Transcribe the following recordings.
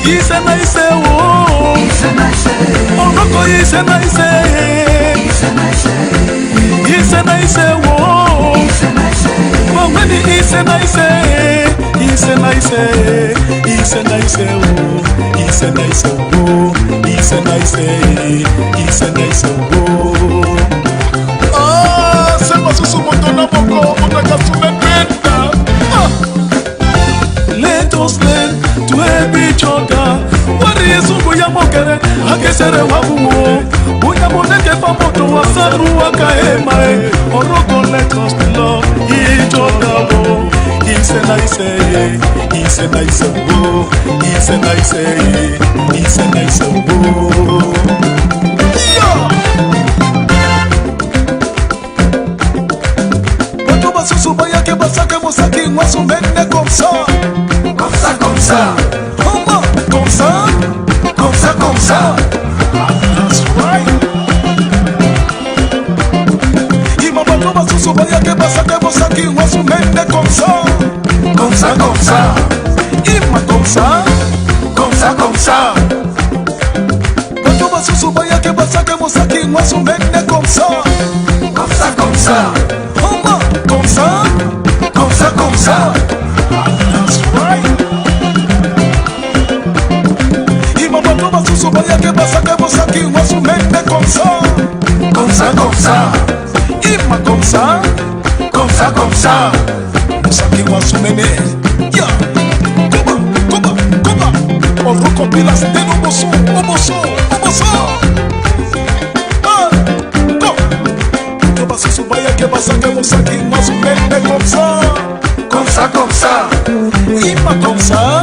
Ise nice wo. Ise nice. Oroko ise nice. Ise nice. Ise nice wo. Ise nice. Mawani ise nice. Ise nice. Ise nice wo. Ise nice wo. Ise nice. Ise nice wo. Ah, c'est pas sous mon ton aboko, mon akasumependa. Let us learn to help each other. What is ubuya mokere? Akesere wabuo. Buya moneke famoto wasaru wakaema. Oroko let us love each other. It's a nice, it's a nice, it's a nice, it's a nice. Quand on va se souvenir que Basaka Mosaki, moi son mec comme ça. Comme ça, comme ça. Comme ça, comme ça, comme ça. That's right. Il m'a pas trop se souvenir que Basaka Mosaki, moi son mec comme ça. Comme ça, comme ça. Il m'a comme ça. Comme ça, comme ça. Quand on va se souvenir que Basaka Mosaki, moi son mec comme ça. Comme ça, comme ça. Comme ça. Comme ça, comme ça. That's right. Il m'a pas trop se souvenir que Basaka Mosaki, moi son mec comme ça. Comme ça, comme ça. Il m'a comme ça. Comme ça, comme ça. Mosaki moi son mec. Yeah. Comment. On recompile la cité au bosso. Se souvenir que Basaka Mosaki, moi son mec comme ça. Comme ça, comme ça. Il m'a comme ça.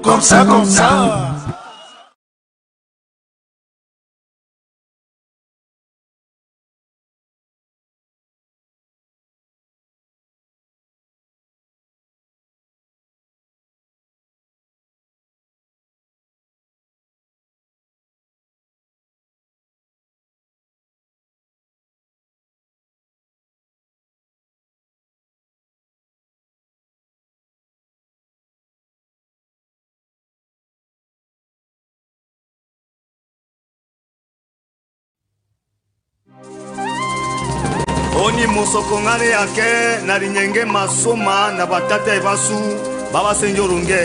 Comme ça, comme ça. Oni mosoko ngane yake na linyenge masoma na batata ebasu baba senjorunge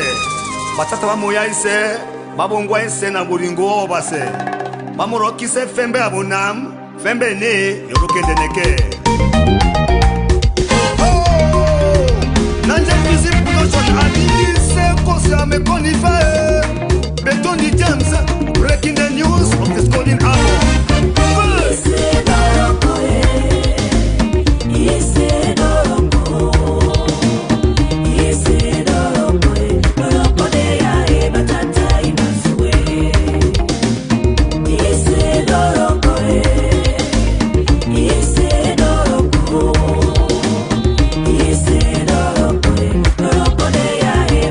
batata bamoya ise babongwa ise na bulingo base bamurokise fembe abonam fembe ne yorokendeneke nanje music production abili se kosa me konifa Betoni James breaking the news of the Scolding album. Yeah.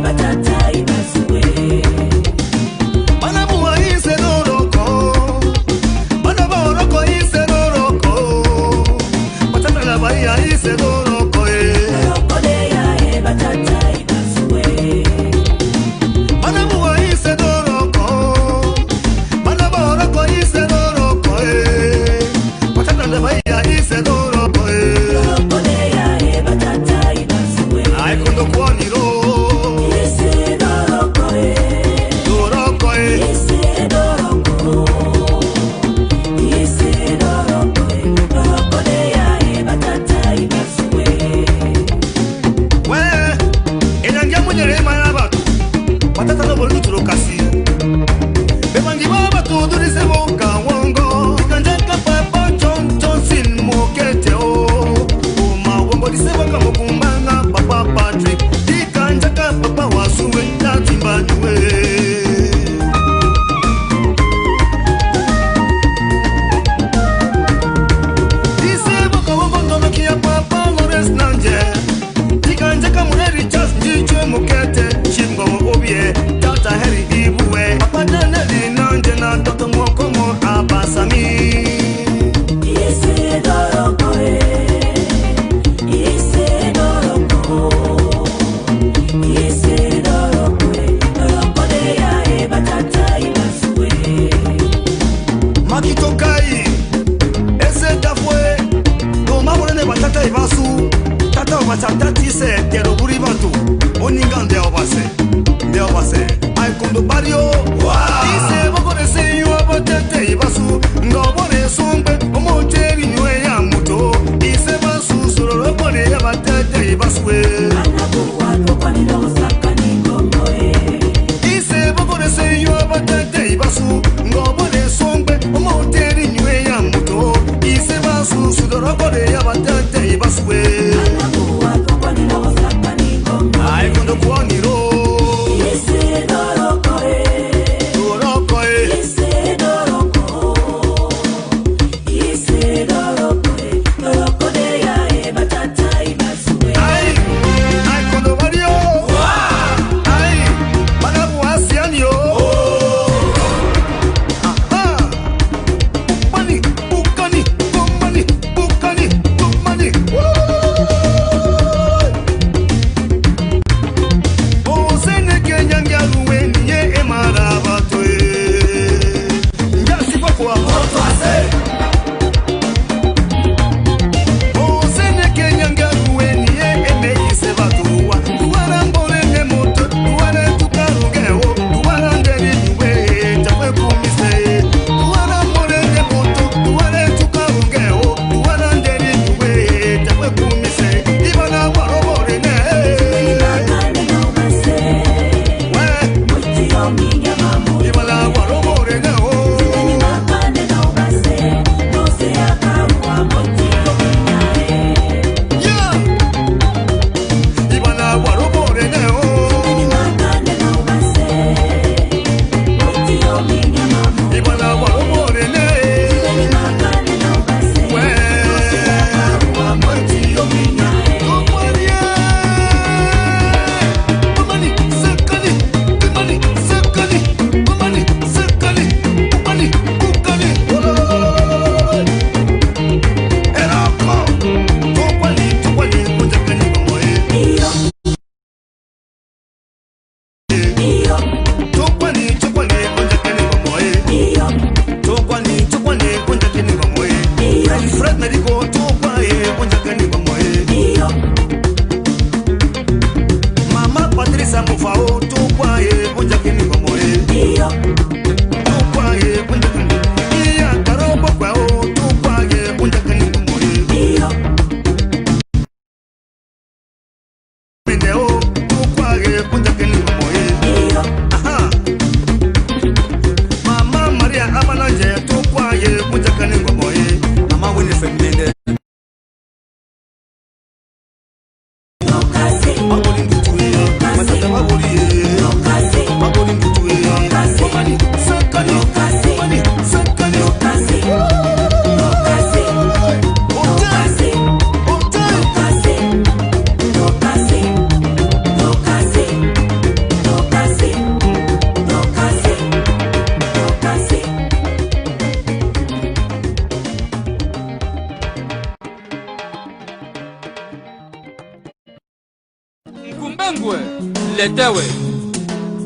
letewe.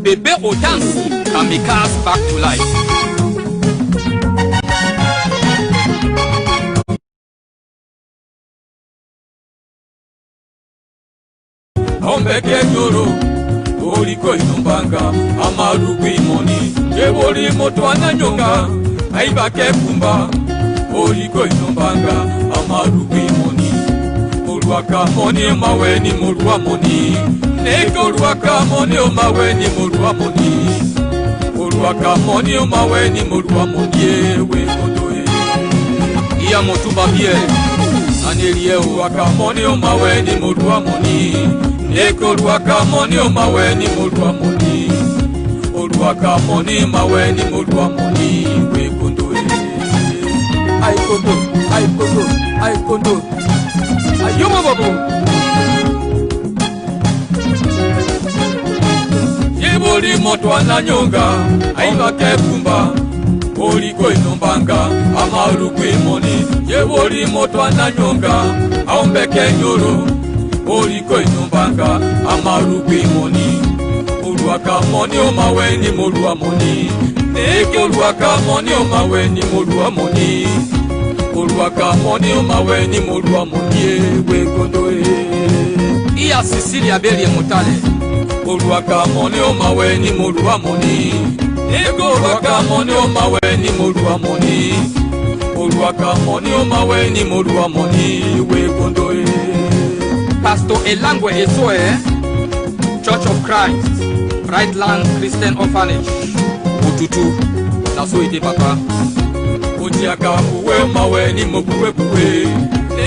Bébé au dance, kamikaze back to life. Ombeke nyoro, oliko inombanga, amaruku imoni, ebori moto ananyonga, aibake kumba, oliko inombanga, amaruku imoni, oluaka moni maweni molua moni, neko oluaka moni maweni molua moni, oluaka moni maweni molua moni, ewe kondoe, iya motu babie, anelie oluaka moni maweni molua moni, neko oluaka moni maweni molua moni, oluaka moni maweni molua moni, we kondoe, ai kondo, ai kondo, ai kondo. Ayoma babo Yeboli moto ananyonga Aiba kekumba Oliko inombanga Amaruku imoni Yeboli moto ananyonga Aombeke nyoro Oliko inombanga Amaruku imoni Oluaka moni omaweni molua moni Neke oluaka moni omaweni molua moni Oluaka moni omaweni molua moni we kondoe. Iya Sicilia belie mutale. Oluaka moni omaweni molua moni. Ego oluaka moni omaweni molua moni. Oluaka moni omaweni molua moni we kondoe. Pastor Elangwe Esoe, Church of Christ, Right Land Christian Orphanage, Ututu, naso ite papa. Ojiaka uwe maweni mobuwe buwe.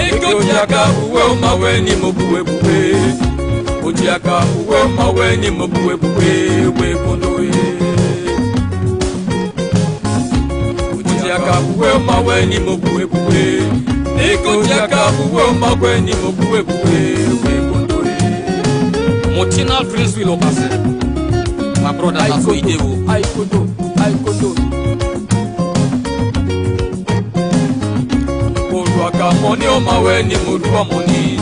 Ego ojiaka uwe maweni mobuwe buwe. Ojiaka uwe maweni mobuwe buwe we kondoe. Ojiaka uwe maweni mobuwe buwe. Ego ojiaka uwe maweni mobuwe buwe we kondoe. Motinal Prince will obase. My brother naso idewo. I kondo. Oluaka moni omaweni molua moni.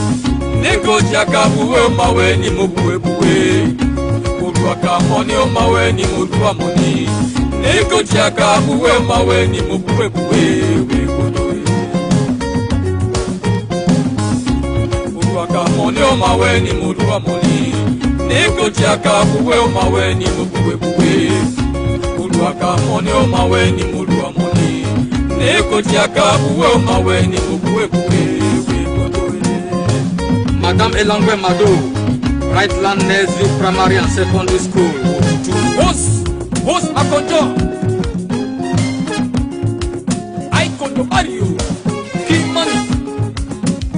Neko jaka buwe omaweni mobuwe buwe. Oluaka moni omaweni molua moni. Neko jaka buwe omaweni mobuwe buwe we kondoe. Oluaka moni omaweni molua moni. Neko jaka buwe omaweni mobuwe buwe. Oluaka moni omaweni molua moni. Neko jaka buwe maweni buwe buwe we kondoe. Madame Elangwe Mado, Right Land Nursery Primary and Secondary School. To host Makonjo. I kondo ario. King money.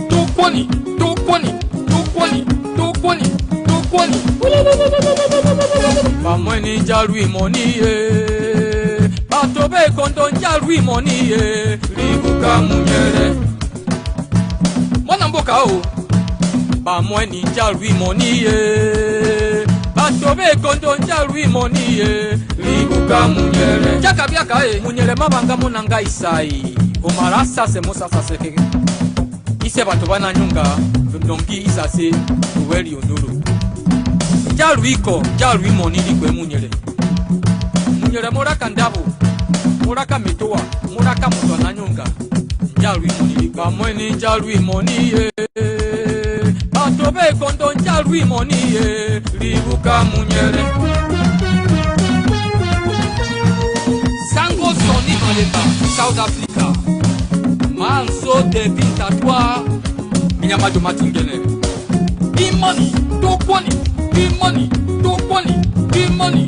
Tokwani. Mamweni jalui moni ye. Batobe kondo njalui moni ye. Libuka munyere. Mwana mboka o. Bamweni njalui moni ye. Batobe kondo njalui moni ye. Libuka munyere. Jaka biaka e. Munyere mabanga monanga isai. Omarasa se mosa saseke. Ise batobana nyunga. Ndongi isase. Uweli onuru. Jalui moni likwe munyere. Munyere moraka ndabu. Moraka mitoa, moraka muto nanyunga. Jalui moni likwe. Bamweni jalui moni ye. Batobe kondo jalui moni ye. Libuka munyere. Sango soni maleba, South Africa. Manso de vintatwa. Minyamado matingene. Imani, tokwani. Money,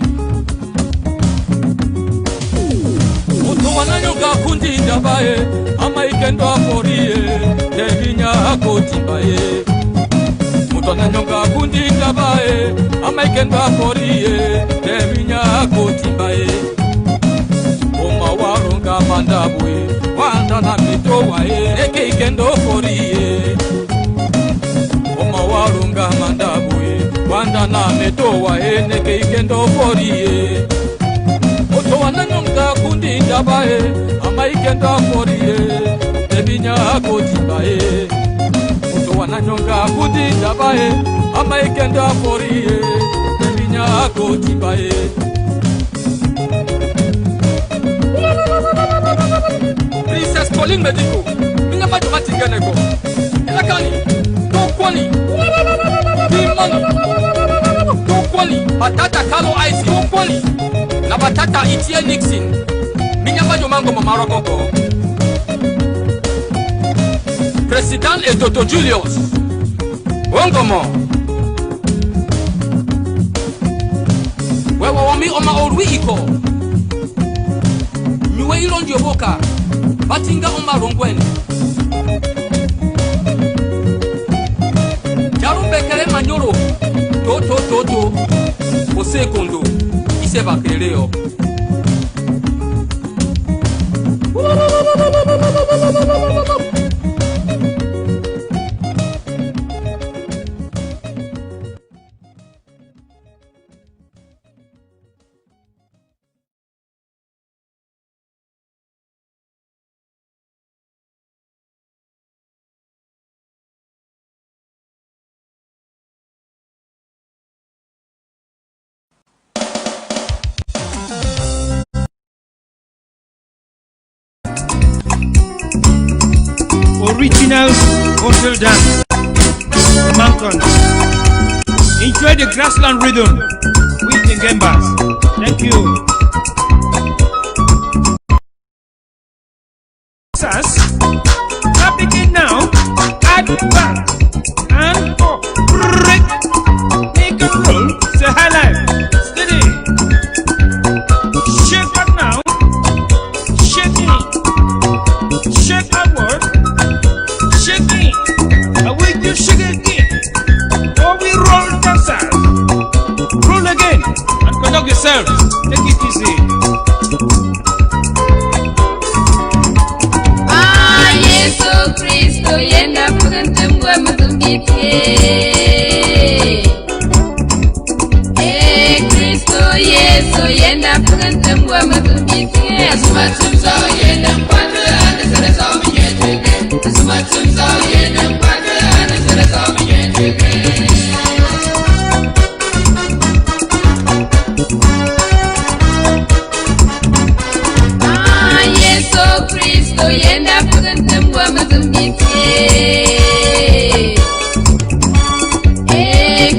Oto wananyonga kundi dabaye, ama ikendo aforiye, tebinya akotimbaye. Oto wananyonga kundi dabaye, ama ikendo aforiye, tebinya akotimbaye. Oma warunga mandabuye, wanda na mitowaye, eke ikendo aforiye. Oma warunga mandabuye, wanda na metowa eneke ikendo foriye. Oto wananyonga kundi dabaye, ama ikendo foriye, tebinya akotimbaye. Oto wananyonga kundi dabaye, ama ikendo foriye, ya kotibae. Princess Pauline Medico, minga ba joma tingenego. Elakani, tokwani, dimani, tokwani, batata Carlo Ice, tokwani, na batata Itie Nixon, minga ba joma ngoma marokoko. President Etoto Julius, Wongomo. Wewe wami oma orwi iko. Nyuwe ilonjo boka. Batinga oma rongwene. Jarumbe kele manyoro. Toto. Ose kondo. Ise bakeleo. Original hotel dance, Dungamanton. Enjoy the grassland rhythm with the gambas. Thank you. Now begin now. Add back and up. Break. Make a roll. Say high life. Steady. Shake back now. Shake it. Shake backward. Shake it. Away you shake again. Or we roll dancers. Roll again. And conduct yourselves. Take it easy. Yesu Kristo yenda kugantemwa matumbitie. Kristo Yesu yenda kugantemwa matumbitie. Asumatumzo yenda mpata anasara sawi nyeteke. Asumatumzo yenda mpata anasara sawi nyeteke. Yesu Kristo yenda kugantemwa matumbitie.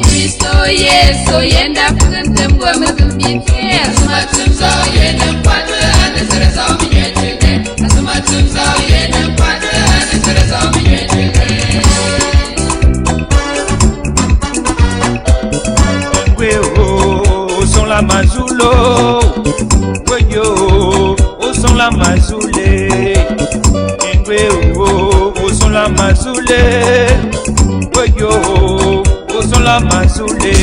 Kristo Yesu yenda kugantemwa matumbitie. Asumatumzo yenda mpata anasara sawi nyeteke. Asumatumzo yenda mpata anasara sawi nyeteke. Au son la mazulo, au son la mazoulé, au son la mazoulé, au son la mazoulé.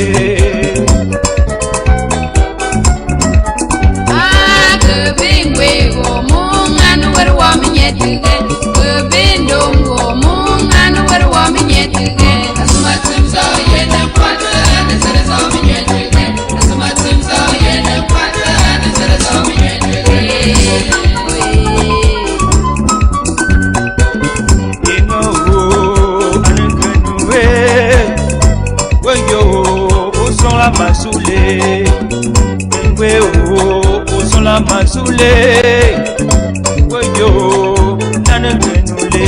Bingwe go munganu wer wa minyetige. Bindongo munganu wer wa minyetige. Asumatumzo yenda mpata anasara sawi nyeteke. Asumatumzo yenda mpata anasara sawi nyeteke. Au son la mazoulé, au son la mazoulé, nane genule.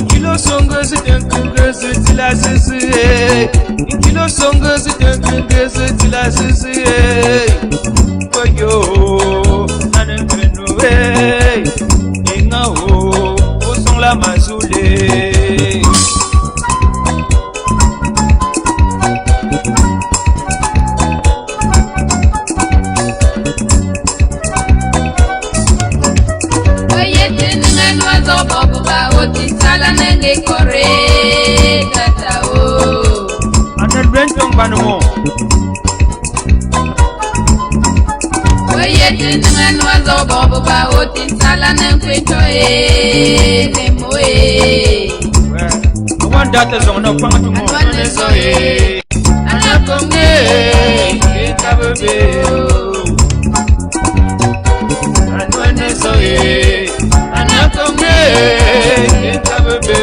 Kilo songo zidengeze tila sisi, kilo songo zidengeze tila sisi. Nane genule, au son la mazoulé. Sala nenge kore tatao. Anan bentong banmo. Oye tingan wazo bobo ba oti sala nenge toe memoe. I want that as on no pang to mo. Anakonge itabe. Anwane so anakonge itabe.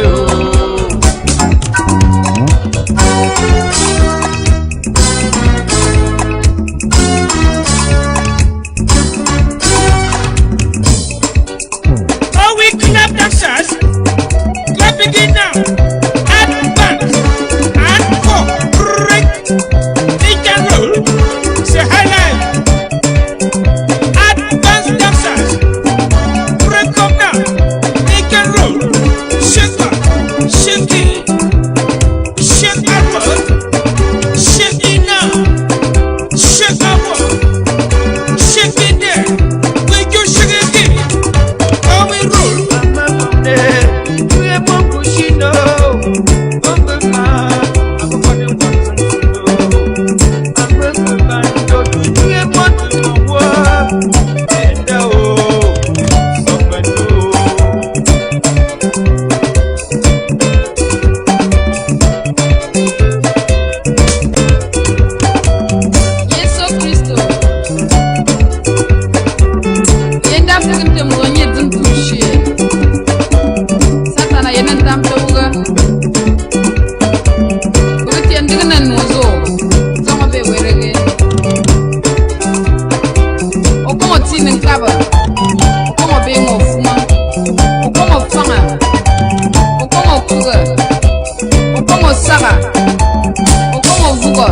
wo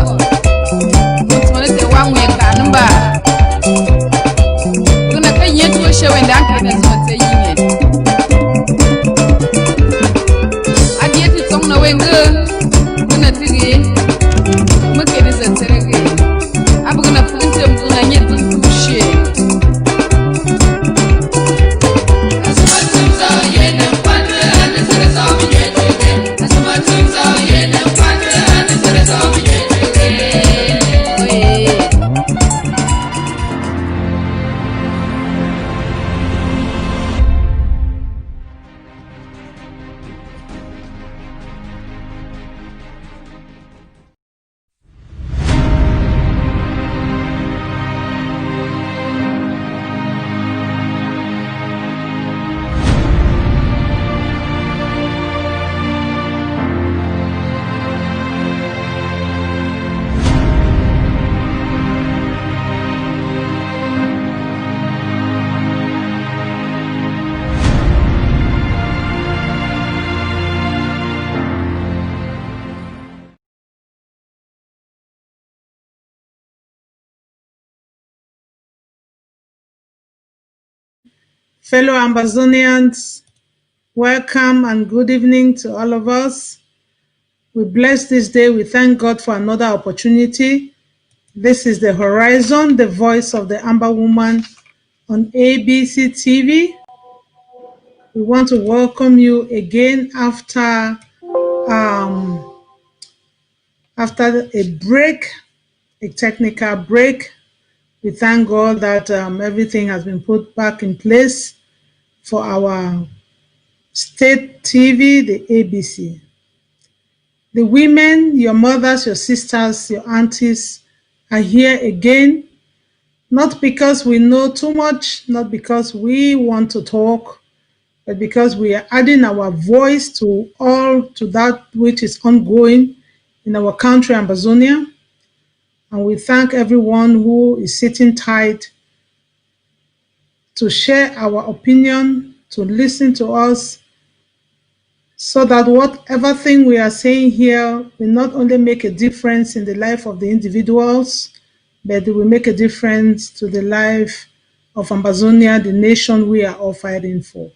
mutmana te wa mu ka namba kuna kan yeto shewe da kan da so te yinye adiye ti tong na wenga kuna tigi muke da zantarage abu kuna fulinte mu na yeto tushe Fellow Amazonians, welcome and good evening to all of us. We bless this day. We thank God for another opportunity. This is The Horizon, the voice of the Amber Woman on ABC TV. We want to welcome you again after a break, a technical break. We thank God that everything has been put back in place for our state TV, the ABC. The women, your mothers, your sisters, your aunties are here again, not because we know too much, not because we want to talk, but because we are adding our voice to that which is ongoing in our country, Amazonia. And we thank everyone who is sitting tight to share our opinion, to listen to us, so that whatever thing we are saying here will not only make a difference in the life of the individuals, but it will make a difference to the life of Amazonia, the nation we are all fighting for.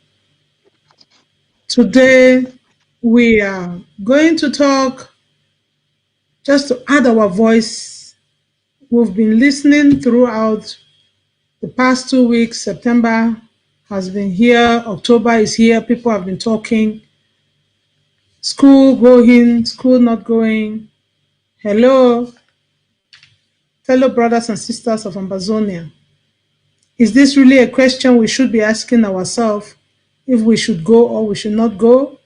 Today, we are going to talk just to add our voice. We've been listening throughout the past 2 weeks. September has been here, October is here, people have been talking. School going, school not going. Hello, fellow brothers and sisters of Amazonia. Is this really a question we should be asking ourselves, if we should go or we should not go?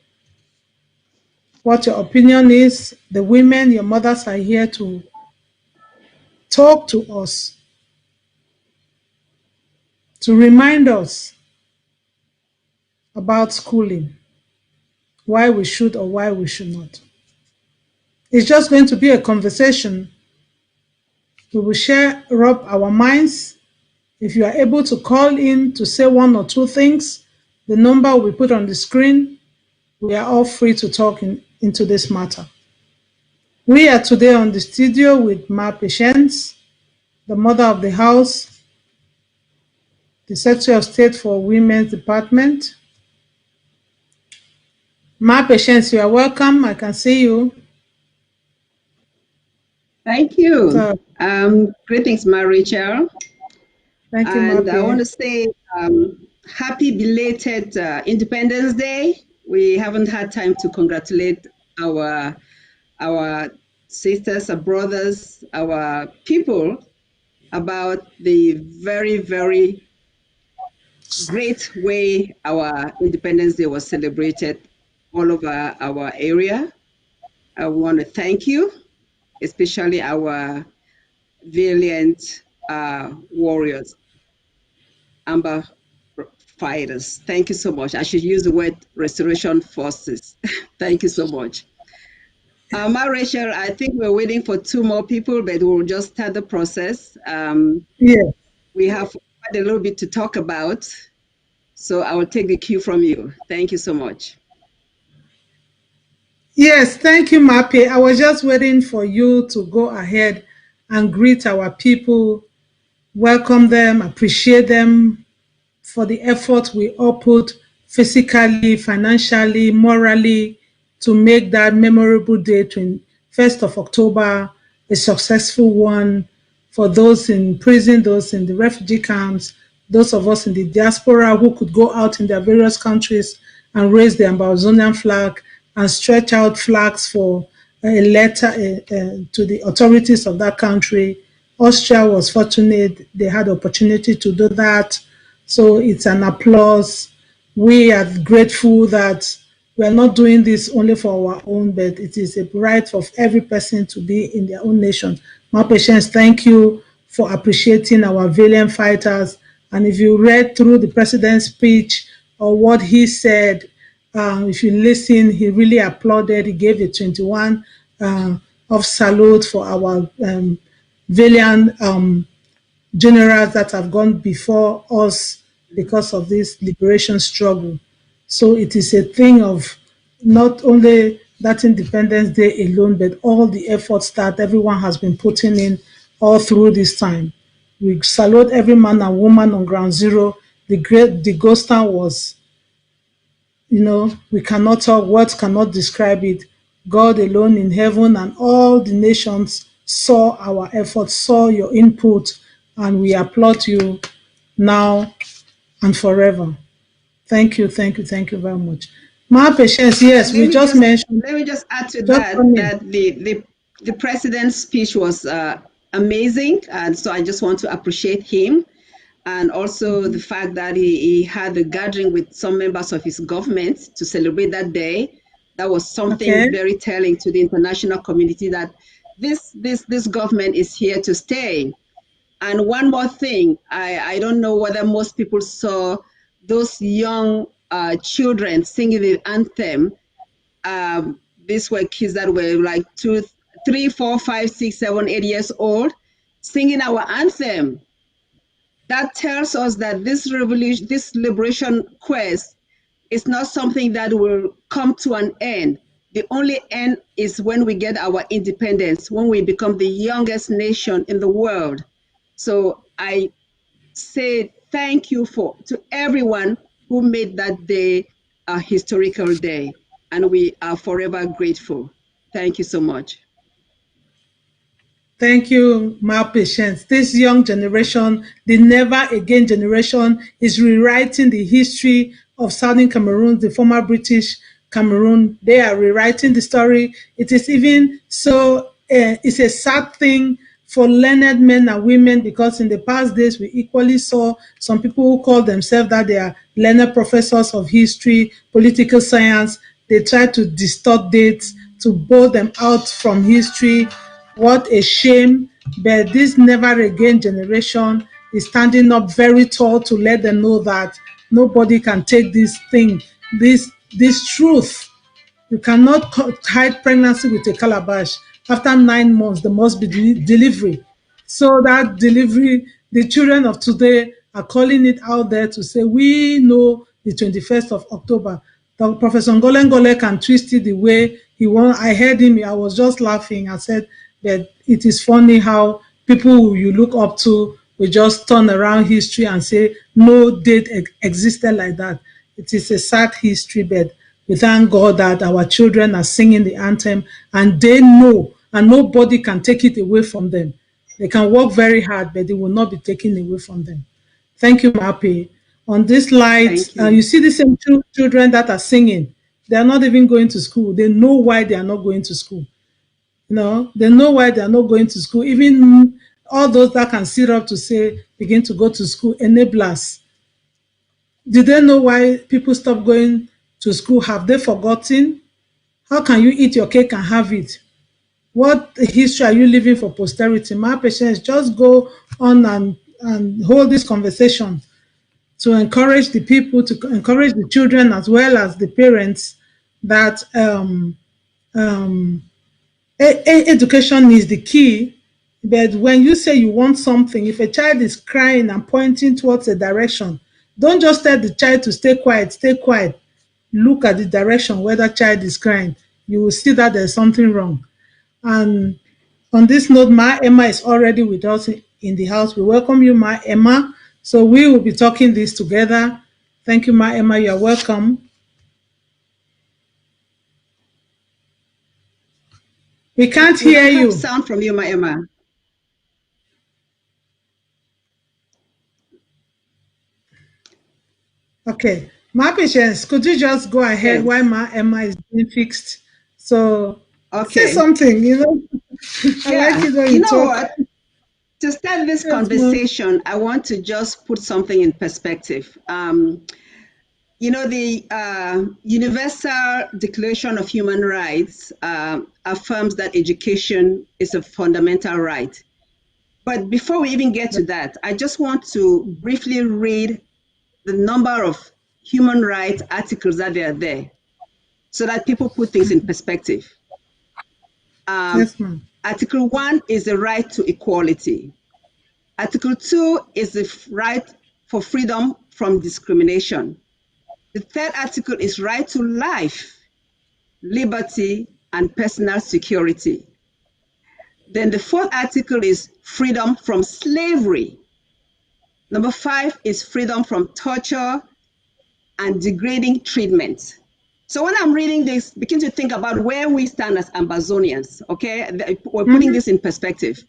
What your opinion is? The women, your mothers are here to talk to us, to remind us about schooling, why we should or why we should not. It's just going to be a conversation. We will rub our minds. If you are able to call in to say one or two things, the number we put on the screen, we are all free to talk into this matter. We are today on the studio with Ma Patience, the mother of the house, the Secretary of State for Women's Department. Ma Patience, you are welcome. I can see you. Thank you. So, Greetings, Ma Rachel. thank you, And Ma. I want to say happy belated Independence Day. We haven't had time to congratulate our sisters, our brothers, our people about the very, very great way our Independence Day was celebrated all over our area. I want to thank you, especially our valiant warriors, Amber fighters. Thank you so much. I should use the word restoration forces. Thank you so much. Ma Rachel, I think we're waiting for 2 more people, but we'll just start the process. Yeah. We have quite a little bit to talk about, so I will take the cue from you. Thank you so much. Yes, thank you, Mape. I was just waiting for you to go ahead and greet our people, welcome them, appreciate them for the effort we all put physically, financially, morally to make that memorable day, 21st of October, a successful one for those in prison, those in the refugee camps, those of us in the diaspora who could go out in their various countries and raise the Ambazonian flag and stretch out flags for a letter to the authorities of that country. Austria was fortunate, they had opportunity to do that. So it's an applause. We are grateful that we are not doing this only for our own, but it is a right of every person to be in their own nation. My patients, thank you for appreciating our valiant fighters. And if you read through the president's speech or what he said, if you listen, he really applauded. He gave a 21 of salute for our valiant generals that have gone before us because of this liberation struggle. So it is a thing of not only that Independence Day alone, but all the efforts that everyone has been putting in all through this time. We salute every man and woman on ground zero. The ghost town was, we cannot talk, words cannot describe it. God alone in heaven and all the nations saw our efforts, saw your input, and we applaud you now and forever. Thank you, thank you, thank you very much. My patience, yes, we just mentioned. Let me just add to Just that come in. that the president's speech was amazing, and so I just want to appreciate him, and also the fact that he had a gathering with some members of his government to celebrate that day. That was something Okay. very telling to the international community that this government is here to stay. And one more thing, I don't know whether most people saw those young children singing the anthem. These were kids that were like 2, 3, 4, 5, 6, 7, 8 years old, singing our anthem. That tells us that this revolution, this liberation quest is not something that will come to an end. The only end is when we get our independence, when we become the youngest nation in the world. So I say thank you to everyone who made that day a historical day, and we are forever grateful. Thank you so much. Thank you, my patience. This young generation, the never again generation, is rewriting the history of Southern Cameroon, the former British Cameroon. They are rewriting the story. It is even so, it's a sad thing for learned men and women because in the past days we equally saw some people who call themselves that they are learned professors of history, political science. They try to distort dates to bowl them out from history. What a shame. But this never again generation is standing up very tall to let them know that nobody can take this thing, this truth. You cannot hide pregnancy with a calabash. After 9 months, there must be delivery. So that delivery, the children of today are calling it out there to say, we know the 21st of October. Professor Ngole can twist it the way he wants. I heard him, I was just laughing. I said that it is funny how people you look up to will just turn around history and say no date existed like that. It is a sad history, but we thank God that our children are singing the anthem and they know, and nobody can take it away from them. They can work very hard, but it will not be taken away from them. Thank you, Mape. On this light, Thank you. you see the same two children that are singing. They are not even going to school. They know why they are not going to school. They know why they are not going to school. Even all those that can sit up to say, begin to go to school, enablers. Did they know why people stop going to school? Have they forgotten? How can you eat your cake and have it? What history are you leaving for posterity? My patients, just go on and hold this conversation to encourage the people, to encourage the children as well as the parents that education is the key. But when you say you want something, if a child is crying and pointing towards a direction, don't just tell the child to stay quiet, stay quiet. Look at the direction where that child is crying. you will see that there's something wrong. And on this note, Ma Emma is already with us in the house. We welcome you, Ma Emma. So we will be talking this together. Thank you, Ma Emma. You're welcome. We can't We hear don't have you. sound from you, Ma Emma. Okay. Ma Patience, could you just go ahead Yes. while Ma Emma is being fixed? So say Okay. something, I like it when You you know talk. what? To start this Yes, ma'am. conversation, I want to just put something in perspective. The Universal Declaration of Human Rights affirms that education is a fundamental right. But before we even get to that, I just want to briefly read the number of human rights articles that are there so that people put things in perspective. Yes, ma'am. Article 1 is the right to equality. Article 2 is the right for freedom from discrimination. The third article is right to life, liberty, and personal security. Then the fourth article is freedom from slavery. Number 5 is freedom from torture and degrading treatment. So when I'm reading this, begin to think about where we stand as Amazonians, okay? We're putting this in perspective.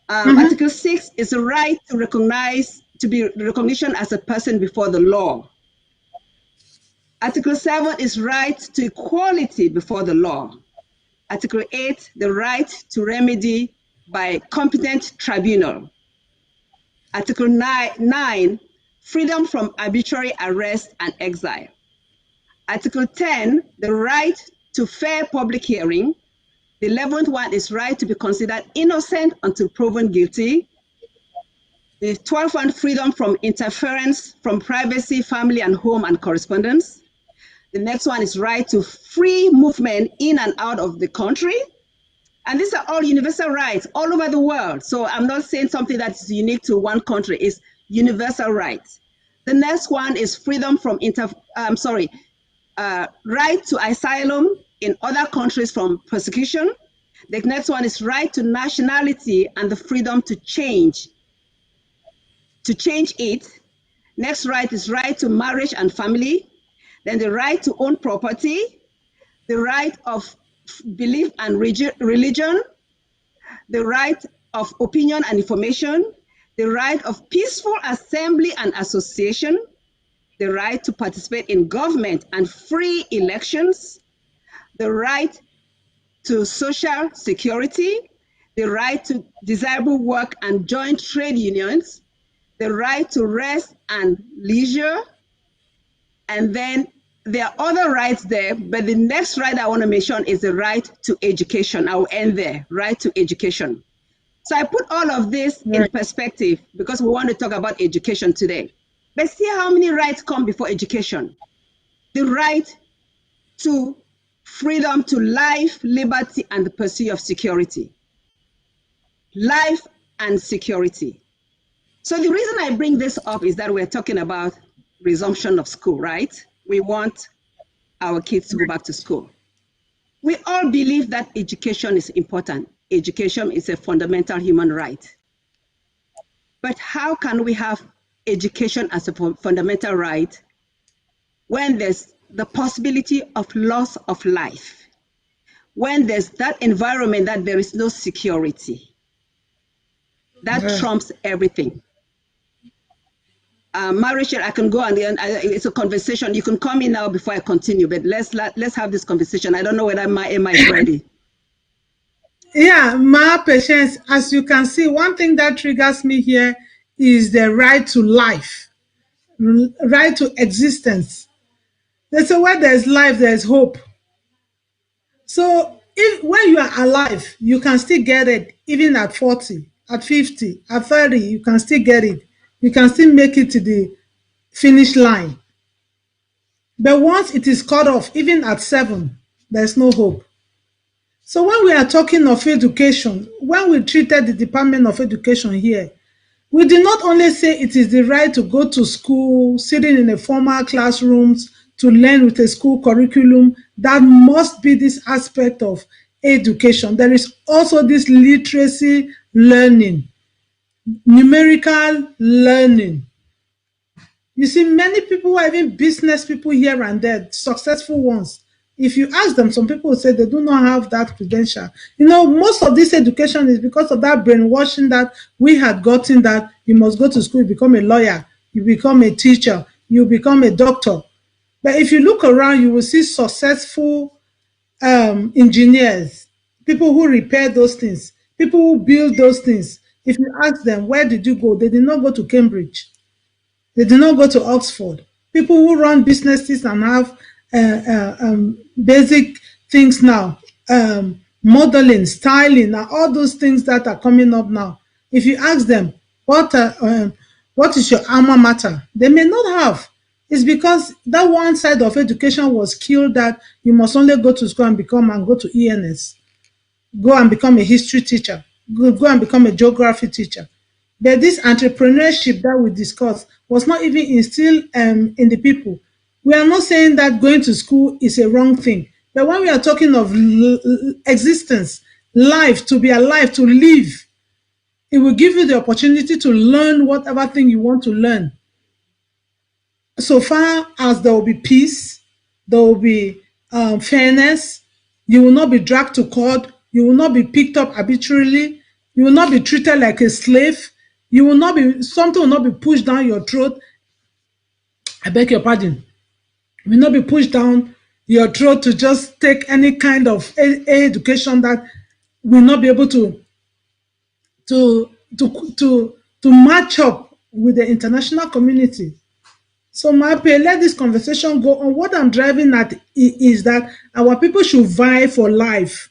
Article 6 is the right to be recognition as a person before the law. Article 7 is right to equality before the law. Article 8, the right to remedy by competent tribunal. Article 9, freedom from arbitrary arrest and exile. Article 10, the right to fair public hearing. The 11th one is right to be considered innocent until proven guilty. The 12th one, freedom from interference from privacy, family, and home and correspondence. The next one is right to free movement in and out of the country. And these are all universal rights all over the world. So I'm not saying something that's unique to one country. It's universal rights. The next one is freedom from right to asylum in other countries from persecution. The next one is right to nationality and the freedom to change it. Next right is right to marriage and family. Then the right to own property, the right of belief and religion, the right of opinion and information, the right of peaceful assembly and association, the right to participate in government and free elections, the right to social security, the right to desirable work and joint trade unions, the right to rest and leisure, and then there are other rights there, but the next right I want to mention is the right to education. I will end there, right to education. So I put all of this in perspective because we want to talk about education today. But see how many rights come before education. The right to freedom to life, liberty, and the pursuit of security. Life and security. So the reason I bring this up is that we're talking about resumption of school, right? We want our kids to go back to school. We all believe that education is important. Education is a fundamental human right. But how can we have education as a fundamental right when there's the possibility of loss of life, when there's that environment that there is no security? That trumps everything. Rachel, I can go and it's a conversation. You can come in now before I continue, but let's have this conversation. I don't know whether my Emma is ready. Yeah, Ma Patience, as you can see, one thing that triggers me here is the right to life, right to existence. They say where there's life, there's hope. So when you are alive, you can still get it, even at 40, at 50, at 30, you can still get it. You can still make it to the finish line. But once it is cut off, even at 7, there's no hope. So when we are talking of education, when we treated the Department of Education here, we did not only say it is the right to go to school, sitting in a formal classrooms, to learn with a school curriculum, that must be this aspect of education. There is also this literacy learning, numerical learning. You see, many people are even business people here and there, successful ones. If you ask them, some people will say they do not have that credential. You know, most of this education is because of that brainwashing that we had gotten, that you must go to school, you become a lawyer, you become a teacher, you become a doctor. But if you look around, you will see successful engineers, people who repair those things, people who build those things. If you ask them, where did you go? They did not go to Cambridge. They did not go to Oxford. People who run businesses and have basic things now, modeling, styling, and all those things that are coming up now. If you ask them, what is your alma mater? They may not have. It's because that one side of education was killed, that you must only go to school and go to ENS, go and become a history teacher, go and become a geography teacher. But this entrepreneurship that we discussed was not even instilled in the people. We are not saying that going to school is a wrong thing. But when we are talking of existence, life, to be alive, to live, it will give you the opportunity to learn whatever thing you want to learn. So far as there will be peace, there will be fairness, you will not be dragged to court, you will not be picked up arbitrarily, you will not be treated like a slave, you will not be, something will not be pushed down your throat. I beg your pardon. You will not be pushed down your throat to just take any kind of education that will not be able to match up with the international community. So let this conversation go on. What I'm driving at is that our people should vie for life.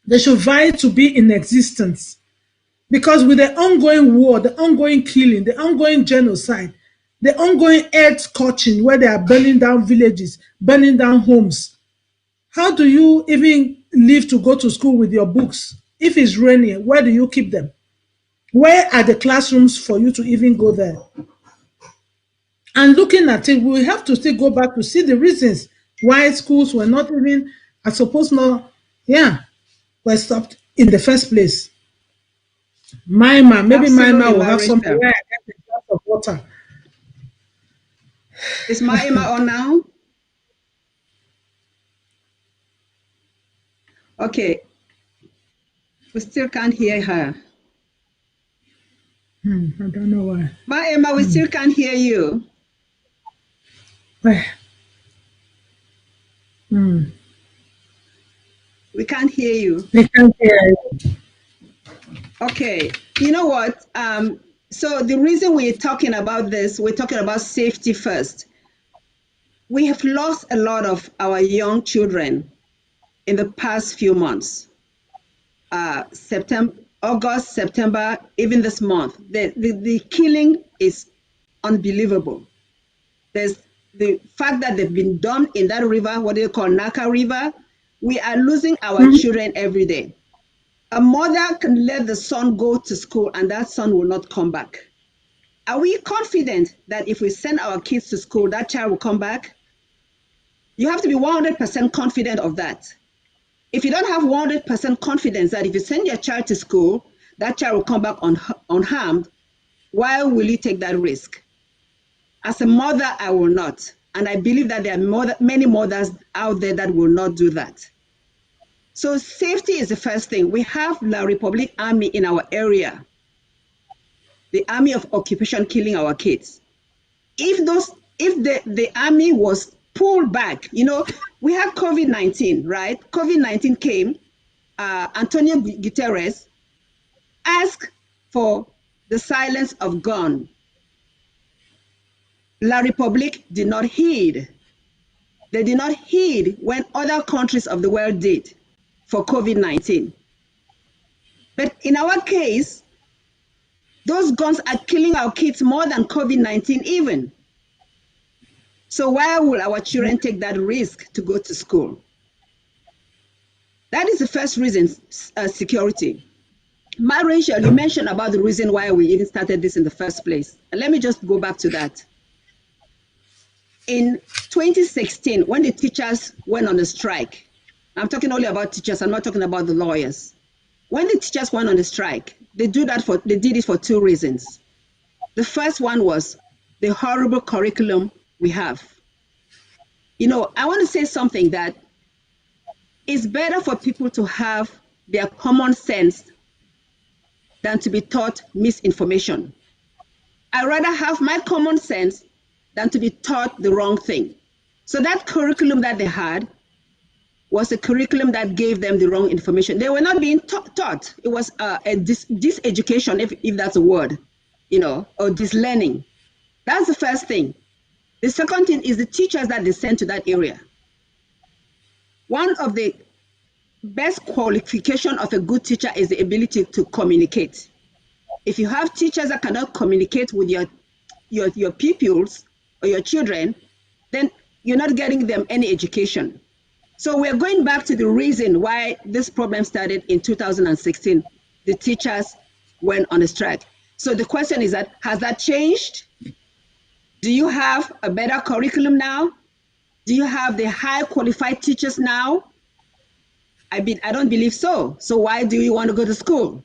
They should vie to be in existence. Because with the ongoing war, the ongoing killing, the ongoing genocide, the ongoing earth scorching, where they are burning down villages, burning down homes, how do you even live to go to school with your books? If it's raining, where do you keep them? Where are the classrooms for you to even go there? And looking at it, we have to still go back to see the reasons why schools were not even, I suppose not, were stopped in the first place. Maybe Maima will have something where I get a glass of water. Is Maima on now? Okay. We still can't hear her. I don't know why. Maima, we still can't hear you. Where? We can't hear you. We can't hear you. Okay, you know what? So the reason we're talking about this, we're talking about safety first. We have lost a lot of our young children in the past few months. August, September, even this month. The killing is unbelievable. There's the fact that they've been dumped in that river, what they call Naka River. We are losing our children every day. A mother can let the son go to school and that son will not come back. Are we confident that if we send our kids to school, that child will come back? You have to be 100% confident of that. If you don't have 100% confidence that if you send your child to school, that child will come back unharmed, why will you take that risk? As a mother, I will not. And I believe that there are many mothers out there that will not do that. So safety is the first thing. We have La Republic Army in our area, the army of occupation killing our kids. If the army was pulled back, you know, we have COVID-19, right? COVID-19 came, Antonio Guterres asked for the silence of gun. La Republic did not heed. They did not heed when other countries of the world did for COVID-19. But in our case, those guns are killing our kids more than COVID-19 even. So why will our children take that risk to go to school? That is the first reason, security. Rachel, you mentioned about the reason why we even started this in the first place. And let me just go back to that. in 2016, when the teachers went on a strike, I'm talking only about teachers, I'm not talking about the lawyers. When the teachers went on a strike, they did it for two reasons. The first one was the horrible curriculum we have. You know, I want to say something that it's better for people to have their common sense than to be taught misinformation. I'd rather have my common sense than to be taught the wrong thing. So that curriculum that they had was a curriculum that gave them the wrong information. They were not being taught. It was a diseducation, if that's a word, you know, or dislearning. That's the first thing. The second thing is the teachers that they sent to that area. One of the best qualification of a good teacher is the ability to communicate. If you have teachers that cannot communicate with your pupils or your children, then you're not getting them any education. So we're going back to the reason why this problem started in 2016. The teachers went on a strike. So the question is that, has that changed? Do you have a better curriculum now? Do you have the high qualified teachers now? I don't believe so. So why do you want to go to school?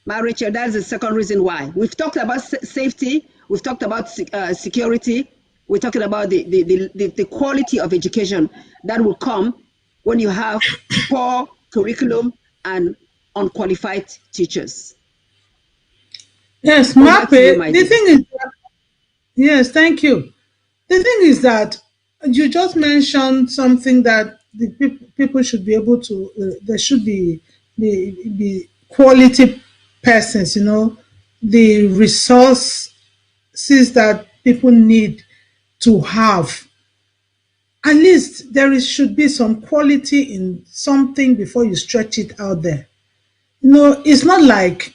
Ma Rachel, that's the second reason why. We've talked about safety. We've talked about security. We're talking about the quality of education that will come when you have poor curriculum and unqualified teachers. Yes, Mape, the thing is that, yes, thank you. The thing is that you just mentioned something that the people should be able to, there should be quality persons, you know, the resources that people need to have. At least should be some quality in something before you stretch it out there. You know, it's not like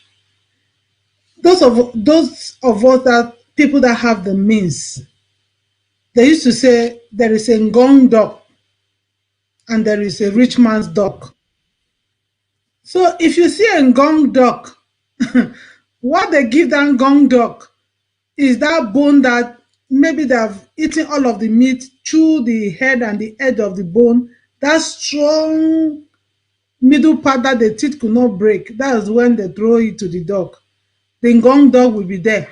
those of us that people that have the means. They used to say there is a ngong dog and there is a rich man's dog. So if you see a ngong dog, what they give that ngong dog is that bone that maybe they have eaten all of the meat, chew the head and the edge of the bone, that strong middle part that the teeth could not break. That is when they throw it to the dog. The ngong dog will be there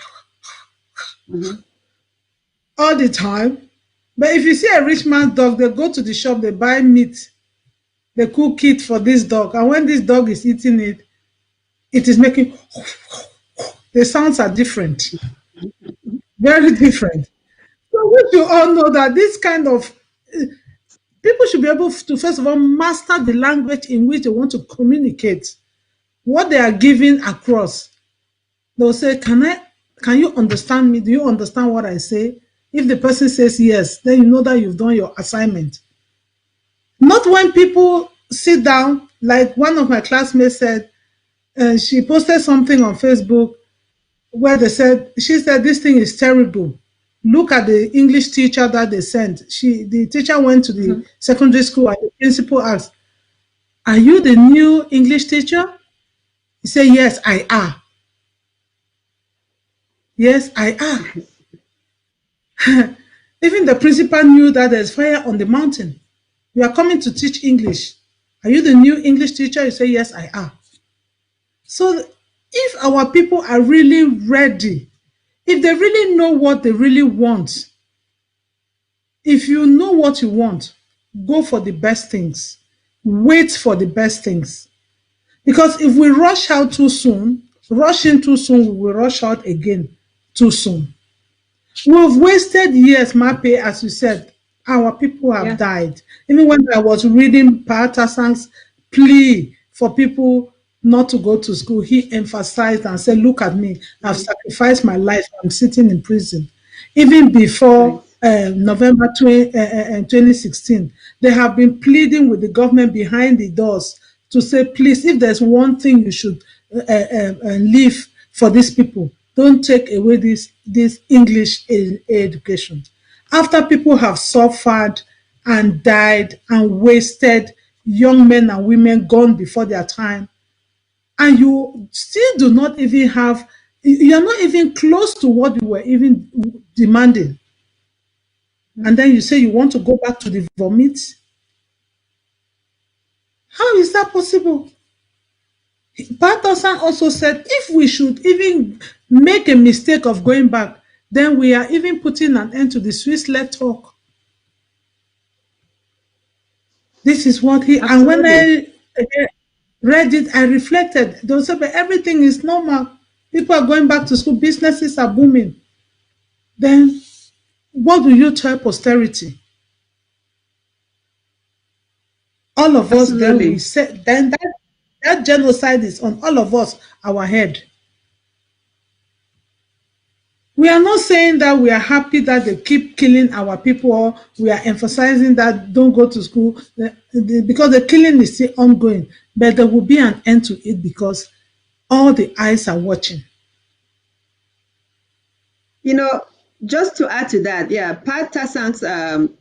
all the time. But if you see a rich man's dog, they go to the shop, they buy meat, they cook it for this dog. And when this dog is eating it, it is making, the sounds are different, very different. So we should all know that this kind of, people should be able to, first of all, master the language in which they want to communicate what they are giving across. They'll say, can you understand me? Do you understand what I say? If the person says yes, then you know that you've done your assignment. Not when people sit down, like one of my classmates said, she posted something on Facebook where she said, this thing is terrible. Look at the English teacher that they sent. The teacher went to the secondary school and the principal asked, are you the new English teacher? He said, yes, I am. Yes, I am. Even the principal knew that there's fire on the mountain. You are coming to teach English. Are you the new English teacher? You say, yes, I am. So if our people are really ready, if they really know what they really want, if you know what you want, go for the best things. Wait for the best things. Because if we rush out too soon, rush in too soon, we will rush out again too soon. We've wasted years, Mape, as you said. Our people have died. Even when I was reading Patasang's plea for people not to go to school, he emphasized and said, look at me, I've sacrificed my life, I'm sitting in prison. Even before November 2016, they have been pleading with the government behind the doors to say, please, if there's one thing you should leave for these people, don't take away this English education. After people have suffered and died and wasted, young men and women gone before their time, and you still do not even have You're not even close to what you were even demanding. And then you say you want to go back to the vomit. How is that possible? Patterson also said if we should even make a mistake of going back, then we are even putting an end to the Swiss let talk. This is what he, and when I read it, I reflected. They said, but everything is normal. People are going back to school, businesses are booming. Then what will you tell posterity? All of us, then Absolutely. we said, then that genocide is on all of us, our head. We are not saying that we are happy that they keep killing our people, or we are emphasizing that don't go to school because the killing is still ongoing. But there will be an end to it because all the eyes are watching. You know, just to add to that, yeah, Pat Tassan's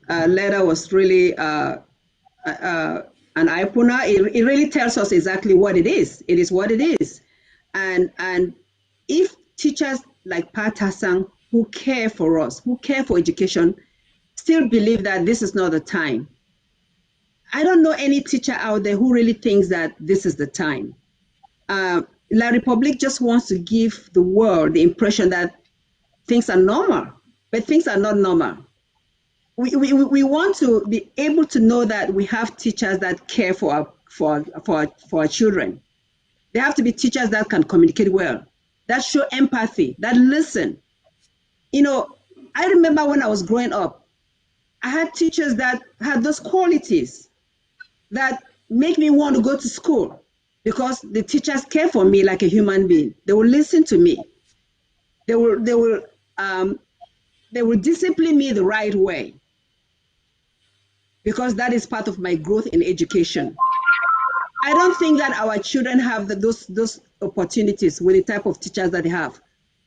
letter was really an eye opener. It really tells us exactly what it is. It is what it is, and if teachers like Pat Tassan, who care for us, who care for education, still believe that this is not the time. I don't know any teacher out there who really thinks that this is the time. La Republique just wants to give the world the impression that things are normal, but things are not normal. We want to be able to know that we have teachers that care for our children. They have to be teachers that can communicate well, that show empathy, that listen. You know, I remember when I was growing up, I had teachers that had those qualities that make me want to go to school because the teachers care for me like a human being. They will listen to me. They will discipline me the right way because that is part of my growth in education. I don't think that our children have those opportunities with the type of teachers that they have,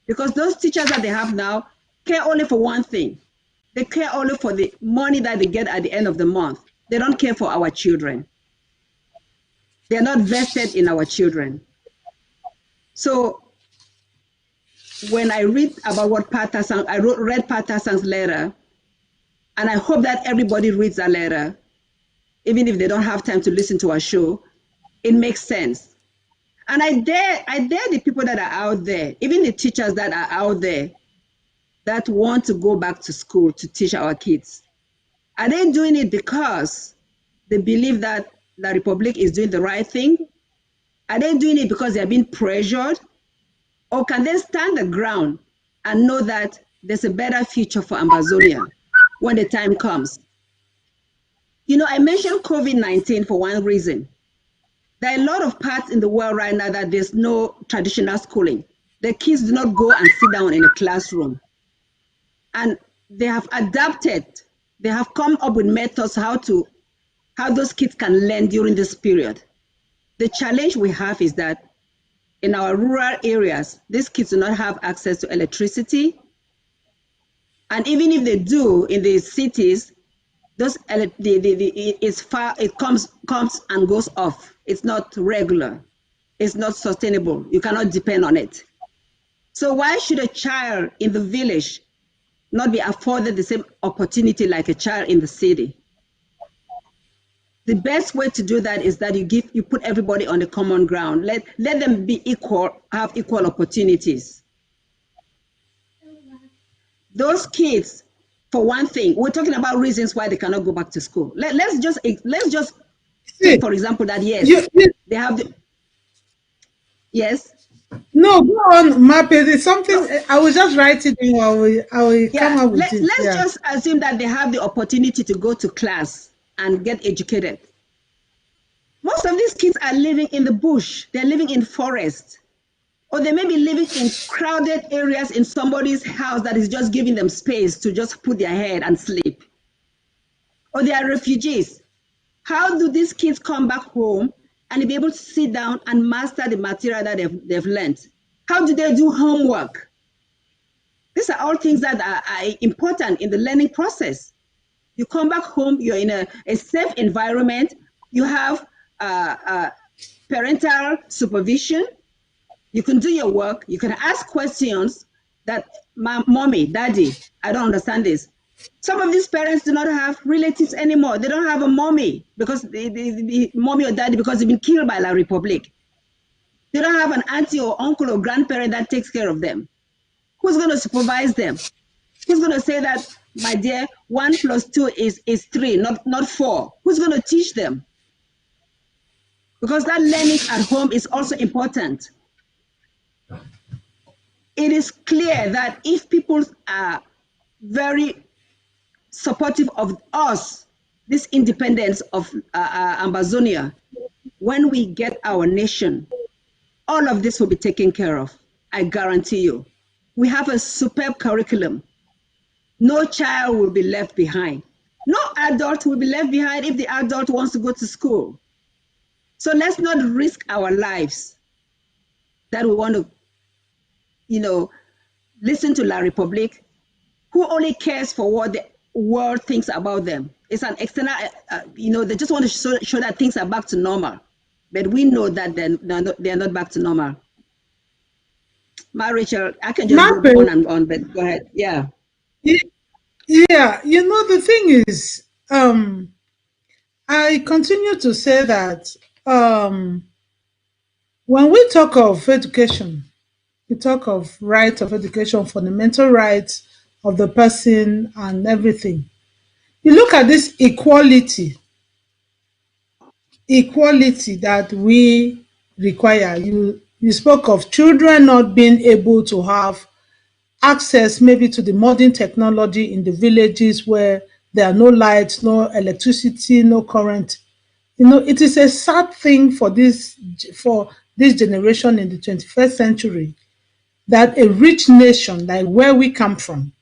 because those teachers that they have now care only for one thing. They care only for the money that they get at the end of the month. They don't care for our children. They're not vested in our children. So when I read about what Patterson, I read Patterson's letter, and I hope that everybody reads that letter, even if they don't have time to listen to our show. It makes sense. And I dare the people that are out there, even the teachers that are out there that want to go back to school to teach our kids. Are they doing it because they believe that La Republique is doing the right thing? Are they doing it because they're being pressured? Or can they stand the ground and know that there's a better future for Amazonia when the time comes? You know, I mentioned COVID-19 for one reason. There are a lot of parts in the world right now that there's no traditional schooling. The kids do not go and sit down in a classroom. And they have adapted, they have come up with methods how those kids can learn during this period. The challenge we have is that in our rural areas, these kids do not have access to electricity. And even if they do in the cities, it's far, it comes and goes off. It's not regular. It's not sustainable. You cannot depend on it. So why should a child in the village not be afforded the same opportunity like a child in the city? The best way to do that is that you put everybody on the common ground. Let them be equal, have equal opportunities. Those kids, for one thing, we're talking about reasons why they cannot go back to school. Let's just take, for example, that yes, they have the, yes. No, go on, Mape. It's something I will just write it in. I will come up with it. Let's just assume that they have the opportunity to go to class and get educated. Most of these kids are living in the bush. They're living in forest. Or they may be living in crowded areas in somebody's house that is just giving them space to just put their head and sleep. Or they are refugees. How do these kids come back home and be able to sit down and master the material that they've learned? How do they do homework? These are all things that are important in the learning process. You come back home, you're in a safe environment, you have parental supervision, You can do your work. You can ask questions that, mommy, daddy, I don't understand this. Some of these parents do not have relatives anymore. They don't have a mommy because the mommy or daddy because they've been killed by La Republic. They don't have an auntie or uncle or grandparent that takes care of them. Who's going to supervise them? Who's going to say that, my dear, 1 + 2 is 3, not 4? Who's going to teach them? Because that learning at home is also important. It is clear that if people are very supportive of us, this independence of Ambazonia, when we get our nation, all of this will be taken care of. I guarantee you. We have a superb curriculum. No child will be left behind. No adult will be left behind if the adult wants to go to school. So let's not risk our lives that we want to, listen to La Republique, who only cares for what the world thinks about them. It's an external, they just want to show that things are back to normal. But we know that they're not back to normal. Rachel, I can just go on and on, but go ahead. Yeah. Yeah, the thing is, I continue to say that when we talk of education, we talk of right of education, fundamental rights of the person and everything. You look at this equality that we require. You spoke of children not being able to have access maybe to the modern technology in the villages where there are no lights, no electricity, no current. It is a sad thing for this generation in the 21st century that a rich nation like where we come from,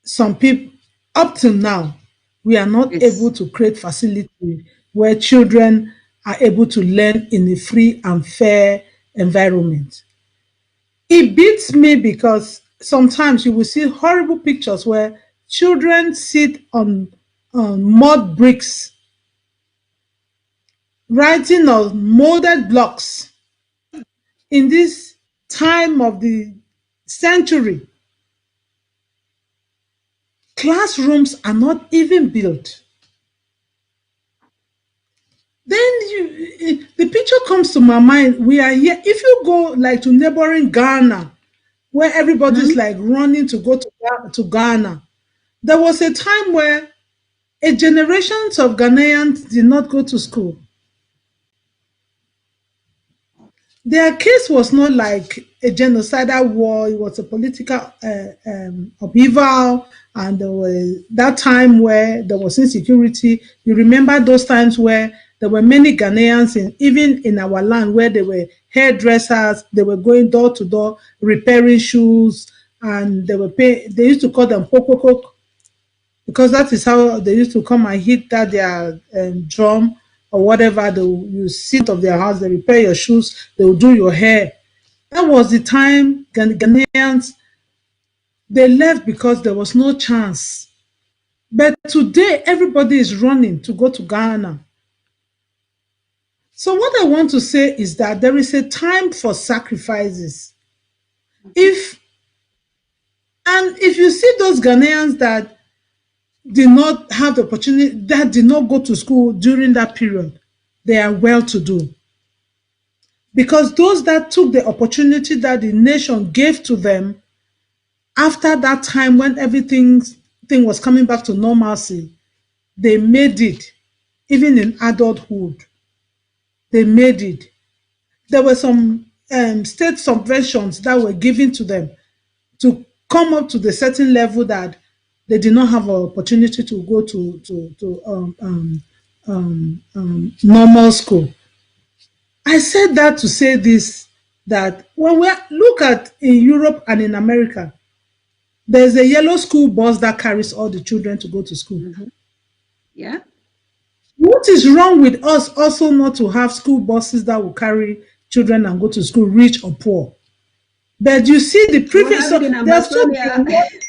some people, up to now, we are not able to create facility where children are able to learn in a free and fair environment. It beats me because sometimes you will see horrible pictures where children sit on mud bricks, writing on molded blocks. In this time of the century, classrooms are not even built. Then the picture comes to my mind. We are here. If you go like to neighboring Ghana, where everybody's like running to go to Ghana, there was a time where a generation of Ghanaians did not go to school. Their case was not like a genocidal war. It was a political upheaval, and there was that time where there was insecurity. You remember those times where there were many Ghanaians, even in our land, where they were hairdressers. They were going door to door repairing shoes, and they used to call them pokokok, because that is how they used to come and hit their drum or whatever. You sit of their house, they repair your shoes, they will do your hair. That was the time Ghanaians, they left because there was no chance. But today, everybody is running to go to Ghana. So what I want to say is that there is a time for sacrifices. If you see those Ghanaians that did not have the opportunity, that did not go to school during that period, they are well to do. Because those that took the opportunity that the nation gave to them after that time when everything was coming back to normalcy, they made it. Even in adulthood, they made it. There were some state subventions that were given to them to come up to the certain level that they did not have an opportunity to go to normal school. I said that to say this, that when we look at in Europe and in America, there's a yellow school bus that carries all the children to go to school. Yeah. What is wrong with us also not to have school buses that will carry children and go to school, rich or poor? But you see the previous, they're so brainwashed.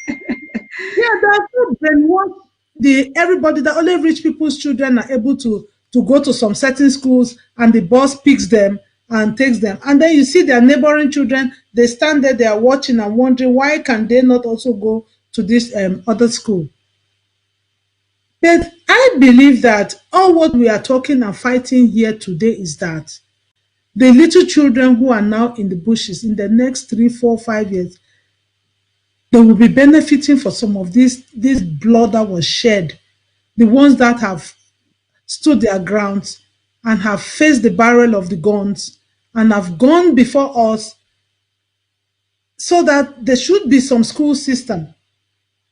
Everybody, that only rich people's children are able to go to some certain schools, and the bus picks them and takes them. And then you see their neighboring children, they stand there, they are watching and wondering why can they not also go to this other school. But I believe that all what we are talking and fighting here today is that the little children who are now in the bushes in the next 3, 4, 5 years, they will be benefiting for some of this blood that was shed. The ones that have stood their grounds and have faced the barrel of the guns and have gone before us, so that there should be some school system.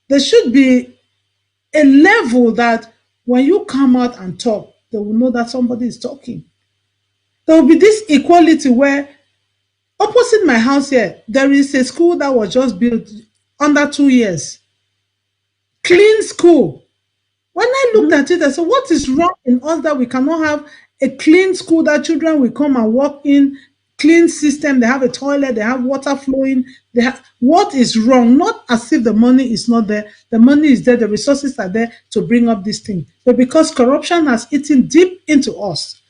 There should be a level that when you come out and talk, they will know that somebody is talking. There will be this equality where opposite my house here, there is a school that was just built under 2 years. Clean school. When I looked at it, I said, what is wrong in us that we cannot have a clean school that children will come and walk in, clean system, they have a toilet, they have water flowing, what is wrong? Not as if the money is not there. The money is there, the resources are there to bring up this thing. But because corruption has eaten deep into us,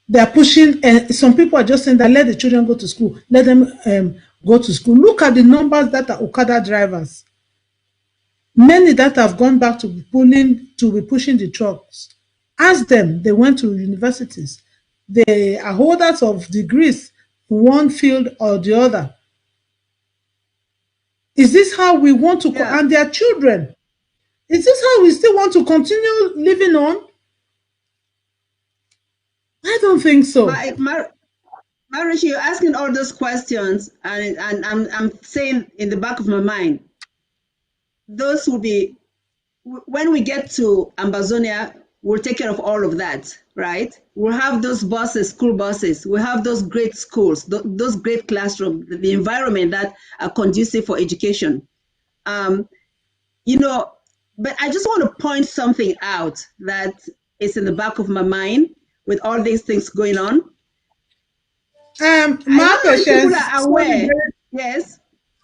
they are pushing, and some people are just saying that let the children go to school, let them go to school. Look at the numbers that are Okada drivers. Many that have gone back to be pushing the trucks. Ask them, they went to universities. They are holders of degrees in one field or the other. Is this how we want to, and their children? Is this how we still want to continue living on? I don't think so. Marish, you're asking all those questions, and I'm saying in the back of my mind, those will be, when we get to Ambazonia, we'll take care of all of that, right? We'll have those buses, school buses. We'll have those great schools, those great classrooms, the environment that are conducive for education. You know, but I just want to point something out that is in the back of my mind with all these things going on. People are aware. Yes.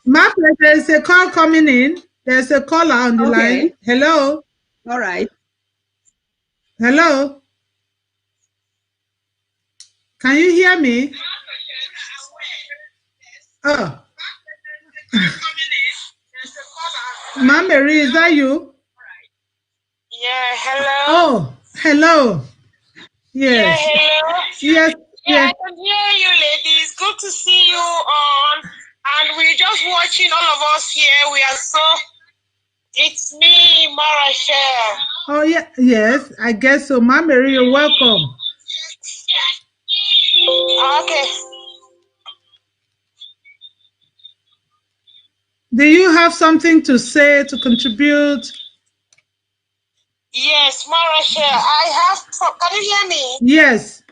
Margaret, there's a call coming in. There's a caller on the line. Hello. All right. Hello. Can you hear me? Oh. Ma'am Mary, is that you? Yeah, hello. Oh, hello. Yes. Yeah, hello. Yes. Yeah, I can hear you, ladies. Good to see you on. And we're just watching, all of us here. We are so. It's me, Marashel. Oh, yeah. Yes, I guess so. Ma'am Mary, you're welcome. Okay. Do you have something to say, to contribute? Yes, Marashel. I have. Can you hear me? Yes,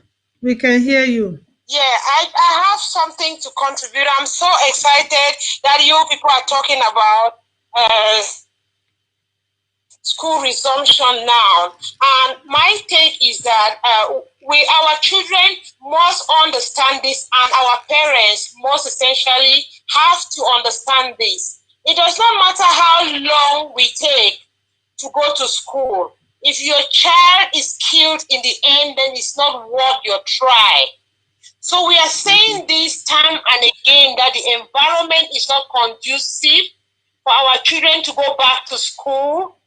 we can hear you. Yeah, I have something to contribute. I'm so excited that you people are talking about school resumption now. And my take is that our children must understand this, and our parents most essentially have to understand this. It does not matter how long we take to go to school. If your child is killed in the end, then it's not worth your try. So we are saying this time and again that the environment is not conducive for our children to go back to school.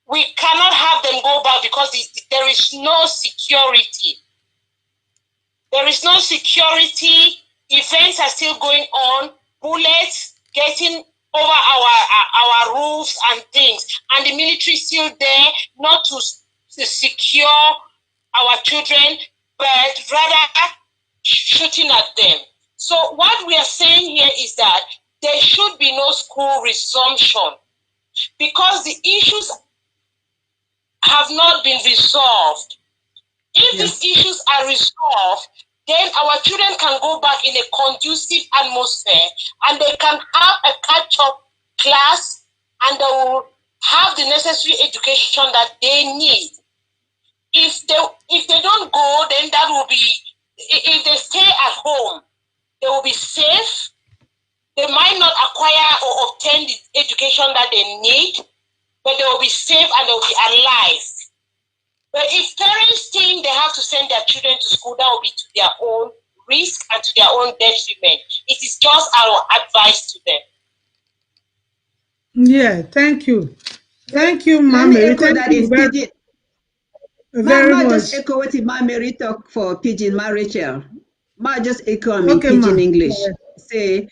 We cannot have them go back because there is no security. There is no security. Events are still going on. Bullets getting over our roofs and things. And the military is still there, not to secure our children, but rather shooting at them. So what we are saying here is that there should be no school resumption because the issues have not been resolved. If these issues are resolved, then our children can go back in a conducive atmosphere and they can have a catch-up class and they will have the necessary education that they need. If they don't go, then that will be, if they stay at home, they will be safe. They might not acquire or obtain the education that they need, but they will be safe and they will be alive. But if parents think they have to send their children to school, that will be to their own risk and to their own detriment. It is just our advice to them. Yeah, thank you. Thank you, Let Ma'am me Mary. echo Thank that you in Pidgin. very Ma much. just echo what Ma Mary talk for Pidgin, Ma Rachel. Ma just echo me Okay, Pidgin Ma. English. Say,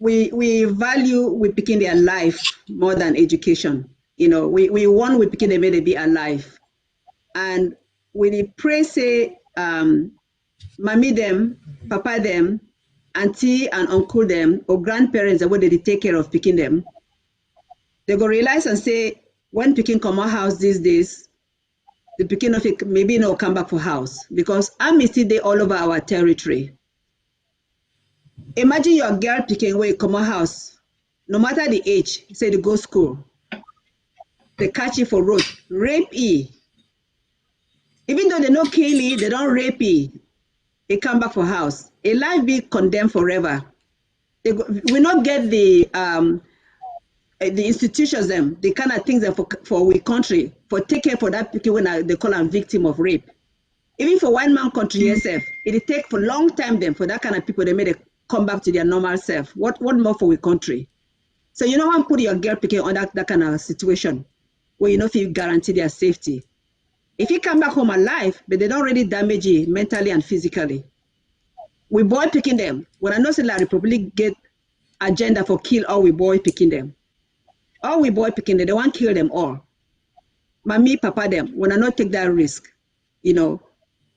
we value we picking their life more than education. You know, we want we picking them to be alive. And we pray say, mommy them, papa them, auntie and uncle them, or grandparents that they take care of picking them, they go realize and say, when picking come out house these days, the picking of it maybe no come back for house because army still they all over our territory. Imagine your girl picking away come out house, no matter the age, say they go school, they catch you for road, rape e. Even though they no kill you, they don't rape you. They come back for house. A life be condemned forever. We not get the institutions them, the kind of things that for we country for take care for that people when they call them victim of rape. Even for one man country itself, it take for long time then for that kind of people they made it come back to their normal self. What more for we country? So you know when put your girl picking on that kind of situation where you know if you guarantee their safety. If you come back home alive, but they don't really damage you mentally and physically. We boy picking them. When I know say la Republic get agenda for kill all we boy picking them. All we boy picking them, they want to kill them all. Mommy, papa them, when I not take that risk, you know,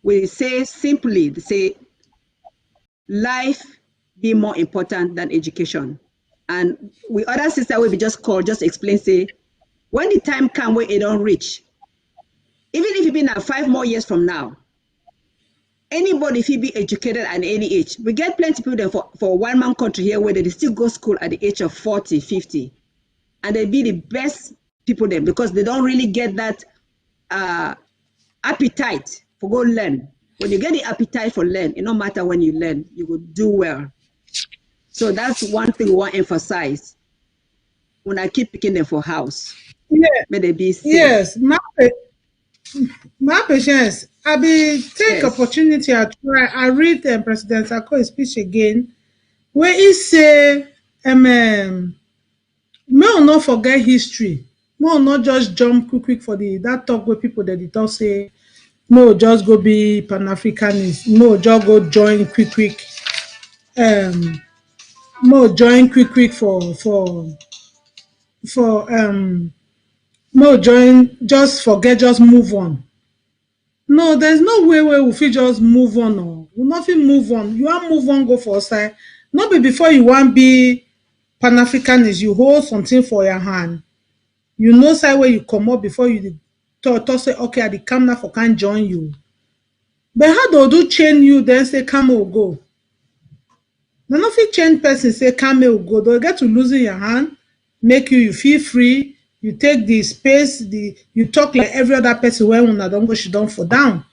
we say simply, say life be more important than education. And we other sister will be just call, just explain, say, when the time come where it don't reach, even if it be now 5 more years from now, anybody if he be educated at any age, we get plenty of people for one man country here where they still go school at the age of 40, 50. And they be the best people there because they don't really get that appetite for go learn. When you get the appetite for learn, it no matter when you learn, you will do well. So that's one thing we want to emphasize. When I keep picking them for house, Yeah. may they be safe. Yes, my patience. I be take Yes. opportunity. I read President Sarkozy's speech again, where he say, may we not forget history. May we not just jump quick for that talk where people that they talk say, no, just go be Pan-Africanist. No, just go join quick. No, join quick for no join. Just forget. Just move on. No, there's no way where we fit just move on. No, we nothing move on. You want move on, go for side. Not be before you want be Pan-Africanist. You hold something for your hand. You know side where you come up before you talk say okay, I come now for can join you. But how do chain you then say come or go? They no fit change person say come or go. They'll get to losing your hand, make you feel free. You take the space, you talk like every other person when una don't go, she don't fall down.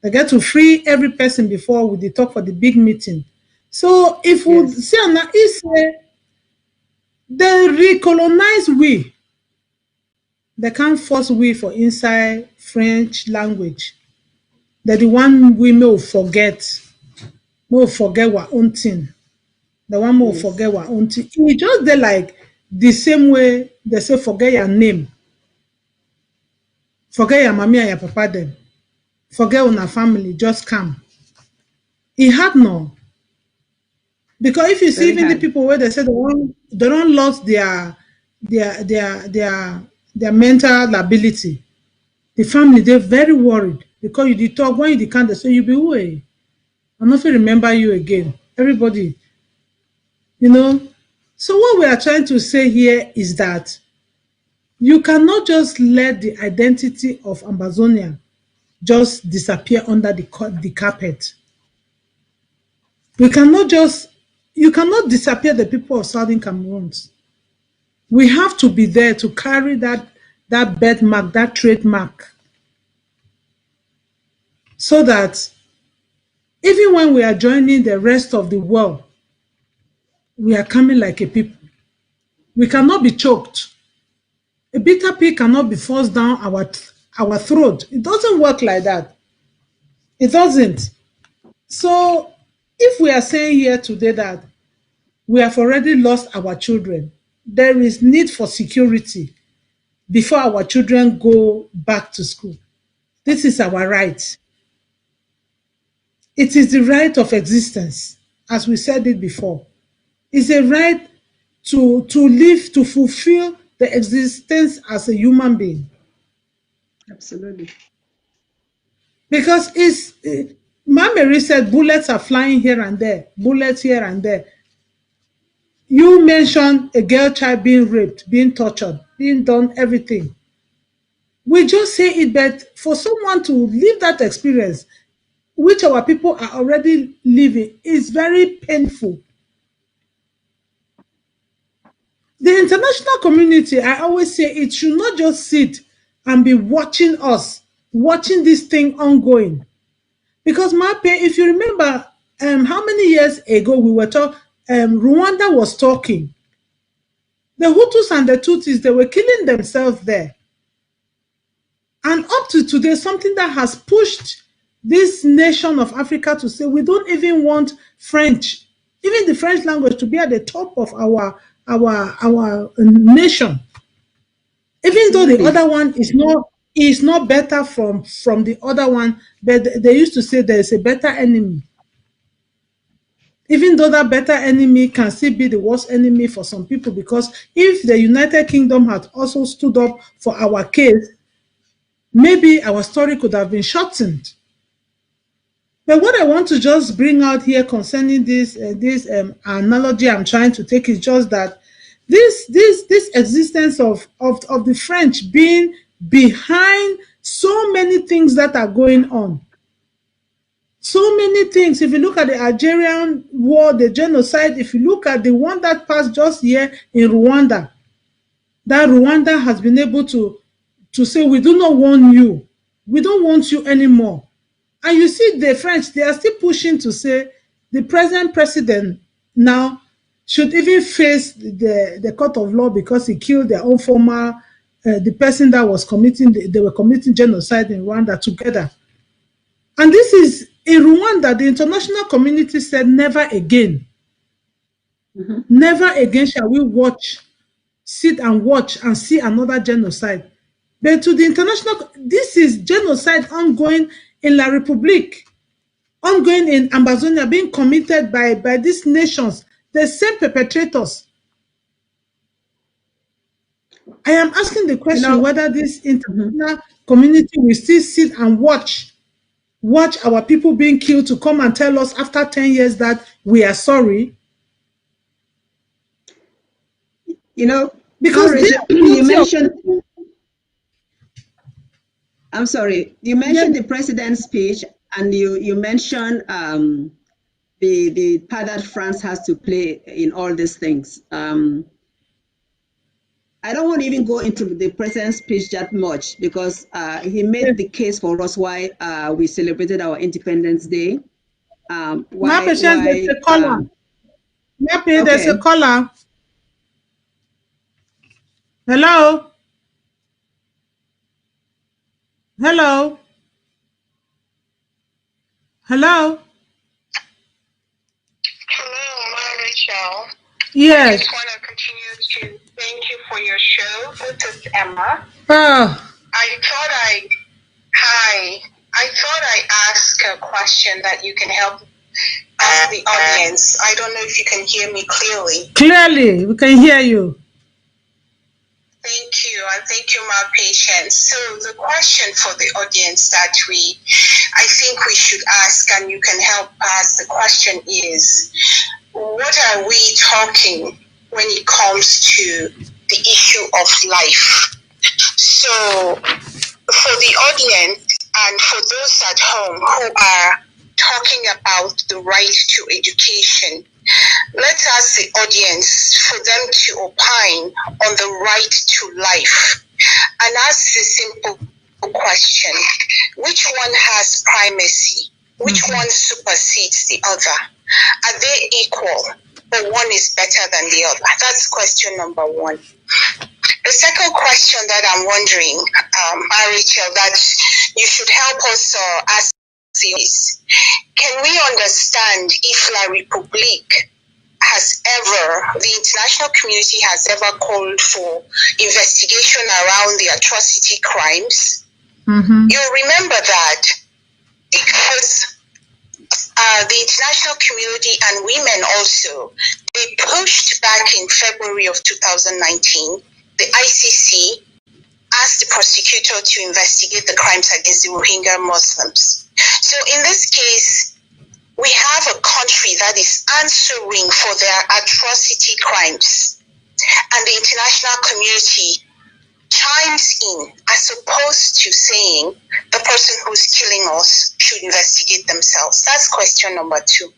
They get to free every person before we dey talk for the big meeting. So if we see now, he say they recolonize we. They can't force we for inside French language. They the one we may forget. May forget our own thing. The one may forget our own thing. E just dey like the same way they say forget your name. Forget your mommy and your papa them. Forget una family, just come. E hard now. Because if you see even the people where they say they don't lost their mental ability, the family they're very worried because you did talk when you can't they say you be away. I'm not remember you again. Everybody, you know. So what we are trying to say here is that you cannot just let the identity of Amazonia just disappear under the carpet. You cannot disappear the people of Southern Cameroons. We have to be there to carry that birthmark, that trademark, so that even when we are joining the rest of the world, we are coming like a people. We cannot be choked. A bitter pig cannot be forced down our throat. It doesn't work like that. It doesn't. So if we are saying here today that we have already lost our children, there is need for security before our children go back to school. This is our right. It is the right of existence, as we said it before. It's a right to live, to fulfill the existence as a human being. Absolutely. Because Mary said bullets are flying here and there, bullets here and there. You mentioned a girl child being raped, being tortured, being done everything. We just say it, but for someone to live that experience, which our people are already living, is very painful. The international community, I always say, it should not just sit and be watching us, watching this thing ongoing. Because Mape, if you remember, how many years ago we were talking, Rwanda was talking. The Hutus and the Tutsis, they were killing themselves there. And up to today, something that has pushed this nation of Africa to say we don't even want French, even the French language, to be at the top of our nation. Even though the other one is not better from the other one, but they used to say there is a better enemy. Even though that better enemy can still be the worst enemy for some people, because if the United Kingdom had also stood up for our case, maybe our story could have been shortened. But what I want to just bring out here concerning this analogy I'm trying to take is just that this existence of the French being behind so many things that are going on. So many things. If you look at the Algerian war, the genocide, if you look at the one that passed just here in Rwanda, that Rwanda has been able to say, we do not want you. We don't want you anymore. And you see the French, they are still pushing to say the present president now should even face the court of law because he killed their own former, the person that was they were committing genocide in Rwanda together. And this is in Rwanda, the international community said never again. Mm-hmm. Never again shall we sit and watch and see another genocide. But to the international, this is genocide ongoing in La République, ongoing in Amazonia, being committed by these nations, the same perpetrators. I am asking the question whether this international community will still sit and watch our people being killed to come and tell us after 10 years that we are sorry. Because you mentioned, I'm sorry, you mentioned the president's speech, and you mentioned the part that France has to play in all these things. I don't want to even go into the president's speech that much, because he made the case for us why we celebrated our Independence Day. There's a caller. There's a caller. Hello? Hello? Hello? Hello, Rachel. Yes. I just want to continue to thank you for your show. This is Emma. Oh. I thought I asked a question that you can help the audience. I don't know if you can hear me clearly. Clearly, we can hear you. Thank you, and thank you, my patience. So the question for the audience that I think we should ask, and you can help us, the question is, what are we talking when it comes to the issue of life? So for the audience and for those at home who are talking about the right to education, let's ask the audience for them to opine on the right to life and ask the simple question: which one has primacy? Which one supersedes the other? Are they equal, or one is better than the other? That's question number one. The second question that I'm wondering, Rachel, that you should help us ask is, can we understand if La République has ever, the international community has ever called for investigation around the atrocity crimes? You remember that because the international community and women also, they pushed back in February of 2019, the ICC asked the prosecutor to investigate the crimes against the Rohingya Muslims. So in this case, we have a country that is answering for their atrocity crimes, and the international community chimes in as opposed to saying the person who's killing us should investigate themselves. That's question number two.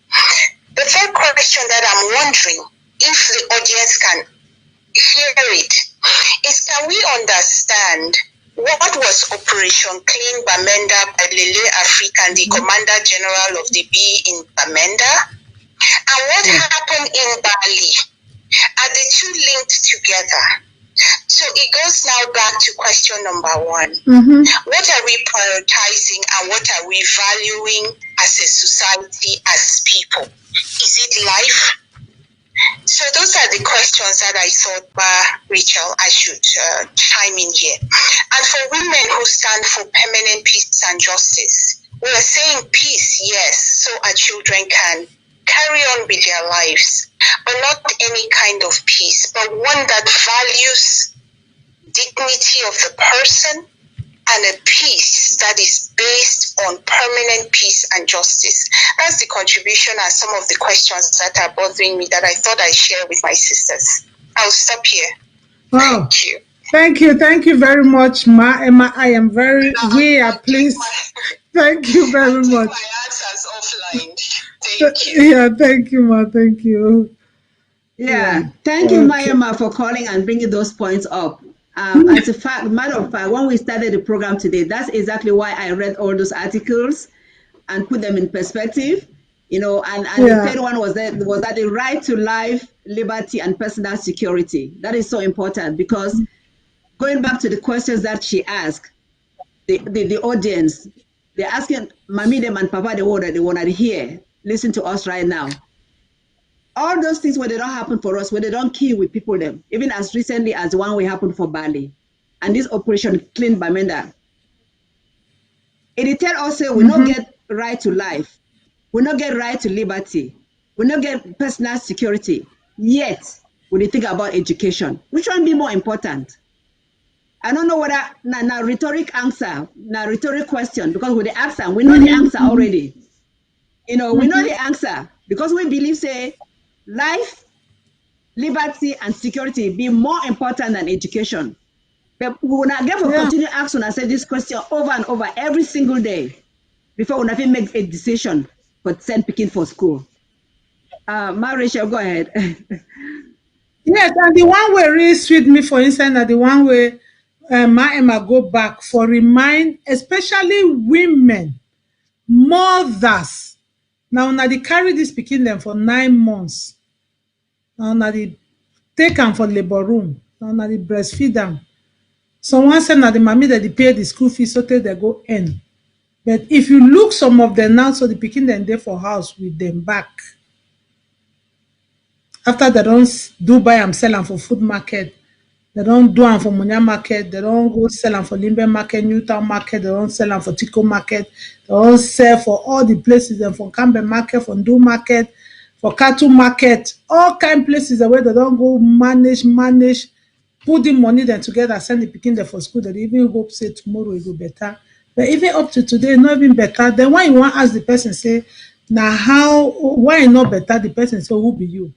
The third question that I'm wondering if the audience can hear it is, can we understand what was Operation Clean Bamenda by Lele African, the Commander General of the B in Bamenda, and what happened in Bali? Are the two linked together? So it goes now back to question number one. What are we prioritizing and what are we valuing as a society, as people? Is it life? So those are the questions that I thought, Rachel, I should chime in here. And for women who stand for permanent peace and justice, we are saying peace, yes, so our children can carry on with their lives, but not any kind of peace, but one that values dignity of the person and a peace that is based on permanent peace and justice. That's the contribution and some of the questions that are bothering me that I thought I'd share with my sisters. I'll stop here. Wow. Thank you. Thank you very much, Ma Emma. I am very, we are pleased. Thank you very much. My answers offline. Thank you. Yeah, thank you, Ma. Thank you. Yeah, thank you, Mayama, for calling and bringing those points up. As a matter of fact, when we started the program today, that's exactly why I read all those articles and put them in perspective. You know, and the third one was that the right to life, liberty, and personal security. That is so important because going back to the questions that she asked, the audience, they're asking Mami them and Papa the word they want to hear. Listen to us right now. All those things where they don't happen for us, where they don't kill with people them, even as recently as the one we happened for Bali, and this Operation Clean Bamenda. It tell us we not get right to life, we not get right to liberty, we not get personal security. Yet, when you think about education, which one be more important? I don't know whether na rhetoric answer, na rhetoric question, because with the answer, we know the answer already. You know, we know the answer because we believe say life, liberty, and security be more important than education. But we will not get to continue asking and say this question over and over every single day before we never make a decision for send picking for school. Rachel, go ahead. Yes, and the one way really sweet me for instance, that the one way Ma Emma go back for remind, especially women, mothers. Now they carry this picking them for 9 months. Now they take them for labor room. Now they breastfeed them. Someone said that the mommy that they pay the school fees so they go in. But if you look some of them now, so the picking them there for house with them back. After they don't do buy and sell them for food market, they don't do them for Munya market, they don't go sell them for Limbe market, Newtown market, they don't sell them for Tico market, they don't sell for all the places, them for Cambe market, for Ndu market, for Cattle market, all kind of places where they don't go manage, put the money then together, send the picking there for school, they even hope say tomorrow it will be better. But even up to today, not even better. Then why you want to ask the person, say, now how, why not better? The person say, who be you?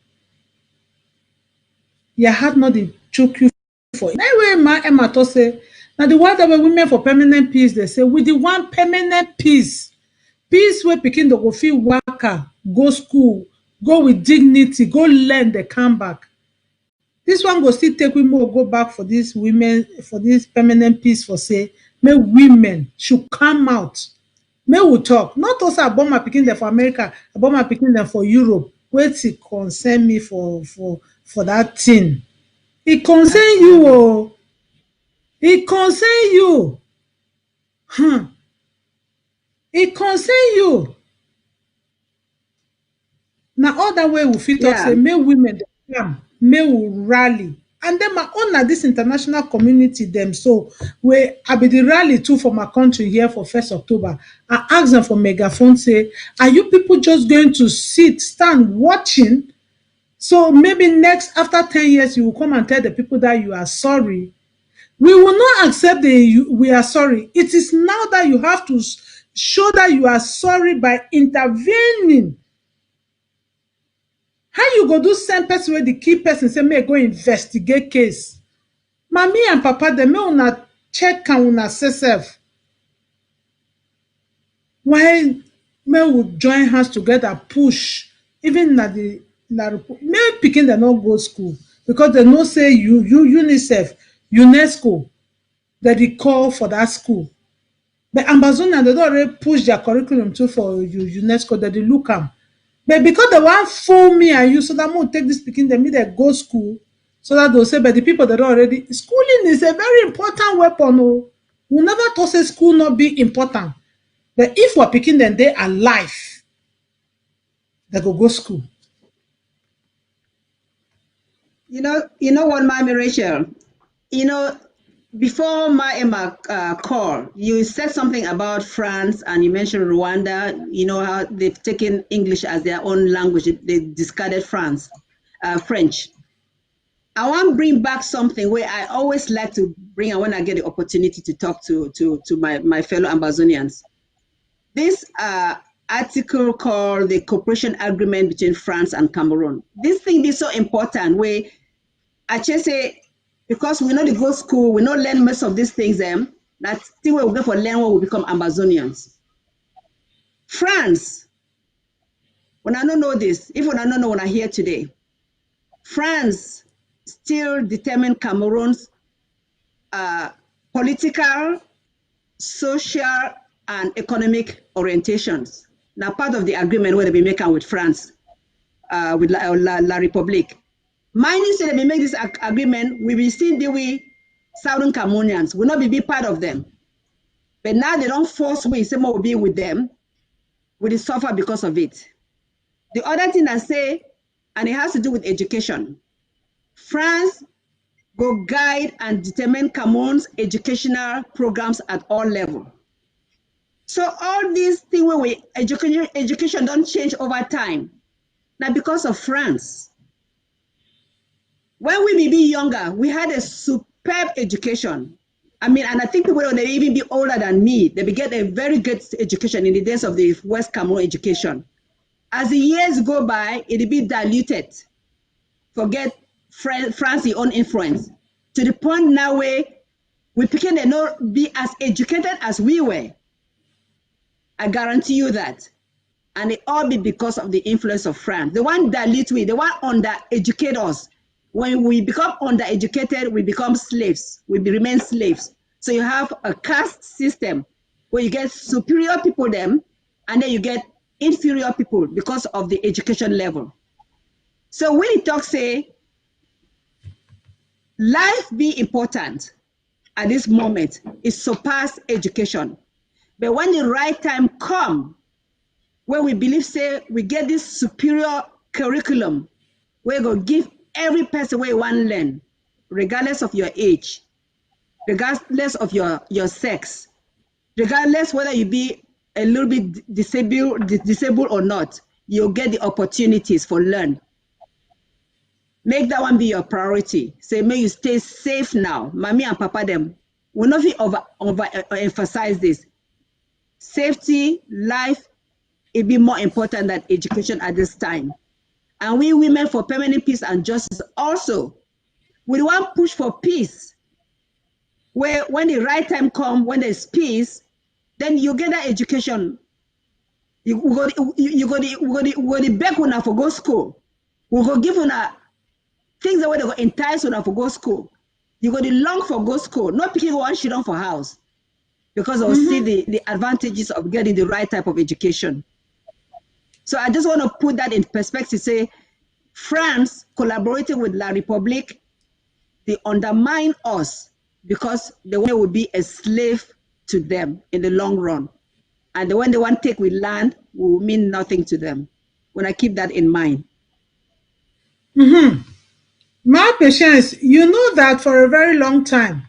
Your heart not the choke you for. Anyway, Ma Emma to say, now the one that were women for permanent peace, they say, with the one permanent peace where picking the go feel worker, go school, go with dignity, go learn, they come back. This one go still take we more go back for this women, for this permanent peace for say, may women should come out. May we talk. Not also about my picking them for America, about my picking them for Europe. wetin concern me for that thing. E concern you o. E concern you. E concern you. Na all that way we fit talk Yeah. say make women dey come, make we rally. And then my own na this international community dem. So I be the rally too for my country here for 1st October. I ask them for megaphone say, are you people just going to stand watching? So maybe next after 10 years you will come and tell the people that you are sorry. We will not accept we are sorry. It is now that you have to show that you are sorry by intervening. How you go do send person wey the key person say make go investigate case? Mommy and papa dem make una check and una say sef. Why make we join hands together push even make pikin dem no go school because dem know say UNICEF, UNESCO dem dey call for that school. But Amazonian dem don already push their curriculum too for UNESCO, dem dey look am. But because they wan fool me and you so that we take this pikin dem make dem go school so that they'll say but the people that already schooling is a very important weapon. Oh, we never thought say school not be important. But if we're picking them they alive, they go school. You know what, Mommy Rachel? Before my Emma call, you said something about France and you mentioned Rwanda. You know how they've taken English as their own language. They discarded French. I want to bring back something where I always like to bring when I get the opportunity to talk to my fellow Amazonians. This article called the Cooperation Agreement between France and Cameroon. This thing is so important where I just say, because we know they go school, we know learn most of these things, that still we will go for learn when we become Amazonians. France, when I don't know this, if when I don't know when I hear today, France still determine Cameroon's political, social, and economic orientations. Now, part of the agreement where they be making with France, with La République. Mind you, say they make this agreement, we will still deal with Southern Cameroonians. Will not be part of them. But now they don't force we, say more will be with them. We will suffer because of it. The other thing I say, and it has to do with education. France go guide and determine Cameroon's educational programs at all levels. So all these things where education don't change over time. Now because of France. When we be younger, we had a superb education. I mean, and I think people they even be older than me, they be get a very good education in the days of the West Cameroon education. As the years go by, it'll be diluted. Forget France's own influence. To the point now where we begin to not be as educated as we were. I guarantee you that. And it all be because of the influence of France. The one dilute we, the one under-educate us. When we become undereducated, we become slaves. We remain slaves. So you have a caste system where you get superior people them, and then you get inferior people because of the education level. So when you talk, say, life be important at this moment, it surpass education. But when the right time come, when we believe, say, we get this superior curriculum, we're going to give every person where you want to learn, regardless of your age, regardless of your sex, regardless whether you be a little bit disabled or not, you'll get the opportunities for learn. Make that one be your priority. Say, may you stay safe now. Mommy and papa them will not be emphasize this. Safety, life, it be more important than education at this time. And we women for permanent peace and justice also, we want push for peace. Where when the right time comes, when there's peace, then you get that education. You go the back when for go school. We go give una things that way they go entice una for go school. You go the long for go school, not picking one shit on for house. Because they'll see the advantages of getting the right type of education. So I just want to put that in perspective, say France collaborating with La République, they undermine us because they will be a slave to them in the long run. And when they want to take with land will mean nothing to them. When I keep that in mind. My patience, you know that for a very long time,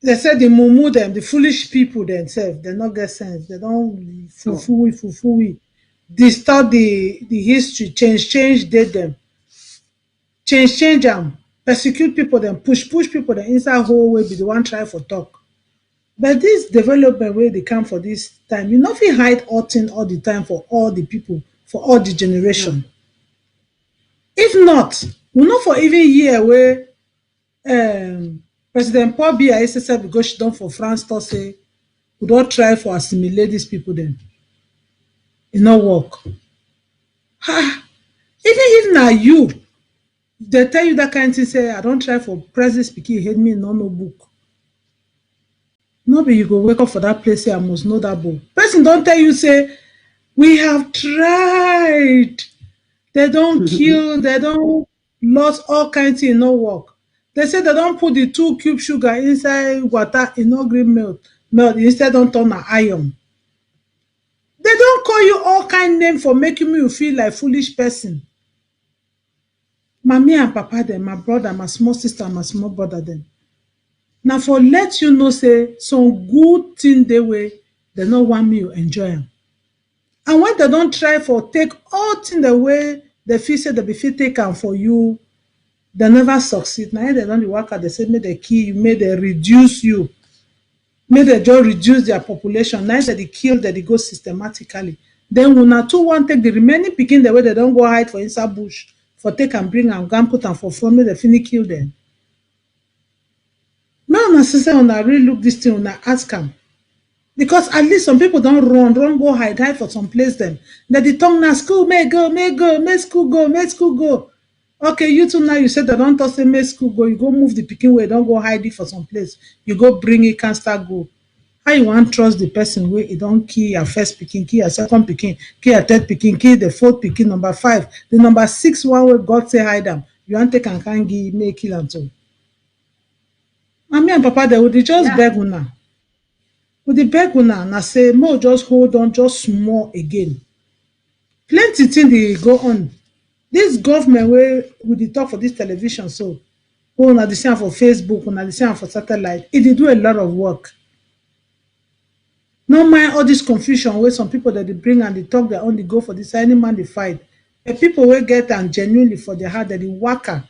they said the mumu them, the foolish people themselves, they not get sense. They don't fufu, distort the history, change date them, change them, persecute people, then push people, then inside whole way be the one try for talk. But this development where they come for this time, you not fit hide all thing all the time for all the people, for all the generation. If not, we not for even year where President Paul Biya SSF because she done for France to say we don't try for assimilate these people then. It not work. Ha! Even if na you, they tell you that kind of thing, say I don't try for president speaking, hate me no book. No be you go wake up for that place, say I must know that book. Person don't tell you, say we have tried. They don't kill, they don't lost all kinds of no work. They say they don't put the 2 cube sugar inside water in no green milk. Instead don't turn an iron. They don't call you all kind name for making you feel like foolish person. Mommy and papa them, my brother, my small sister, my small brother them. Now for let you know, say some good thing they way, they don't want me to enjoy them. And when they don't try for take all thing the way they feel say they be fit take am for you, they never succeed. Now they don't work out, they say may they kill you, may they reduce you, may they just reduce their population. Now that they kill that they go systematically. Then una too want take the remaining pikin the way they don't go hide for inside bush for take and bring and gun put and for phone, may they finish kill them. Now una sister una really look this thing una ask them. Because at least some people don't run go hide for some place them. That the tongue na school may school go. Okay, you two now you said that don't say may school go, you go move the pikin way, don't go hide it for some place. You go bring it, can't start go. How you want trust the person where it don't kill your first pikin, kill your second pikin, kill your third pikin, kill the fourth pikin, number 5, the number 6 one where God say hide them. You want take and can't give me kill and so. Mommy and papa they would just beg una. With the beg una na say more just hold on just small again. Plenty thing they go on. This government where we dey talk for this television so na the same for Facebook, na the same for satellite. It did do a lot of work. No mind all this confusion where some people that they bring and they talk they only go for this any man they fight. The people will get and genuinely for their heart that they worker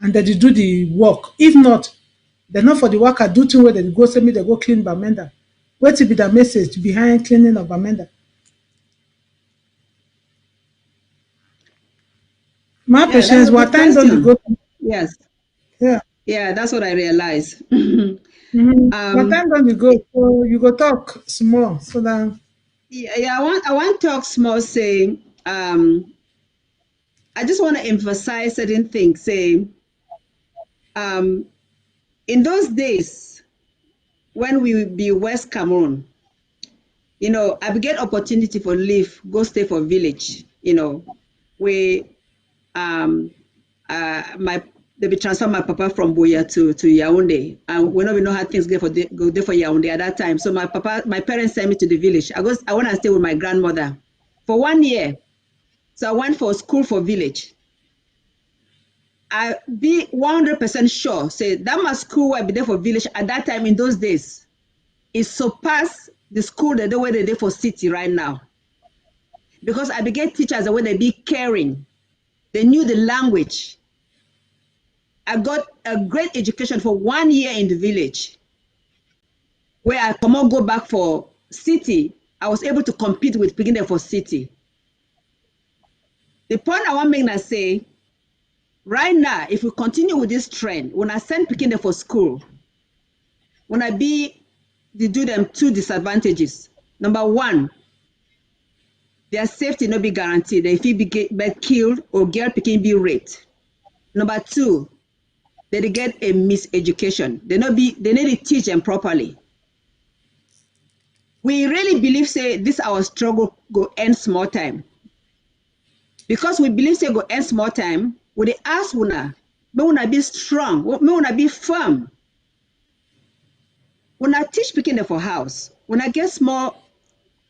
and that they do the work. If not, they're not for the worker do thing where they go say me they go clean Bamenda. What to be the message behind cleaning of Bamenda? My patience, what time don't you go? Yes. Yeah. Yeah, that's what I realized. What time don't you go? So you go talk small so that. Yeah, I want to talk small. Say, I just want to emphasize certain things. Say, in those days when we be West Cameroon, you know, I get opportunity for leave, go stay for village. You know, where they be transfer my papa from Buea to Yaoundé, and we know how things go there for Yaoundé at that time. So my parents sent me to the village. I want to stay with my grandmother for 1 year. So I went for school for village. I be 100% sure say that my school I be there for village at that time in those days, it surpassed the school that they were there for city right now. Because I began teachers the way they be caring. They knew the language. I got a great education for 1 year in the village. Where I come on go back for city, I was able to compete with beginning for city. The point I want to make now say, right now, if we continue with this trend, when I send beginning for school, when I do them 2 disadvantages. Number 1, their safety not be guaranteed. If he be killed or girl picking be raped. Number 2, they get a miseducation. They need to teach them properly. we really believe say this our struggle go end small time. Because we believe say go end small time, we dey ask una, may una be strong, may una be firm. Una teach pikin for house, una get small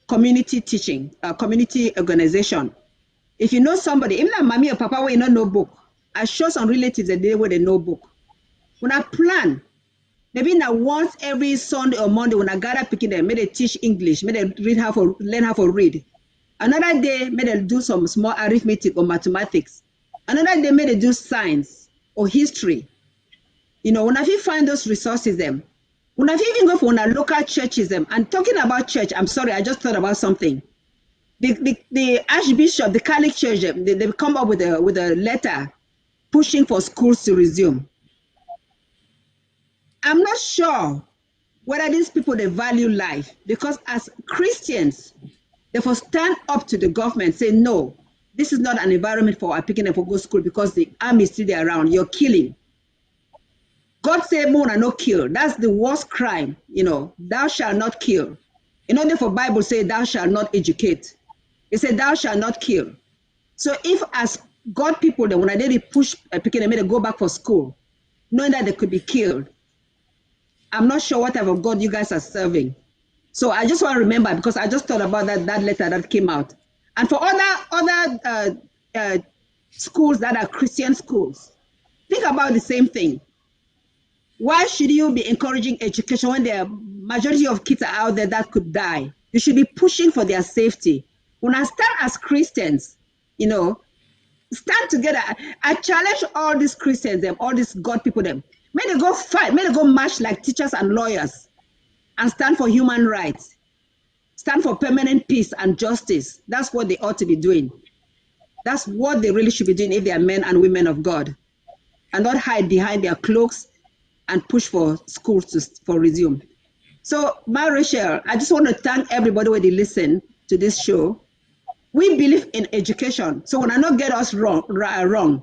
community teaching, community organization. If you know somebody, even like mommy or papa where you know book, I show some relatives the day where they know book. Una plan, maybe now once every Sunday or Monday when I gather picking them, may they teach English, may they learn how to read. Another day, may they do some small arithmetic or mathematics. Another day, may they do science or history. You know, when I find those resources them, when I even go for our local churches them, and talking about church, I'm sorry, I just thought about something. The Archbishop, the Catholic Church, they come up with a letter pushing for schools to resume. I'm not sure whether these people, they value life, because as Christians, they will stand up to the government, say, no, this is not an environment for our picking up for go school because the army is still there around, you're killing. God say, Mona, no kill. That's the worst crime, you know, thou shalt not kill. In order for Bible say, thou shalt not educate. It said, thou shalt not kill. So if as God people, then when they push picking them, they go back for school, knowing that they could be killed, I'm not sure what type of God you guys are serving. So I just want to remember, because I just thought about that letter that came out. And for other schools that are Christian schools, think about the same thing. Why should you be encouraging education when the majority of kids are out there that could die? You should be pushing for their safety. When I stand as Christians, you know, stand together. I challenge all these Christians, them, all these God people, them. May they go fight, may they go march like teachers and lawyers and stand for human rights, stand for permanent peace and justice. That's what they ought to be doing. That's what they really should be doing if they are men and women of God, and not hide behind their cloaks and push for schools for resume. So, my Rachel, I just want to thank everybody when they listen to this show. We believe in education. So when I not get us wrong,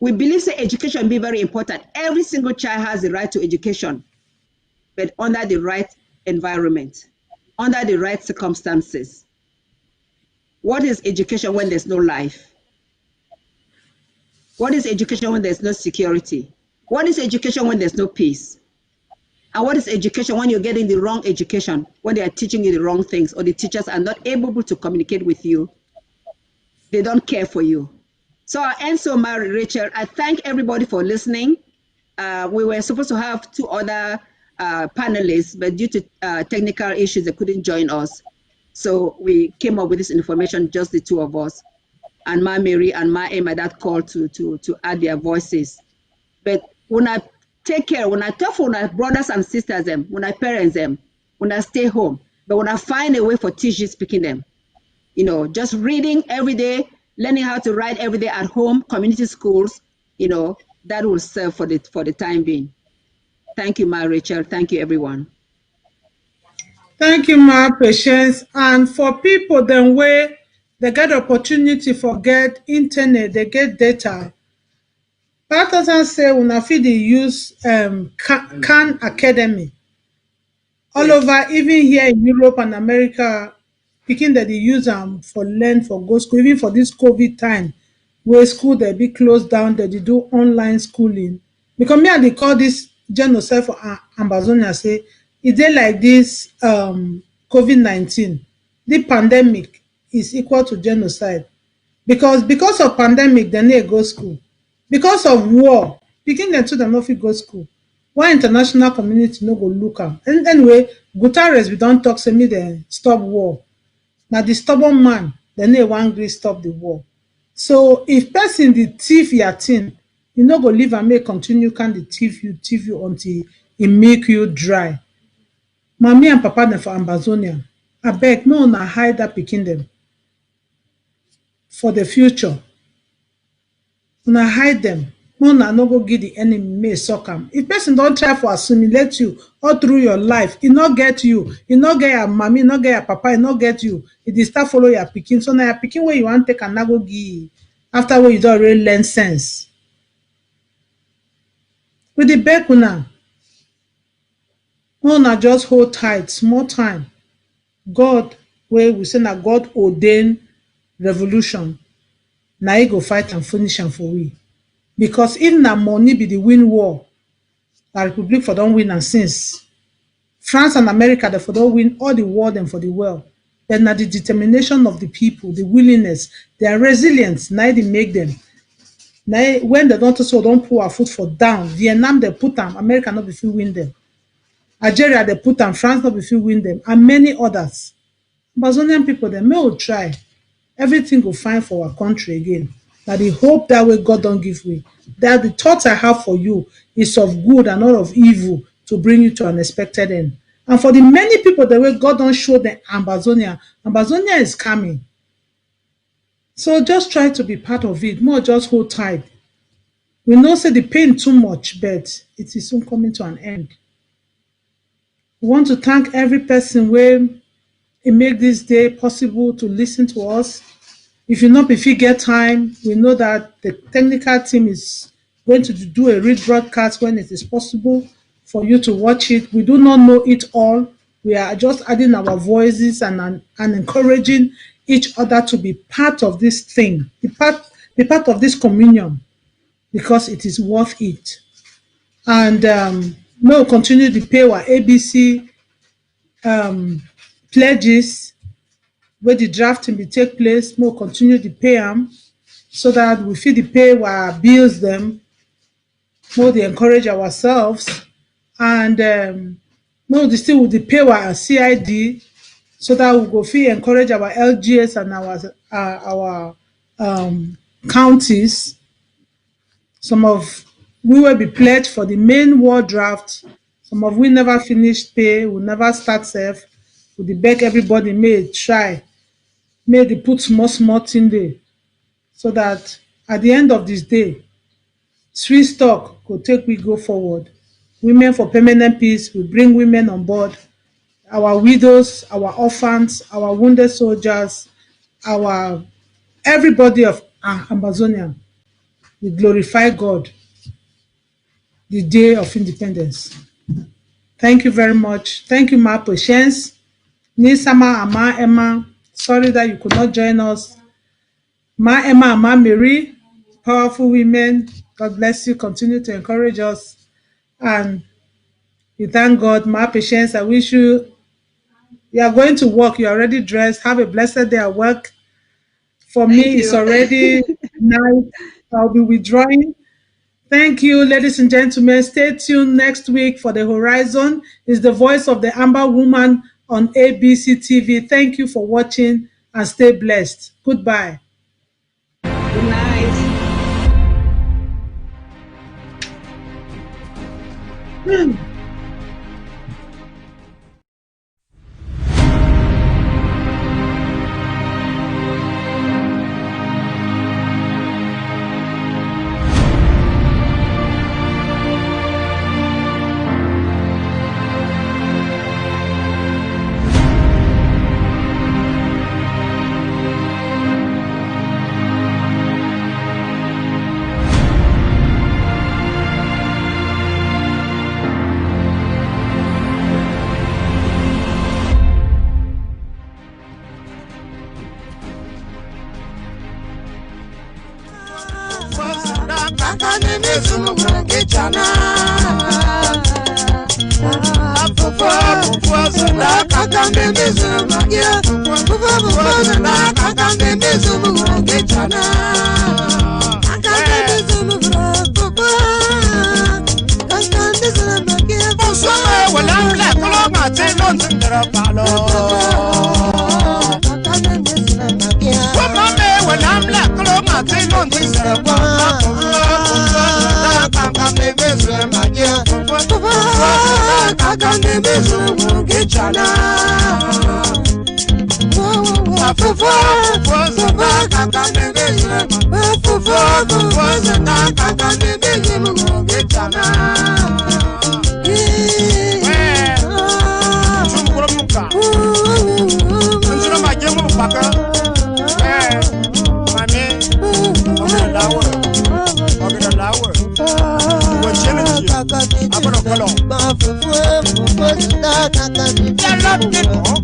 we believe that education be very important. Every single child has the right to education, but under the right environment, under the right circumstances. What is education when there's no life? What is education when there's no security? What is education when there's no peace? And what is education when you're getting the wrong education, when they are teaching you the wrong things, or the teachers are not able to communicate with you? They don't care for you. So I end so, Mary Rachel. I thank everybody for listening. We were supposed to have two other panelists, but due to technical issues, they couldn't join us. So we came up with this information, just the two of us, and Ma Mary and Ma Emma that called to add their voices. But when I take care, when I talk for my brothers and sisters, them, when I parents them, when I stay home, but when I find a way for teaching, speaking them, you know, just reading every day, learning how to write every day at home, community schools, you know, that will serve for the time being. Thank you, Ma Rachel. Thank you, everyone. Thank you, Ma Patience. And for people then where they get opportunity for get internet, they get data. That doesn't say una fit dey use Khan Academy. All over, even here in Europe and America, pikin dem dey use am for learn for go school, even for this COVID time wey school dey be closed down, dem dey do online schooling. Because me I dey call this genocide for Amazonia, say e dey like this COVID-19. The pandemic is equal to genocide. Because of pandemic, dem no go school. Because of war, pikin dem too dem no fit go school. Why international community no go look am? Anyway, Guterres we don talk say make dem stop war. Na the stubborn man dem no wan gree stop the war. So if person dey thief your thing, you no go leave am make continue can dey thief you until e make you dry. Mami and papa dem for Amazonia, abeg make una hide that pikin dem for the future. Una hide them. Una no go give the enemy may suck am. If person don try for assimilate you all through your life, e no get you, e no get your mommy, e no get your papa, e no get you, e dey start follow your pikin. So na your pikin wey you wan take and na go give after wey you don already learn sense. We dey beg una, una just hold tight small time. God, where we say na God ordained revolution, na he go fight and finish am for we. Because if na money be the win war, na Republic for don win am since. France and America, they for don win all the war dem for the world. Then na the determination of the people, the willingness, their resilience, na dey make them. Na when they don so don put our foot for down, Vietnam they put am, America no be fit win them. Algeria they put am, France no be fit win them, and many others. Amazonian people dem may we try. Everything go fine for our country again. Na the hope that way God don give me. That the thoughts I have for you is of good and not of evil, to bring you to an expected end. And for the many people the way God don show them Amazonia is coming. So just try to be part of it. More just hold tight. We know say the pain too much, but it is soon coming to an end. We want to thank every person where it make this day possible to listen to us. If you not if you get time, we know that the technical team is going to do a rebroadcast when it is possible for you to watch it. We do not know it all. We are just adding our voices and encouraging each other to be part of this thing, be part of this communion, because it is worth it. And we'll continue to pay our ABC pledges where the drafting will take place. We'll continue to pay them so that we feel the pay our bills them, more they encourage ourselves, and no, they still will pay our CID so that we go feel encourage our LGS and our counties. Some of we will be pledged for the main war draft. Some of we never finished pay, we never start safe. We beg everybody may try, may they put small thing there, so that at the end of this day, sweet stock could take we go forward. Women for permanent peace, we bring women on board. Our widows, our orphans, our wounded soldiers, our everybody of Amazonia, we glorify God the day of independence. Thank you very much. Thank you, Ma Patience. Nisama Ama Emma, sorry that you could not join us. Ma Emma Ama Mary, powerful women. God bless you. Continue to encourage us. And we thank God. Ma Patience, I wish you are going to work. You're already dressed. Have a blessed day at work. For me, it's already night. I'll be withdrawing. Thank you, ladies and gentlemen. Stay tuned next week for The Horizon. It's the voice of the Amber Woman on ABC TV. Thank you for watching and stay blessed. Goodbye. Good night. Yellow people,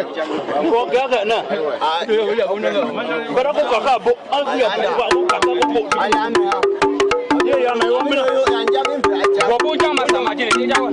Ko ga na. Bara ko ka bo. An ku ya ko ka ko bo. Ye ya na yo mi. Ko bo jama sama je je jawa.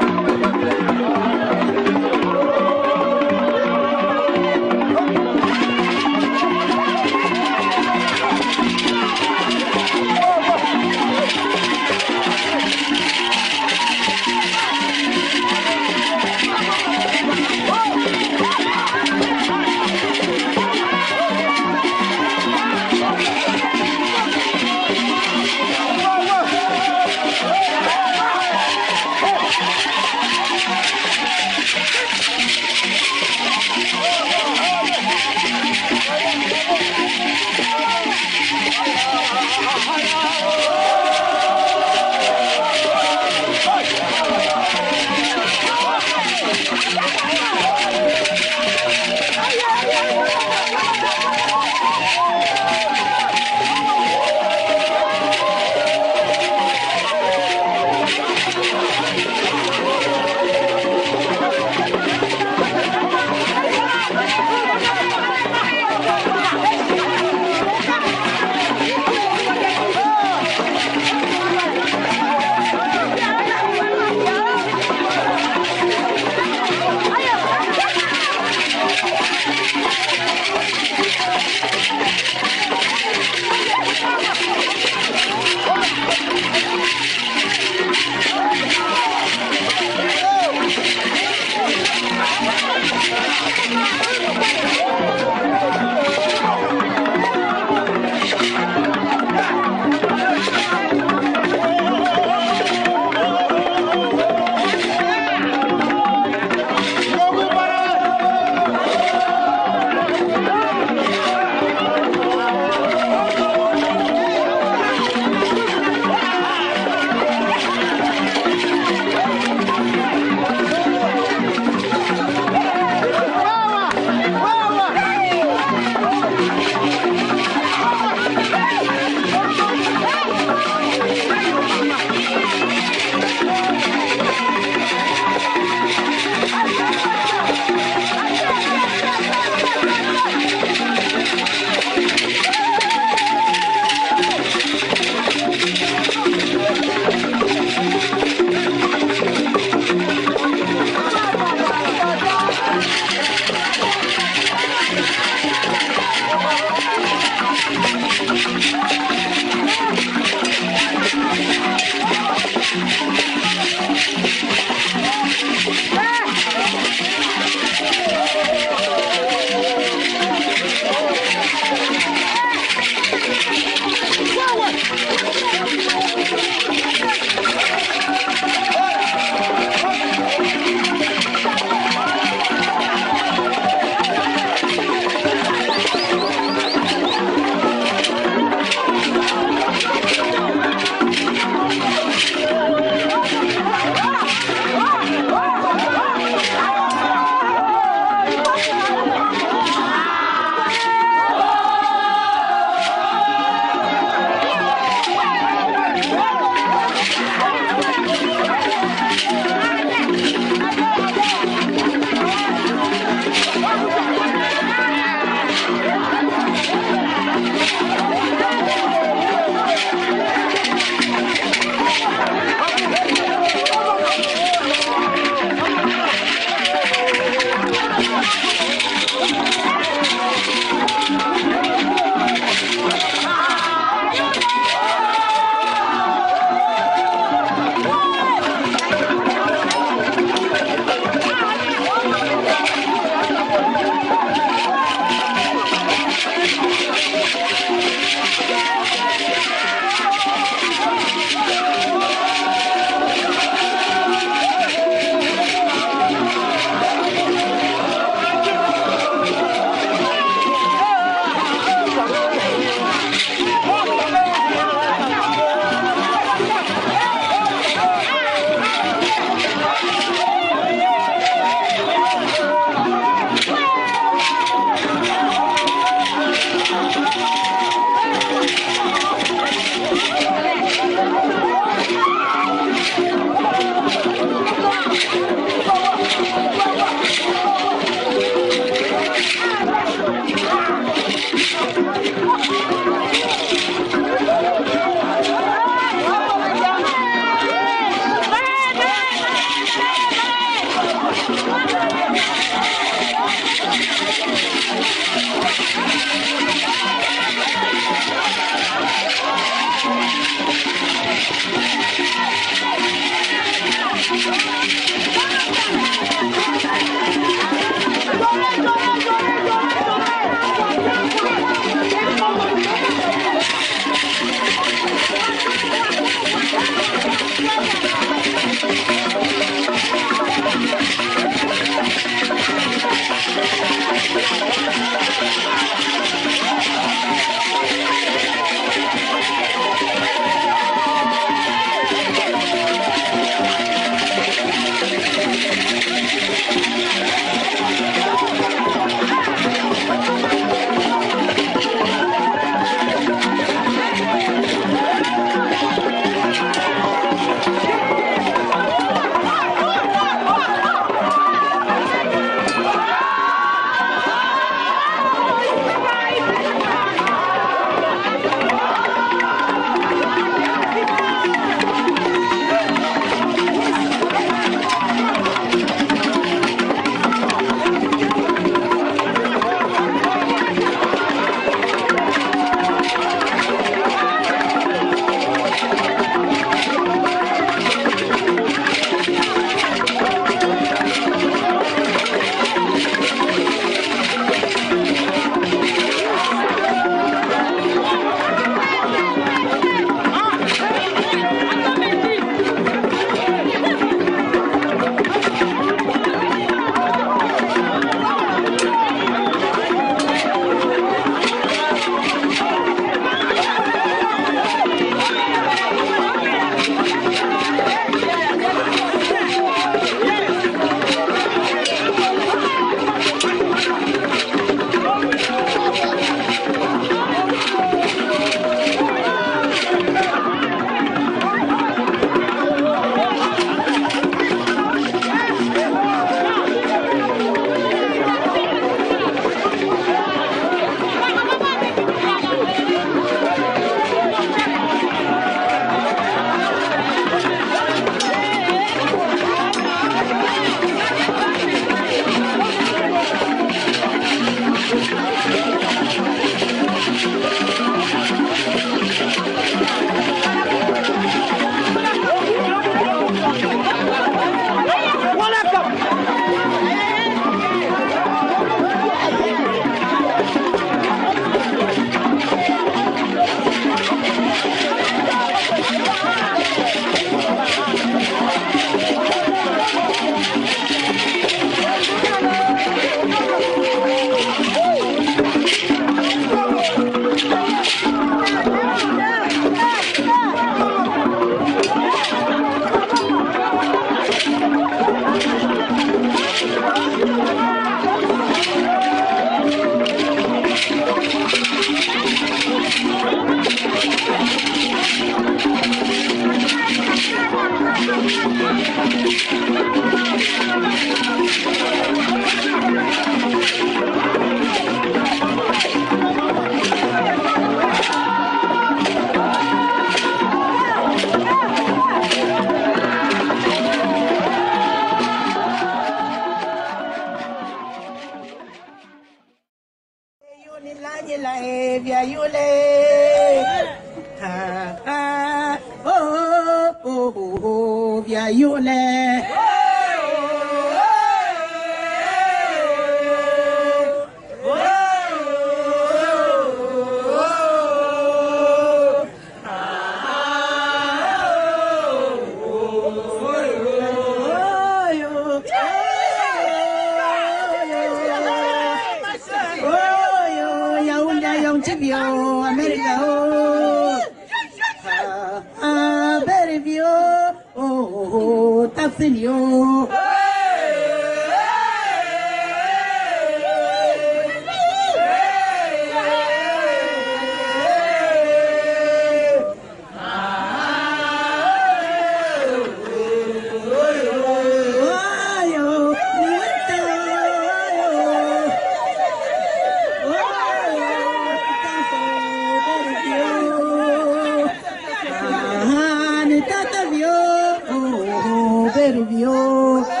Vio.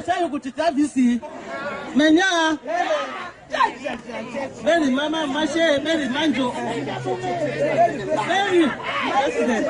Saya kutita visi. Menya. Mary mama mashe Mary manjo. Mary president.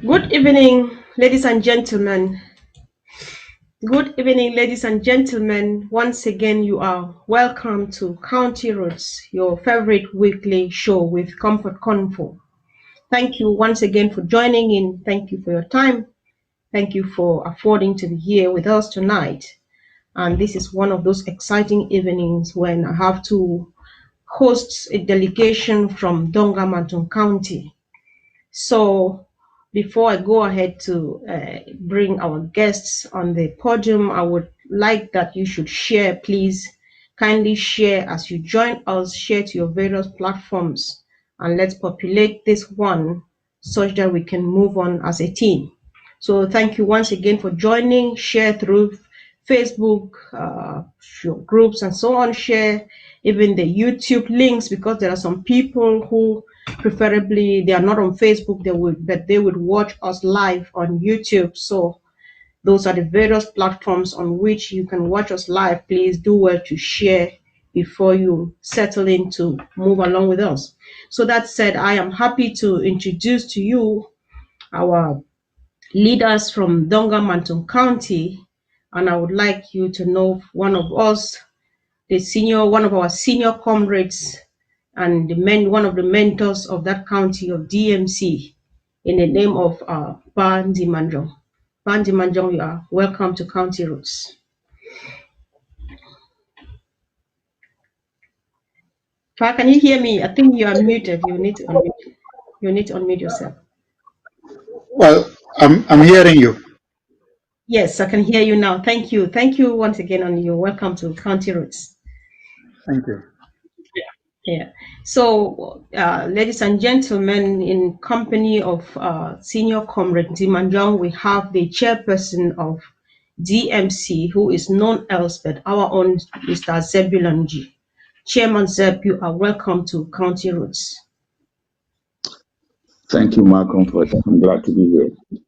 Good evening, ladies and gentlemen. Good evening, ladies and gentlemen. Once again, you are welcome to County Roads, your favorite weekly show with Comfort Convo. Thank you once again for joining in. Thank you for your time. Thank you for affording to be here with us tonight. And this is one of those exciting evenings when I have to host a delegation from Dungamanton County. So before I go ahead to bring our guests on the podium, I would like that you should share, please. Kindly share as you join us, share to your various platforms, and let's populate this one such that we can move on as a team. So thank you once again for joining. Share through Facebook, your groups, and so on. Share even the YouTube links, because there are some people who preferably they are not on Facebook, but they would watch us live on YouTube. So those are the various platforms on which you can watch us live. Please do well to share before you settle in to move along with us. So that said, I am happy to introduce to you our leaders from Dungamanton County, and I would like you to know one of us, one of our senior comrades, and one of the mentors of that county of DMC, in the name of Bandi Manjong. Bandi Manjong, you are welcome to County Roads. Can you hear me? I think you are muted. You need to unmute. You need to unmute yourself. Well, I'm hearing you. Yes, I can hear you now. Thank you. Thank you once again, and you're welcome to County Roads. Thank you. Yeah. So, ladies and gentlemen, in company of Senior Comrade Dimanjong, we have the chairperson of DMC, who is none else but our own Mr. Zebulonji. Chairman Zeb, you are welcome to County Roads. Thank you, my comfort. I'm glad to be here.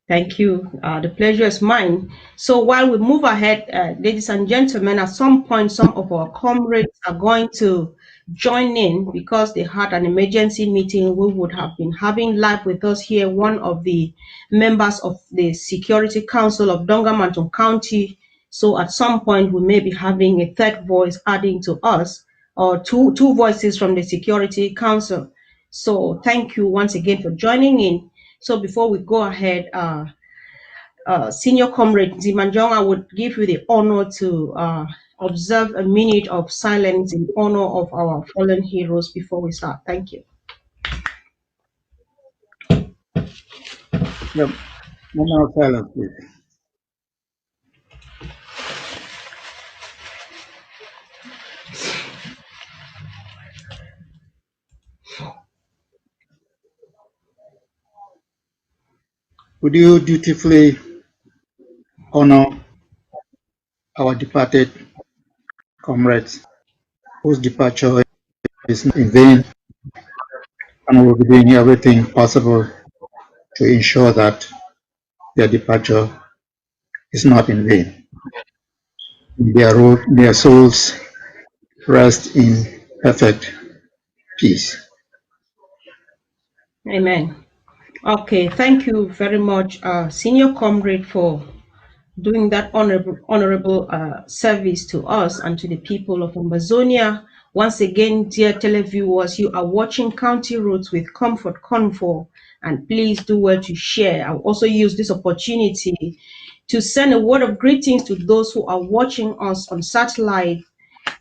Thank you. The pleasure is mine. So while we move ahead, ladies and gentlemen, at some point, some of our comrades are going to join in because they had an emergency meeting. We would have been having live with us here one of the members of the Security Council of Dungamanton County. So at some point, we may be having a third voice adding to us, or two voices from the Security Council. So thank you once again for joining in. So before we go ahead, Senior Comrade Zimanjong, I would give you the honor to observe a minute of silence in honor of our fallen heroes before we start. Thank you. Yep. Moment of silence, please. Would you dutifully honor our departed comrades whose departure is not in vain, and we'll be doing everything possible to ensure that their departure is not in vain. Their souls rest in perfect peace. Amen. Okay, thank you very much, Senior Comrade, for doing that honorable service to us and to the people of Amazonia. Once again, dear televiewers, you are watching County Roads with Comfort Convo, and please do well to share. I'll also use this opportunity to send a word of greetings to those who are watching us on satellite.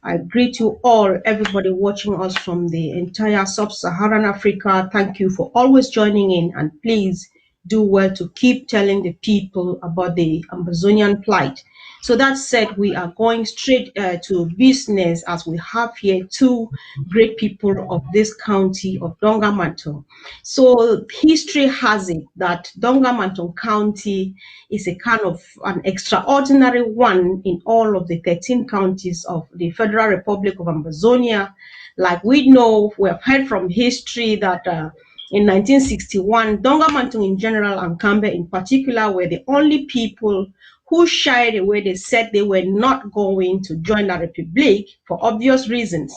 I greet you all, everybody watching us from the entire sub-Saharan Africa. Thank you for always joining in, and please do well to keep telling the people about the Amazonian plight. So that said, we are going straight to business, as we have here two great people of this county of Dungamanton. So history has it that Dungamanton County is a kind of an extraordinary one in all of the 13 counties of the Federal Republic of Amazonia. Like we know, we have heard from history that in 1961, Dungamanton in general and Kambe in particular were the only people who shied away. They said they were not going to join the Republic for obvious reasons.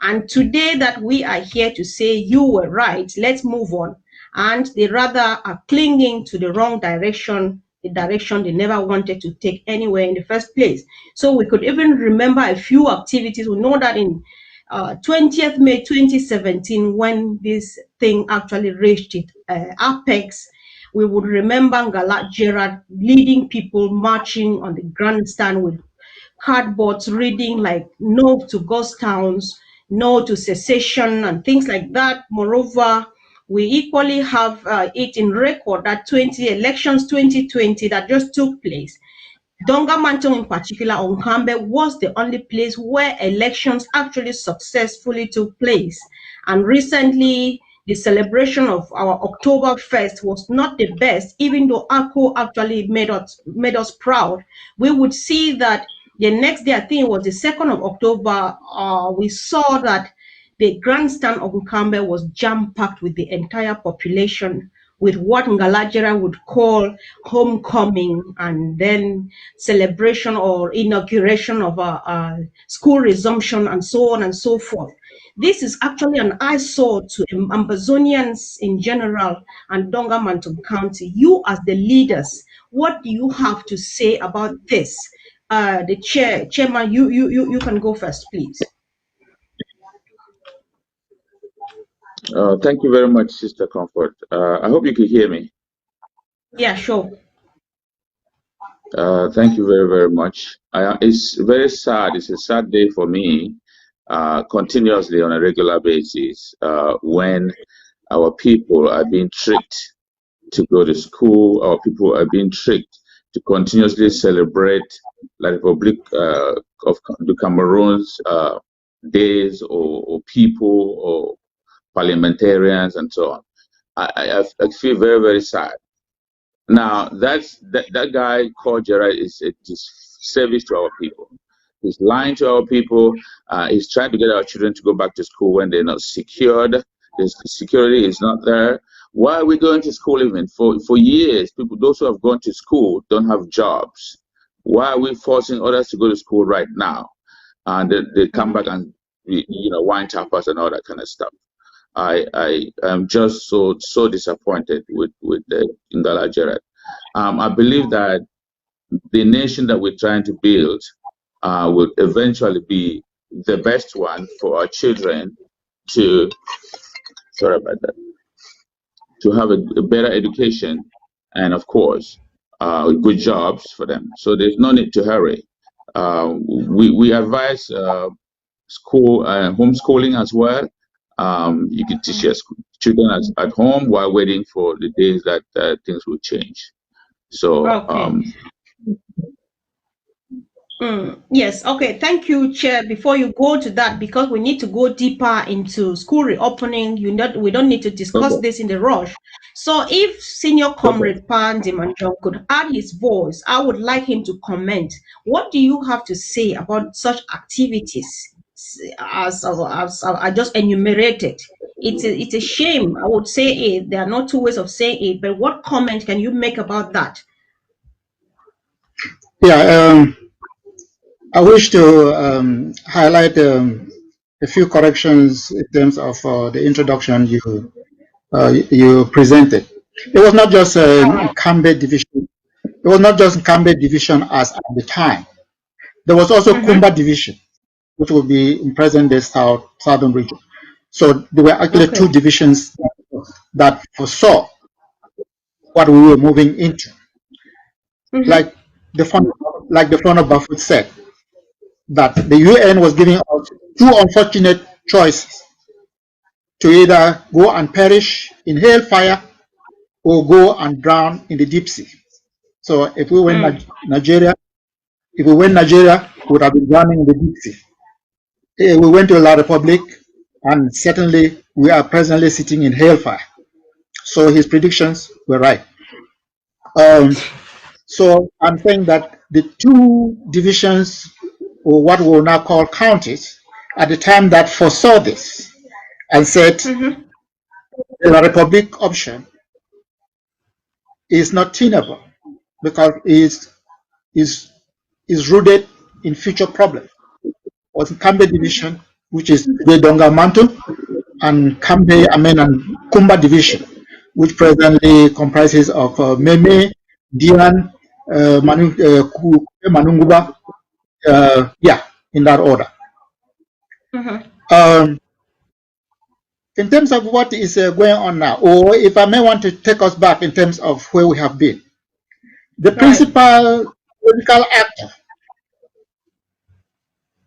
And today that we are here to say you were right, let's move on. And they rather are clinging to the wrong direction, the direction they never wanted to take anywhere in the first place. So we could even remember a few activities. We know that in 20th May 2017, when this thing actually reached its apex, we would remember Ngala Gerard leading people marching on the grandstand with cardboards reading like no to ghost towns, no to secession and things like that. Moreover, we equally have it in record that 2020 that just took place. Dungamanton in particular, Onkambe, was the only place where elections actually successfully took place. And recently, the celebration of our October 1st was not the best, even though ACO actually made us proud. We would see that the next day, I think it was the 2nd of October, we saw that the grandstand of Nkambe was jam-packed with the entire population, with what Ngalajera would call homecoming and then celebration or inauguration of a school resumption and so on and so forth. This is actually an eyesore to Ambazonians in general and Dungamanton County. You as the leaders, what do you have to say about this? The chairman, you can go first, please. Thank you very much, Sister Comfort. I hope you can hear me. Yeah, sure. Thank you very, very much. It's very sad. It's a sad day for me, continuously on a regular basis, when our people are being tricked to go to school. Our people are being tricked to continuously celebrate La Republic of the Cameroon's days or people or parliamentarians and so on. I feel very, very sad. Now, that guy called Gerard is a disservice to our people. He's lying to our people. He's trying to get our children to go back to school when they're not secured. The security is not there. Why are we going to school even? For years, those who have gone to school don't have jobs. Why are we forcing others to go to school right now? And they come back and wine tappers and all that kind of stuff. I am just so disappointed with Ngala Gerard. I believe that the nation that we're trying to build will eventually be the best one for our children to have a better education and, of course, good jobs for them. So there's no need to hurry. We advise homeschooling as well. You can teach your children at home while waiting for the days that things will change. So, okay. Yes, okay, thank you, Chair. Before you go to that, because we need to go deeper into school reopening, we don't need to discuss this in the rush. So if Senior Comrade Pan Dimanjong could add his voice, I would like him to comment. What do you have to say about such activities as I just enumerated? It's a shame. I would say it. There are no two ways of saying it, but what comment can you make about that? Yeah, I wish to highlight a few corrections in terms of the introduction you presented. It was not just Kambe division. It was not just Kambe division as at the time. There was also Kumba division, which will be in present-day southern region. So there were actually two divisions that foresaw what we were moving into. Like the founder of Buffett said, that the UN was giving us two unfortunate choices: to either go and perish in hellfire or go and drown in the deep sea. So if we went Nigeria, we would have been drowning in the deep sea. We went to La Republic, and certainly we are presently sitting in hellfire. So his predictions were right. So I'm saying that the two divisions, or what we will now call counties, at the time that foresaw this and said the La Republic option is not tenable because it is rooted in future problems. Was Kambe division which is the Dungamanton, and Kambe, and Kumba division, which presently comprises of Meme, Dian, Manunguba, yeah, in that order. In terms of what is going on now, or if I may want to take us back in terms of where we have been, the principal political actor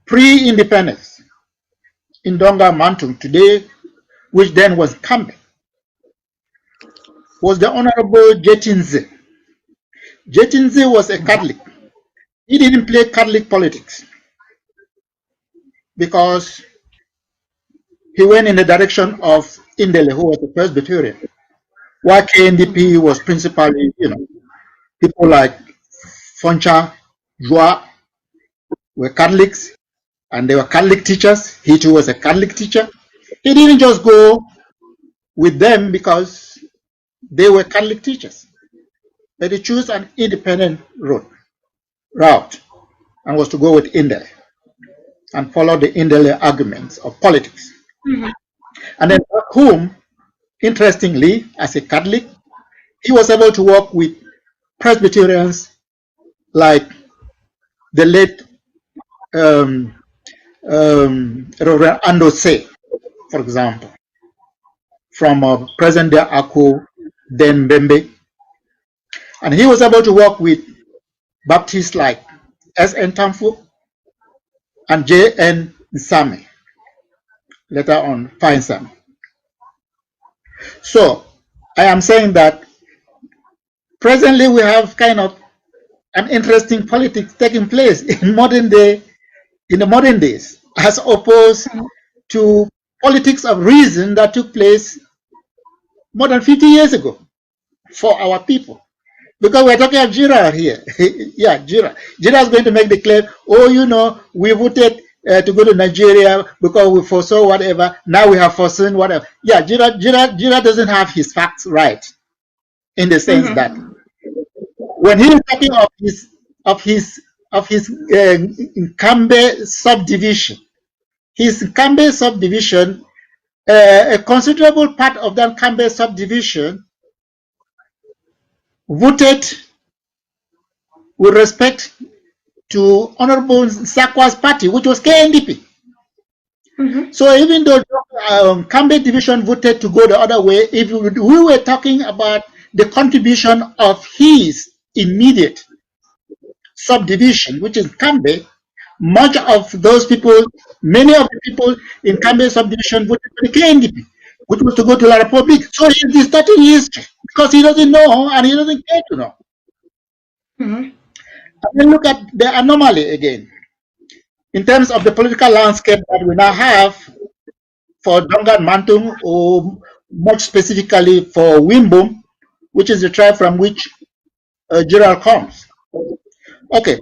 pre-independence in Dungamanton today, which then was Kambe, was the Honorable Jetinze. Jetinze was a Catholic. He didn't play Catholic politics because he went in the direction of Indele, who was a Presbyterian, while KNDP was principally, people like Foncha, Joa were Catholics, and they were Catholic teachers. He too was a Catholic teacher. He didn't just go with them because they were Catholic teachers, but he chose an independent route and was to go with Indele and follow the Indele arguments of politics. And then back home, interestingly, as a Catholic, he was able to work with Presbyterians like the late Reverend Ando Say, for example, from present-day Aku, then Bembe. And he was able to work with Baptists like S.N. Tamfu and J.N. Nsame, later on Fine Nsame. So I am saying that presently we have kind of an interesting politics taking place in the modern days, as opposed to politics of reason that took place more than 50 years ago for our people. Because we're talking of Jira here. Yeah, Jira. Jira is going to make the claim, oh, we voted to go to Nigeria because we foresaw whatever. Now we have foreseen whatever. Yeah, Jira doesn't have his facts right, in the sense that when he is talking of his Kambe subdivision, a considerable part of that Kambe subdivision voted with respect to Honorable Sakwa's party, which was KNDP. So even though Kambe division voted to go the other way, if we were talking about the contribution of his immediate subdivision, which is Kambe, much of those people, many of the people in Kambe subdivision voted for the KNDP, which was to go to La Republique. So he is starting history because he doesn't know and he doesn't care to know. And then look at the anomaly again. In terms of the political landscape that we now have for Dungamanton, or much specifically for Wimbum, which is the tribe from which Gerald comes. Okay,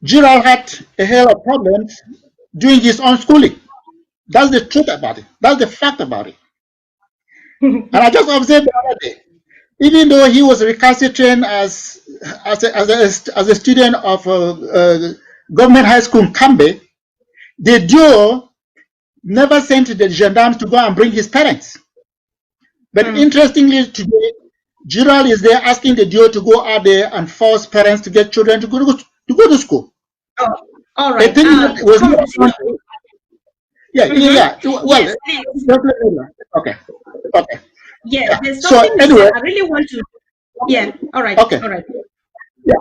Gerald had a hell of problems doing his own schooling. That's the truth about it. That's the fact about it. And I just observed the other day, even though he was recalcitrant as a student of government high school in Kambe, the duo never sent the gendarmes to go and bring his parents. But interestingly, today, Gerald is there asking the duo to go out there and force parents to get children to go to school. Oh, all right. Yeah. Well, yes, okay. Yeah, there's something anyway, I really want to. Yeah. All right. Okay. All right. Yeah.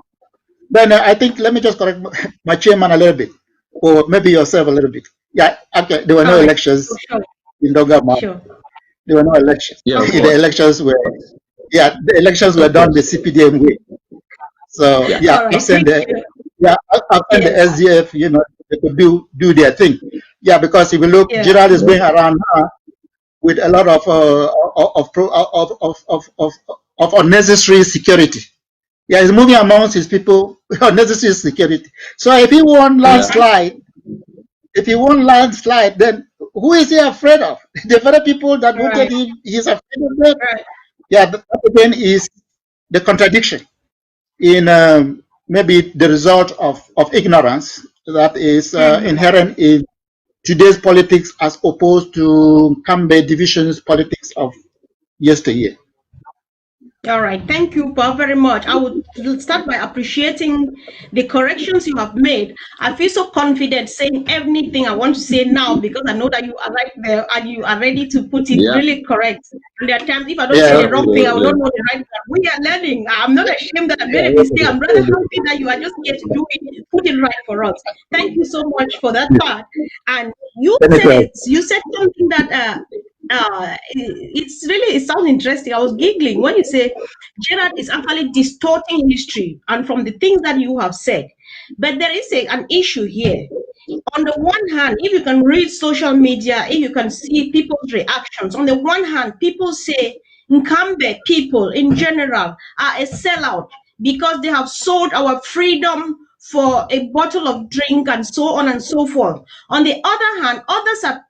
Then I think let me just correct my chairman a little bit, or maybe yourself a little bit. Yeah. Okay. There were no elections in Dungamanton. Sure. There were no elections. Yeah, the elections were done the CPDM way. So I've sent the SDF, they could do their thing. Yeah, because if you look, Gerald is going around now with a lot of unnecessary security. Yeah, he's moving amongst his people with unnecessary security. So if he won landslide, then who is he afraid of? The very people that voted him, he's afraid of them. Yeah, that again is the contradiction in maybe the result of ignorance that is inherent in today's politics as opposed to Kambe division's politics of yesteryear. All right, thank you very much. I would start by appreciating the corrections you have made. I feel so confident saying anything I want to say now because I know that you are right there and you are ready to put it really correct. And there are times if I don't say the wrong thing, I will not know the right one. We are learning. I'm not ashamed that I made a mistake. I'm rather happy that you are just here to do it, put it right for us. Thank you so much for that part. And you said something that it sounds interesting. I was giggling when you say Gerard is actually distorting history and from the things that you have said. But there is an issue here. On the one hand, if you can read social media, if you can see people's reactions, on the one hand, people say Nkambe people in general are a sellout because they have sold our freedom for a bottle of drink and so on and so forth. On the other hand, others are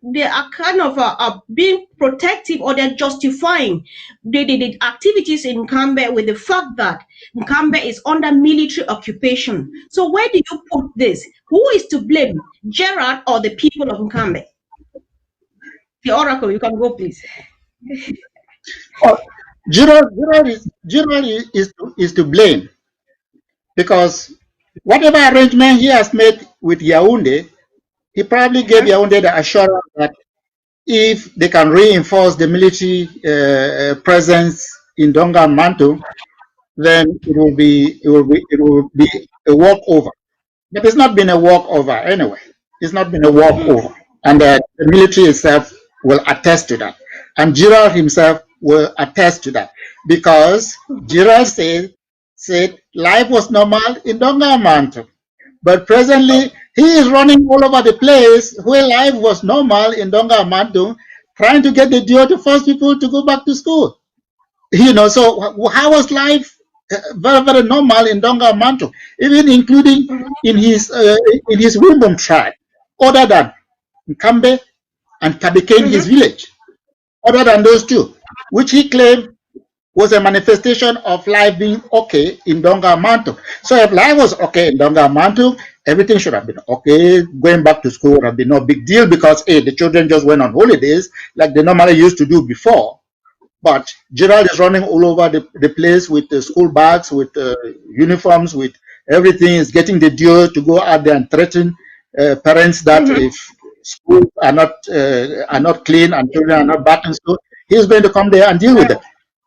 kind of being protective or they're justifying the activities in Nkambe with the fact that Nkambe is under military occupation. So where do you put this? Who is to blame, Gerard or the people of Nkambe? The Oracle, you can go, please. Gerard is to blame because whatever arrangement he has made with Yaoundé, he probably gave Yaoundé the assurance that if they can reinforce the military presence in Dungamanton, then it will be a walkover. But it's not been a walkover anyway. It's not been a walkover, and the military itself will attest to that, and Gerard himself will attest to that because Gerard said life was normal in Dungamanton. But presently, he is running all over the place where life was normal in Dungamanton, trying to get the deal to force people to go back to school. You know, so how was life very, very normal in Dungamanton, even including in his Wimbom tribe, other than Nkambe and Kabikane, his village, other than those two, which he claimed was a manifestation of life being okay in Dungamanton. So if life was okay in Dungamanton, everything should have been okay. Going back to school would have been no big deal because the children just went on holidays like they normally used to do before. But Gerald is running all over the place with the school bags, with uniforms, with everything. Is getting the deal to go out there and threaten parents that if schools are not clean and children are not back in school, he's going to come there and deal with them.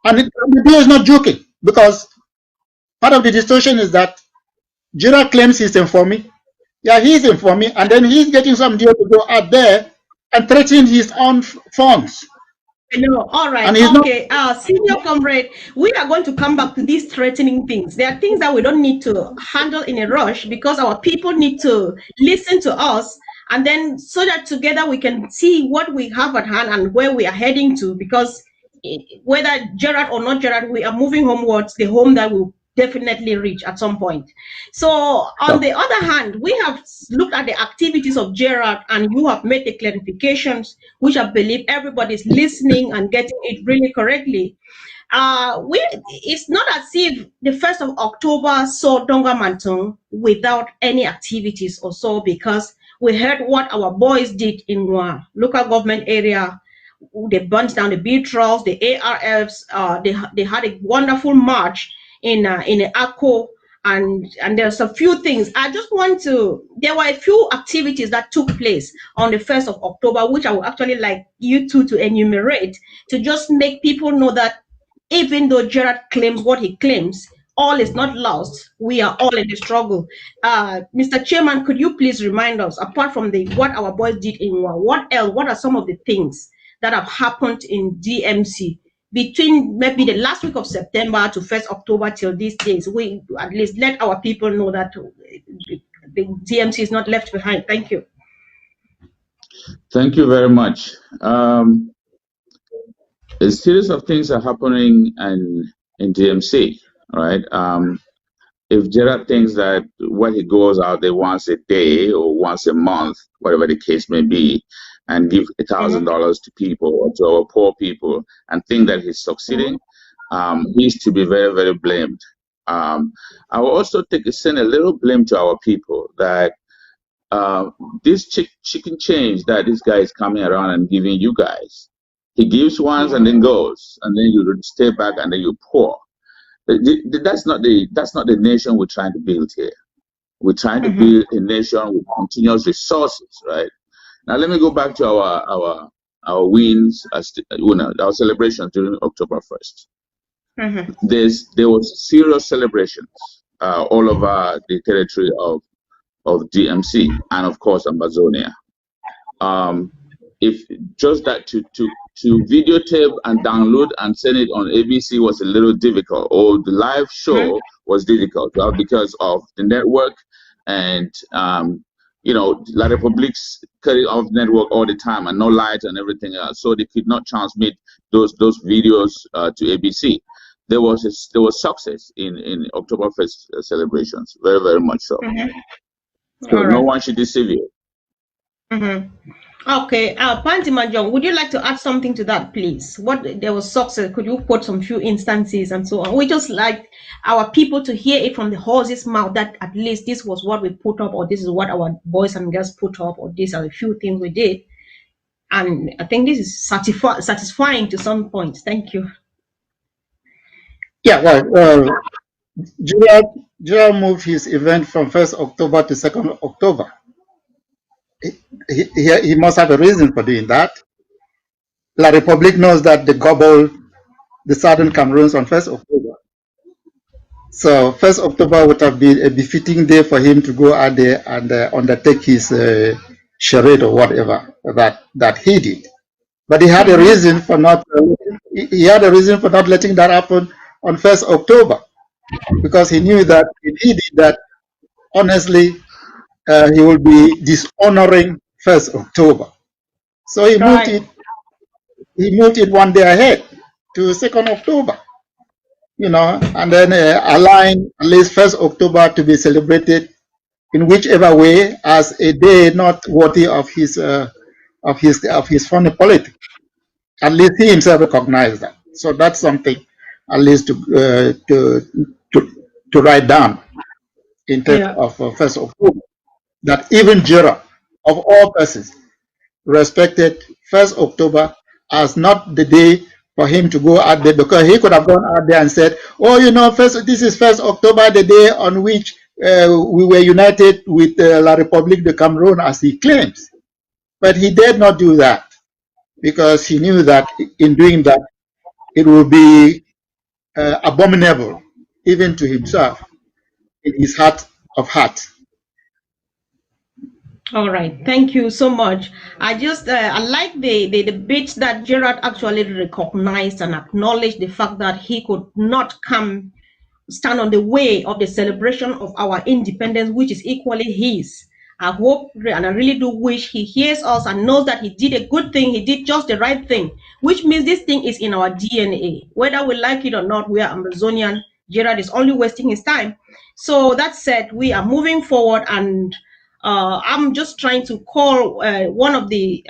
And the deal is not joking because part of the distortion is that Gerald claims he's informing. Yeah, he's informing, and then he's getting some deal to go out there and threaten his own funds. No, all right, okay. Senior comrade, we are going to come back to these threatening things. There are things that we don't need to handle in a rush because our people need to listen to us, and then so that together we can see what we have at hand and where we are heading to, because whether Gerard or not Gerard, we are moving homewards, the home that will definitely reach at some point. So on the other hand, we have looked at the activities of Gerard and you have made the clarifications, which I believe everybody's listening and getting it really correctly. It's not as if the 1st of October saw Dungamanton without any activities or so, because we heard what our boys did in our local government area. They burnt down the beatrolls, the ARFs, they had a wonderful march in Akko, and there's a few things. There were a few activities that took place on the 1st of October, which I would actually like you two to enumerate, to just make people know that even though Gerard claims what he claims, all is not lost. We are all in the struggle. Mr. Chairman, could you please remind us, apart from what our boys did in Nwa, what else, what are some of the things that have happened in DMC between maybe the last week of September to 1st October till these days? We at least let our people know that the DMC is not left behind. Thank you. Thank you very much. A series of things are happening in DMC, right? If Gerard thinks that when he goes out there once a day or once a month, whatever the case may be, and give $1,000 to people or to our poor people and think that he's succeeding, he's to be very, very blamed. I will also send a little blame to our people that this chicken change that this guy is coming around and giving you guys, he gives once and then goes, and then you stay back and then you pour. That's not the nation we're trying to build here. We're trying to build a nation with continuous resources, right? Now let me go back to our wins, our celebrations during October 1st. There was serious celebrations all over the territory of DMC and of course Amazonia. If just that to videotape and download and send it on ABC was a little difficult, or the live show was difficult because of the network and La Republique's cutting off network all the time and no light and everything else, so they could not transmit those videos to ABC. There was success in October 1st celebrations, very, very much so. So no one should deceive you. Okay, Pantima John, would you like to add something to that, please? There was success. Could you quote some few instances and so on? We just like our people to hear it from the horse's mouth that at least this was what we put up, or this is what our boys and girls put up, or these are the few things we did. And I think this is satisfying to some points. Thank you. Yeah, well, Gerald moved his event from 1st October to 2nd October. He must have a reason for doing that. La Republique knows that they gobbled the Southern Cameroons on 1st October. So 1st October would have been a befitting day for him to go out there and undertake his charade or whatever that he did. But he had a reason for not. He had a reason for not letting that happen on 1st October, because he knew that if he did that, honestly, he will be dishonoring 1st October. So he moved it. He moved it one day ahead to 2nd October, and then allowing at least 1st October to be celebrated in whichever way as a day not worthy of his funny politics. At least he himself recognized that. So that's something, at least to write down in terms of 1st October. That even Gerald, of all persons, respected 1st October as not the day for him to go out there, because he could have gone out there and said, oh, this is 1st October, the day on which we were united with La République de Cameroon, as he claims. But he dared not do that, because he knew that in doing that, it would be abominable, even to himself, in his heart of hearts. All right, thank you so much. I like the bit that Gerard actually recognized and acknowledged the fact that he could not stand on the way of the celebration of our independence, which is equally his. I hope and I really do wish he hears us and knows that he did a good thing. He did just the right thing, which means this thing is in our DNA. Whether we like it or not, we are Amazonian. Gerard is only wasting his time. So that said, we are moving forward, and I'm just trying to call one of that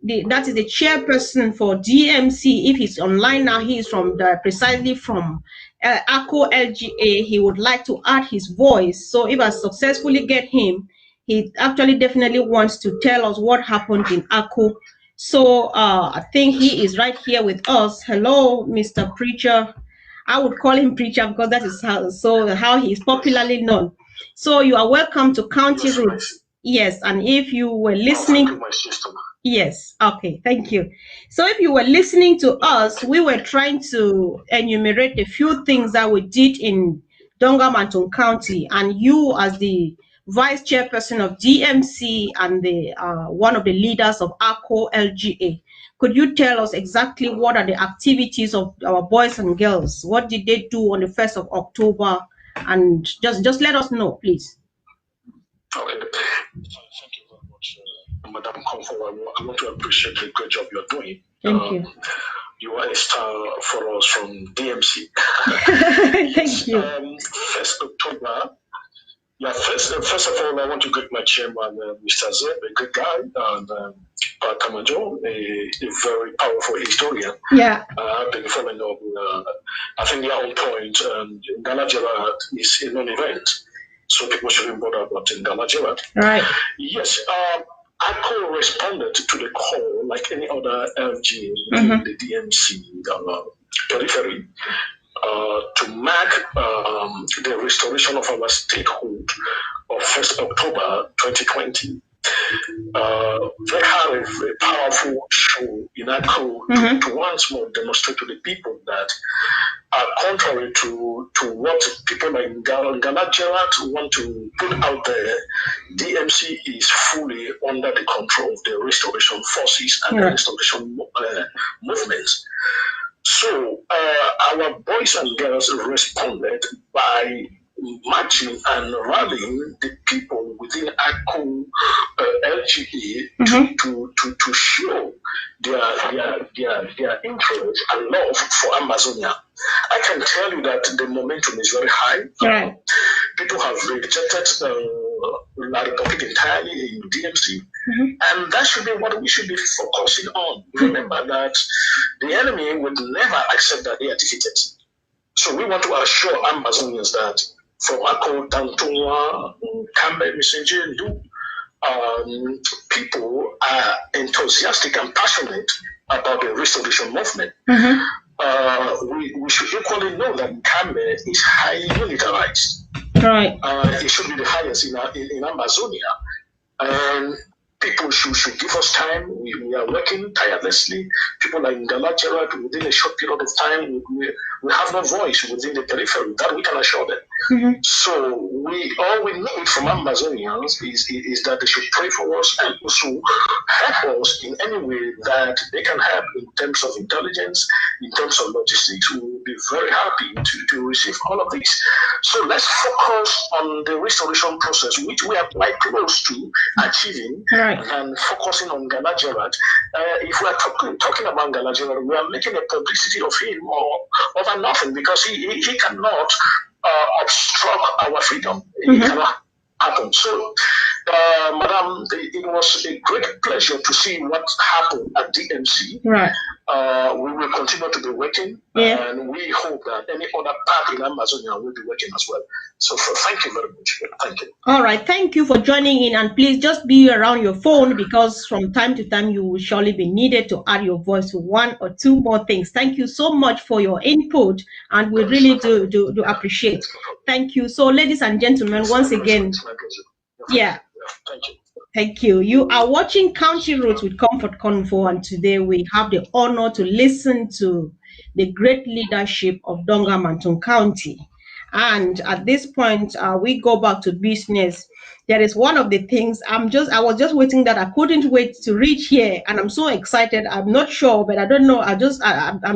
is the chairperson for DMC. If he's online now, he is precisely from ACO LGA. He would like to add his voice. So if I successfully get him, he actually definitely wants to tell us what happened in ACO. So I think he is right here with us. Hello, Mr. Preacher. I would call him Preacher because that is how he is popularly known. So you are welcome to County Roots. Yes, and if you were listening, yes, okay, thank you. So if you were listening to us, we were trying to enumerate a few things that we did in Dungamanton County, and you, as the vice chairperson of DMC and the one of the leaders of ACO LGA, could you tell us exactly what are the activities of our boys and girls? What did they do on the 1st of October? And just let us know, please. Okay. Thank you very much, Madam Comfort. I want to appreciate the great job you're doing. Thank you. You are a star for us from DMC. Thank you. 1st October. Yeah, first of all, I want to greet my chairman, Mr. Zeb, a good guy, and Kamajo, a very powerful historian. Yeah. I've been following up. I think they are on point. Ghana Gerard is a non-event. so people shouldn't bother about Ngala Gerard. Right. Yes, ACO responded to the call like any other LG in the DMC periphery to mark the restoration of our statehood of 1st October 2020. They had a powerful show in ACO to once more demonstrate to the people that contrary to what people like Ngala Gerard want to put out there, DMC is fully under the control of the restoration forces and the restoration movements. So our boys and girls responded by marching and rallying the people within ACO LGA to show their interest and love for Amazonia. I can tell you that the momentum is very high. People have rejected La Republic entirely in DMC, and that should be what we should be focusing on. Remember that the enemy would never accept that they are defeated. So we want to assure Amazonians that from ACO, Dantunga, Kambe, Misenje, people are enthusiastic and passionate about the restoration movement. We should equally know that Kambe is highly militarized. Right. It should be the highest in Amazonia. And people should give us time. We are working tirelessly. People like Ngala Gerard, within a short period of time, we have no voice within the periphery. That we can assure them. So all we need from Amazonians is that they should pray for us and also help us in any way that they can help in terms of intelligence, in terms of logistics. We will be very happy to receive all of this. So let's focus on the restoration process, which we are quite close to achieving. And focusing on Ngala Gerard. If we are talking about Ngala Gerard, we are making a publicity of him or over nothing, because he cannot obstruct our freedom. It cannot happen. So, Madam, it was a great pleasure to see what happened at DMC. We will continue to be working, and we hope that any other part in Amazonia will be working as well. So thank you very much. Thank you. All right. Thank you for joining in, and please just be around your phone, because from time to time you will surely be needed to add your voice to one or two more things. Thank you so much for your input, and we really do appreciate. Thank you. So, ladies and gentlemen, once again, thank you. You are watching County Roads with Comfort Convo, and today we have the honor to listen to the great leadership of Dungamanton County. And at this point, we go back to business. There is one of the things I was just waiting that I couldn't wait to reach here, and I'm so excited. I'm not sure, but I don't know. I'm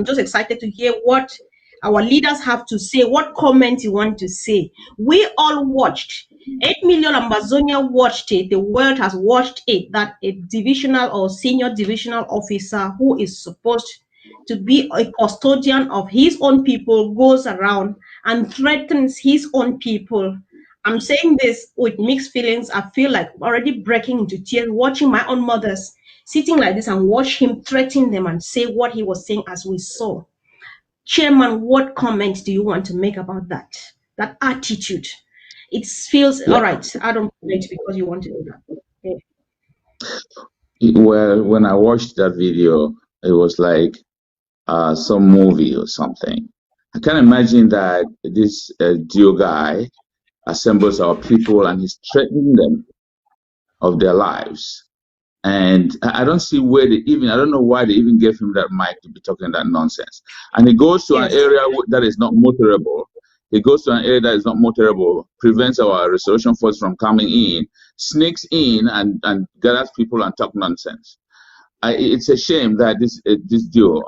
just excited to hear what our leaders have to say, what comments you want to say. We all watched. 8 million Amazonia watched it. The world has watched it, that a divisional or senior divisional officer who is supposed to be a custodian of his own people goes around and threatens his own people. I'm saying this with mixed feelings. I feel like already breaking into tears watching my own mothers sitting like this and watch him threaten them and say what he was saying as we saw. Chairman, what comments do you want to make about that attitude? It feels all right. I don't comment because you want to do that. Well, when I watched that video, it was like some movie or something. I can imagine that this Dio guy assembles our people and he's threatening them of their lives. And I don't see where I don't know why they even gave him that mic to be talking that nonsense. And he goes to an area that is not motorable. He goes to an area that is not motorable, prevents our restoration force from coming in, sneaks in and gathers people and talk nonsense. It's a shame that this duo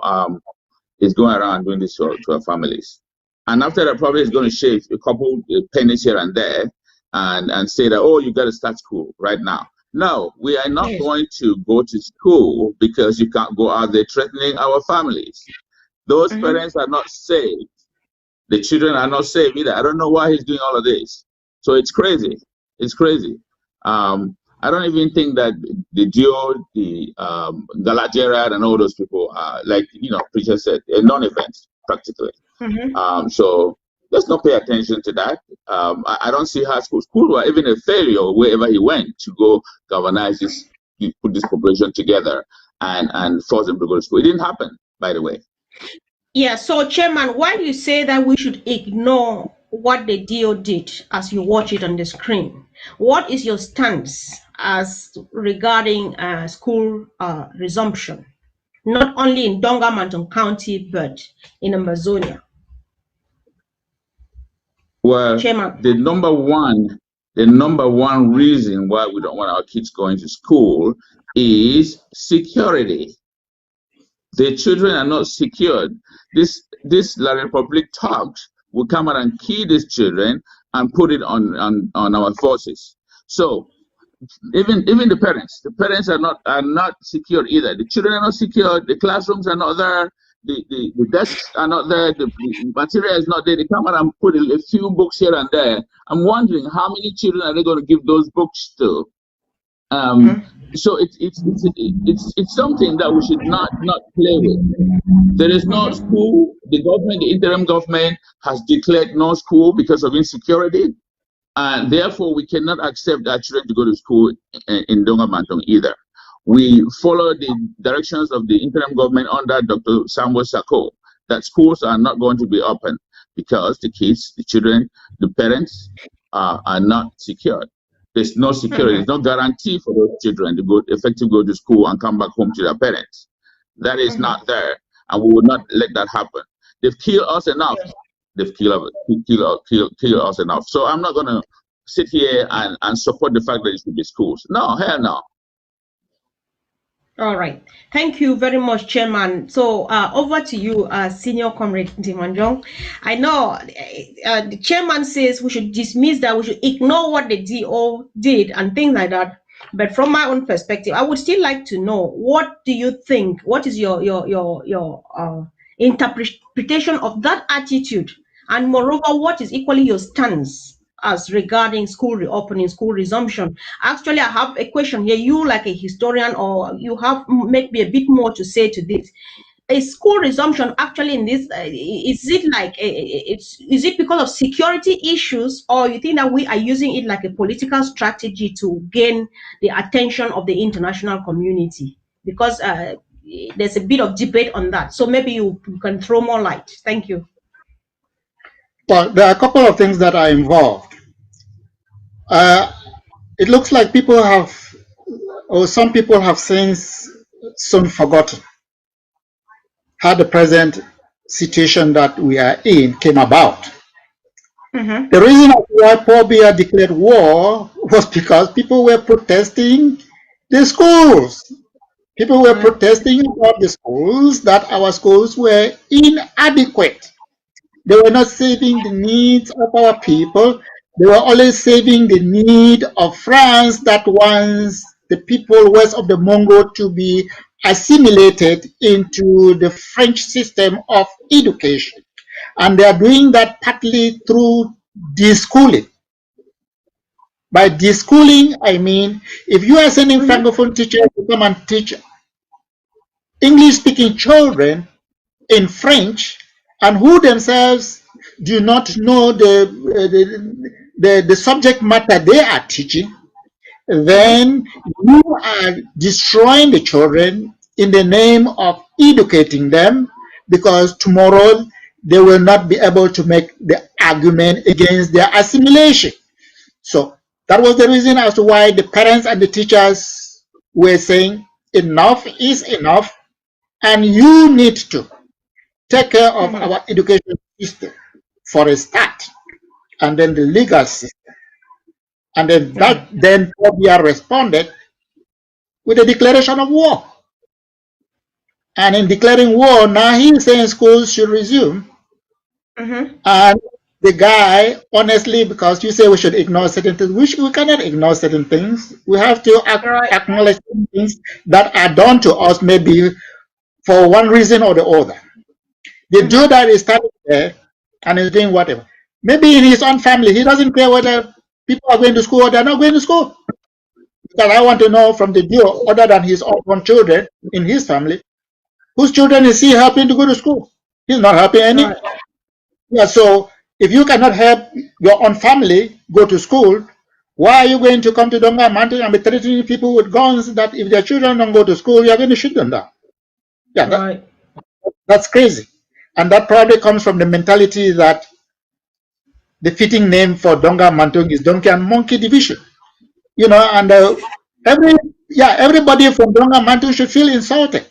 is going around doing this to our families. And after that, probably is going to shave a couple pennies here and there and say that, oh, you got to start school right now. No, we are not going to go to school because you can't go out there threatening our families. Those parents are not saved. The children are not saved either. I don't know why he's doing all of this. So it's crazy. It's crazy. I don't even think that the Dio, the Ngala Gerard and all those people are, like, preacher said, a non-event practically. So Does not pay attention to that. I don't see how school were even a failure wherever he went to go galvanize this, put this population together and force them to go to school. It didn't happen, by the way. Yeah, so Chairman, why you say that we should ignore what the DO did as you watch it on the screen? What is your stance as regarding school resumption, not only in Dungamanton County, but in Amazonia? Well, Chairman. the number one reason why we don't want our kids going to school is security. The children are not secured. This La Republic talks will come out and kill these children and put it on our forces. So even the parents are not secured either. The children are not secured. The classrooms are not there. The desks are not there. The material is not there. They come out and put a few books here and there. I'm wondering how many children are they going to give those books to? So it's something that we should not play with. There is no school. The government, the interim government, has declared no school because of insecurity, and therefore we cannot accept our children to go to school in Dungamanton either. We follow the directions of the interim government under Dr. Samuel Sako that schools are not going to be open because the kids, the children, the parents are not secured. There's no security, there's no guarantee for those children to go to school and come back home to their parents. That is not there, and we will not let that happen. They've killed us enough. They've killed us enough. So I'm not going to sit here and support the fact that it should be schools. No, hell no. All right. Thank you very much, Chairman. So over to you, Senior Comrade Dimanjong. I know the Chairman says we should dismiss that, we should ignore what the DO did and things like that. But from my own perspective, I would still like to know, what do you think? What is your interpretation of that attitude? And moreover, what is equally your stance as regarding school reopening, school resumption? Actually, I have a question here. You, like a historian, or you have maybe a bit more to say to this. A school resumption actually in this, is it because of security issues, or you think that we are using it like a political strategy to gain the attention of the international community? Because there's a bit of debate on that. So maybe you can throw more light. Thank you. Well, there are a couple of things that are involved. It looks like people have, or some people have since soon forgotten how the present situation that we are in came about. The reason why Paul Biya declared war was because people were protesting the schools. People were protesting about the schools, that our schools were inadequate. They were not saving the needs of our people. They were only saving the need of France that wants the people west of the Mongo to be assimilated into the French system of education. And they are doing that partly through deschooling. By deschooling, I mean, if you are sending Francophone teachers to come and teach English-speaking children in French, and who themselves do not know the subject matter they are teaching, then you are destroying the children in the name of educating them, because tomorrow they will not be able to make the argument against their assimilation. So that was the reason as to why the parents and the teachers were saying enough is enough, and you need to take care of our education system for a start, and then the legal system. And then then Pobia responded with a declaration of war. And in declaring war, now he's saying schools should resume. And the guy, honestly, because you say we should ignore certain things, we cannot ignore certain things. We have to acknowledge things that are done to us, maybe for one reason or the other. The Jew that is standing there and is doing whatever, maybe in his own family, he doesn't care whether people are going to school or they're not going to school. Because I want to know from the Jew, other than his own children in his family, whose children is he helping to go to school? He's not helping any. Yeah, so If you cannot help your own family go to school, why are you going to come to Dungamanton and be threatening people with guns that if their children don't go to school, you are going to shoot them down? Yeah, that's crazy. And that probably comes from the mentality that the fitting name for Dungamanton is Donkey and Monkey Division. You know, and everybody from Dungamanton should feel insulted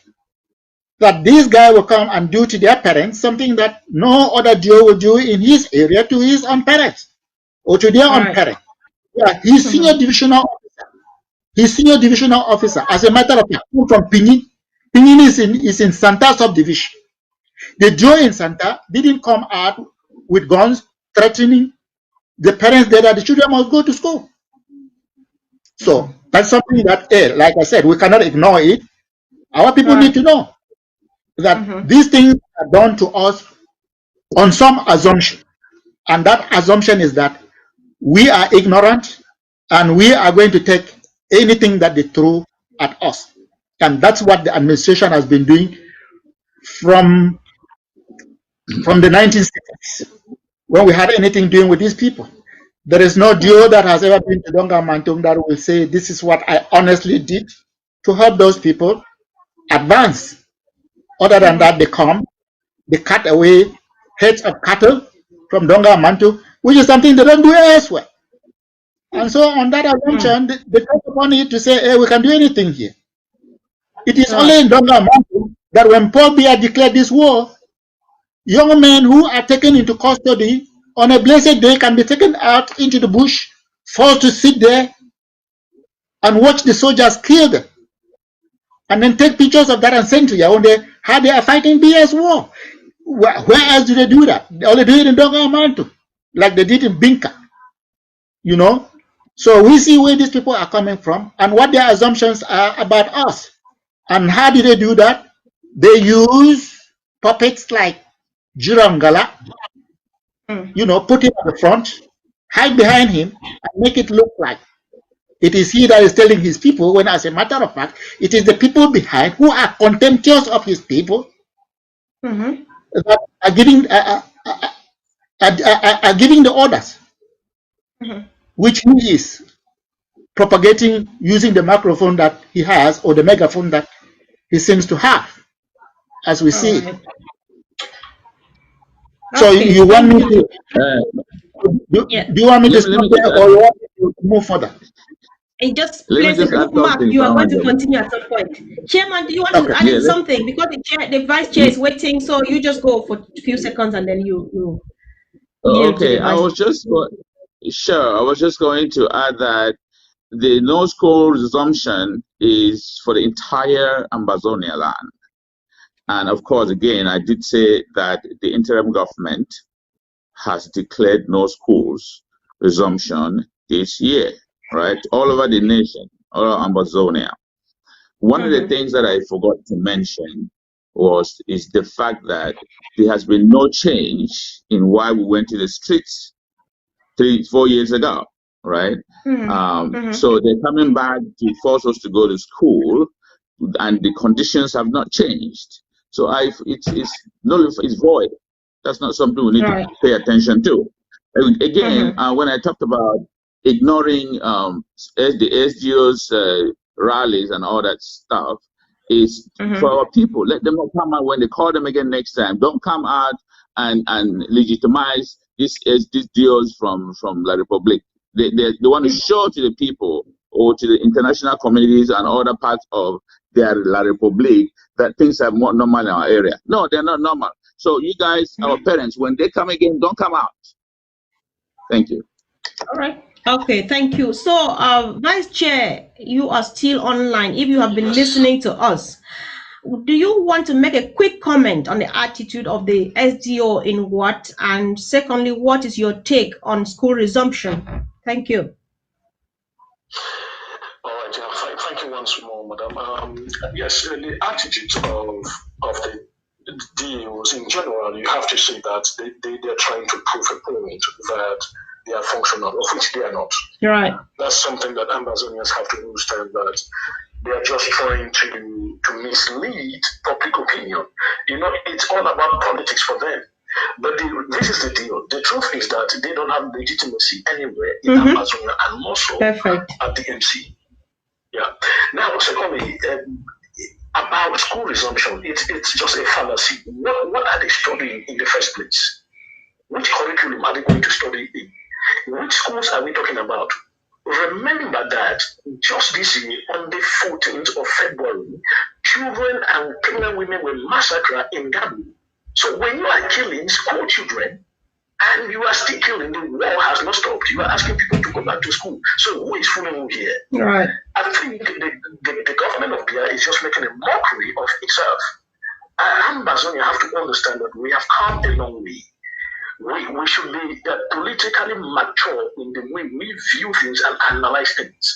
that this guy will come and do to their parents something that no other Joe will do in his area to his own parents or to their own parents. Yeah, he's senior divisional officer. He's senior divisional officer. As a matter of fact, from Pinin. Pinin is in Santa subdivision. The Joe in Santa didn't come out with guns threatening the parents there that the children must go to school. So that's something that, like I said, we cannot ignore it. Our people need to know that these things are done to us on some assumption. And that assumption is that we are ignorant and we are going to take anything that they throw at us. And that's what the administration has been doing from the 1960s, when we had anything doing with these people. There is no DO that has ever been to Dungamanton that will say, this is what I honestly did to help those people advance. Other than that, they come, they cut away heads of cattle from Dungamanton, which is something they don't do elsewhere. And so on that assumption, they come upon it to say, hey, we can do anything here. It is only in Dungamanton that when Paul Biya declared this war, young men who are taken into custody on a blessed day can be taken out into the bush, forced to sit there and watch the soldiers kill them. And then take pictures of that and send to Yaoundé how they are fighting Biya's war. Where else do they do that? They only do it in Dungamanton, like they did in Binka. You know? So we see where these people are coming from and what their assumptions are about us. And how do they do that? They use puppets like Jirangala, you know, put him at the front, hide behind him, and make it look like it is he that is telling his people, when as a matter of fact, it is the people behind who are contemptuous of his people that are giving the orders, which he is propagating using the microphone that he has or the megaphone that he seems to have, as we see. So you want me to do you want me to stop there or you want me to move further? And just place a bookmark. You are going to continue at some point. Chairman, do you want to add in something? Because the vice chair is waiting, so you just go for a few seconds and then you okay, I was just going to add that the no school resumption is for the entire Ambazonia land. And of course, again, I did say that the interim government has declared no schools resumption this year, right? All over the nation, all over Ambazonia. One of the things that I forgot to mention is the fact that there has been no change in why we went to the streets 3-4 years ago, right? So they're coming back to force us to go to school, and the conditions have not changed. So it's void. That's not something we need to pay attention to. Again, when I talked about ignoring the SGO's rallies and all that stuff, is for our people. Let them not come out when they call them again next time. Don't come out and legitimize these SGOs from La Republique. They want to show to the people or to the international communities and other parts of their La Republique that things are more normal in our area. No, they're not normal. So you guys, our parents, when they come again, don't come out. Thank you. All right. Okay, thank you. So, Vice Chair, you are still online. If you have been listening to us, do you want to make a quick comment on the attitude of the SDO in what? And secondly, what is your take on school resumption? Thank you. All right, thank you once more, Madam. Yes, the attitude of the DOs in general, you have to say that they're trying to prove a point that they are functional, of which they are not. You're right. That's something that Ambazonians have to understand, that they are just trying to mislead public opinion. You know, it's all about politics for them. But this is the deal. The truth is that they don't have legitimacy anywhere in Amazonia, and more so at the MC. Yeah. Now, secondly, about school resumption, it's just a fallacy. What are they studying in the first place? Which curriculum are they going to study in? Which schools are we talking about? Remember that just this year, on the 14th of February, children and pregnant women were massacred in Gabu. So when you are killing school children and you are still killing, the war has not stopped. You are asking people to go back to school. So who is fooling who here? Right. I think the government of Bia is just making a mockery of itself. And Amazonia have to understand that we have come a long way. We should be politically mature in the way we view things and analyze things.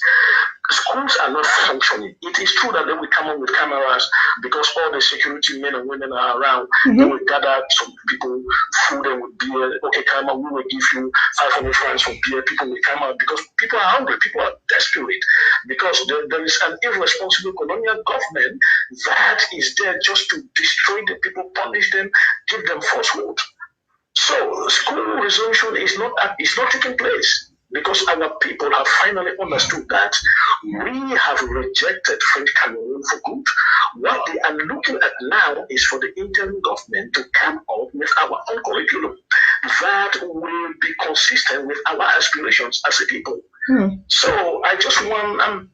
Schools are not functioning. It is true that they will come up with cameras because all the security men and women are around. They will gather some people, food and with beer. Okay, come out, we will give you 500 francs for beer. People will come out because people are hungry. People are desperate because there is an irresponsible colonial government that is there just to destroy the people, punish them, give them falsehood. So school resumption is not taking place because our people have finally understood that we have rejected French Cameroon for good. What they are looking at now is for the interim government to come up with our own curriculum that will be consistent with our aspirations as a people. So I just want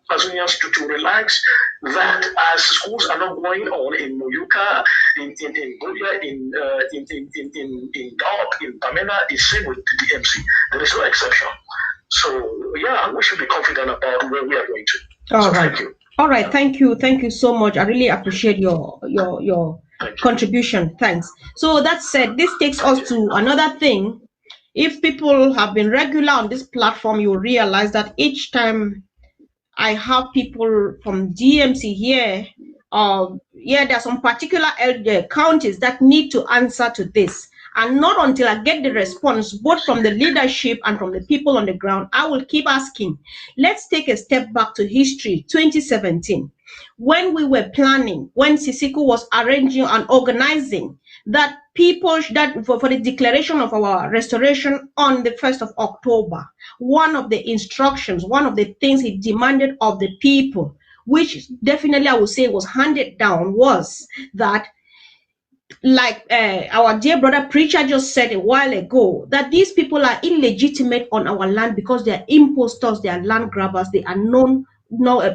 Amazonians to relax that as schools are not going on in Moyuka, in Goya, in Dog, in Pamena, it's same with the DMC. There is no exception. So yeah, we should be confident about where we are going to. All so right. Thank you. All right, thank you so much. I really appreciate your contribution. Thanks. So that said, this takes us to another thing. If people have been regular on this platform, you will realize that each time I have people from DMC here, there are some particular counties that need to answer to this. And not until I get the response, both from the leadership and from the people on the ground, I will keep asking. Let's take a step back to history, 2017. When we were planning, when Sisiko was arranging and organizing that people that for the declaration of our restoration on the 1st of October, one of the instructions, one of the things he demanded of the people, which definitely I would say was handed down, was that, like our dear brother preacher just said a while ago, that these people are illegitimate on our land because they are impostors, they are land grabbers, they are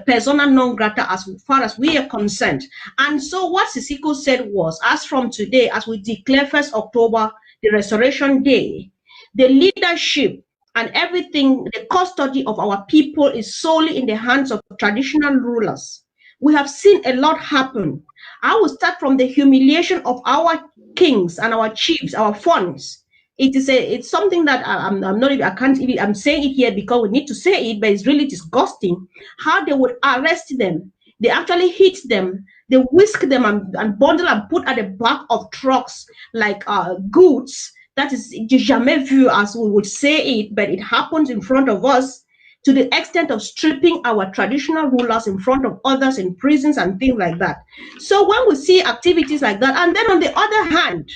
persona non grata as far as we are concerned. And so what Sisiko said was, as from today, as we declare 1st October, the Restoration Day, the leadership and everything, the custody of our people is solely in the hands of traditional rulers. We have seen a lot happen. I will start from the humiliation of our kings and our chiefs, our funds. It's something that I'm saying it here because we need to say it, but it's really disgusting how they would arrest them. They actually hit them, they whisk them and bundle and put at the back of trucks like goods. That is jamais vu, as we would say it, but it happens in front of us, to the extent of stripping our traditional rulers in front of others in prisons and things like that. So when we see activities like that, and then on the other hand,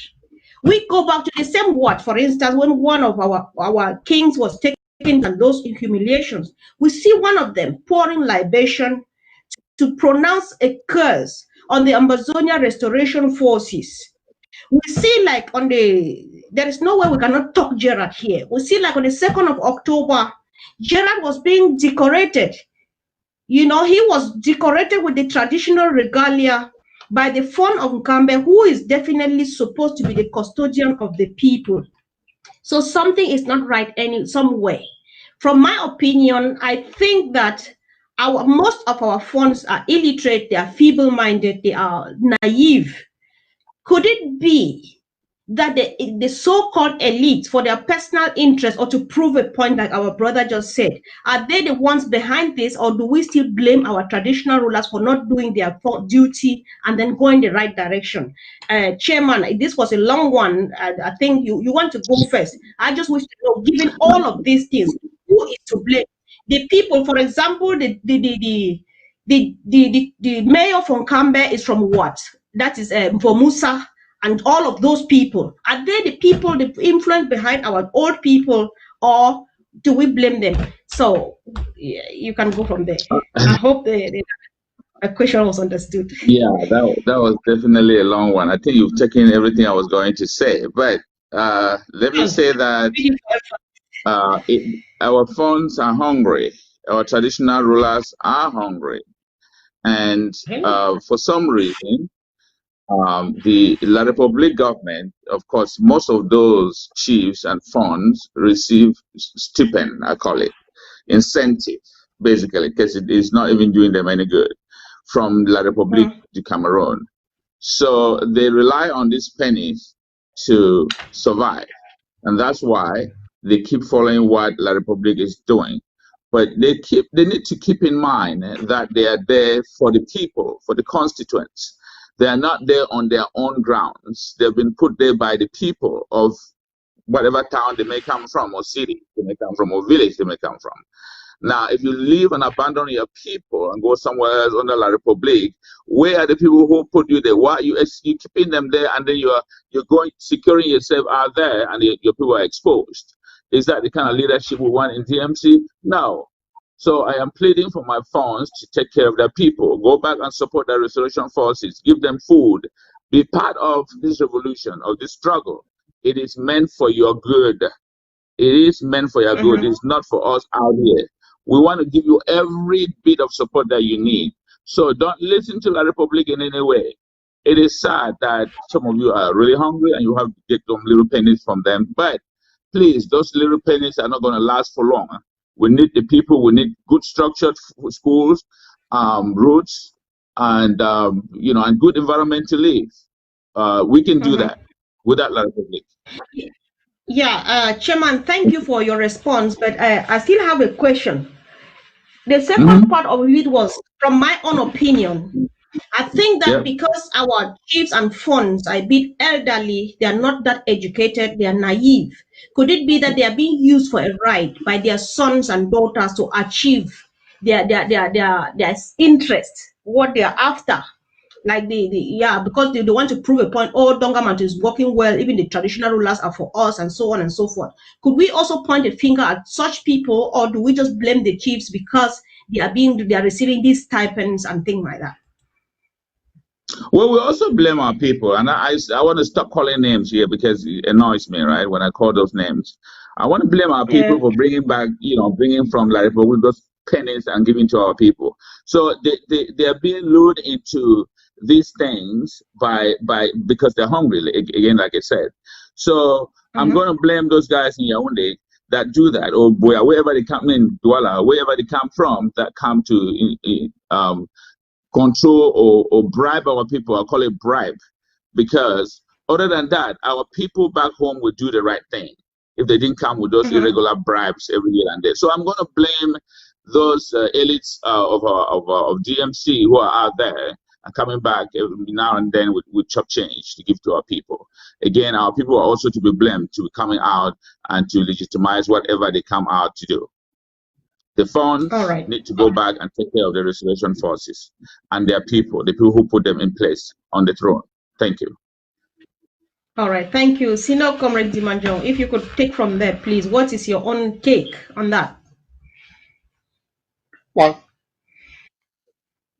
we go back to the same word, for instance, when one of our kings was taken and those humiliations, we see one of them pouring libation to pronounce a curse on the Amazonia Restoration Forces. We see like there is no way we cannot talk Gerard here. We see like on the 2nd of October, Gerard was being decorated. You know, he was decorated with the traditional regalia by the Fon of Nkambe, who is definitely supposed to be the custodian of the people. So something is not right some way. From my opinion, I think that most of our funds are illiterate, they are feeble-minded, they are naive. Could it be that the so-called elite, for their personal interest or to prove a point, like our brother just said, are they the ones behind this, or do we still blame our traditional rulers for not doing their duty and then going the right direction? Chairman, this was a long one. I think you want to go first. I just wish to know, given all of these things, who is to blame? The people, for example, the mayor from Kambe is from what? That is for Musa. and all of those people, are they the people, the influence behind our old people, or do we blame them? So you can go from there. I hope the question was understood. Yeah, that was definitely a long one. I think you've taken everything I was going to say, but let me say that our phones are hungry. Our traditional rulers are hungry, and for some reason, the La Republic government, of course, most of those chiefs and funds receive stipend, I call it, incentive, basically, because it is not even doing them any good, from La Republique du Cameroon. So they rely on these pennies to survive. And that's why they keep following what La Republique is doing. But they need to keep in mind that they are there for the people, for the constituents. They are not there on their own grounds. They've been put there by the people of whatever town they may come from, or city they may come from, or village they may come from. Now, if you leave and abandon your people and go somewhere else under La Republique, where are the people who put you there? Why are you keeping them there, and then you're going securing yourself out there, and your people are exposed? Is that the kind of leadership we want in DMC? No. So I am pleading for my funds to take care of their people. Go back and support the restoration forces. Give them food. Be part of this revolution, of this struggle. It is meant for your good. It is meant for your good. It's not for us out here. We want to give you every bit of support that you need. So don't listen to La Republique in any way. It is sad that some of you are really hungry and you have to get some little pennies from them. But please, those little pennies are not going to last for long. We need the people. We need good structured schools, roads, and and good environment to live. We can do that without La Republique. Yeah, Chairman, thank you for your response, but I still have a question. The second part of it was, from my own opinion, I think that because our chiefs and funds are a bit elderly, they are not that educated, they are naive. Could it be that they are being used for a ride by their sons and daughters to achieve their interest, what they are after? Like because they want to prove a point. Oh, Dungamanton is working well. Even the traditional rulers are for us, and so on and so forth. Could we also point a finger at such people, or do we just blame the chiefs because they are receiving these stipends and things like that? Well, we also blame our people, and I want to stop calling names here because it annoys me, right? When I call those names, I want to blame our people for bringing back, bringing from La Republique those pennies and giving to our people. So they are being lured into these things because they're hungry, again, like I said. So I'm going to blame those guys in Yaoundé that do that, or wherever they come in, Douala, wherever they come from, that come to control or bribe our people. I call it bribe, because other than that, our people back home would do the right thing if they didn't come with those irregular bribes every year and there. So I'm going to blame those elites of DMC who are out there and coming back now and then with chop change to give to our people. Again, our people are also to be blamed to be coming out and to legitimize whatever they come out to do. The funds need to go back and take care of the restoration forces and their people, the people who put them in place on the throne. Thank you. All right, thank you. Senior Comrade Dimanjo, if you could take from there, please, what is your own take on that? Well,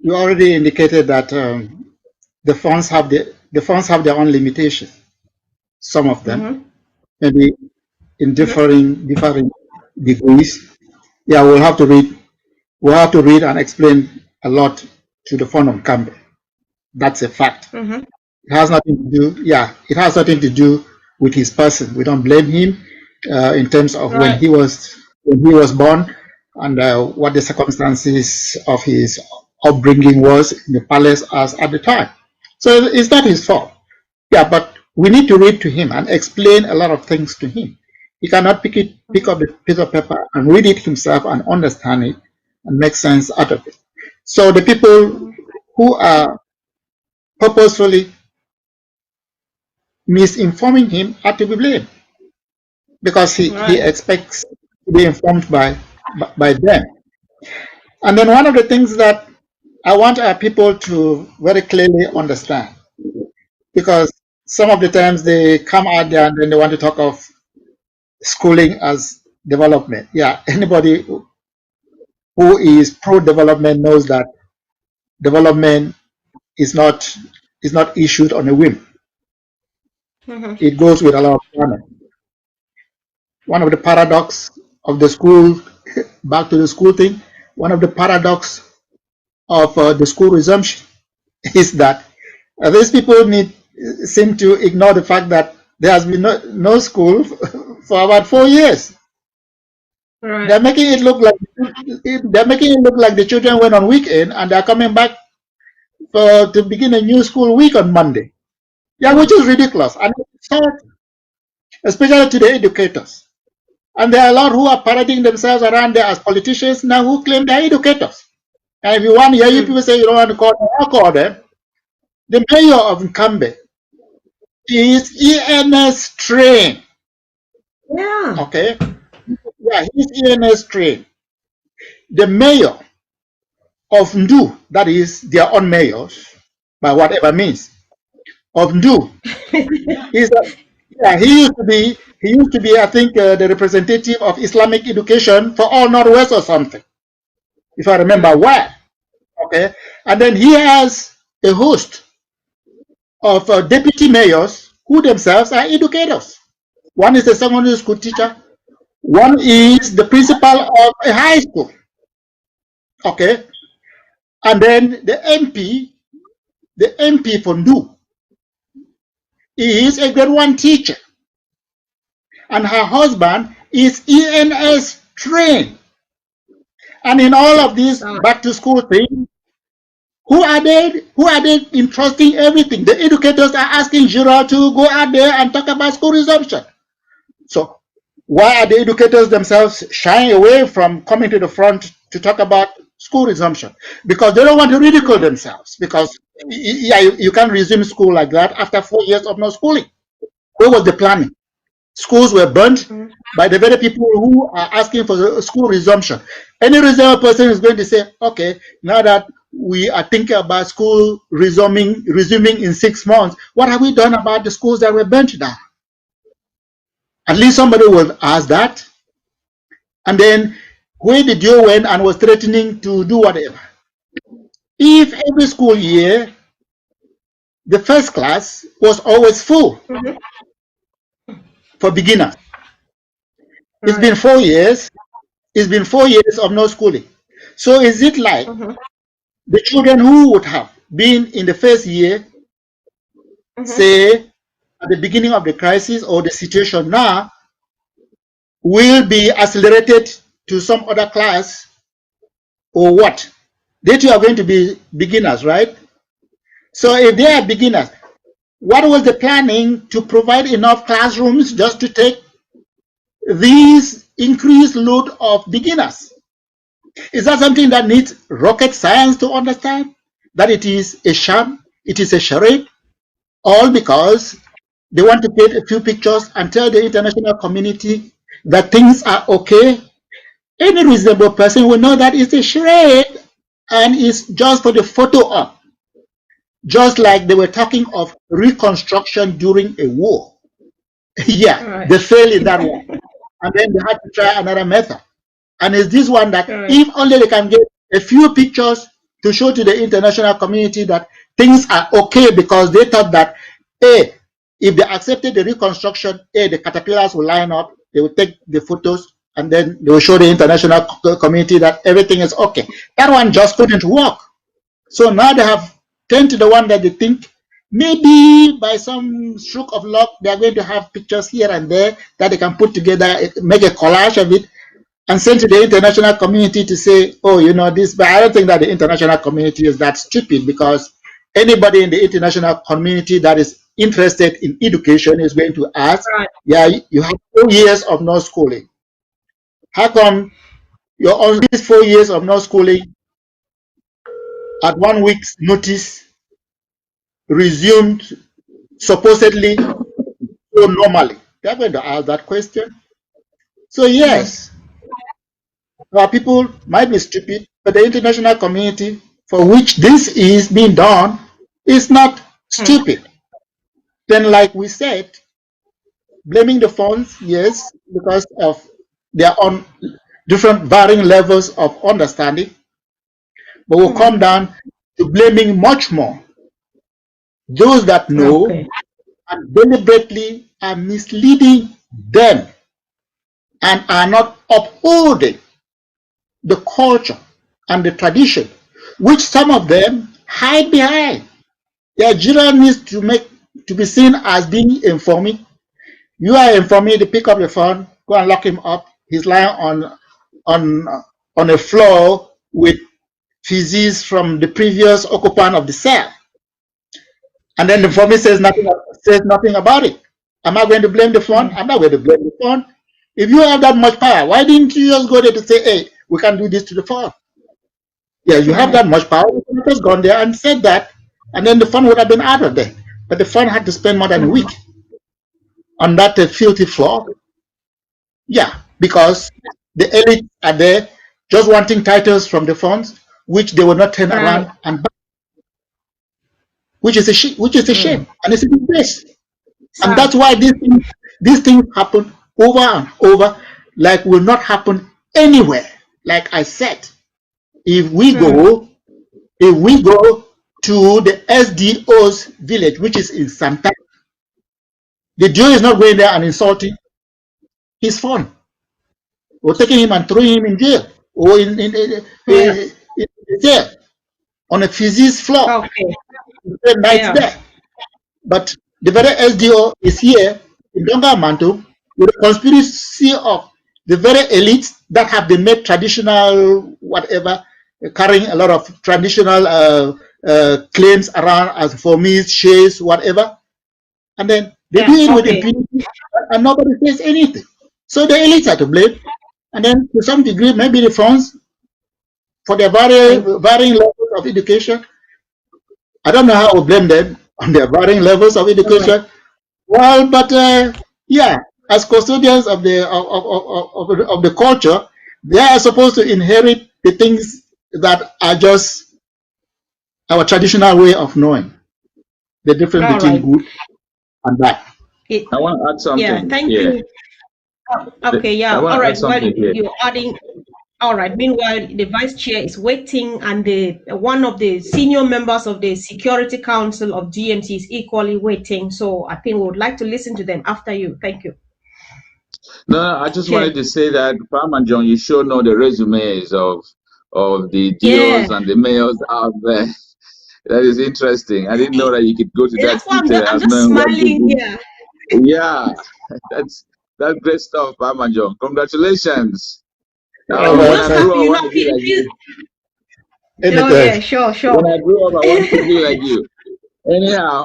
you already indicated that the funds have their own limitations. Some of them, maybe in differing degrees. Yeah, we'll have to read and explain a lot to the fund of Cambe. That's a fact. It has nothing to do. Yeah, it has nothing to do with his person. We don't blame him in terms of when he was born and what the circumstances of his upbringing was in the palace as at the time. So it's not his fault. Yeah, but we need to read to him and explain a lot of things to him. He cannot pick up a piece of paper and read it himself and understand it and make sense out of it. So the people who are purposefully misinforming him are to be blamed, because he expects to be informed by them. And then one of the things that I want our people to very clearly understand, because some of the times they come out there and then they want to talk of schooling as development. Yeah, anybody who is pro-development knows that development is not issued on a whim. It goes with a lot of planning. One of the paradox of the school, back to the school thing, one of the paradox of the school resumption is that these people seem to ignore the fact that there has been no school for about 4 years. Right. They're making it look like the children went on weekend and they're coming back to begin a new school week on Monday. Yeah, which is ridiculous, and it's hard, especially to the educators. And there are a lot who are parading themselves around there as politicians now who claim they're educators. And if you want to hear you people say you don't want to call them, I'll call them. The mayor of Nkambe is ENS trained. Yeah. Okay. Yeah, he's ENS trained. The mayor of Ndu, that is their own mayors, by whatever means, of Ndu, he used to be, I think, the representative of Islamic education for all Northwest or something, if I remember well. Okay, and then he has a host of deputy mayors who themselves are educators. One is a secondary school teacher. One is the principal of a high school. Okay, and then the MP for Ndu is a grade 1 teacher, and her husband is ENS trained. And in all of these back to school things, who are they entrusting everything? The educators are asking Gerald to go out there and talk about school resumption. So why are the educators themselves shying away from coming to the front to talk about school resumption? Because they don't want to ridicule themselves. Because you can't resume school like that after 4 years of no schooling. Where was the planning? Schools were burnt by the very people who are asking for the school resumption. Any reasonable person is going to say, okay, now that we are thinking about school resuming in 6 months, what have we done about the schools that were burnt down? At least somebody will ask that. And then where did you went and was threatening to do whatever? If every school year the first class was always full for beginners. It's been 4 years. It's been 4 years of no schooling. So is it like the children who would have been in the first year, say at the beginning of the crisis or the situation now, will be accelerated to some other class or what? They too are going to be beginners, right? So if they are beginners, what was the planning to provide enough classrooms just to take these increased load of beginners? Is that something that needs rocket science to understand? That it is a sham, it is a charade, all because they want to get a few pictures and tell the international community that things are okay? Any reasonable person will know that it's a charade and it's just for the photo op. Just like they were talking of reconstruction during a war. Yeah, they failed in that one. And then they had to try another method. And it's this one that if only they can get a few pictures to show to the international community that things are okay, because they thought that, if they accepted the reconstruction, the caterpillars will line up, they will take the photos, and then they will show the international community that everything is okay. That one just couldn't work. So now they have turned to the one that they think maybe by some stroke of luck they are going to have pictures here and there that they can put together, make a collage of it, and send to the international community to say, oh, you know this. But I don't think that the international community is that stupid, because anybody in the international community that is interested in education is going to ask, yeah, you have 4 years of no schooling. How come you're on these 4 years of no schooling at 1 week's notice resumed supposedly so normally? They're going to ask that question. So yes, our people might be stupid, but the international community for which this is being done is not stupid. then like we said, blaming the funds, yes, because of their own different varying levels of understanding, but we'll come down to blaming much more those that know and deliberately are misleading them and are not upholding the culture and the tradition, which some of them hide behind. Nigeria needs to be seen as being informing. You are informing to pick up your phone, go and lock him up. He's lying on a floor with feces from the previous occupant of the cell. And then the informant says nothing about it. Am I going to blame the phone? I'm not going to blame the phone. If you have that much power, why didn't you just go there to say, hey, we can do this to the phone? Yeah, you have that much power. You could have just gone there and said that, and then the fund would have been out of there. But the fund had to spend more than a week on that filthy floor. Yeah, because the elites are there just wanting titles from the funds, which they will not turn around and back, which is a shame, and it's a disgrace. And that's why these things happen over and over, like will not happen anywhere. Like I said, if we go to the SDO's village, which is in Santa, the Joe is not going there and insulting his phone, or taking him and throwing him in jail, or in jail on a physics floor. There. But the very SDO is here in Dungamanton with a conspiracy of the very elites that have been made traditional, whatever, carrying a lot of traditional claims around as for me, shares, whatever. And then they do it with impunity and nobody says anything. So the elites are to blame. And then to some degree, maybe the funds for their varying levels of education. I don't know how to blame them on their varying levels of education. Well, but yeah, as custodians of the culture, they are supposed to inherit the things that are just our traditional way of knowing the difference between good and bad. I want to add something. Yeah, thank you. Okay, yeah. All right. Well, you're adding. All right. Meanwhile, the vice chair is waiting, and one of the senior members of the Security Council of DMC is equally waiting. So I think we would like to listen to them after you. Thank you. No, I just wanted to say that, Farmer John, you sure know the resumes of the DOs and the mayors out there. That is interesting. I didn't know that you could go to that detail. I'm just smiling here. Yeah, that's great stuff, Farmer John. Congratulations. Yeah, sure. When I grew up, I wanted to be like you. Anyhow,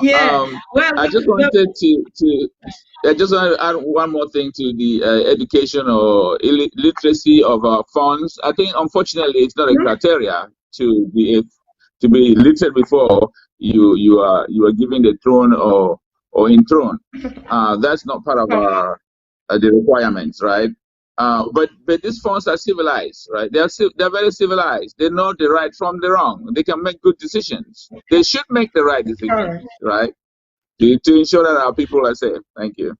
I just wanted to add one more thing to the education or literacy of our funds. I think, unfortunately, it's not a criteria to be literate before you are given the throne or enthroned. That's not part of our the requirements, right? But these funds are civilized, right? They're very civilized. They know the right from the wrong. They can make good decisions. They should make the right decisions, right? To ensure that our people are safe. Thank you.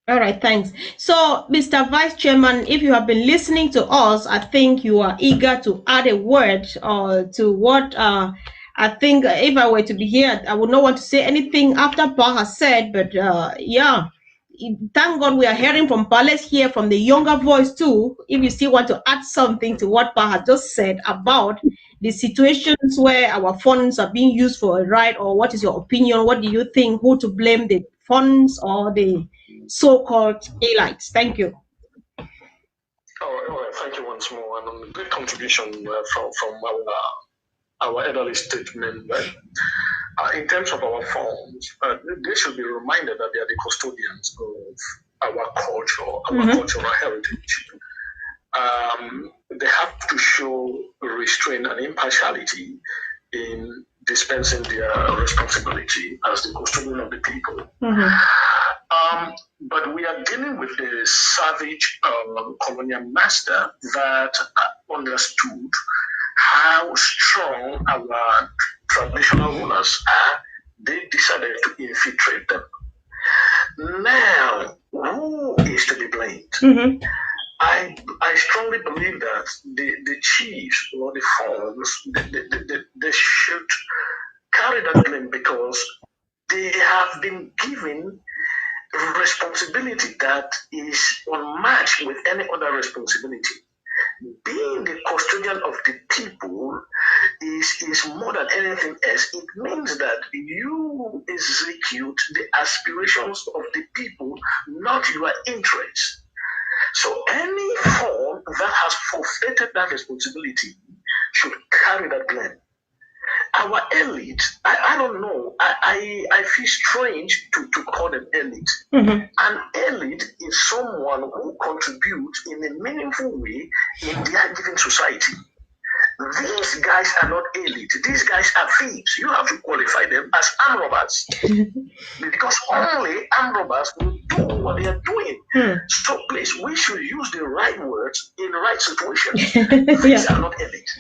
All right, thanks. So, Mr. Vice Chairman, if you have been listening to us, I think you are eager to add a word to what I think if I were to be here, I would not want to say anything after Pa has said, but yeah. Thank God we are hearing from Pa. Let's hear from the younger voice too. If you still want to add something to what Pa has just said about the situations where our funds are being used for a right, or what is your opinion? What do you think? Who to blame, the funds or the so-called elites? Thank you. All right, thank you once more, and great contribution from our elderly statement. In terms of our funds, they should be reminded that they are the custodians of our culture, our cultural heritage. They have to show restraint and impartiality in dispensing their responsibility as the custodian of the people. But we are dealing with a savage colonial master that understood how strong our traditional rulers are. They decided to infiltrate I strongly believe that the chiefs or the forms they should carry that blame because they have been given responsibility that is unmatched with any other responsibility. Being the custodian of the people is more than anything else. It means that you execute the aspirations of the people, not your interests. So any form that has forfeited that responsibility should carry that blame. Our elite, I don't know, I feel strange to call them elite. An elite is someone who contributes in a meaningful way in their given society. These guys are not elite. These guys are thieves. You have to qualify them as armed robbers. Because only armed robbers will do what they are doing. So please, we should use the right words in the right situations. These are not elite.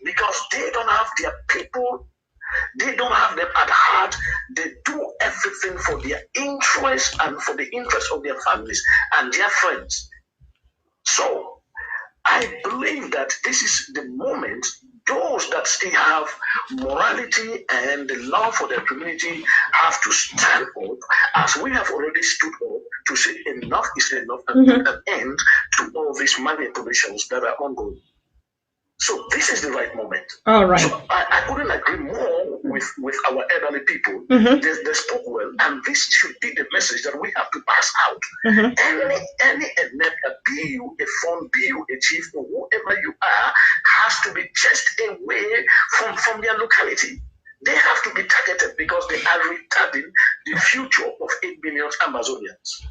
Because they don't have their people, they don't have them at heart. They do everything for their interests and for the interest of their families and their friends. So I believe that this is the moment those that still have morality and the love for their community have to stand up, as we have already stood up, to say enough is enough and put an end to all these manipulations that are ongoing. So this is the right moment. All right. So I couldn't agree more with our elderly people. They spoke well, and this should be the message that we have to pass out. Any be you a fund, be you a chief, or whoever you are, has to be chased away from their locality. They have to be targeted because they are retarding the future of 8 billion Amazonians.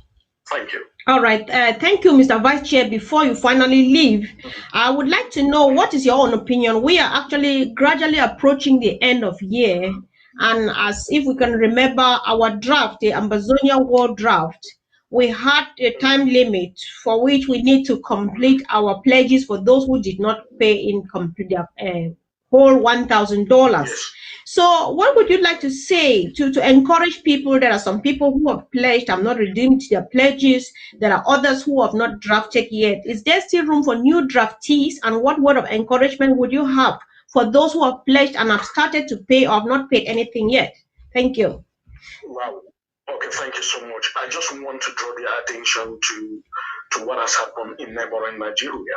Thank you. All right. Thank you, Mr. Vice Chair. Before you finally leave, I would like to know what is your own opinion. We are actually gradually approaching the end of year. And as if we can remember our draft, the Amazonia War draft, we had a time limit for which we need to complete our pledges for those who did not pay in complete their whole $1,000. So what would you like to say to encourage people? There are some people who have pledged, have not redeemed their pledges. There are others who have not drafted yet. Is there still room for new draftees? And what word of encouragement would you have for those who have pledged and have started to pay or have not paid anything yet? Thank you. Wow. Okay, thank you so much. I just want to draw their attention to what has happened in neighboring Nigeria.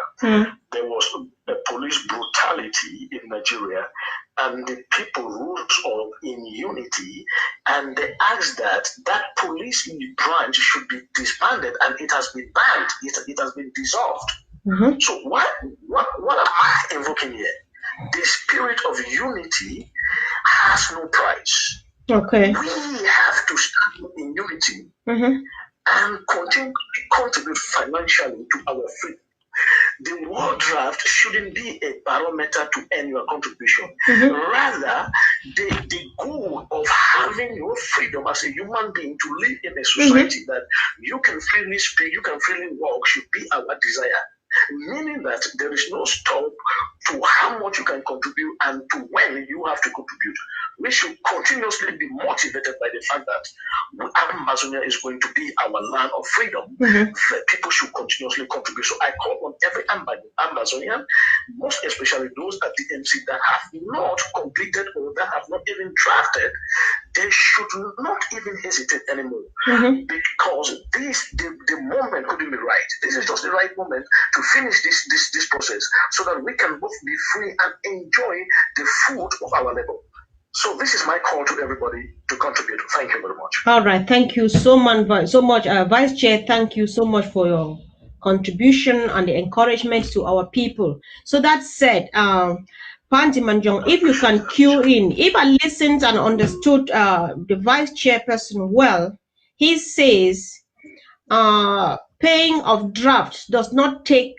There was a police brutality in Nigeria, and the people rose up in unity, and they asked that police branch should be disbanded, and it has been banned. It has been dissolved. So what am I invoking here? The spirit of unity has no price. Okay. We have to stand in unity and continue to contribute financially to our freedom. The war draft shouldn't be a barometer to end your contribution. Rather, the goal of having your freedom as a human being to live in a society that you can freely speak, you can freely walk, should be our desire. Meaning that there is no stop to how much you can contribute and to when you have to contribute. We should continuously be motivated by the fact that Amazonia is going to be our land of freedom. People should continuously contribute. So I call on every Amazonian, most especially those at the MC that have not completed or that have not even drafted, they should not even hesitate anymore. Because the moment couldn't be right. This is just the right moment to finish this process so that we can both be free and enjoy the fruit of our labor. So this is my call to everybody to contribute. Thank you very much. All right. Thank you so much, Vice Chair. Thank you so much for your contribution and the encouragement to our people. So that said, Pantimanjong, if you can cue in, if I listened and understood the Vice Chairperson well, he says paying of drafts does not take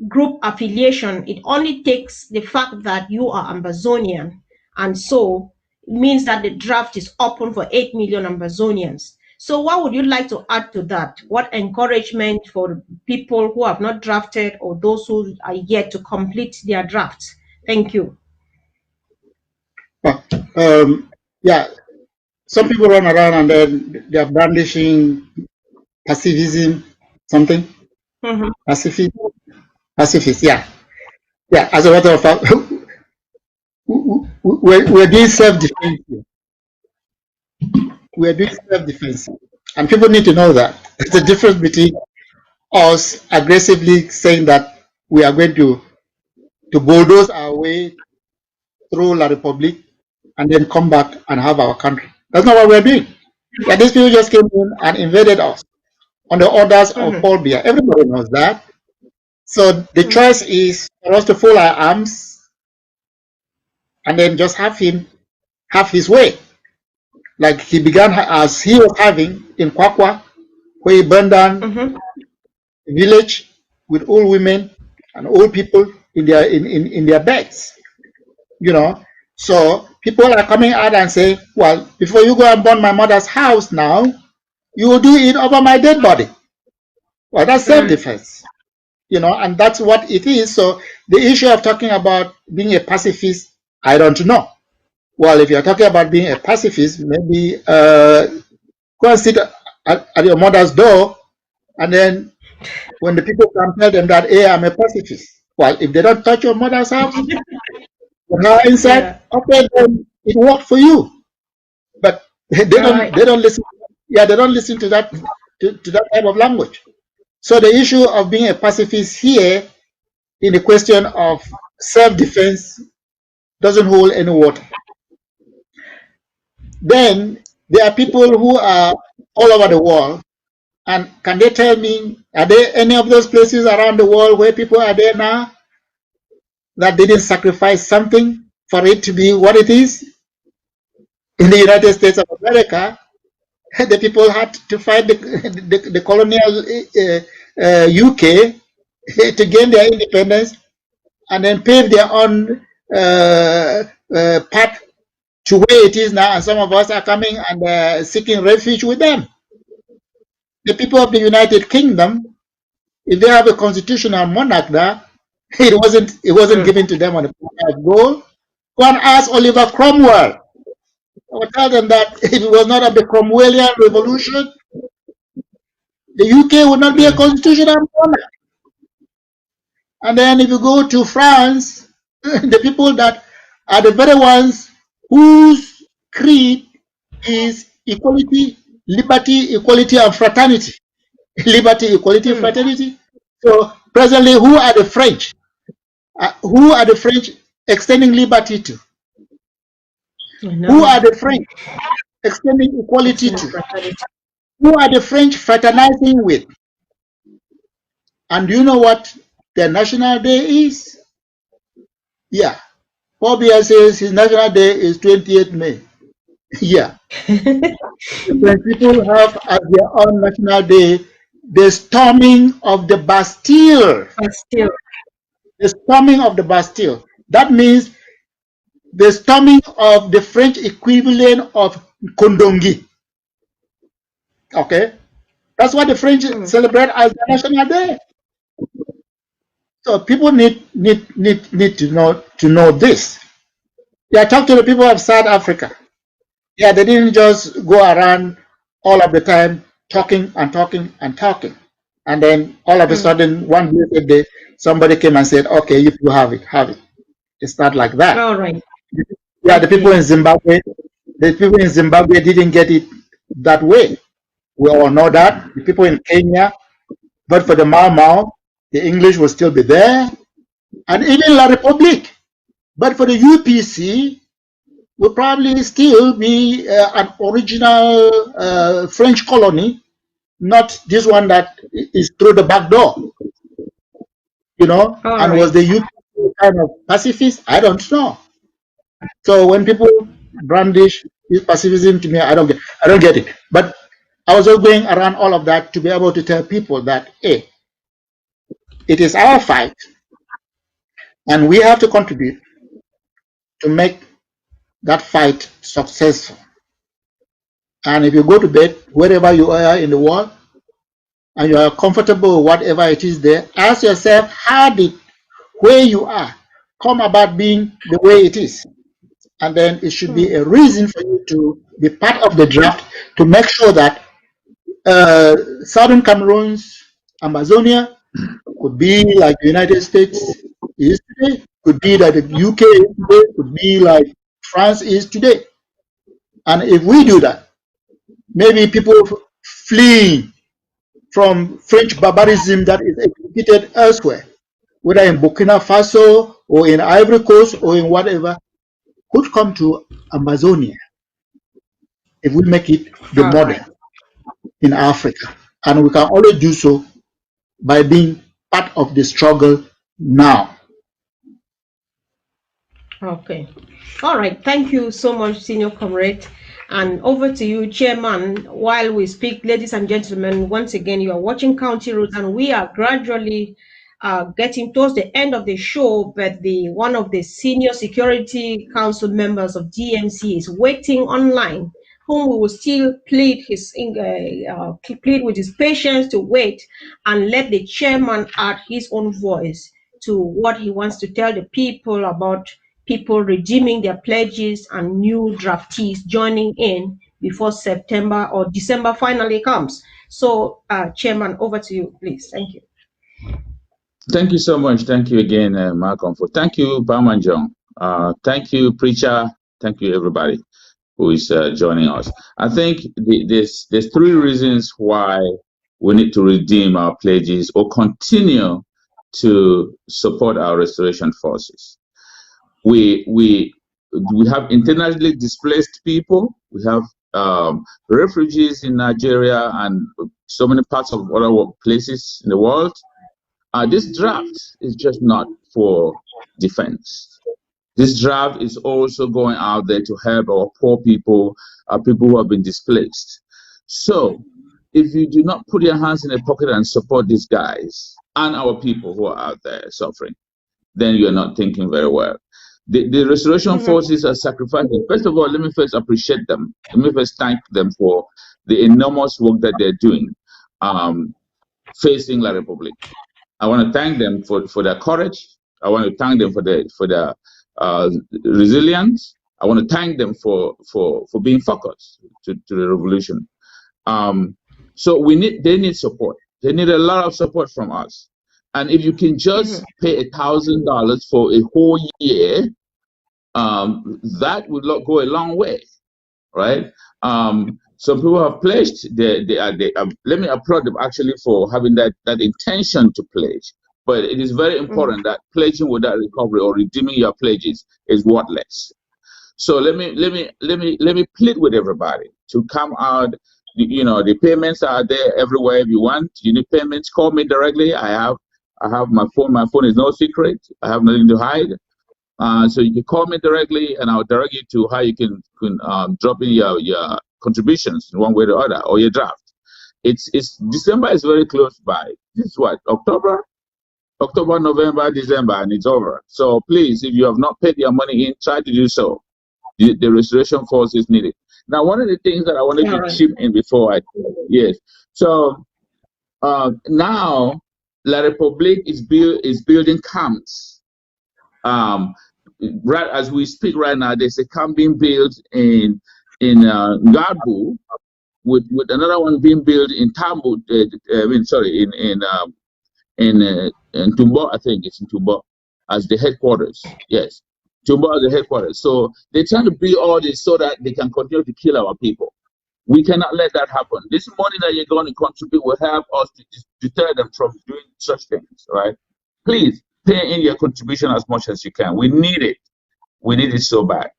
group affiliation. It only takes the fact that you are Amazonian. And so it means that the draft is open for 8 million Amazonians. So what would you like to add to that? What encouragement for people who have not drafted or those who are yet to complete their drafts? Thank you. Yeah, some people run around and then they are brandishing pacifism, something. Pacifist. Pacifist. Yeah. Yeah. As a matter of fact, we're doing self-defense. We're doing self-defense, and people need to know that there's a difference between us aggressively saying that we are going to bulldoze our way through La Republic and then come back and have our country. That's not what we're doing. Like these people just came in and invaded us on the orders of Paul Biya. Everybody knows that. So the choice is for us to fold our arms and then just have him have his way. Like he began as he was having in Kwakwa, where he burned down a village with old women and old people in their beds. You know, so people are coming out and saying, well, before you go and burn my mother's house now, you will do it over my dead body. Well, that's self-defense, you know, and that's what it is. So the issue of talking about being a pacifist, I don't know. Well, if you're talking about being a pacifist, maybe go and sit at your mother's door, and then when the people come, tell them that, hey, I'm a pacifist. Well, if they don't touch your mother's house, her inside, okay, then it worked for you. But they don't listen. Yeah, they don't listen to that to that type of language. So the issue of being a pacifist here in the question of self-defense doesn't hold any water. Then there are people who are all over the world, and can they tell me, are there any of those places around the world where people are there now that didn't sacrifice something for it to be what it is? In the United States of America, the people had to fight the colonial UK to gain their independence and then pave their own path to where it is now, and some of us are coming and seeking refuge with them. The people of the United Kingdom, if they have a constitutional monarch there, it wasn't given to them on a platter of gold. Go and ask Oliver Cromwell. I will tell them that if it was not of the Cromwellian revolution, the UK would not be a constitutional monarch. And then if you go to France, the people that are the very ones whose creed is equality, liberty, equality, and fraternity. Liberty, equality, fraternity. So presently, who are the French? Who are the French extending liberty to? Who are the French extending equality to? Who are the French fraternizing with? And do you know what their national day is? Yeah. Paul Biya says his national day is 28th May. Yeah. When people have as their own national day the storming of the Bastille. The storming of the Bastille. That means the storming of the French equivalent of Kondongi. Okay? That's what the French celebrate as their national day. So people need to know this. Yeah, talk to the people of South Africa. Yeah, they didn't just go around all of the time talking and talking and talking. And then all of a sudden, one blessed day, somebody came and said, okay, if you have it, have it. It's not like that. All right. Yeah, the people in Zimbabwe didn't get it that way. We all know that. The people in Kenya, but for the Mau Mau, the English will still be there. And even La Republique, but for the UPC, will probably still be an original French colony, not this one that is through the back door. You know, and was the UPC kind of pacifist? I don't know. So when people brandish this pacifism to me, I don't get it. But I was just going around all of that to be able to tell people that, hey, it is our fight, and we have to contribute to make that fight successful. And if you go to bed, wherever you are in the world, and you are comfortable with whatever it is there, ask yourself, how did where you are come about being the way it is? And then it should be a reason for you to be part of the draft to make sure that Southern Cameroons Amazonia, could be like the United States is today, could be like the UK is today, could be like France is today. And if we do that, maybe people fleeing from French barbarism that is executed elsewhere, whether in Burkina Faso or in Ivory Coast or in whatever, could come to Amazonia if we make it the model in Africa. And we can only do so by being part of the struggle now. Okay. All right. Thank you so much, Senior Comrade. And over to you, Chairman. While we speak, ladies and gentlemen, once again, you are watching County Roads, and we are gradually getting towards the end of the show, but one of the senior security council members of DMC is waiting online, whom we will still plead with his patience to wait and let the chairman add his own voice to what he wants to tell the people about people redeeming their pledges and new draftees joining in before September or December finally comes. So, Chairman, over to you, please. Thank you. Thank you so much. Thank you again, Malcolm. Thank you, Barman John. Thank you, Preacher. Thank you, everybody who is joining us. I think there's 3 reasons why we need to redeem our pledges or continue to support our restoration forces. We have internally displaced people. We have refugees in Nigeria and so many parts of other places in the world. This draft is just not for defense. This draft is also going out there to help our poor people, people who have been displaced. So if you do not put your hands in the pocket and support these guys and our people who are out there suffering, then you're not thinking very well. The restoration forces are sacrificing. First of all, let me first appreciate them. Let me first thank them for the enormous work that they're doing facing La Republic. I want to thank them for their courage. I want to thank them for their resilience. I want to thank them for being focused to the revolution. So they need support. They need a lot of support from us. And if you can just pay $1,000 for a whole year, that would go a long way, right? Some people have pledged. Let me applaud them actually for having that intention to pledge. But it is very important that pledging without recovery or redeeming your pledges is worthless. So let me plead with everybody to come out. The payments are there everywhere. If you want, you need payments, call me directly. I have my phone. My phone is no secret. I have nothing to hide. So you can call me directly, and I'll direct you to how you can drop in your contributions in one way or the other, or your draft. It's December is very close by. This is what, October, November, December, and it's over. So please, if you have not paid your money in, try to do so. The restoration force is needed. Now, one of the things that I wanted to chip in before so now La Republique is building camps. Right as we speak right now, there's a camp being built in Garbu, with another one being built in Tambu. In Tumbo, I think it's in Tumbo as the headquarters. Yes, Tumbo as the headquarters. So they're trying to build all this so that they can continue to kill our people. We cannot let that happen. This money that you're going to contribute will help us to deter them from doing such things, right? Please pay in your contribution as much as you can. We need it. We need it so bad.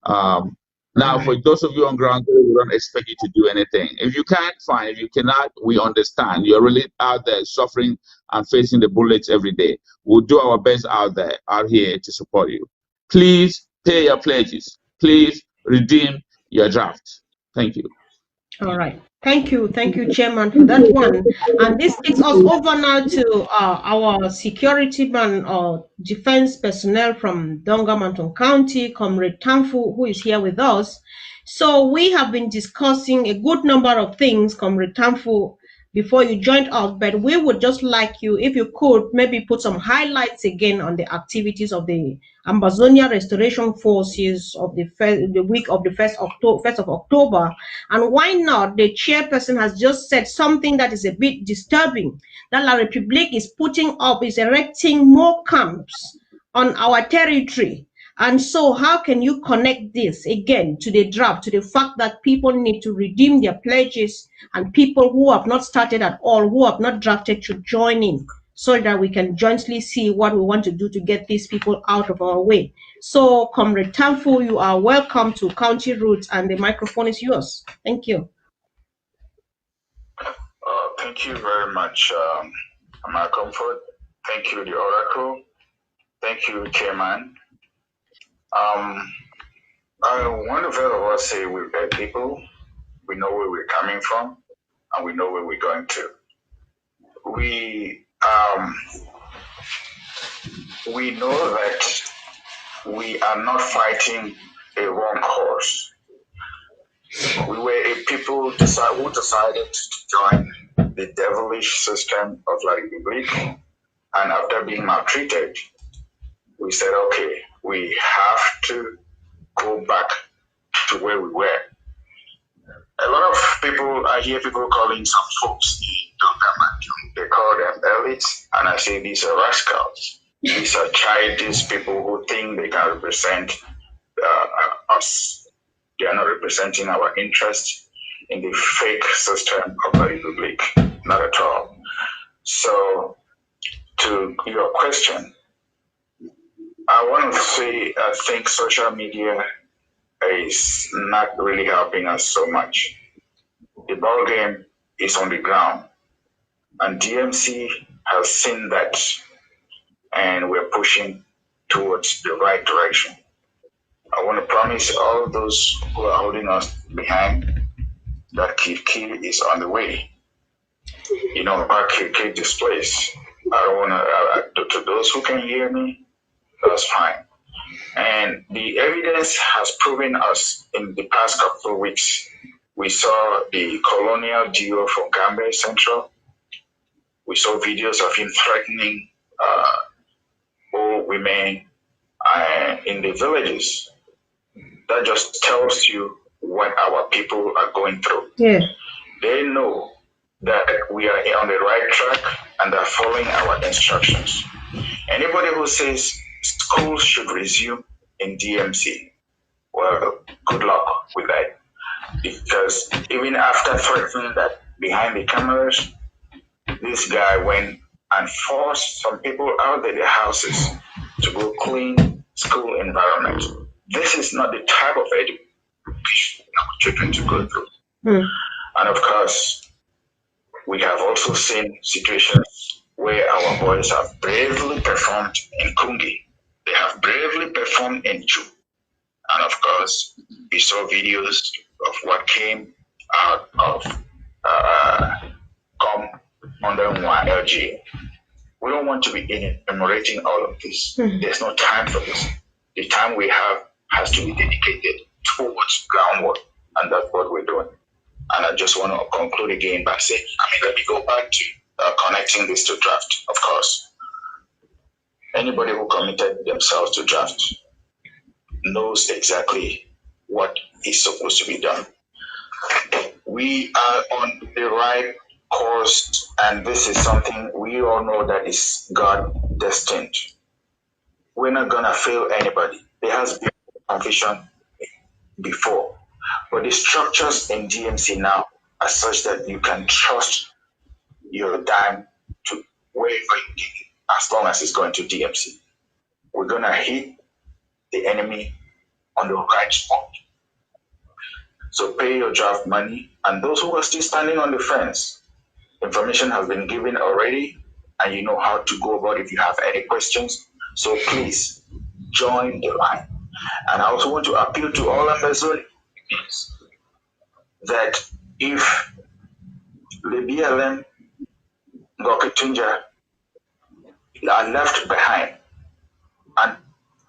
Now, for those of you on ground, we don't expect you to do anything. If you can't, fine. If you cannot, we understand. You're really out there suffering and facing the bullets every day. We'll do our best out here to support you. Please pay your pledges. Please redeem your draft. Thank you. All right. Thank you, Chairman, for that one. And this takes us over now to our security man or defense personnel from Dungamanton County, Comrade Tamfu, who is here with us. So we have been discussing a good number of things, Comrade Tamfu, before you joined us, but we would just like you, if you could, maybe put some highlights again on the activities of the Ambazonia Restoration Forces of the week of the 1st of October. And why not? The chairperson has just said something that is a bit disturbing, that La République is erecting more camps on our territory. And so how can you connect this again to the draft, to the fact that people need to redeem their pledges and people who have not started at all, who have not drafted, should join in so that we can jointly see what we want to do to get these people out of our way. So, Comrade Tamfu, you are welcome to County Roots and the microphone is yours. Thank you. Thank you very much, my comfort. Thank you, the Oracle. Thank you, Chairman. I want to first of all say we're bad people. We know where we're coming from, and we know where we're going to. We know that we are not fighting a wrong cause. We were a people who decided to join the devilish system of La République, and after being maltreated, we said, okay, we have to go back to where we were. A lot of people, I hear people calling some folks the Dungamanton. They call them elites, and I say these are rascals. These are childish people who think they can represent us. They are not representing our interests in the fake system of the Republic, not at all. So, to your question, I want to say I think social media is not really helping us so much. The ball game is on the ground, and DMC has seen that, and we're pushing towards the right direction. I want to promise all those who are holding us behind that Kid is on the way. You know, our Kid displays. I don't want to those who can hear me, that's fine. And the evidence has proven us in the past couple of weeks. We saw the colonial duo from Gambia Central. We saw videos of him threatening old women in the villages. That just tells you what our people are going through. Yeah. They know that we are on the right track and are following our instructions. Anybody who says schools should resume in DMC, well, good luck with that. Because even after threatening that behind the cameras, this guy went and forced some people out of their houses to go clean school environment. This is not the type of education our children to go through. And of course, we have also seen situations where our boys have bravely performed in Kungi. They have bravely performed in Chu. And of course, we saw videos of what came out of COM under LG. We don't want to be enumerating all of this. There's no time for this. The time we have has to be dedicated towards groundwork, and that's what we're doing. And I just want to conclude again by saying, let me go back to connecting this to draft, of course. Anybody who committed themselves to draft knows exactly what is supposed to be done. We are on the right course, and this is something we all know that is God destined. We're not going to fail anybody. There has been confusion before, but the structures in DMC now are such that you can trust your dime to wherever you take it, as long as it's going to DMC. We're going to hit the enemy on the right spot. So pay your draft money, and those who are still standing on the fence, information has been given already, and you know how to go about if you have any questions. So please join the line. And I also want to appeal to all Amazonians that if the BLM Ngoketunja are left behind and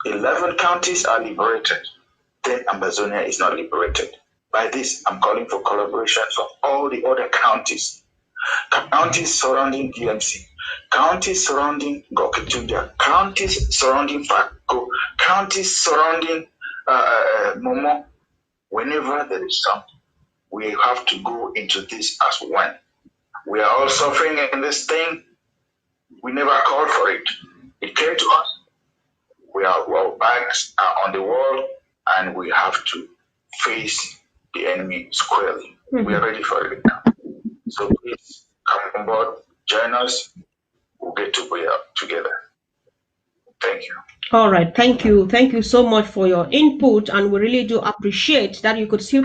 11 counties are liberated, then Amazonia is not liberated. By this, I'm calling for collaboration from all the other counties counties surrounding DMC, counties surrounding Goketundia, counties surrounding Fako, counties surrounding Momo. Whenever there is something, we have to go into this as one. We are all suffering in this thing. We never called for it. It came to us. Our backs are on the wall, and we have to face the enemy squarely. We are ready for it now. So please come on board, join us. We'll get to prayer together. Thank you. All right, thank you so much for your input, and we really do appreciate that you could still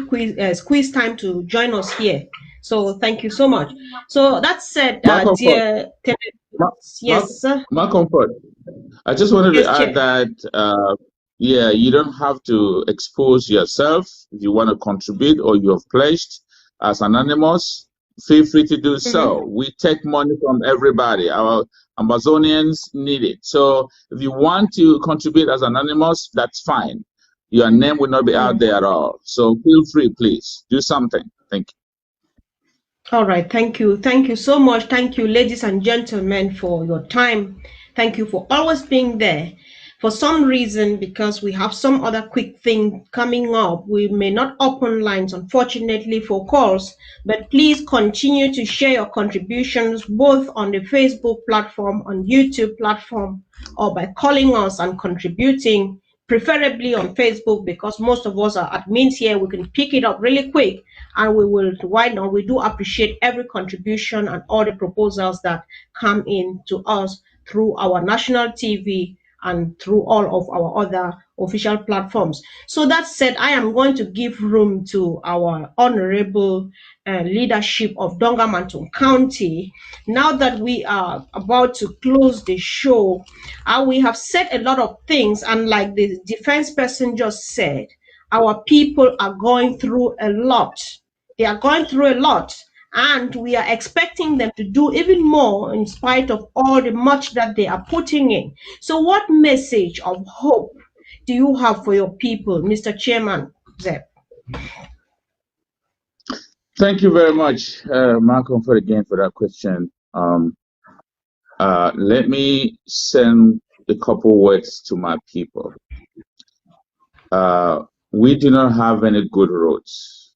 squeeze time to join us here. So thank you so much. So that said, dear, yes, sir. My comfort. I just wanted to add that, yeah, you don't have to expose yourself if you want to contribute or you have pledged as anonymous. Feel free to do so. We take money from everybody. Our Amazonians need it. So if you want to contribute as anonymous, that's fine. Your name will not be out there at all. So feel free, please. Do something. Thank you. All right. Thank you. Thank you so much. Thank you, ladies and gentlemen, for your time. Thank you for always being there. For some reason, because we have some other quick thing coming up, we may not open lines, unfortunately, for calls, but please continue to share your contributions both on the Facebook platform, on YouTube platform, or by calling us and contributing, preferably on Facebook, because most of us are admins here. We can pick it up really quick, and we will, why not? We do appreciate every contribution and all the proposals that come in to us through our national TV and through all of our other official platforms. So that said, I am going to give room to our honorable leadership of Dungamanton County. Now that we are about to close the show, we have said a lot of things, and like the defense person just said, our people are going through a lot. They are going through a lot, and we are expecting them to do even more in spite of all the much that they are putting in. So what message of hope do you have for your people, Mr. Chairman Zeb? Thank you very much, Malcolm, again for that question. Let me send a couple words to my people. We do not have any good roads,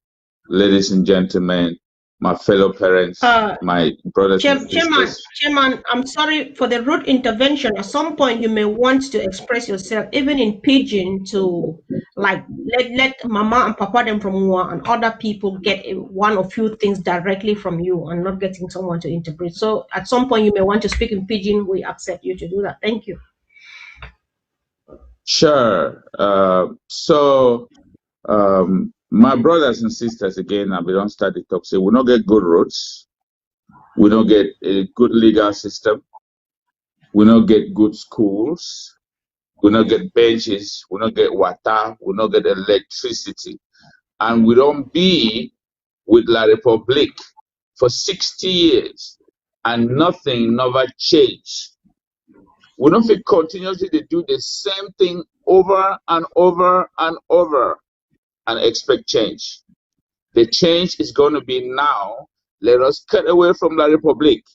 ladies and gentlemen, my fellow parents, my brothers and sisters. Chairman, I'm sorry for the rude intervention. At some point, you may want to express yourself, even in pidgin, to like let Mama and Papa them from Mua and other people get one or few things directly from you, and not getting someone to interpret. So at some point, you may want to speak in pidgin. We accept you to do that. Thank you. Sure. My brothers and sisters, again, we don't start the talk. So we don't get good roads. We don't get a good legal system. We don't get good schools. We don't get benches. We don't get water. We don't get electricity. And we don't be with La Republique for 60 years and nothing never changed. We don't feel continuously to do the same thing over and over and over and expect change. The change is going to be now. Let us cut away from La Republique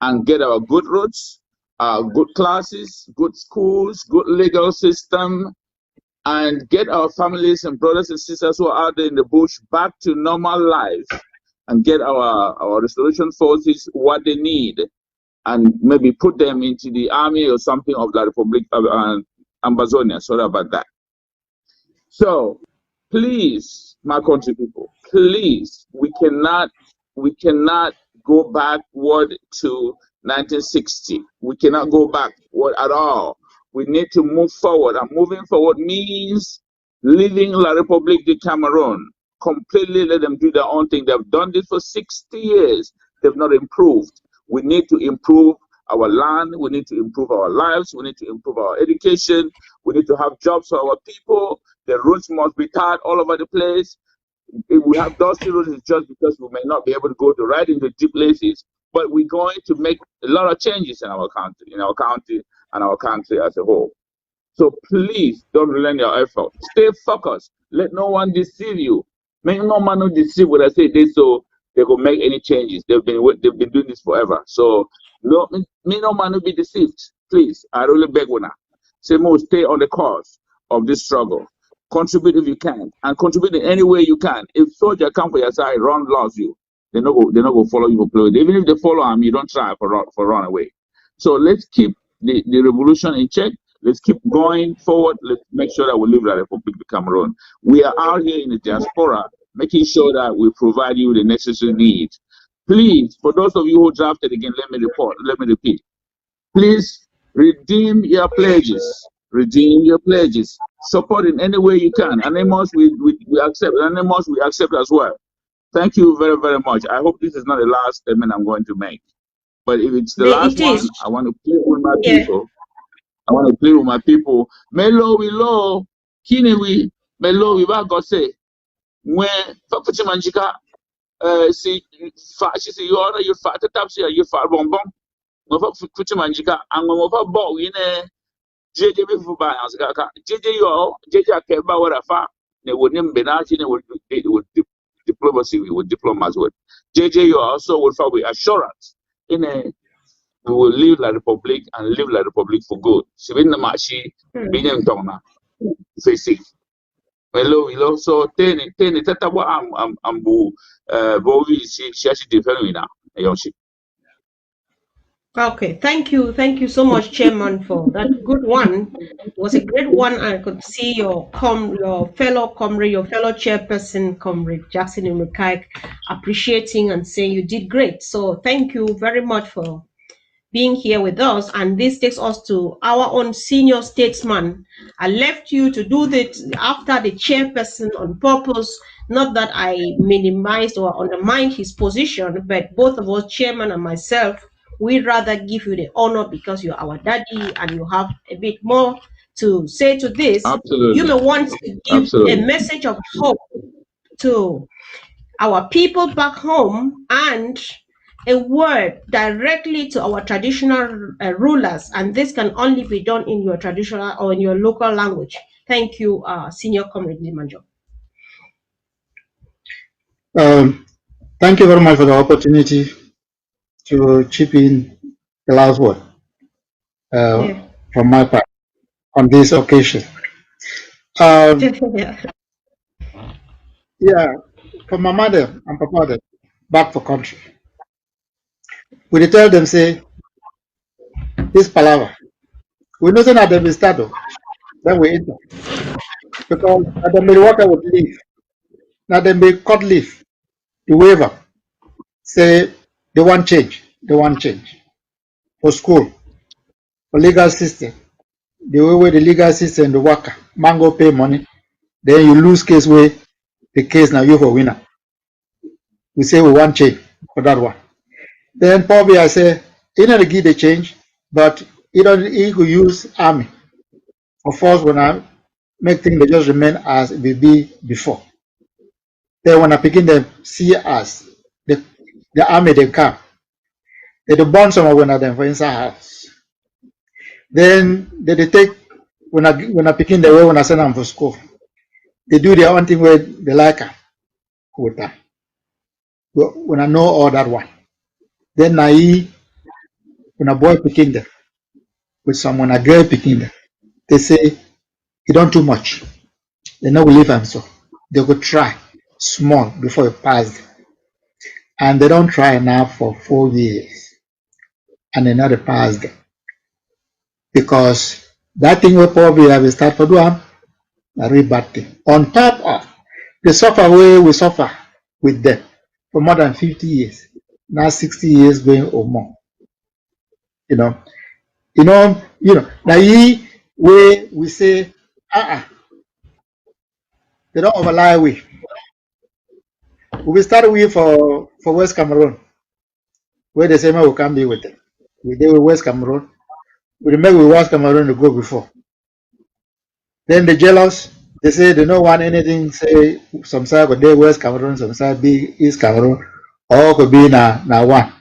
and get our good roads, good classes, good schools, good legal system, and get our families and brothers and sisters who are out there in the bush back to normal life, and get our restoration forces what they need, and maybe put them into the army or something of La Republique of Amazonia. Sorry about that. So please, my country people, please, we cannot go backward to 1960. We cannot go backward at all. We need to move forward, and moving forward means leaving La Republique de Cameroon. Completely let them do their own thing. They've done this for 60 years. They've not improved. We need to improve our land. We need to improve our lives. We need to improve our education. We need to have jobs for our people. The roads must be tarred all over the place. If we have dusty roads, it's just because we may not be able to go to right into deep places. But we're going to make a lot of changes in our country, and our country as a whole. So please don't relent your effort. Stay focused. Let no one deceive you. Make no man deceive when I say this. So they could make any changes. They've been doing this forever. So no, me no man will be deceived. Please, I really beg you now. Say more, stay on the course of this struggle. Contribute if you can, and contribute in any way you can. If soldier come for your side, run loves you. They're not go follow you for play. Even if they follow him, you don't try for run away. So let's keep the revolution in check. Let's keep going forward. Let's make sure that we live like Republic of Cameroon. We are out here in the diaspora, making sure that we provide you the necessary needs. Please, for those of you who drafted again, let me repeat. Please redeem your pledges. Redeem your pledges. Support in any way you can. Animals we accept. Animals we accept as well. Thank you very, very much. I hope this is not the last statement I'm going to make. But if it's the last one, I want to plead with my people. I want to plead with my people. Melo we low, kinewi, melo we ba go say. When Fafuchi Manjika si she say you order you fat the taps here, you fat bonbon. When Fafuchi Manjika and when over ball in a JJ before by us JJ yo JJ Keba what a fat they would name Benati would diplomacy with diplomats with JJ you also will fight with assurance in a we will live like Republic and live like Republic for good. So when the machi being in Tona, facing. Hello. So tata wa ambu bovi she actually defend now. Okay, thank you so much, Chairman, for that good one. It was a great one. I could see your fellow comrade, your fellow chairperson, Comrade Jackson Imukai, appreciating and saying you did great. So thank you very much for being here with us. And this takes us to our own senior statesman. I left you to do that after the chairperson on purpose, not that I minimized or undermined his position, but both of us, chairman and myself, we'd rather give you the honor because you're our daddy and you have a bit more to say to this. Absolutely. You may want to give a message of hope to our people back home and a word directly to our traditional rulers, and this can only be done in your traditional or in your local language. Thank you, Senior Comrade Limanjo. Thank you very much for the opportunity to chip in the last word from my part on this occasion. Yeah, for my mother and papa, back for country. We tell them, say, this palaver. We know that they will start, then we enter. Because they may work with leave. Now they may cut leave, the waiver. Say, they want change. For school, for legal system. The way the legal system, the worker, mango pay money, then you lose case where the case now you for winner. We say we want change for that one. Then probably I say, you know, give the change, but he could use army. Of course, when I make things they just remain as it will be before. Then when I begin them see us, the army they come. They burn some of them for inside house. Then they take when I begin the way when I send them for school. They do their own thing where they like her. With that. When I know all that one. Then when a boy picking them with someone, a girl picking them, they say he don't too much. They know we leave him so. They could try small before it passed. And they don't try now for 4 years. And they never passed them. Because that thing will probably have start for doing a real bad thing. On top of the suffer way we suffer with them for more than 50 years. Now 60 years going or more. You know, now where we say, they don't overlie we. We start with for West Cameroon, where they say we can be with them. We did with West Cameroon. We remember we West Cameroon to go before. Then the jealous, they say they don't want anything, say some side could be West Cameroon, some side be East Cameroon, or could be now one.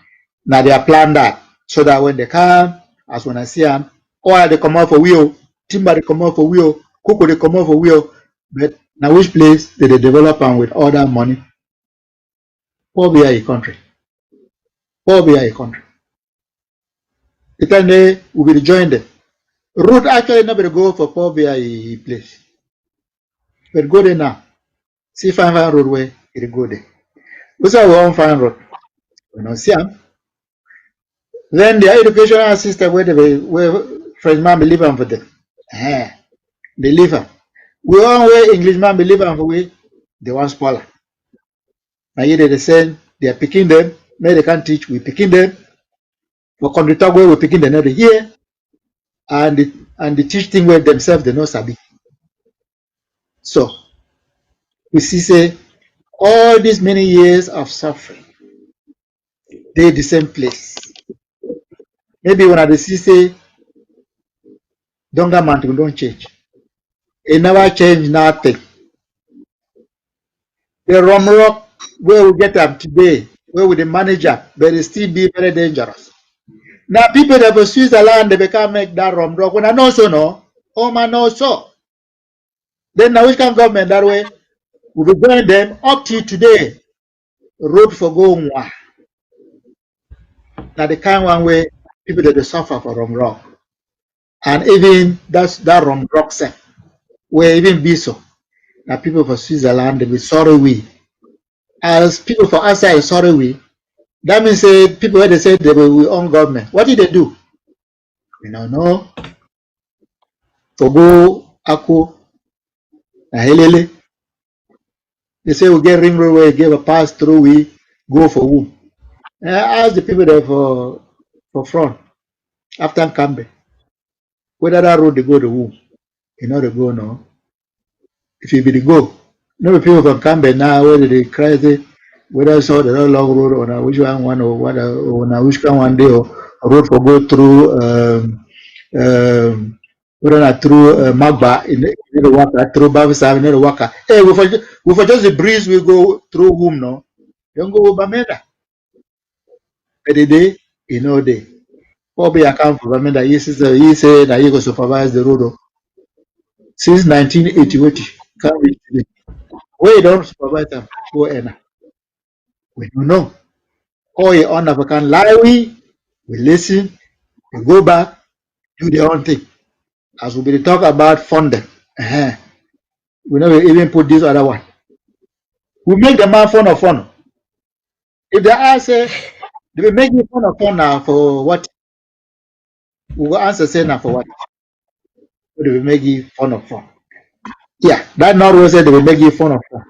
Now they are planned that so that when they come, as when I see them, oil they come out for wheel, timber they come out for wheel, cocoa they come out for wheel, but now which place did they develop them with all that money? poor be a country. Poor be a country. The time they will be joined them. Road actually never go for poor be a place. But go there now. See fine road where it go there. What's our own fine road? We don't see them. Then the educational system where French man believe for them. They live them. We all way English man believe for we they want spoiler. Now here they say they are picking them, maybe they can't teach, we picking them. For conductor where we picking them every year and the teach thing where themselves they know sabi. So we see say all these many years of suffering, they the same place. Maybe when I see say Dungamanton don't change. It never change nothing. The rum rock where we get them today, where we the manager, but it still be very dangerous. Now people that will Switzerland, they can't make that rum rock. When I know so no, oh man know so. Then now which can government that way? We be going them up to today. Road for going one. Now the kind one way people that they suffer for rum rock. And even that's that rum rock set. Where even be so. Now people for Switzerland, they be sorry we. As people for outside sorry we. That means people where they say they will own government. What did they do? We don't know. For go Aku Helele. They say we get ring road where give a pass through we go for whom. Ask the people there for front after Kambe. Whether that road they go to whom. You know they go no. If you be the go. No people from Kambe now whether they cry say whether I saw the long road or which one or what or which one day or road for go through whether not through Magba in the Waka through Babisa in the Waka. Hey, we for just the breeze we go through whom no. Don't go Bamenda. But the day you know day. Probably account for Bamenda. He said that he go supervise the road since 1988. Can't reach today. Where you don't supervise them, go enter. We don't know. Or you on African lie we listen, we go back, do their own thing. As we be talk about funding. We never even put this other one. We make the man fun of fun. If they ask they will make you fun of fun now for what? We will answer say now for what? They will make you fun of fun. Yeah, that Norway said they will make you fun of fun.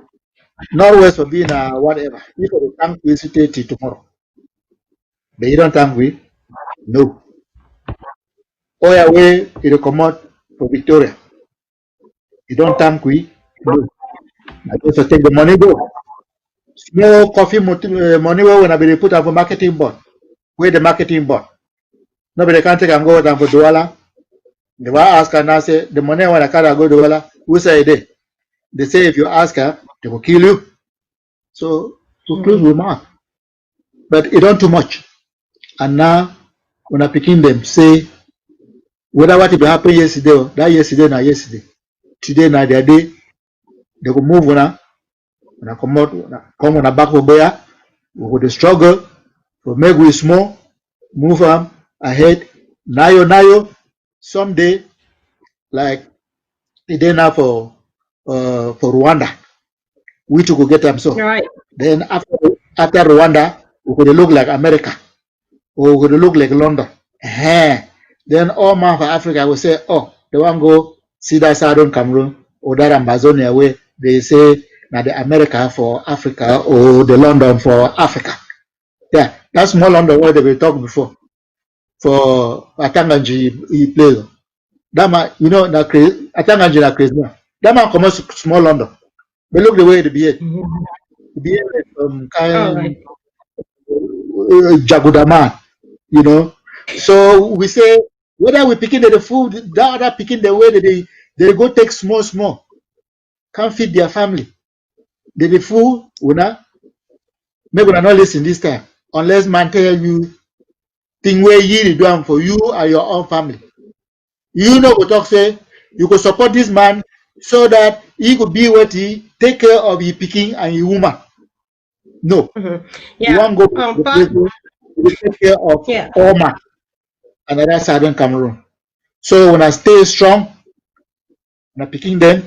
Norway for being whatever. If they thank we sit tomorrow. But you don't thank we? No. Or away you come out for Victoria. You don't thank we? No. I just take the money go. Small coffee money when I be put up for marketing board. Where the marketing board? Nobody can take and go down for Douala. They will ask her now say the money when I can't go Douala, who say it? They say if you ask her, they will kill you. So to close with mouth. But it don't too much. And now when I picking them say whether what it happened yesterday or that yesterday now yesterday. Today now their day, they will move on. When I come out, come on a back of where we would struggle to make we small, move on ahead. Nayo, someday, like a day now for Rwanda, we could get them so. Right. Then after Rwanda, we could look like America, or we could look like London. Then all man for Africa will say, oh, they want to go see that Southern Cameroon or that Amazonia where they say now the America for Africa or the London for Africa. Yeah, that's more London where they were talking before. For Atanganji he plays. That man, you know, that crazy Atanganji na crazy man. That man comes small London. But look the way they behave. They behave like kind Jaguda man, you know. So we say whether we picking the food, that other picking the way that they go take small, can't feed their family. The food, maybe not listen this time unless man tell you thing where you do for you and your own family. You know what talk say you could support this man so that he could be what he take care of his picking and his woman. No. Yeah. You won't go to take care of Oma and other southern Cameroon. So when I stay strong, when I picking them,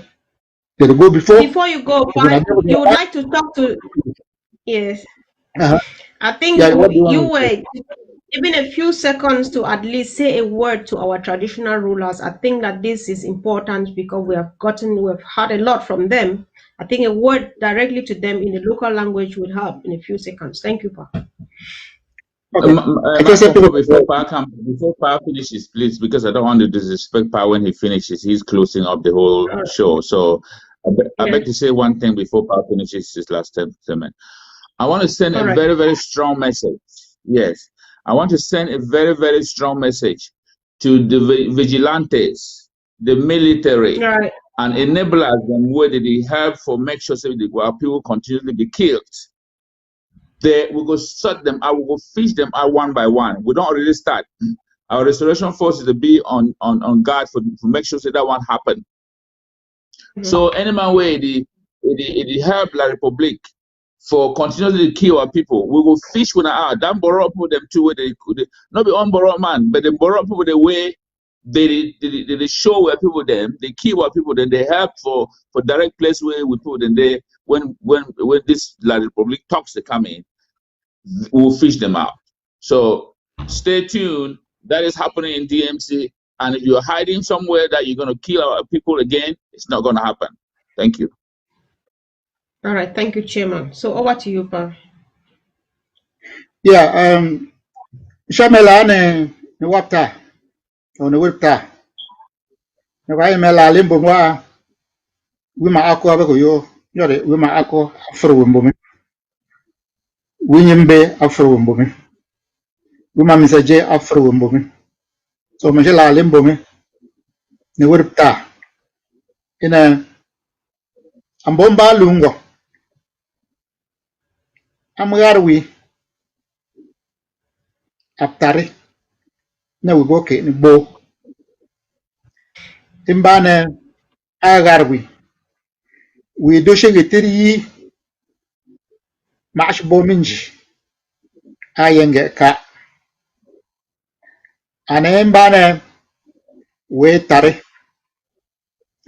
they'll go before. Before you go, you would like to talk to yes. I think you were given a few seconds to at least say a word to our traditional rulers. I think that this is important because we've heard a lot from them. I think a word directly to them in the local language would help in a few seconds. Thank you, Pa. Before Pa finishes, please, because I don't want to disrespect Pa when he finishes. He's closing up the whole show. So I beg to say one thing before Pa finishes his last statement. I want to send a very, very strong message. Yes. I want to send a very, very strong message to the vigilantes, the military, and enablers them where they help for make sure that our people continually be killed. We go sort them out, we go fish them out one by one. We don't already start. Our restoration force is to be on guard for make sure that one happen. So any man way the help La Republic for continuously kill our people. We will fish when out. Don't borrow people them too where they could not be on borrow man, but they borrow people the way they show where people them, they kill our people, then they help for direct place where we put and they when this La Republic talks they come in, we'll fish them out. So stay tuned. That is happening in DMC. And if you're hiding somewhere that you're gonna kill our people again, it's not gonna happen. Thank you. All right, thank you, Chairman. So over to you, Pa. Yeah, Shamela ne wapta, on the wipta. The way Mela Limbwa, Wima Ako Abago, Yori, Wima Ako, Afro Winyambe, Afro Wumbomi, Wima Misaje, Afro Wumbomi. So Majela Limbomi, the wipta. In a Ambomba Lungo. Amgarwi Aptari na Wiboke ni Bo Timbane Agarwi we do shigitiri Mash Bominji Ayenge Ka Anembane we Tare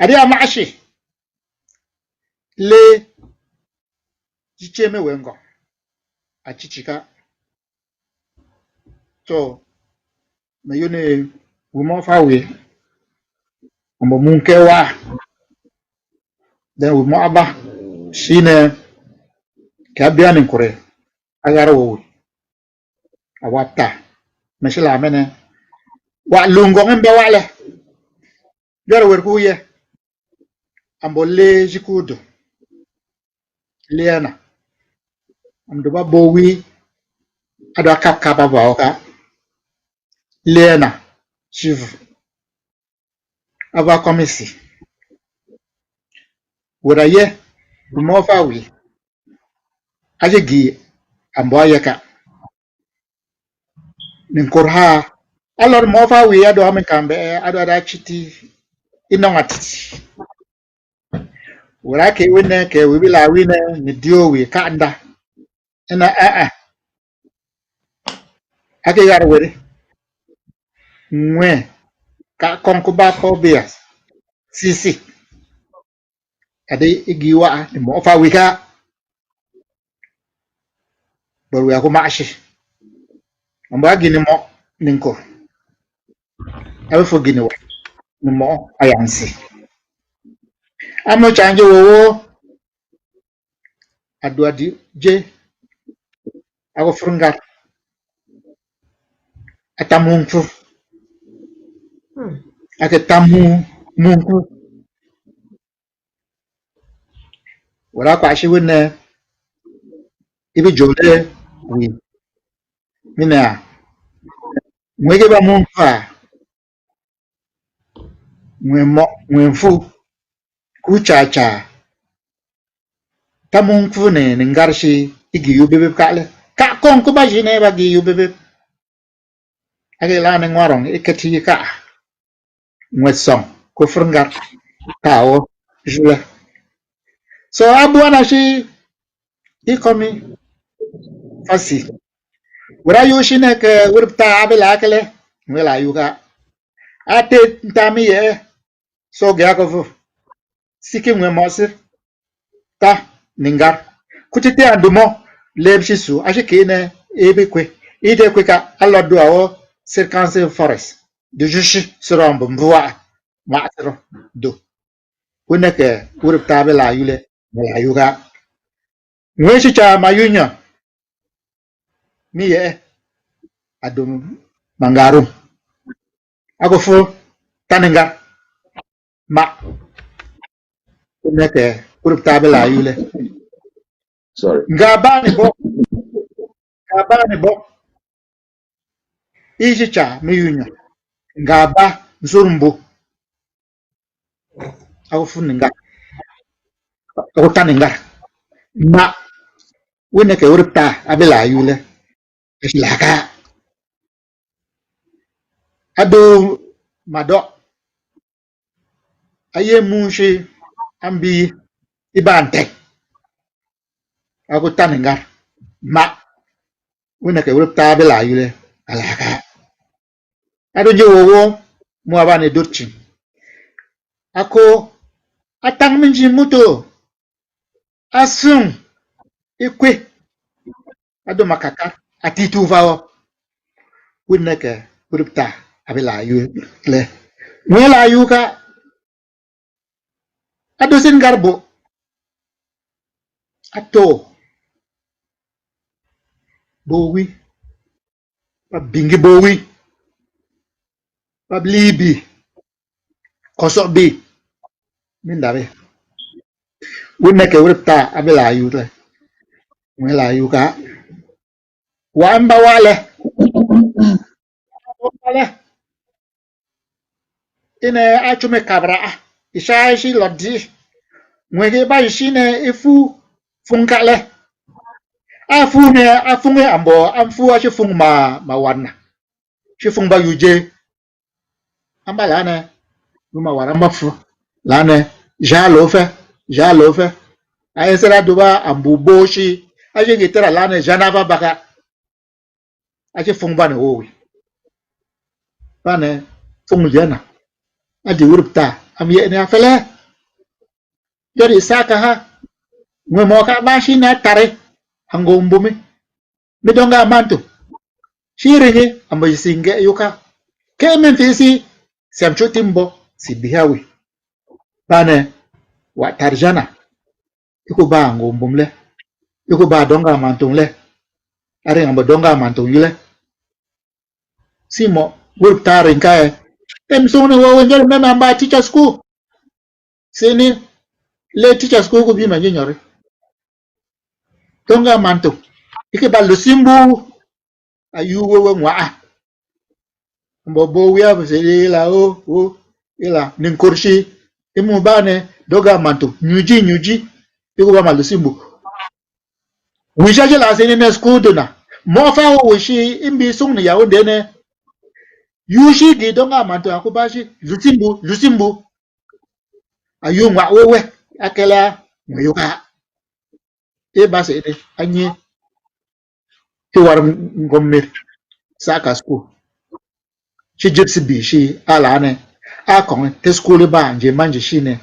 Adia Mashi Le Jicheme Wengo Achichika so Mayune Wumofawi Munkewa then Wumoaba Shine Kabian in Kore Agaro Awata Meshila Mene Wa Lungong and Bewale Gara Werkuye Ambole Jikudu Liana Amduba Bowi Adaka Kababaoka Liana Chief Ava Komisi Wuraye Umofawi Ajigi Amboyaka Ninkurha Alor Mofawi Ado Amikambe Ado Adachiti Inongatiti Urake wine ke wibila wine ni dio wi kanda ena ake yar were mwe ka konkuba phobias sisi ade igiwa ni mo fa wika boru ya ko mashi amba gini mo ninko abe fo gini wa ni mo ayansi amo chanje wo adwadi je ako frunga atamuntu ake tamu mungu wala kwa shi wone ibi jole wi mina mwege ba mungu a mwenfu kuchacha tamungu ne ngarshi igi yubebe kale ka konku ba jine ba gi yubebe ake la ne ngwarong ikati ka mwesong ko frungar tao jule so abuana shi ikomi fasi wura yushine ke wurta abela kele wela yuga ate ntami ye so gagovu siki mwe mosi ta ningar kuchite andumo lebshisu ashikine ebekwe ide kweka alodu awo circonse forest de jushi surombo mbwa maatro do kuneke wurta abela yule wela yuga mweshi cha mayunya miye adum mangarum agofu taningar ma kuneke wurta abela yule Sorry. ngabani bo ichicha miyunya ngaba nsurumbu agofuninga agutaninga ma wineke urta abela yule islaka ado mado aye munshi ambi ibante agutaninga ma wineke urta abela yule alaka ado jowo mu abane dotchi ako atang minji muto asung ikwe ado makaka atitu vao wineke urta abela yule wela yuka ado sin garbo ato bowi babingi bowi bablibi kosobi mindabe wineke urta abela yule wela yuka wamba wale ine achume kabra isha lodi mwege ba ishine ifu funkale afunge ambo amfu ashifung ma wana shifung ba yuje amba lane numa waramba fu lane jalofe ayesera duba ambu boshi aje gitera lane janava baka aje fung bane wowi bane fung jena adi urupta amye ne afele jori saka ha mwe moka bashi na tare hango mbumi midonga mantu shiringi ambo yisinge yuka kemen fisi semcho timbo si bihawi bane wa tarjana iku ba ngo mbumle iku ba donga mantungle are ambo donga mantungle simo urupta rinkae temsone wo wenjel meme amba teacher school sini le teacher school ko bi ma nyore donga mantu ike ba lusimbu ayuwe we ngwa mbobo wia bese la o ila ninkorshi imu bane doga mantu nyuji iko ba malusimbu wishaje la sini na school dona mo fa wo wishi imbi sung ni yawo dene yushi gi donga mantu akubashi lusimbu ayu ngwa wewe akela nguyuka e base de anyi ti war ngommer saka school shi gypsy bi shi ala ne a kon te school ba nje manje shi ne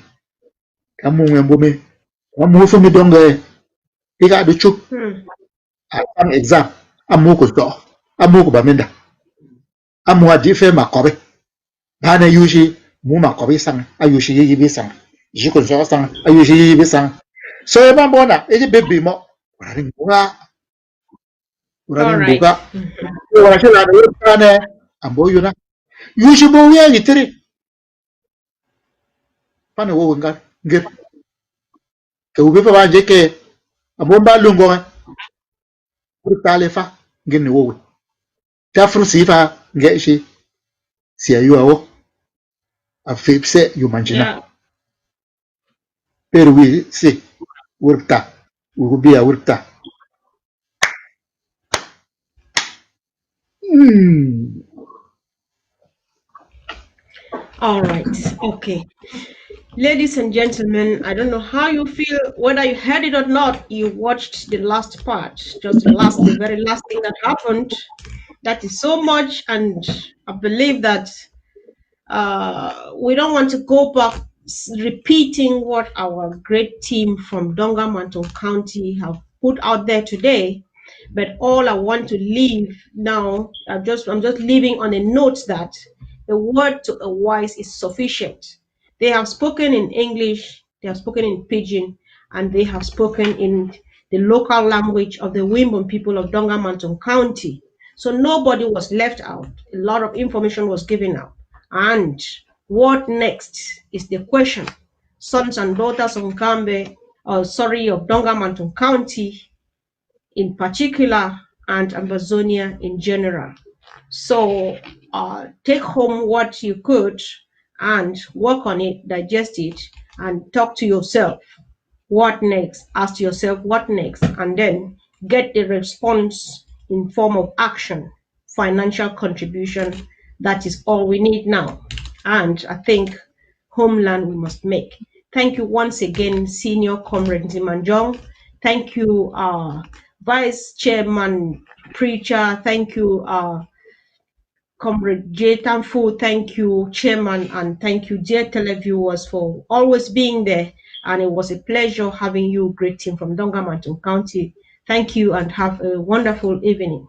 kamu ngembome kamu fu mi donge iga du chup am exam amu ko to amu ko baminda amu adi fe makobe bana yushi mu makobe sang ayushi yi bi sang jiko so sang ayushi yi bi sang so e ba bona e bebe mo ora nguga ora shi la do ne ambo yuna yushi bo wi yitiri pana wo ngar ngir ke ube fa banje ke abomba lungo pour tale fa ngene wo ta fru sifa ngeshi si ayu awo a fipse yu manjina per wi si urta urubia urta All right. Okay. Ladies and gentlemen, I don't know how you feel, whether you heard it or not, you watched the last part, just the very last thing that happened. That is so much, and I believe that we don't want to go back repeating what our great team from Dungamanton County have put out there today. But all I want to leave now, I'm just leaving on a note that a word to a wise is sufficient. They have spoken in English, they have spoken in Pidgin, and they have spoken in the local language of the Wimbon people of Dungamanton County. So nobody was left out. A lot of information was given out. And what next is the question. Sons and daughters of Nkambe, of Dungamanton County in particular, and Amazonia in general. So take home what you could and work on it, digest it, and talk to yourself. What next? Ask yourself what next, and then get the response in form of action, financial contribution. That is all we need now. And I think homeland we must make. Thank you once again, Senior Comrade Zimanjong. Thank you, Vice Chairman Preacher. Thank you, Comrade J. Tanfu. Thank you, Chairman, and thank you, dear televiewers, for always being there. And it was a pleasure having you, great team from Dungamanton County. Thank you and have a wonderful evening.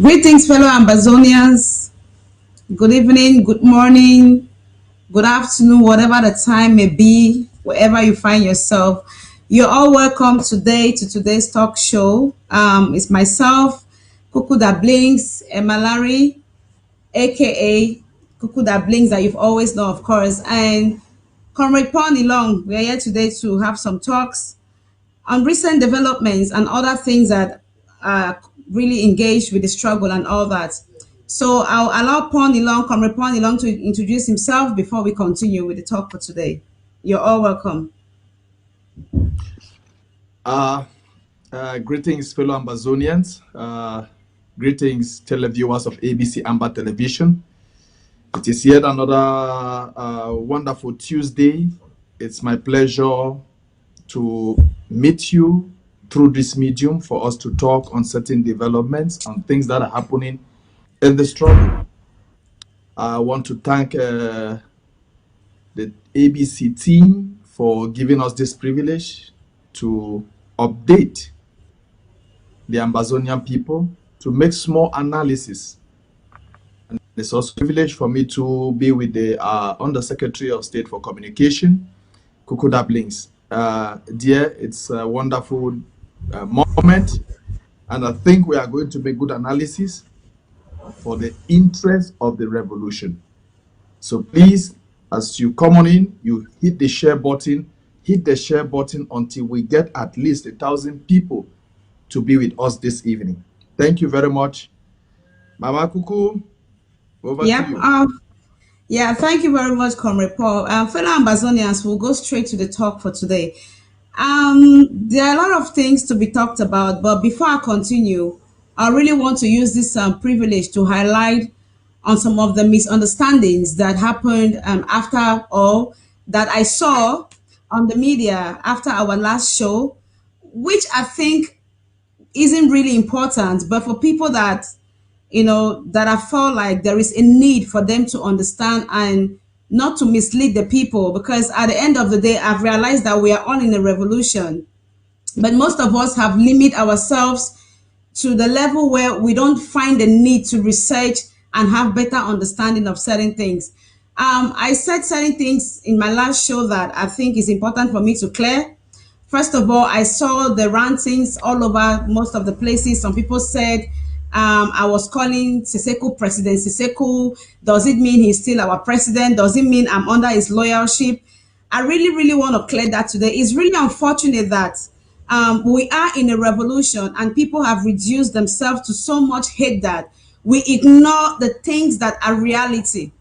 Greetings, fellow Amazonians. Good evening, good morning, good afternoon, whatever the time may be, wherever you find yourself. You're all welcome today to today's talk show. It's myself, Kuku that Blinks, Emalari, aka Kuku that Blinks, that you've always known, of course, and Comrade Paul Nilong. We are here today to have some talks on recent developments and other things that are really engaged with the struggle and all that. So I'll allow Comrade Paul Nilong, to introduce himself before we continue with the talk for today. You're all welcome. Greetings, fellow Amazonians. Greetings, televiewers of ABC Amber Television. It is yet another wonderful Tuesday. It's my pleasure to meet you through this medium for us to talk on certain developments and things that are happening in the struggle. I want to thank the ABC team for giving us this privilege to update the Ambazonian people, to make small analysis. And it's also a privilege for me to be with the Undersecretary of State for Communication, Kukuda Blinks. Dear, it's a wonderful moment, and I think we are going to make good analysis for the interest of the revolution. So please, as you come on in, you hit the share button until we get at least 1,000 people to be with us this evening. Thank you very much. Mama Kuku, over to you. Yeah, thank you very much, Comrade Paul. Fellow Ambazonians, we'll go straight to the talk for today. There are a lot of things to be talked about, but before I continue, I really want to use this privilege to highlight on some of the misunderstandings that happened after all that I saw on the media after our last show, which I think isn't really important, but for people that that I felt like there is a need for them to understand and not to mislead the people, because at the end of the day, I've realized that we are all in a revolution, but most of us have limited ourselves to the level where we don't find the need to research and have better understanding of certain things. I said certain things in my last show that I think is important for me to clear. First of all, I saw the rantings all over most of the places. Some people said I was calling Siseko President Siseko. Does it mean he's still our president? Does it mean I'm under his loyalship? I really, really want to clear that today. It's really unfortunate that we are in a revolution and people have reduced themselves to so much hate that we ignore the things that are reality.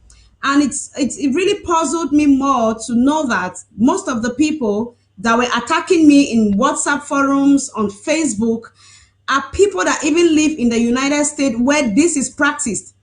And it really puzzled me more to know that most of the people that were attacking me in WhatsApp forums, on Facebook, are people that even live in the United States where this is practiced.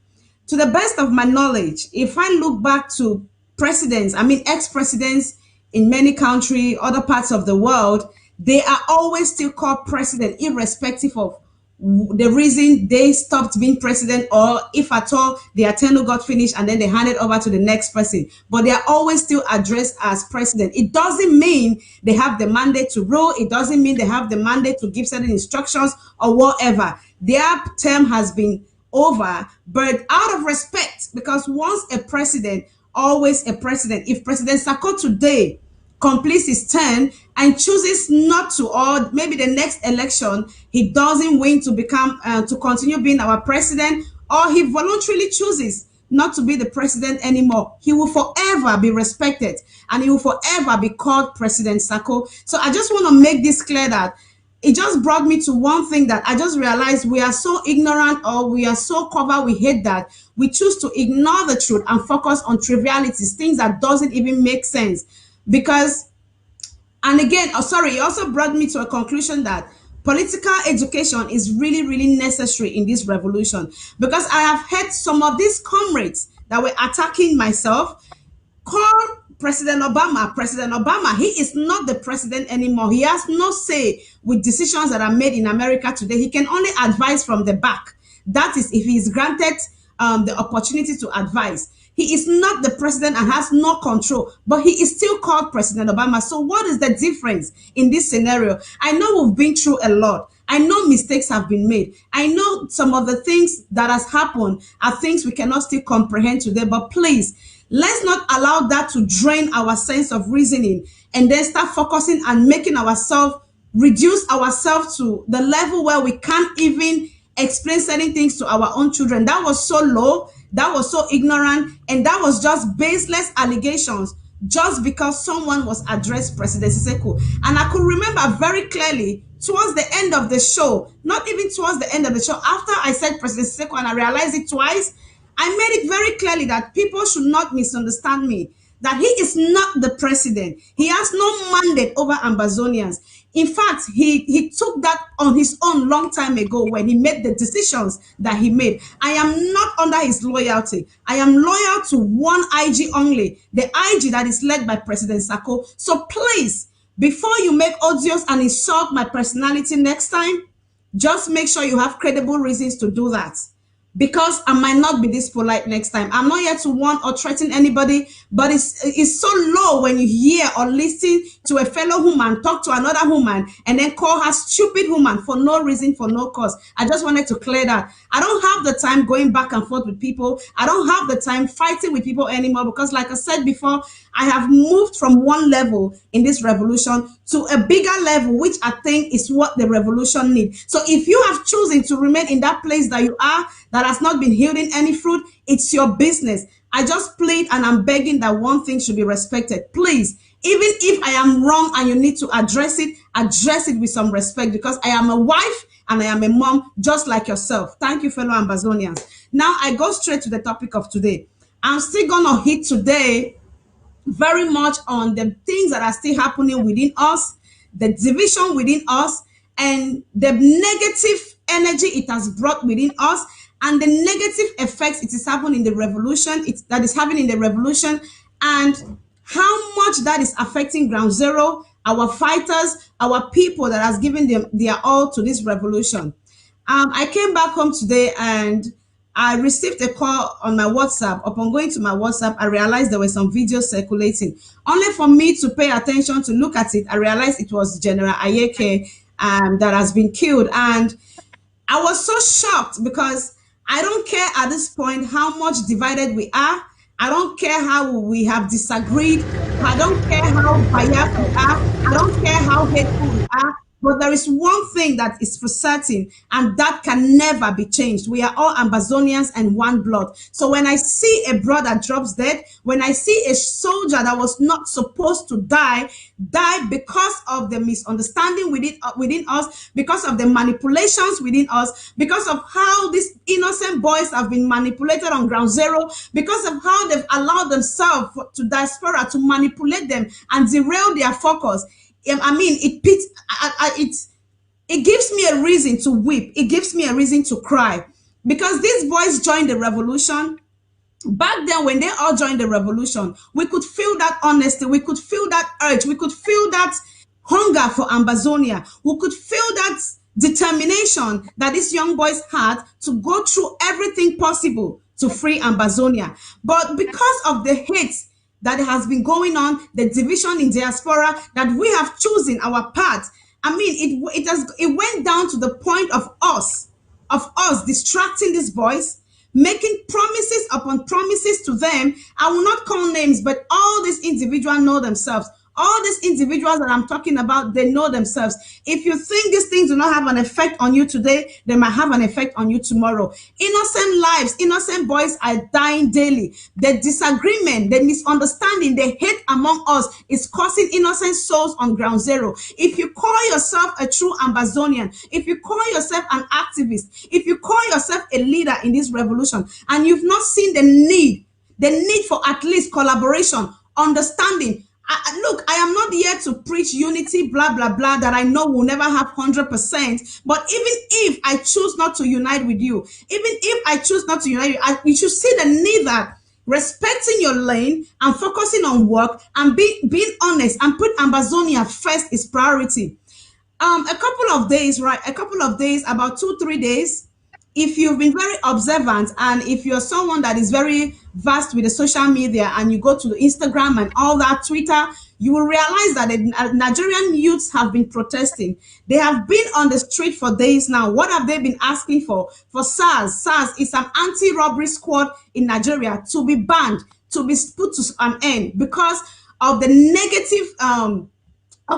To the best of my knowledge, if I look back to presidents, I mean ex-presidents in many countries, other parts of the world, they are always still called president, irrespective of the reason they stopped being president, or if at all their tenure got finished and then they handed over to the next person. But they are always still addressed as president. It doesn't mean they have the mandate to rule. It doesn't mean they have the mandate to give certain instructions or whatever. Their term has been over, but out of respect, because once a president, always a president. If President Sako today completes his term and chooses not to, or maybe the next election he doesn't win to become to continue being our president, or he voluntarily chooses not to be the president anymore, he will forever be respected and he will forever be called President Sako. So I just want to make this clear that it just brought me to one thing that I just realized: we are so ignorant, or we are so covered with hate that we choose to ignore the truth and focus on trivialities, things that doesn't even make sense. Because, and again, it also brought me to a conclusion that political education is really, really necessary in this revolution. Because I have heard some of these comrades that were attacking myself call President Obama. President Obama, he is not the president anymore. He has no say with decisions that are made in America today. He can only advise from the back. That is if he is granted the opportunity to advise. He is not the president and has no control, but he is still called President Obama. So what is the difference in this scenario? I know we've been through a lot. I know mistakes have been made. I know some of the things that has happened are things we cannot still comprehend today, but please, let's not allow that to drain our sense of reasoning and then start focusing and making ourselves, reduce ourselves to the level where we can't even explain certain things to our own children. That was so low, that was so ignorant, and that was just baseless allegations just because someone was addressed President Siseko. And I could remember very clearly towards the end of the show, not even towards the end of the show, after I said President Siseko and I realized it twice, I made it very clearly that people should not misunderstand me. that he is not the president. He has no mandate over Ambazonians. In fact, he took that on his own long time ago when he made the decisions that he made. I am not under his loyalty. I am loyal to one IG only, the IG that is led by President Sako. So please, before you make odious and insult my personality next time, just make sure you have credible reasons to do that. Because I might not be this polite next time. I'm not here to warn or threaten anybody, but it's so low when you hear or listen to a fellow human talk to another human and then call her stupid human for no reason, for no cause. I just wanted to clear that. I don't have the time going back and forth with people. I don't have the time fighting with people anymore because, like I said before, I have moved from one level in this revolution to a bigger level, which I think is what the revolution needs. So if you have chosen to remain in that place that you are, that has not been yielding any fruit, it's your business. I just plead and I'm begging that one thing should be respected. Please, even if I am wrong and you need to address it with some respect, because I am a wife and I am a mom just like yourself. Thank you, fellow Ambazonians. Now I go straight to the topic of today. I'm still gonna hit today very much on the things that are still happening within us, the division within us, and the negative energy it has brought within us, and the negative effects it is having in the revolution, and how much that is affecting Ground Zero, our fighters, our people that has given them their all to this revolution. I came back home today and I received a call on my WhatsApp. Upon going to my WhatsApp, I realized there were some videos circulating. Only for me to pay attention to look at it, I realized it was General Ayeke that has been killed. And I was so shocked because I don't care at this point how much divided we are. I don't care how we have disagreed. I don't care how biased we are. I don't care how hateful we are. But there is one thing that is for certain, and that can never be changed. We are all Ambazonians and one blood. So when I see a brother drops dead, when I see a soldier that was not supposed to die because of the misunderstanding within us, because of the manipulations within us, because of how these innocent boys have been manipulated on Ground Zero, because of how they've allowed themselves to diaspora to manipulate them and derail their focus. I mean, it gives me a reason to weep. It gives me a reason to cry because these boys joined the revolution. Back then, when they all joined the revolution, we could feel that honesty. We could feel that urge. We could feel that hunger for Ambazonia. We could feel that determination that these young boys had to go through everything possible to free Ambazonia. But because of the hate that has been going on, the division in diaspora, that we have chosen our path. I mean, it went down to the point of us distracting these boys, making promises upon promises to them. I will not call names, but all these individuals know themselves. All these individuals that I'm talking about, they know themselves. If you think these things do not have an effect on you today, they might have an effect on you tomorrow. Innocent lives, innocent boys are dying daily. The disagreement, the misunderstanding, the hate among us is causing innocent souls on Ground Zero. If you call yourself a true Ambazonian, if you call yourself an activist, if you call yourself a leader in this revolution, and you've not seen the need for at least collaboration, understanding. Look, I am not here to preach unity, blah, blah, blah, that I know will never have 100%. But even if I choose not to unite with you, even if I choose not to unite with you, you should see the need that respecting your lane and focusing on work and being honest and put Ambazonia first is priority. A couple of days, about 2-3 days, if you've been very observant and if you're someone that is very vast with the social media and you go to the Instagram and all that, Twitter, you will realize that the Nigerian youths have been protesting. They have been on the street for days now. What have they been asking for? For SARS. SARS is an anti-robbery squad in Nigeria to be banned, to be put to an end because of the negative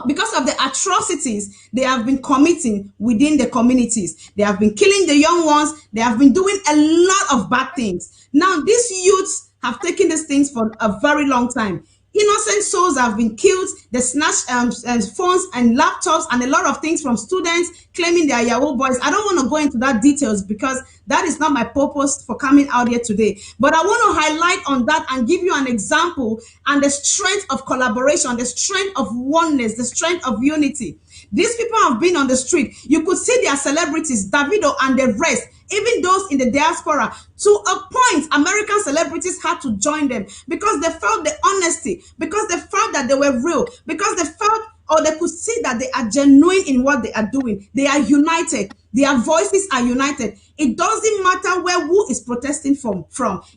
because of the atrocities they have been committing within the communities. They have been killing the young ones. They have been doing a lot of bad things. Now, these youths have taken these things for a very long time. Innocent souls have been killed. They snatched phones and laptops and a lot of things from students claiming they are Yahoo boys. I don't want to go into that details because that is not my purpose for coming out here today. But I want to highlight on that and give you an example and the strength of collaboration, the strength of oneness, the strength of unity. These people have been on the street. You could see their celebrities, Davido and the rest, even those in the diaspora. To a point, American celebrities had to join them because they felt the honesty, because they felt that they were real, because they felt or they could see that they are genuine in what they are doing. They are united. Their voices are united. It doesn't matter who is protesting from.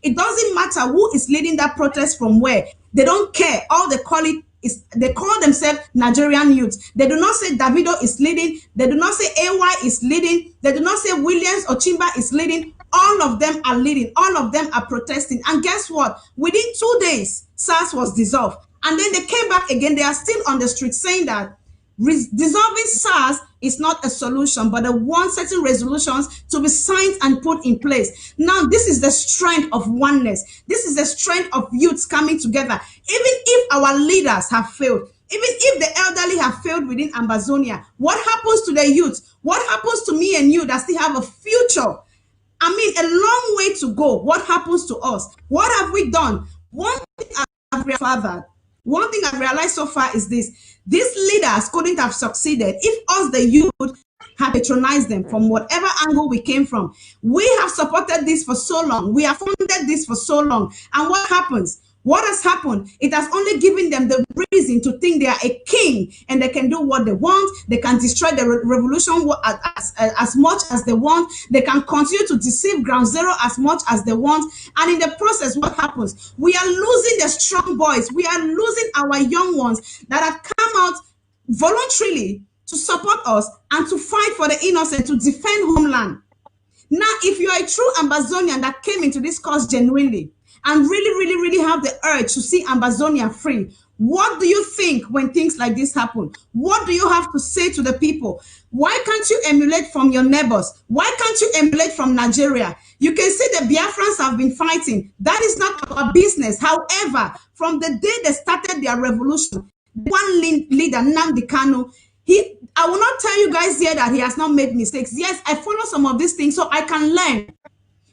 It doesn't matter who is leading that protest from where. They don't care. All they call it is they call themselves Nigerian youth. They do not say Davido is leading. They do not say AY is leading. They do not say Williams or Chimba is leading. All of them are leading. All of them are protesting. And guess what? Within 2 days, SARS was dissolved. And then they came back again. They are still on the street saying that dissolving SARS is not a solution, but they want certain resolutions to be signed and put in place. Now, this is the strength of oneness. This is the strength of youths coming together. Even if our leaders have failed, even if the elderly have failed within Ambazonia, what happens to the youth? What happens to me and you that still have a future? I mean, a long way to go. What happens to us? What have we done? One thing I've realized so far is this. These leaders couldn't have succeeded if us, the youth, had patronized them from whatever angle we came from. We have supported this for so long. We have funded this for so long. And what happens? What has happened? It has only given them the reason to think they are a king and they can do what they want. They can destroy the revolution as much as they want. They can continue to deceive Ground Zero as much as they want. And in the process, what happens? We are losing the strong boys. We are losing our young ones that have come out voluntarily to support us and to fight for the innocent, to defend homeland. Now, if you are a true Ambazonian that came into this cause genuinely, and really have the urge to see Ambazonia free, what do you think when things like this happen? What do you have to say to the people? Why can't you emulate from your neighbors? Why can't you emulate from Nigeria? You can see the Biafrans have been fighting. That is not our business. However, from the day they started their revolution, one leader, Nnamdi Kanu, I will not tell you guys here that he has not made mistakes. Yes, I follow some of these things so I can learn.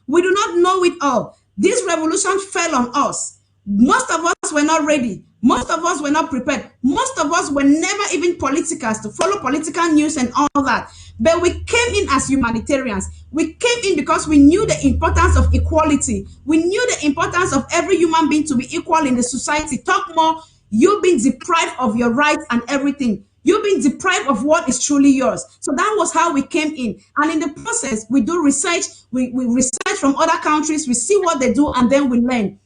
We do not know it all. This revolution fell on us. Most of us were not ready. Most of us were not prepared. Most of us were never even politicals to follow political news and all that. But we came in as humanitarians. We came in because we knew the importance of equality. We knew the importance of every human being to be equal in the society. Talk more, you've been deprived of your rights and everything. You've been deprived of what is truly yours. So that was how we came in. And in the process, we do research. We research from other countries. We see what they do, and then we learn.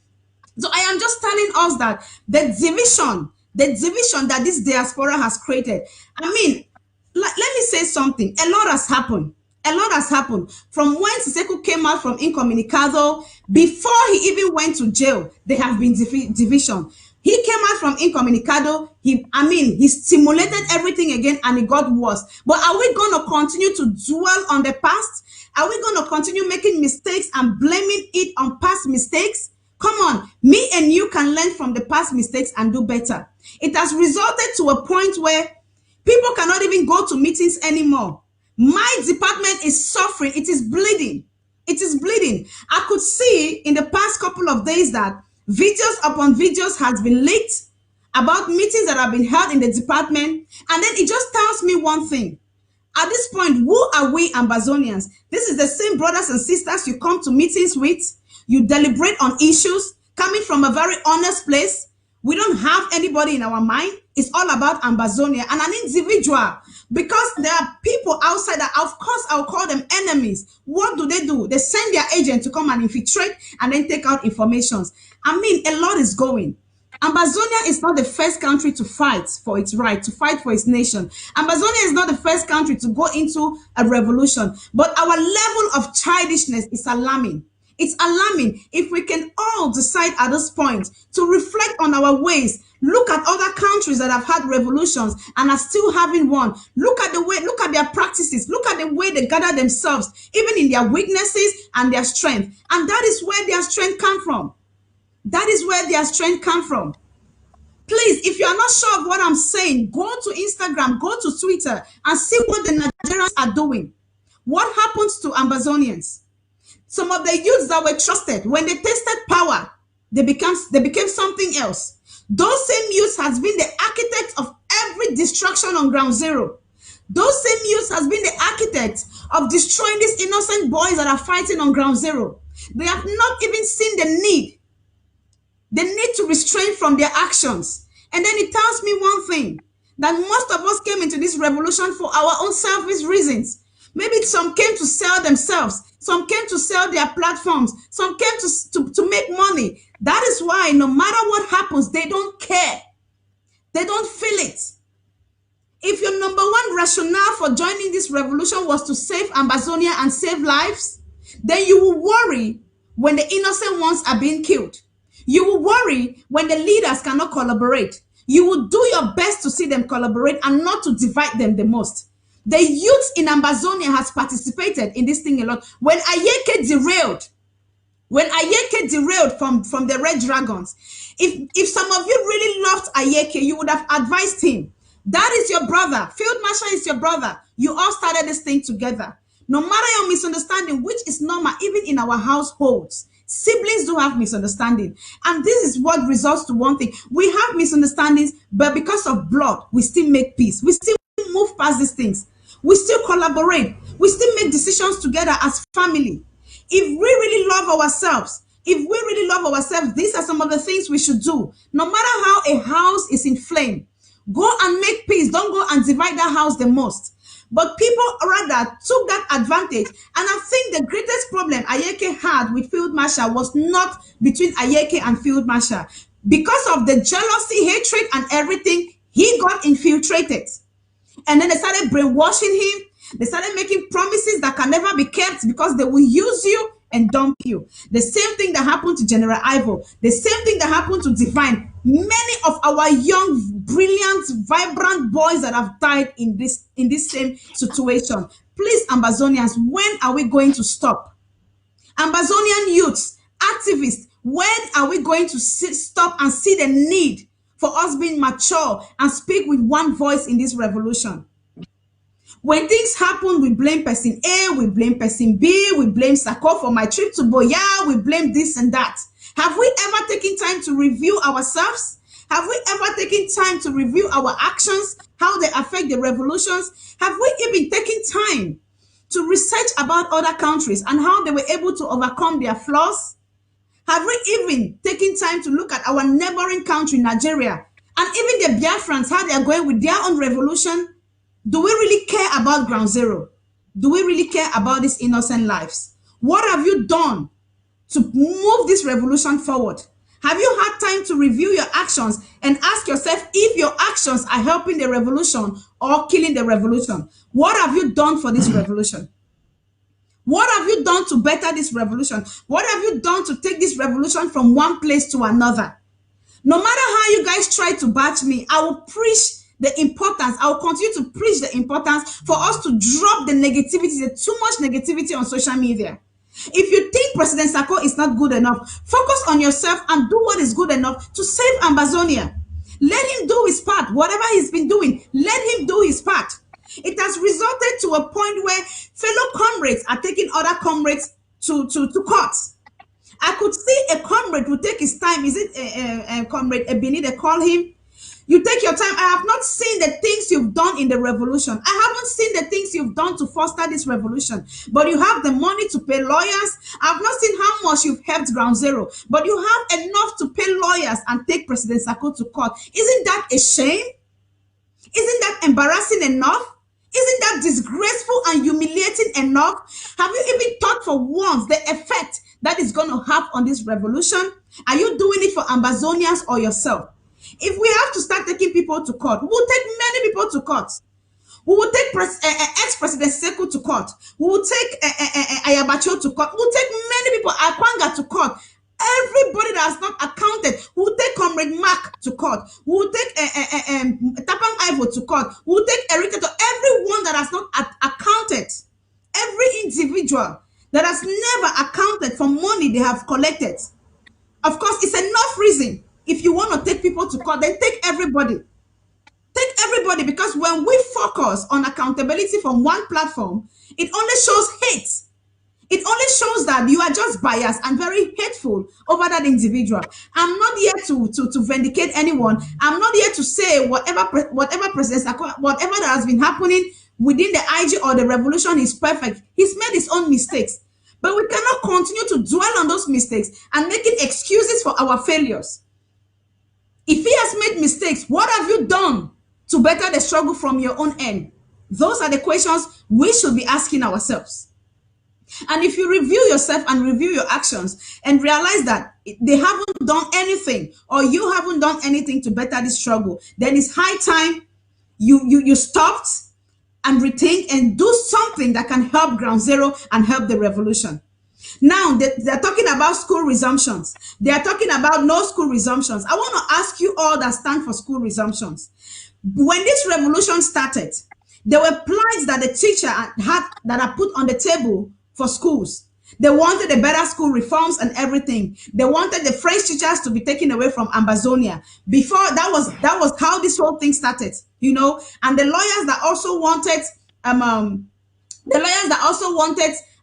So I am just telling us that the division that this diaspora has created. I mean, let me say something. A lot has happened. A lot has happened. From when Siseko came out from Incommunicado, before he even went to jail, there have been division. He came out from Incommunicado. He stimulated everything again and it got worse. But are we going to continue to dwell on the past? Are we going to continue making mistakes and blaming it on past mistakes? Come on, me and you can learn from the past mistakes and do better. It has resulted to a point where people cannot even go to meetings anymore. My department is suffering. It is bleeding. It is bleeding. I could see in the past couple of days that videos upon videos has been leaked about meetings that have been held in the department. And then it just tells me one thing. At this point, who are we Ambazonians? This is the same brothers and sisters you come to meetings with. You deliberate on issues coming from a very honest place. We don't have anybody in our mind. It's all about Ambazonia and an individual. Because there are people outside that, of course, I'll call them enemies. What do? They send their agent to come and infiltrate and then take out informations. I mean, a lot is going. Ambazonia is not the first country to fight for its right, to fight for its nation. Ambazonia is not the first country to go into a revolution. But our level of childishness is alarming. It's alarming. If we can all decide at this point to reflect on our ways, look at other countries that have had revolutions and are still having one. Look at the way, look at their practices, look at the way they gather themselves, even in their weaknesses and their strength. And that is where their strength comes from. That is where their strength comes from. Please, if you are not sure of what I'm saying, go to Instagram, go to Twitter, and see what the Nigerians are doing. What happens to Ambazonians? Some of the youths that were trusted, when they tasted power, they became something else. Those same youths has been the architects of every destruction on ground zero. Those same youths has been the architects of destroying these innocent boys that are fighting on ground zero. They have not even seen the need to restrain from their actions. And then it tells me one thing, that most of us came into this revolution for our own selfish reasons. Maybe some came to sell themselves, some came to sell their platforms, some came to make money. That is why no matter what happens, they don't care. They don't feel it. If your number one rationale for joining this revolution was to save Ambazonia and save lives, then you will worry when the innocent ones are being killed. You will worry when the leaders cannot collaborate. You will do your best to see them collaborate and not to divide them the most. The youth in Ambazonia has participated in this thing a lot. When Ayeke derailed from the Red Dragons, if some of you really loved Ayeke, you would have advised him. That is your brother. Field Marshal is your brother. You all started this thing together. No matter your misunderstanding, which is normal even in our households, siblings do have misunderstanding. And this is what results to one thing. We have misunderstandings, but because of blood, we still make peace. We still move past these things. We still collaborate. We still make decisions together as family. If we really love ourselves, these are some of the things we should do. No matter how a house is in flame, go and make peace. Don't go and divide that house the most. But people rather took that advantage. And I think the greatest problem Ayeke had with Field Marshal was not between Ayeke and Field Marshal. Because of the jealousy, hatred, and everything, he got infiltrated. And then they started brainwashing him. They started making promises that can never be kept because they will use you and dump you. The same thing that happened to General Ivo. The same thing that happened to Divine. Many of our young, brilliant, vibrant boys that have died in this same situation. Please, Ambazonians, when are we going to stop? Ambazonian youths, activists, when are we going to stop and see the need for us being mature and speak with one voice in this revolution? When things happen, we blame person A, we blame person B, we blame Sako for my trip to Boya, we blame this and that. Have we ever taken time to review ourselves? Have we ever taken time to review our actions, how they affect the revolutions? Have we even taken time to research about other countries and how they were able to overcome their flaws? Have we even taken time to look at our neighboring country, Nigeria, and even the Biafrans, how they are going with their own revolution? Do we really care about ground zero? Do we really care about these innocent lives? What have you done to move this revolution forward? Have you had time to review your actions and ask yourself if your actions are helping the revolution or killing the revolution? What have you done for this revolution? What have you done to better this revolution? What have you done to take this revolution from one place to another? No matter how you guys try to batch me, I will preach the importance. I will continue to preach the importance for us to drop the negativity, the too much negativity on social media. If you think President Sako is not good enough, focus on yourself and do what is good enough to save Ambazonia. Let him do his part. Whatever he's been doing, let him do his part. It has resulted to a point where fellow comrades are taking other comrades to court. I could see a comrade who take his time. Is it a comrade Ebini, they call him? You take your time. I have not seen the things you've done in the revolution. I haven't seen the things you've done to foster this revolution. But you have the money to pay lawyers. I've not seen how much you've helped Ground Zero. But you have enough to pay lawyers and take President Sako to court. Isn't that a shame? Isn't that embarrassing enough? Isn't that disgraceful and humiliating enough? Have you even thought for once the effect that is going to have on this revolution? Are you doing it for Ambazonians or yourself? If we have to start taking people to court, we'll take many people to court. We will take ex-President Sekou to court. We will take Ayabacho to court. We will take many people, Akwanga to court. Everybody that has not accounted. We will take Comrade Mark to court. We will take Tapang Ivo to court. We will take Erika to everyone that has not accounted. Every individual that has never accounted for money they have collected. Of course, it's enough reason. If you want to take people to court, then take everybody. Take everybody, because when we focus on accountability from one platform, it only shows hate. It only shows that you are just biased and very hateful over that individual. I'm not here to vindicate anyone. I'm not here to say whatever that has been happening within the IG or the revolution is perfect. He's made his own mistakes. But we cannot continue to dwell on those mistakes and making excuses for our failures. If he has made mistakes, what have you done to better the struggle from your own end? Those are the questions we should be asking ourselves. And if you review yourself and review your actions and realize that they haven't done anything, or you haven't done anything to better the struggle, then it's high time you stopped and rethink and do something that can help Ground Zero and help the revolution. Now, they're talking about school resumptions. They are talking about no school resumptions. I want to ask you all that stand for school resumptions. When this revolution started, there were plans that the teacher had that are put on the table for schools. They wanted a better school reforms and everything. They wanted the French teachers to be taken away from Ambazonia. Before that was how this whole thing started, you know. And the lawyers that also wanted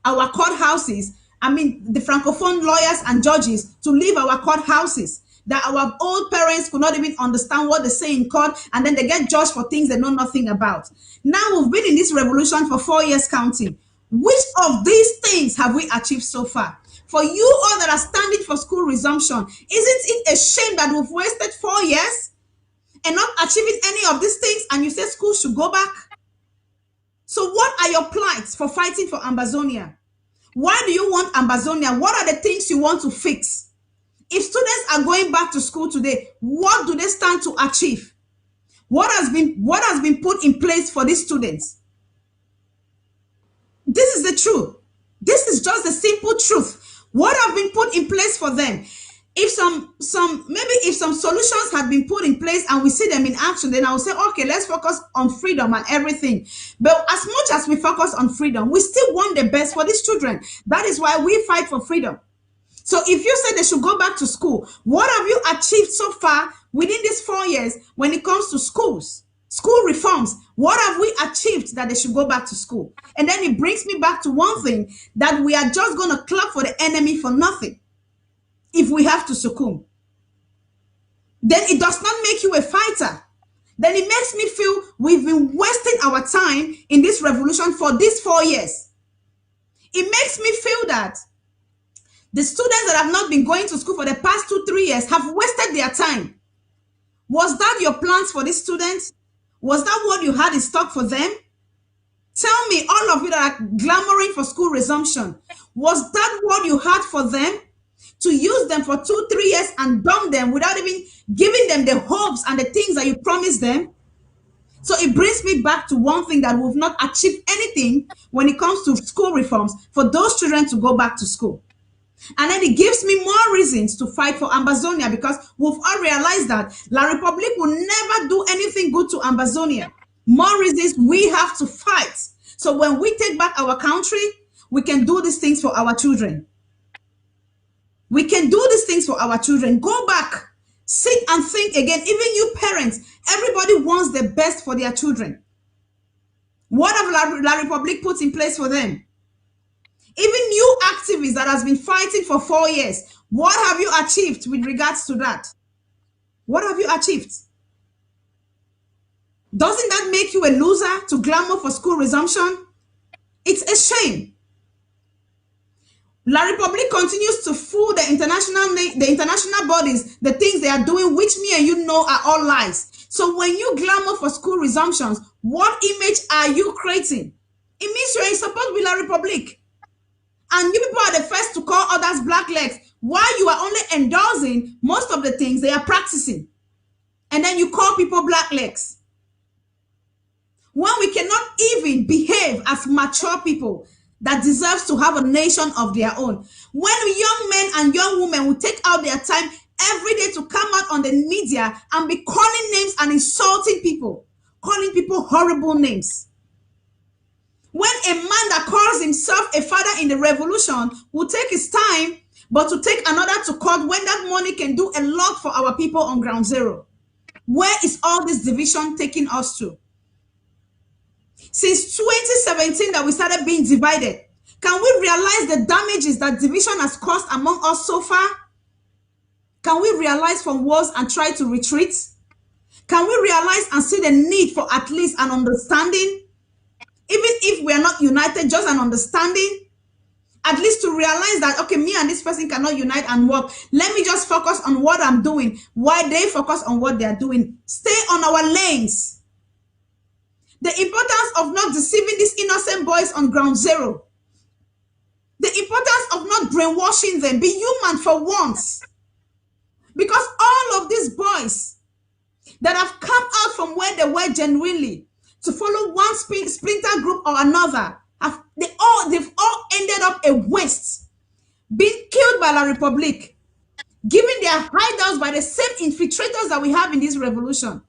our courthouses. I mean, the francophone lawyers and judges to leave our courthouses. That our old parents could not even understand what they say in court, and then they get judged for things they know nothing about. Now we've been in this revolution for 4 years counting. Which of these things have we achieved so far? For you all that are standing for school resumption, isn't it a shame that we've wasted 4 years and not achieving any of these things, and you say school should go back? So what are your plights for fighting for Ambazonia? Why do you want Ambazonia? What are the things you want to fix? If students are going back to school today, what do they stand to achieve? What has been put in place for these students? This is the truth. This is just the simple truth. What have been put in place for them? If some solutions had been put in place and we see them in action, then I will say, okay, let's focus on freedom and everything. But as much as we focus on freedom, we still want the best for these children. That is why we fight for freedom. So if you say they should go back to school, what have you achieved so far within these 4 years when it comes to schools, school reforms? What have we achieved that they should go back to school? And then it brings me back to one thing, that we are just going to clap for the enemy for nothing if we have to succumb. Then it does not make you a fighter. Then it makes me feel we've been wasting our time in this revolution for these 4 years. It makes me feel that the students that have not been going to school for the past 2-3 years have wasted their time. Was that your plans for these students? Was that what you had in stock for them? Tell me, all of you that are clamoring for school resumption, was that what you had for them? To use them for 2-3 years and dump them without even giving them the hopes and the things that you promised them? So it brings me back to one thing, that we've not achieved anything when it comes to school reforms for those children to go back to school. And then it gives me more reasons to fight for Ambazonia, because we've all realized that La Republique will never do anything good to Ambazonia. More reasons we have to fight. So when we take back our country, we can do these things for our children. We can do these things for our children. Go back, sit and think again. Even you parents, everybody wants the best for their children. What have La Republique put in place for them? Even you activists that has been fighting for 4 years, what have you achieved with regards to that? What have you achieved? Doesn't that make you a loser to clamor for school resumption? It's a shame. La Republique continues to fool the international bodies, the things they are doing, which me and you know are all lies. So when you clamor for school resumptions, what image are you creating? It means you're in support with La Republique. And you people are the first to call others black legs, while you are only endorsing most of the things they are practicing. And then you call people black legs. When we cannot even behave as mature people that deserves to have a nation of their own. When young men and young women will take out their time every day to come out on the media and be calling names and insulting people, calling people horrible names. When a man that calls himself a father in the revolution will take his time but to take another to court when that money can do a lot for our people on ground zero. Where is all this division taking us to? Since 2017 that we started being divided, can we realize the damages that division has caused among us so far? Can we realize from wars and try to retreat? Can we realize and see the need for at least an understanding? Even if we are not united, just an understanding. At least to realize that, okay, me and this person cannot unite and work. Let me just focus on what I'm doing while they focus on what they are doing. Stay on our lanes. The importance of not deceiving these innocent boys on ground zero. The importance of not brainwashing them. Be human for once. Because all of these boys that have come out from where they were genuinely to follow one splinter group or another, they've all ended up a waste, being killed by La Republique, given their hideouts by the same infiltrators that we have in this revolution.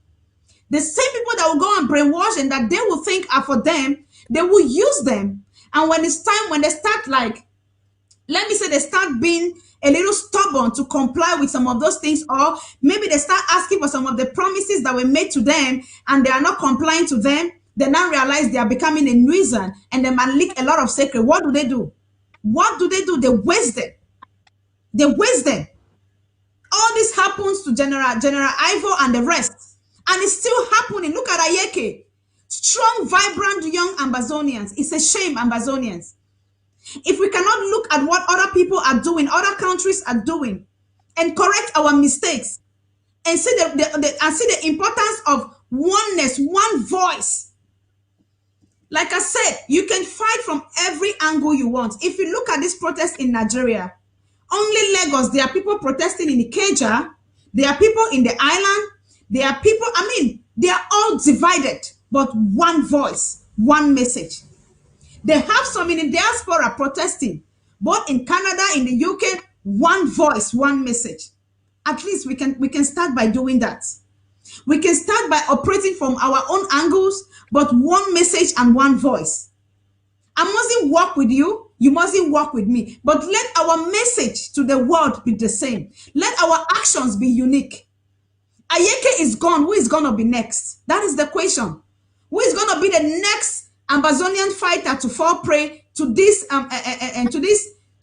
The same people that will go and brainwash and that they will think are for them, they will use them. And when it's time, when they start let me say they start being a little stubborn to comply with some of those things, or maybe they start asking for some of the promises that were made to them and they are not complying to them, they now realize they are becoming a nuisance and they might leak a lot of secret. What do? What do? They waste them. They waste them. All this happens to General Ivo and the rest. And it's still happening. Look at Ayeke. Strong, vibrant, young Ambazonians. It's a shame, Ambazonians. If we cannot look at what other people are doing, other countries are doing, and correct our mistakes, and see the importance of oneness, one voice. Like I said, you can fight from every angle you want. If you look at this protest in Nigeria, only Lagos, there are people protesting in Ikeja, there are people in the island, there are people, they are all divided, but one voice, one message. They have some in the diaspora protesting, both in Canada, in the UK, one voice, one message. At least we can start by doing that. We can start by operating from our own angles, but one message and one voice. I mustn't work with you, you mustn't work with me, but let our message to the world be the same. Let our actions be unique. Ayeke is gone. Who is going to be next? That is the question. Who is going to be the next Ambazonian fighter to fall prey to this to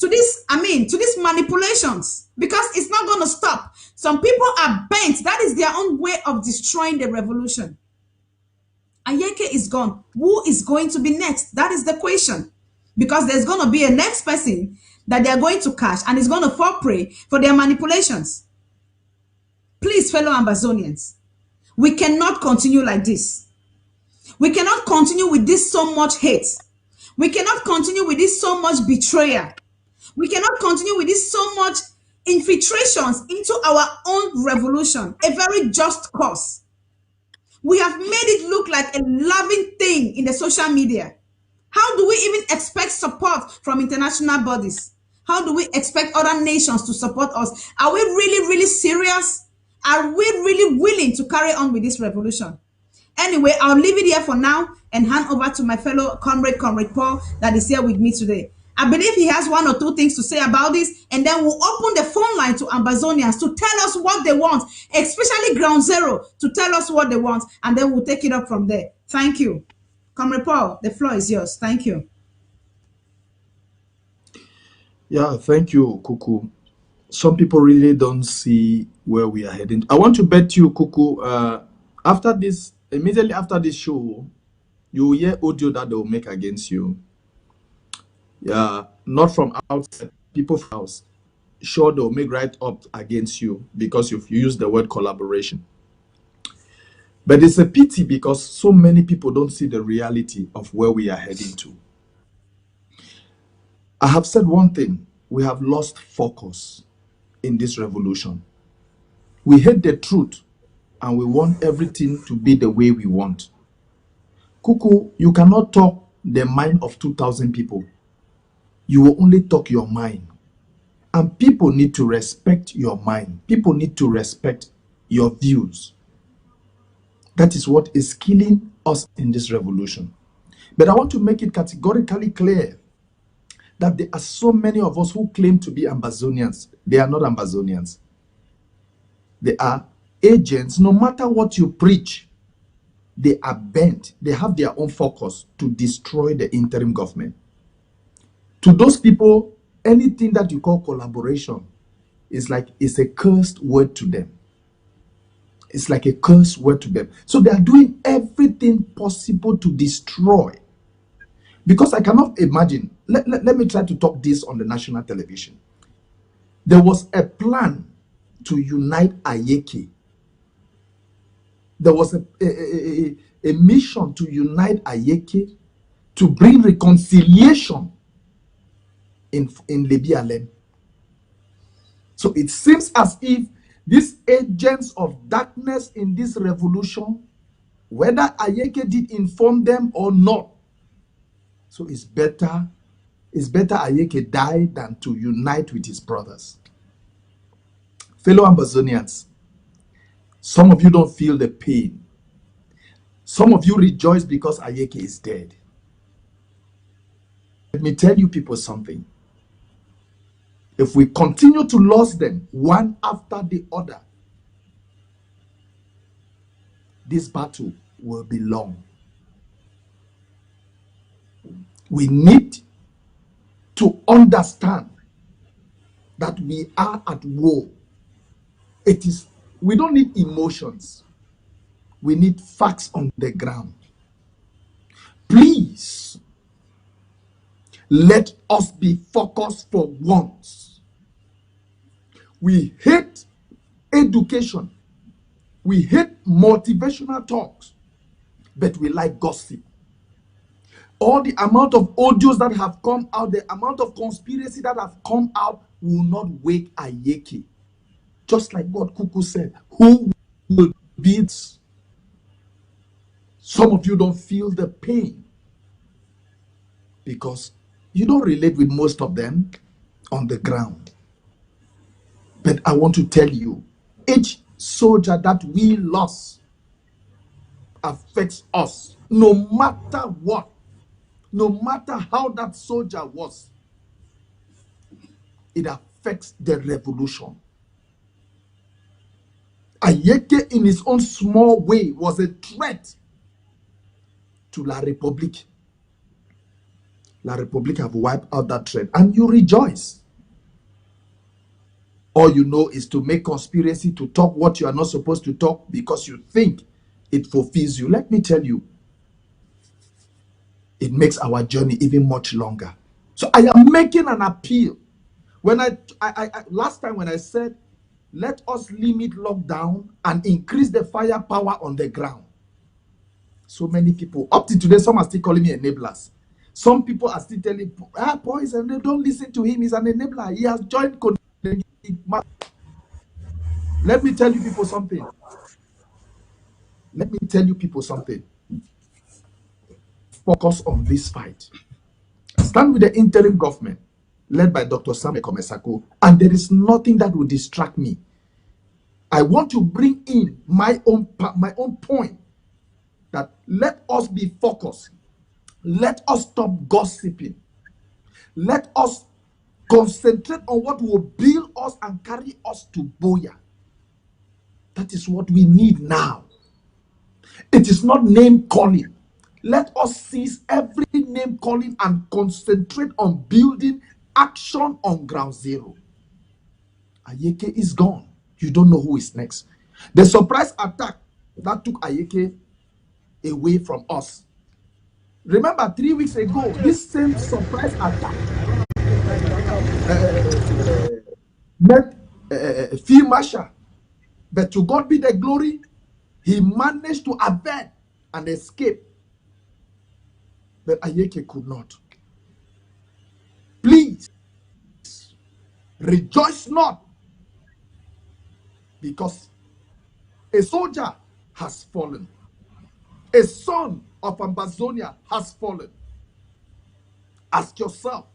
these manipulations? Because it's not going to stop. Some people are bent. That is their own way of destroying the revolution. Ayeke is gone. Who is going to be next? That is the question. Because there's going to be a next person that they're going to catch and is going to fall prey for their manipulations. Please, fellow Ambazonians, we cannot continue like this. We cannot continue with this so much hate. We cannot continue with this so much betrayal. We cannot continue with this so much infiltrations into our own revolution, a very just cause. We have made it look like a loving thing in the social media. How do we even expect support from international bodies? How do we expect other nations to support us? Are we really, really serious? Are we really willing to carry on with this revolution? Anyway, I'll leave it here for now and hand over to my fellow comrade Paul, that is here with me today. I believe he has one or two things to say about this, and then we'll open the phone line to Ambazonians to tell us what they want, especially Ground Zero, to tell us what they want, and then we'll take it up from there. Thank you. Comrade Paul, the floor is yours. Thank you. Yeah, thank you, Kuku. Some people really don't see where we are heading. I want to bet you, Kuku, after this, immediately after this show, you will hear audio that they will make against you. Yeah, not from outside, people from house. Sure, they'll make right up against you because you've used the word collaboration. But it's a pity because so many people don't see the reality of where we are heading to. I have said one thing, we have lost focus in this revolution. We hate the truth and we want everything to be the way we want. Kuku, you cannot talk the mind of 2,000 people. You will only talk your mind. And people need to respect your mind. People need to respect your views. That is what is killing us in this revolution. But I want to make it categorically clear that there are so many of us who claim to be Ambazonians. They are not Ambazonians. They are agents. No matter what you preach, they are bent. They have their own focus to destroy the interim government. To those people, anything that you call collaboration is like it's a cursed word to them. It's like a cursed word to them. So they are doing everything possible to destroy. Because I cannot imagine, let me try to talk this on the national television. There was a plan to unite Ayeke. There was a mission to unite Ayeke, to bring reconciliation in Lebialem. So it seems as if these agents of darkness in this revolution, whether Ayeke did inform them or not, so it's better Ayeke die than to unite with his brothers. Fellow Ambazonians, some of you don't feel the pain. Some of you rejoice because Ayeke is dead. Let me tell you people something. If we continue to lose them one after the other, this battle will be long. We need to understand that we are at war. We don't need emotions. We need facts on the ground. Please, let us be focused for once. We hate education. We hate motivational talks, but we like gossip. All the amount of audios that have come out, the amount of conspiracy that have come out will not wake Ayeke. Just like what Kuku said, who will be it? Some of you don't feel the pain because you don't relate with most of them on the ground. But I want to tell you, each soldier that we lost affects us, no matter what. No matter how that soldier was, it affects the revolution. Ayeke, in his own small way, was a threat to La République. La République have wiped out that threat, and you rejoice. All you know is to make conspiracy, to talk what you are not supposed to talk because you think it fulfills you. Let me tell you, it makes our journey even much longer. So I am making an appeal. When I last time when I said, let us limit lockdown and increase the firepower on the ground. So many people, up to today, some are still calling me enablers. Some people are still telling, boys, and they don't listen to him. He's an enabler. He has joined. Let me tell you people something. Let me tell you people something. Focus on this fight. Stand with the interim government led by Dr. Sam Ekomesako, and there is nothing that will distract me. I want to bring in my own point that let us be focused. Let us stop gossiping. Let us concentrate on what will build us and carry us to Boya. That is what we need now. It is not name calling. Let us cease every name calling and concentrate on building action on ground zero. Ayeke is gone. You don't know who is next. The surprise attack that took Ayeke away from us. Remember 3 weeks ago, this same surprise attack met Field Marshal. But to God be the glory, he managed to avert and escape. But Ayeke could not. Please, rejoice not, because a soldier has fallen. A son of Ambazonia has fallen. Ask yourself,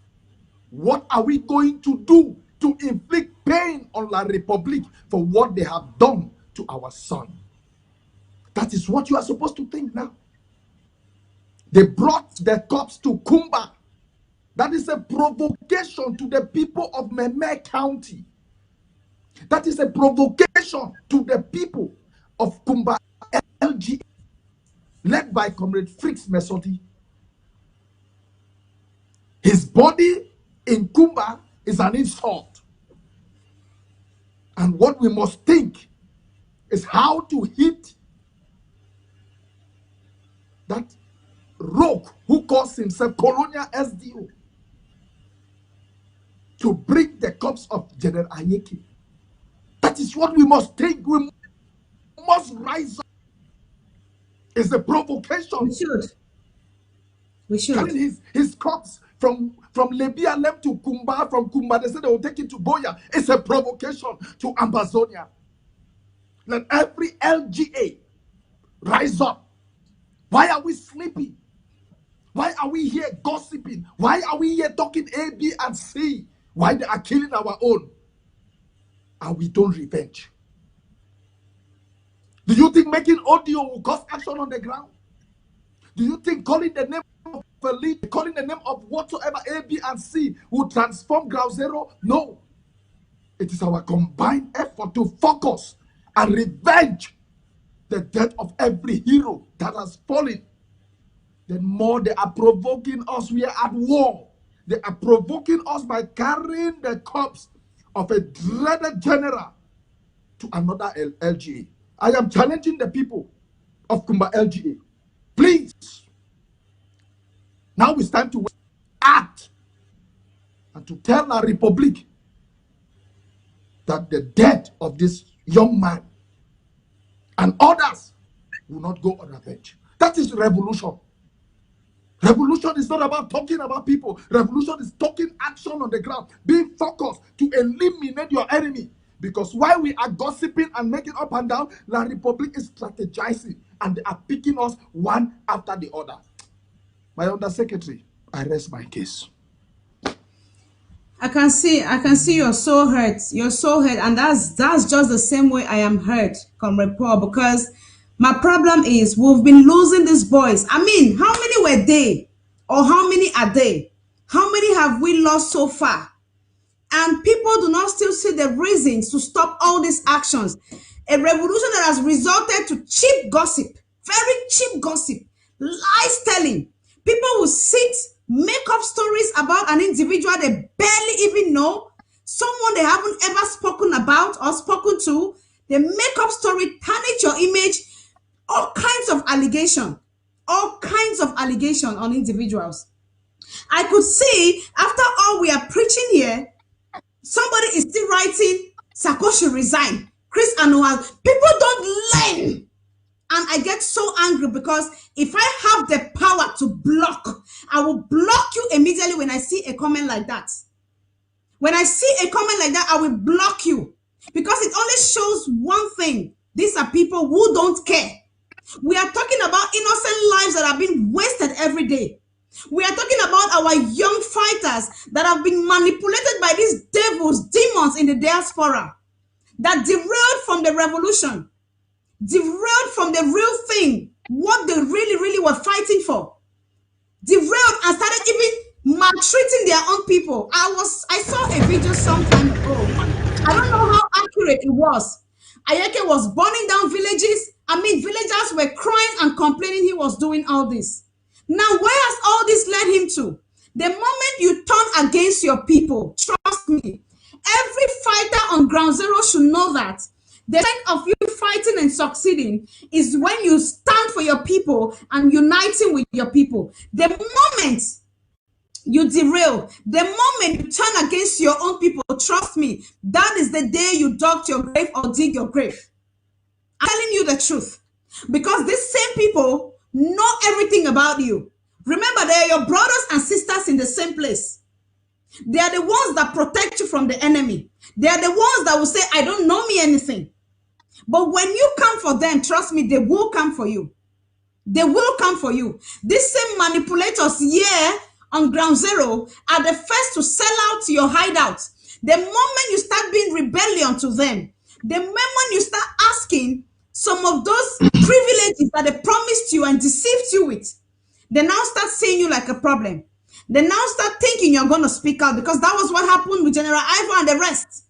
what are we going to do to inflict pain on La République for what they have done to our son? That is what you are supposed to think now. They brought the cops to Kumba. That is a provocation to the people of Meme County. That is a provocation to the people of Kumba LGA, led by Comrade Frix Mesoti. His body in Kumba is an insult. And what we must think is how to hit that rogue who calls himself Colonial SDO to bring the corpse of General Ayeki. That is what we must think. We must rise up. It's a provocation. We should. Carrying his corpse from Libya left to Kumba, from Kumba, they said they will take it to Boya. It's a provocation to Ambazonia. Let every LGA rise up. Why are we sleeping? Why are we here gossiping? Why are we here talking A, B, and C? Why they are killing our own? And we don't revenge. Do you think making audio will cause action on the ground? Do you think calling the name of a lead, calling the name of whatsoever A, B, and C will transform Ground Zero? No. It is our combined effort to focus and revenge the death of every hero that has fallen. The more they are provoking us, we are at war. They are provoking us by carrying the corpse of a dreaded general to another LGA. I am challenging the people of Kumba LGA. Please, now it's time to act and to tell our republic that the death of this young man and others will not go unavenged. That is revolution. Revolution is not about talking about people. Revolution is taking action on the ground, being focused to eliminate your enemy. Because while we are gossiping and making up and down, La Republic is strategizing and they are picking us one after the other. My Undersecretary, I rest my case. I can see you're so hurt. You're so hurt, and that's just the same way I am hurt, Comrade Paul, because my problem is we've been losing these boys. I mean, how many were they? Or how many are they? How many have we lost so far? And people do not still see the reasons to stop all these actions. A revolution that has resulted to cheap gossip, very cheap gossip, lies telling. People will sit, make up stories about an individual they barely even know, someone they haven't ever spoken about or spoken to. They make up story, tarnish your image, all kinds of allegation on individuals. I could see after all we are preaching here, somebody is still writing, Sako should resign. Chris Anual. People don't learn. And I get so angry because if I have the power to block, I will block you immediately when I see a comment like that. When I see a comment like that, I will block you. Because it only shows one thing. These are people who don't care. We are talking about innocent lives that are being wasted every day. We are talking about our young fighters that have been manipulated by these devils, demons in the diaspora, that derailed from the revolution, derailed from the real thing, what they really were fighting for, derailed and started even maltreating their own people. I saw a video sometime ago. I don't know how accurate it was. Ayeke was burning down villages. I mean, villagers were crying and complaining he was doing all this. Now, where has all this led him to? The moment you turn against your people, trust me, every fighter on Ground Zero should know that the sign of you fighting and succeeding is when you stand for your people and uniting with your people. The moment you derail, the moment you turn against your own people, trust me, that is the day you dug your grave or dig your grave. I'm telling you the truth. Because these same people know everything about you. Remember, they are your brothers and sisters in the same place. They are the ones that protect you from the enemy. They are the ones that will say, I don't know me anything. But when you come for them, trust me, they will come for you. They will come for you. These same manipulators here on Ground Zero are the first to sell out your hideout. The moment you start being rebellion to them, the moment you start asking some of those privileges that they promised you and deceived you with, they now start seeing you like a problem. They now start thinking you're going to speak out, because that was what happened with General Ivo and the rest.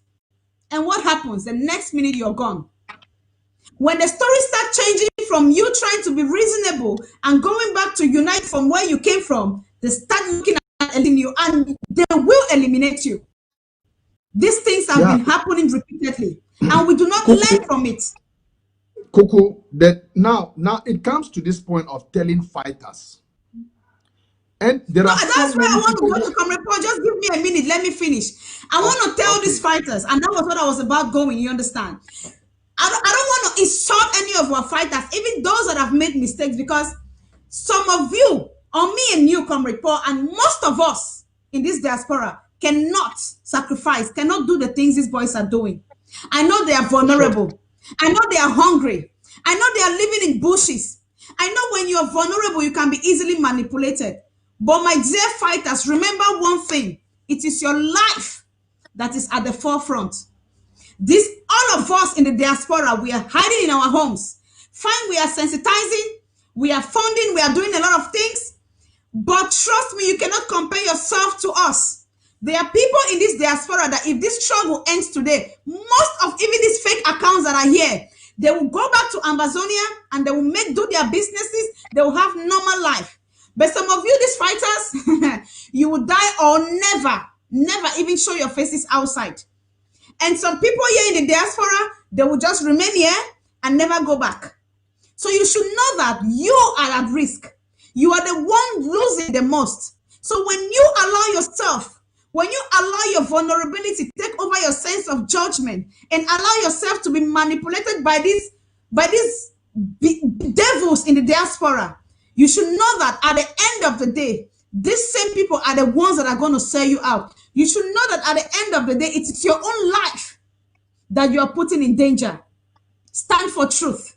And what happens? The next minute you're gone. When the story starts changing from you trying to be reasonable and going back to unite from where you came from, they start looking at you and they will eliminate you. These things have been happening repeatedly, and we do not learn from it. Kuku, that now it comes to this point of telling fighters. And there are that's where I want to go to come report. Just give me a minute, let me finish. I want to tell these fighters, and that was what I was about going, you understand? I don't want to insult any of our fighters, even those that have made mistakes, because some of you, or me and you, come report, and most of us in this diaspora cannot sacrifice, cannot do the things these boys are doing. I know they are vulnerable. I know they are hungry. I know they are living in bushes. I know when you are vulnerable, you can be easily manipulated. But my dear fighters, remember one thing. It is your life that is at the forefront. All of us in the diaspora, we are hiding in our homes. Fine, we are sensitizing, we are funding, we are doing a lot of things. But trust me, you cannot compare yourself to us. There are people in this diaspora that if this struggle ends today, most of even these fake accounts that are here, they will go back to Amazonia and they will do their businesses. They will have normal life. But some of you, these fighters, you will die or never even show your faces outside. And some people here in the diaspora, they will just remain here and never go back. So you should know that you are at risk. You are the one losing the most. So when you allow yourself, when you allow your vulnerability to take over your sense of judgment and allow yourself to be manipulated by these devils in the diaspora, you should know that at the end of the day, these same people are the ones that are going to sell you out. You should know that at the end of the day, it is your own life that you are putting in danger. Stand for truth.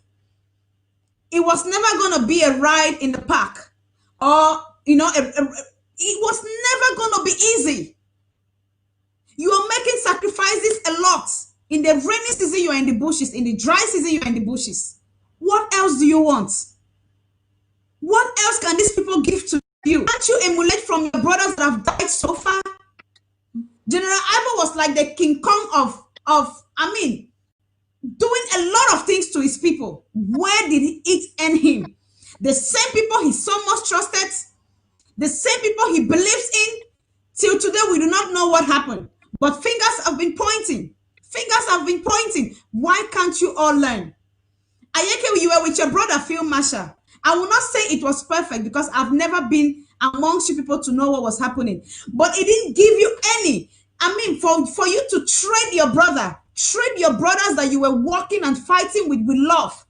It was never going to be a ride in the park, or, it was never going to be easy. You are making sacrifices a lot. In the rainy season, you are in the bushes. In the dry season, you are in the bushes. What else do you want? What else can these people give to you? Can't you emulate from your brothers that have died so far? General Ivo was like the King Kong doing a lot of things to his people. Where did it end him? The same people he so much trusted, the same people he believes in, till today we do not know what happened. But fingers have been pointing. Fingers have been pointing. Why can't you all learn? Ayeke, you were with your brother, Phil Marshall. I will not say it was perfect because I've never been amongst you people to know what was happening. But it didn't give you any. For you to trade your brothers that you were walking and fighting with love,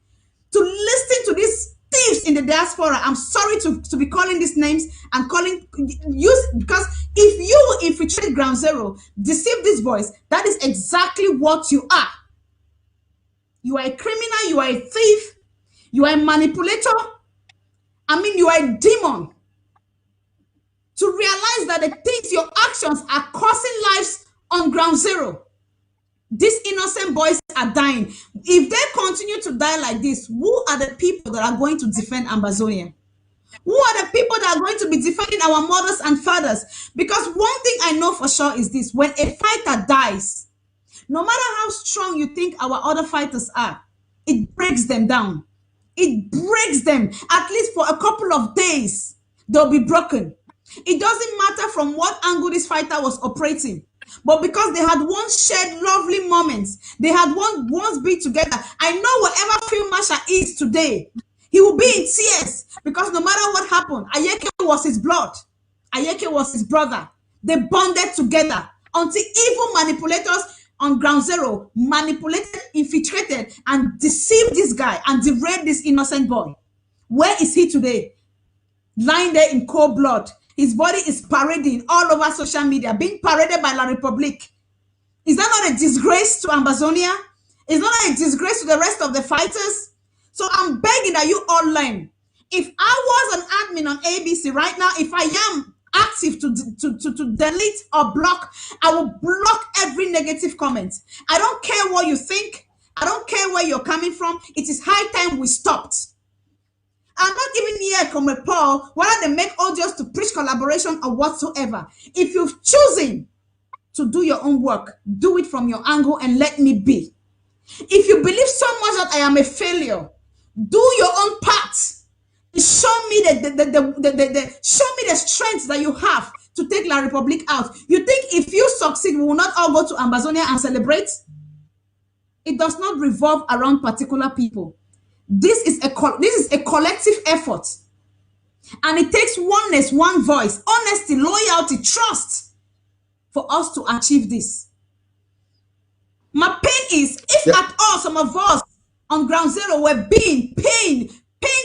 to listen to these thieves in the diaspora. I'm sorry to be calling these names and calling you, because if you will infiltrate Ground Zero, deceive these boys, that is exactly what you are. You are a criminal, you are a thief, you are a manipulator. You are a demon. To realize that the things, your actions are costing lives on Ground Zero. These innocent boys are dying. If they continue to die like this, who are the people that are going to defend Amazonia? Who are the people that are going to be defending our mothers and fathers? Because one thing I know for sure is this: when a fighter dies, no matter how strong you think our other fighters are, it breaks them down. It breaks them. At least for a couple of days, they'll be broken. It doesn't matter from what angle this fighter was operating. But because they had once shared lovely moments, they had once been together. I know wherever Phil Marshall is today, he will be in tears, because no matter what happened, Ayeke was his blood. Ayeke was his brother. They bonded together until evil manipulators on Ground Zero manipulated, infiltrated, and deceived this guy and derailed this innocent boy. Where is he today? Lying there in cold blood. His body is parading all over social media, being paraded by La Republique. Is that not a disgrace to Amazonia? Is that not a disgrace to the rest of the fighters? So I'm begging that you all learn. If I was an admin on ABC right now, if I am active to delete or block, I will block every negative comment. I don't care what you think. I don't care where you're coming from. It is high time we stopped. I'm not even here from a Paul, whether they make audios to preach collaboration or whatsoever. If you've chosen to do your own work, do it from your angle and let me be. If you believe so much that I am a failure, do your own part. Show me show me the strength that you have to take La Republique out. You think if you succeed, we will not all go to Ambazonia and celebrate? It does not revolve around particular people. This is a collective effort, and it takes oneness, one voice, honesty, loyalty, trust for us to achieve this. My pain is, if at all some of us on ground zero were paying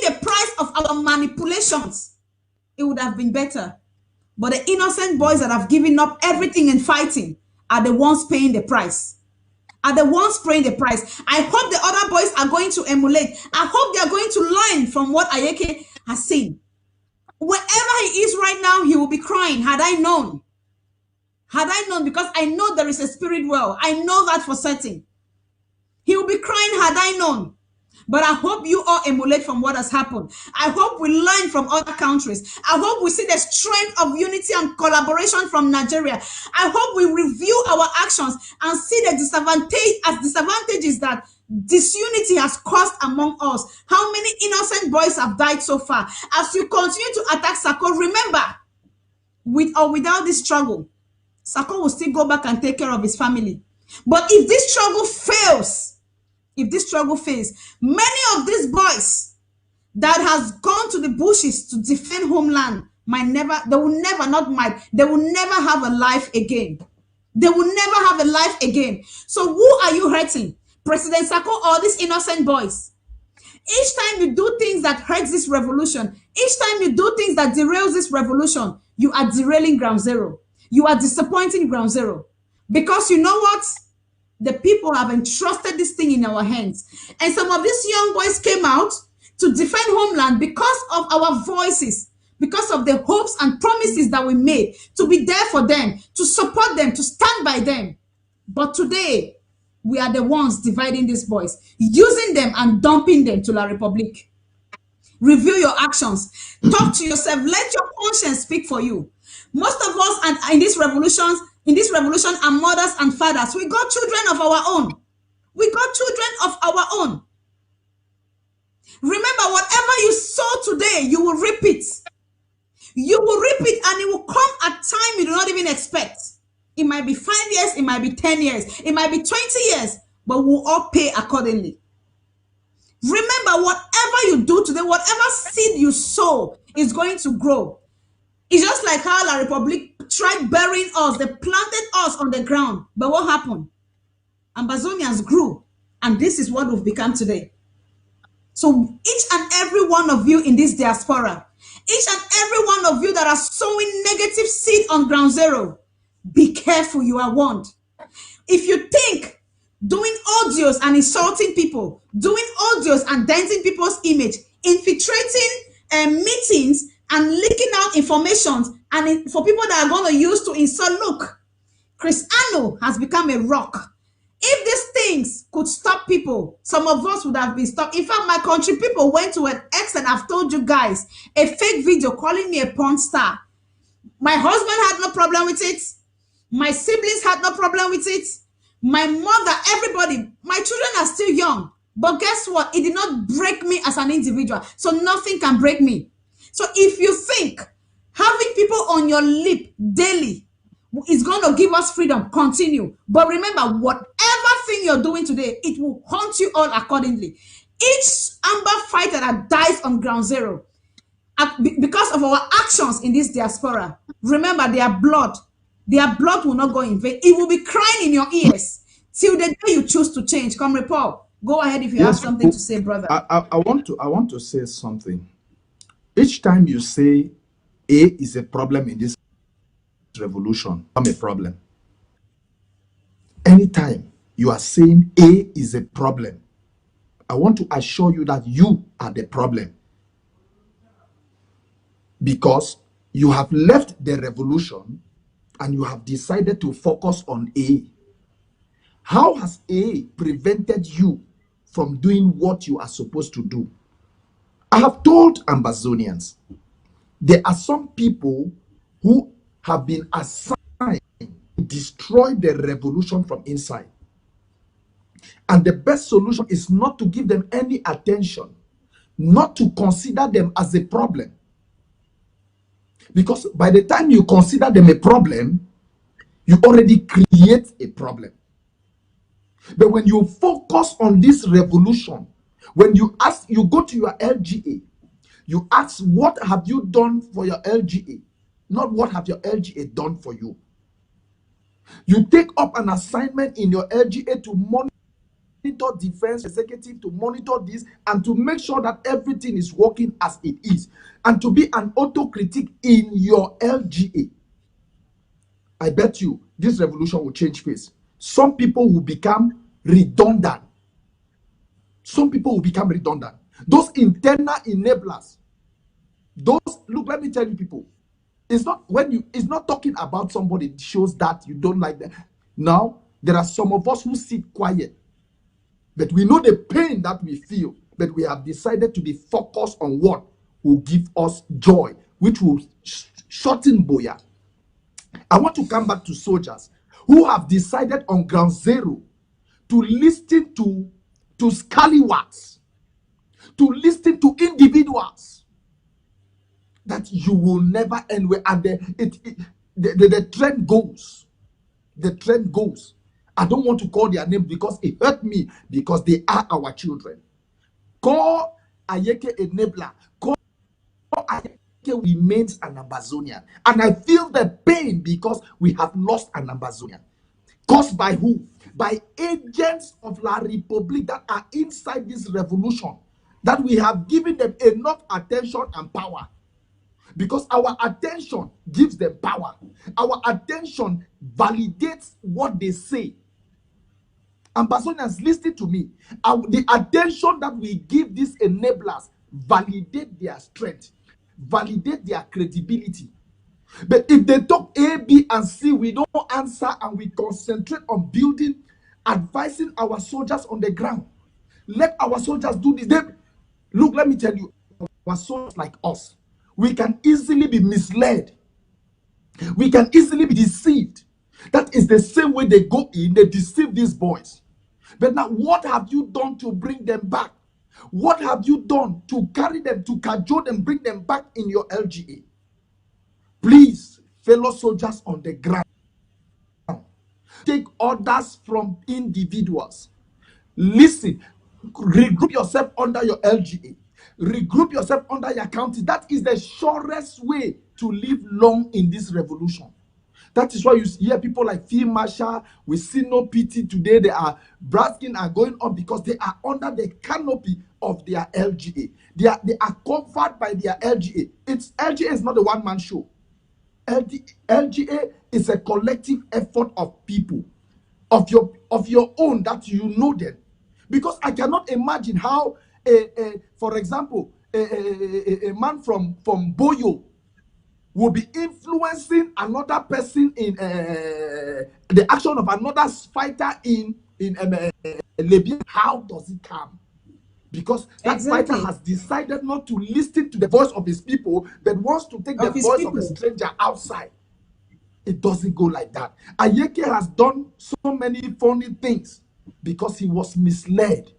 the price of our manipulations, it would have been better. But the innocent boys that have given up everything and fighting are the ones paying the price. Are the ones paying the price. I hope the other boys are going to emulate. I hope they are going to learn from what Ayeke has seen. Wherever he is right now, he will be crying. Had I known. Had I known, because I know there is a spirit well. I know that for certain. He will be crying had I known. But I hope you all emulate from what has happened. I hope we learn from other countries. I hope we see the strength of unity and collaboration from Nigeria. I hope we review our actions and see the disadvantages that disunity has caused among us. How many innocent boys have died so far? As you continue to attack Sako, remember, with or without this struggle, Sako will still go back and take care of his family. But if this struggle fails, many of these boys that has gone to the bushes to defend homeland they will never have a life again. They will never have a life again. So who are you hurting? President Sako or these innocent boys? Each time you do things that hurts this revolution, each time you do things that derails this revolution, you are derailing ground zero. You are disappointing ground zero. Because you know what? The people have entrusted this thing in our hands. And some of these young boys came out to defend homeland because of our voices, because of the hopes and promises that we made, to be there for them, to support them, to stand by them. But today, we are the ones dividing these boys, using them and dumping them to La Republique. Review your actions. Talk to yourself. Let your conscience speak for you. Most of us and in this revolution are mothers and fathers. We got children of our own. We got children of our own. Remember, whatever you sow today, you will reap it. You will reap it, and it will come at time you do not even expect. It might be 5 years, it might be 10 years, it might be 20 years, but we'll all pay accordingly. Remember, whatever you do today, whatever seed you sow is going to grow. It's just like how La Republique tried burying us. They planted us on the ground. But what happened? Ambazonians grew. And this is what we've become today. So each and every one of you in this diaspora, each and every one of you that are sowing negative seed on ground zero, be careful, you are warned. If you think doing audios and insulting people, doing audios and denting people's image, infiltrating meetings and leaking out information and for people that are going to use to insult, look, Chris Ano has become a rock. If these things could stop people, some of us would have been stopped. In fact, my country people went to an X, and I've told you guys, a fake video calling me a porn star. My husband had no problem with it. My siblings had no problem with it. My mother, everybody, my children are still young. But guess what? It did not break me as an individual. So nothing can break me. So if you think having people on your lip daily is going to give us freedom, continue. But remember, whatever thing you're doing today, it will haunt you all accordingly. Each amber fighter that dies on ground zero, because of our actions in this diaspora, remember, their blood will not go in vain. It will be crying in your ears till the day you choose to change. Come, Paul, go ahead if you have something to say, brother. I want to say something. Each time you say A is a problem in this revolution, I'm a problem. Anytime you are saying A is a problem, I want to assure you that you are the problem. Because you have left the revolution and you have decided to focus on A. How has A prevented you from doing what you are supposed to do? I have told Ambazonians, there are some people who have been assigned to destroy the revolution from inside. And the best solution is not to give them any attention, not to consider them as a problem. Because by the time you consider them a problem, you already create a problem. But when you focus on this revolution, when you go to your LGA, you ask, what have you done for your LGA? Not what have your LGA done for you. You take up an assignment in your LGA to monitor defense executive, to monitor this, and to make sure that everything is working as it is, and to be an autocritic in your LGA. I bet you this revolution will change face. Some people will become redundant. Some people will become redundant. Those internal enablers, those, look, let me tell you people, it's not talking about somebody shows that you don't like them. Now, there are some of us who sit quiet, but we know the pain that we feel, but we have decided to be focused on what will give us joy, which will shorten Boya. I want to come back to soldiers who have decided on ground zero to listen to scallywags, to listen to individuals that you will never end with. And the trend goes. The trend goes. I don't want to call their name because it hurt me, because they are our children. Call Ayeke enabler. Call Ayeke remains an Ambazonian. And I feel the pain because we have lost an Ambazonian. Caused by who? By agents of La Republique that are inside this revolution, that we have given them enough attention and power. Because our attention gives them power. Our attention validates what they say. Ambazonians, listen to me. The attention that we give these enablers validate their strength, validate their credibility. But if they talk A, B, and C, we don't answer, and we concentrate on building, advising our soldiers on the ground. Let our soldiers do this. Look, let me tell you, our soldiers like us, we can easily be misled. We can easily be deceived. That is the same way they go in, they deceive these boys. But now, what have you done to bring them back? What have you done to carry them, to cajole them, bring them back in your LGA? Please, fellow soldiers on the ground, take orders from individuals. Listen, regroup yourself under your LGA. Regroup yourself under your county. That is the surest way to live long in this revolution. That is why you hear people like Field Marshal, we see no pity today. They are brasking are going on because they are under the canopy of their LGA. They are covered by their LGA. LGA is not a one-man show. LGA is a collective effort of people, of your own, that you know them. Because I cannot imagine how, for example, a man from Boyo will be influencing another person in the action of another fighter in Libya. How does it come? Because that fighter has decided not to listen to the voice of his people, but wants to take the voice of a stranger outside. It doesn't go like that. Ayeke has done so many funny things because he was misled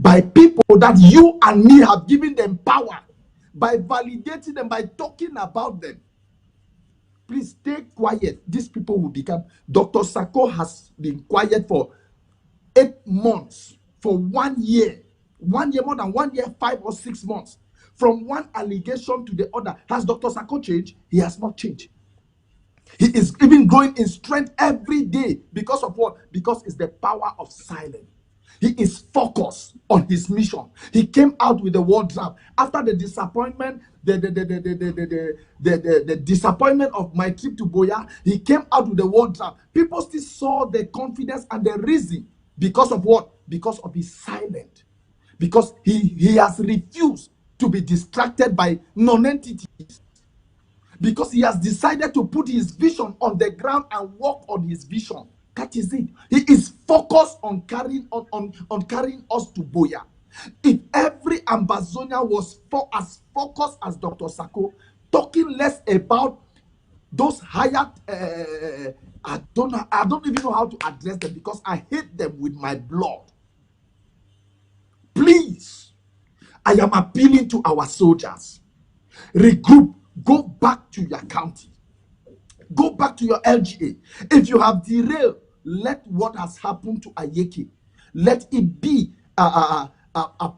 by people that you and me have given them power, by validating them, by talking about them. Please stay quiet. These people will become. Dr. Sako has been quiet for 8 months, for 1 year. 1 year, more than 1 year, 5 or 6 months. From one allegation to the other. Has Dr. Sako changed? He has not changed. He is even growing in strength every day. Because of what? Because it's the power of silence. He is focused on his mission. He came out with the war draft after the disappointment, the disappointment of my trip to Boya. He came out with the war draft. People still saw the confidence and the reason. Because of what? Because of his silence. Because he has refused to be distracted by non-entities. Because he has decided to put his vision on the ground and work on his vision. That is it. He is focused on carrying on carrying us to Boya. If every every Ambazonian was as focused as Dr. Sako, talking less about those hired. I don't even know how to address them because I hate them with my blood. Please, I am appealing to our soldiers. Regroup. Go back to your county. Go back to your LGA. If you have derailed, let what has happened to Ayeke, let it be a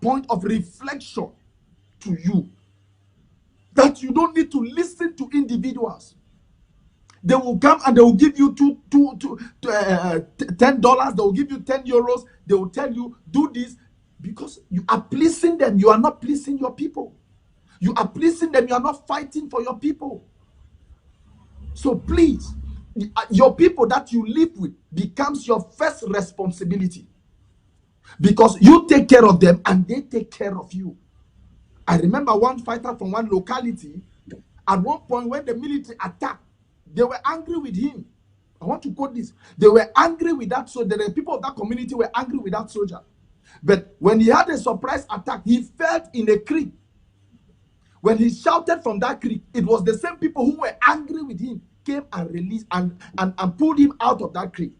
point of reflection to you. That you don't need to listen to individuals. They will come and they will give you $10. They will give you €10. They will tell you, do this. Because you are pleasing them. You are not pleasing your people. You are pleasing them. You are not fighting for your people. So please, your people that you live with becomes your first responsibility. Because you take care of them and they take care of you. I remember one fighter from one locality, at one point when the military attacked, they were angry with him. I want to quote this. They were angry with that soldier. The people of that community were angry with that soldier. But when he had a surprise attack, he fell in a creek. When he shouted from that creek, it was the same people who were angry with him came and released and pulled him out of that creek.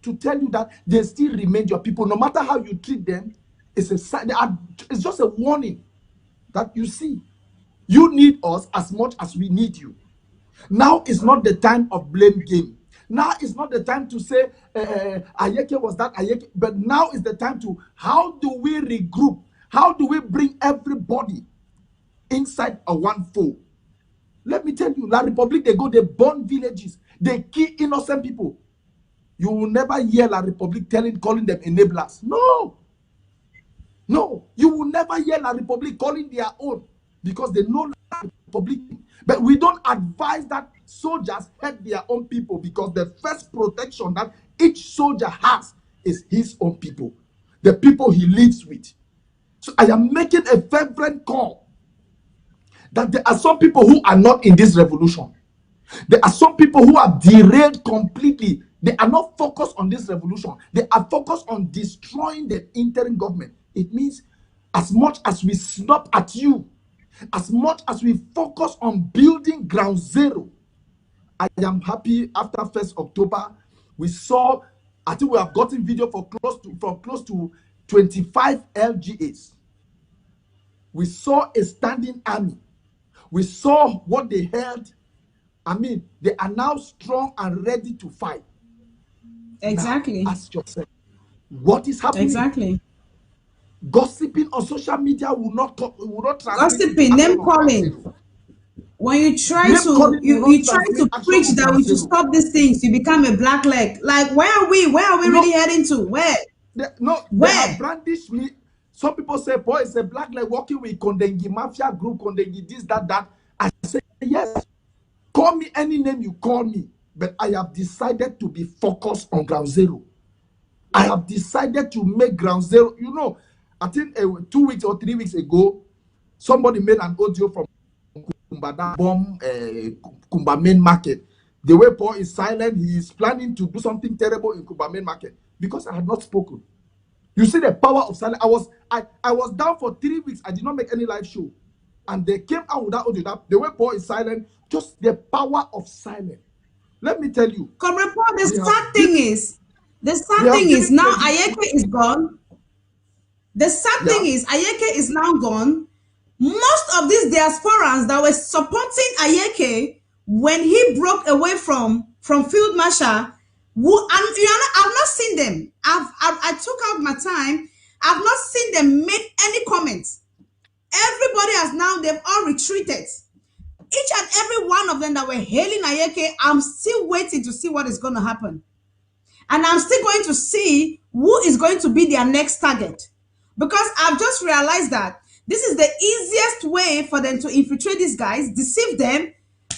To tell you that they still remain your people. No matter how you treat them, it's just a warning that you see. You need us as much as we need you. Now is not the time of blame game. Now is not the time to say Ayeke was that Ayeke, but now is the time to how do we regroup? How do we bring everybody inside a one fold? Let me tell you, La Republique, they burn villages, they kill innocent people. You will never hear La Republique calling them enablers. No. No. You will never hear La Republique calling their own because they know La Republique. But we don't advise that soldiers help their own people because the first protection that each soldier has is his own people, the people he lives with. So I am making a fervent call that there are some people who are not in this revolution. There are some people who are derailed completely. They are not focused on this revolution. They are focused on destroying the interim government. It means as much as we snap at you, as much as we focus on building ground zero, I am happy after 1st October, we saw, I think we have gotten video from close to 25 LGAs. We saw a standing army. We saw what they held. I mean, they are now strong and ready to fight. Exactly. Now, ask yourself, what is happening? Exactly. Gossiping on social media will not gossiping, name calling. When you try to preach that we should stop these things, you become a black leg. Like, where are we really heading to? Where? They have brandished me. Some people say, boy, it's a black leg working with Kondengi Mafia group, Kondengi this, that. I say, yes. Call me any name you call me. But I have decided to be focused on ground zero. I have decided to make ground zero. You know, I think 2 weeks or 3 weeks ago, somebody made an audio from Kumba bomb Kumba main market. The way Paul is silent, he is planning to do something terrible in Kumba main market because I had not spoken. You see the power of silence. I was down for 3 weeks. I did not make any live show, and they came out with that audio. That the way Paul is silent, just the power of silence. Let me tell you. Comrade Paul, the sad thing is now Ayeke is gone. The sad thing is Ayeke is now gone. Most of these diasporans that were supporting Ayeke when he broke away from Field Marshal, I've not seen them. I took out my time. I've not seen them make any comments. Everybody has now, they've all retreated. Each and every one of them that were hailing Ayeke, I'm still waiting to see what is going to happen. And I'm still going to see who is going to be their next target. Because I've just realized that this is the easiest way for them to infiltrate these guys, deceive them.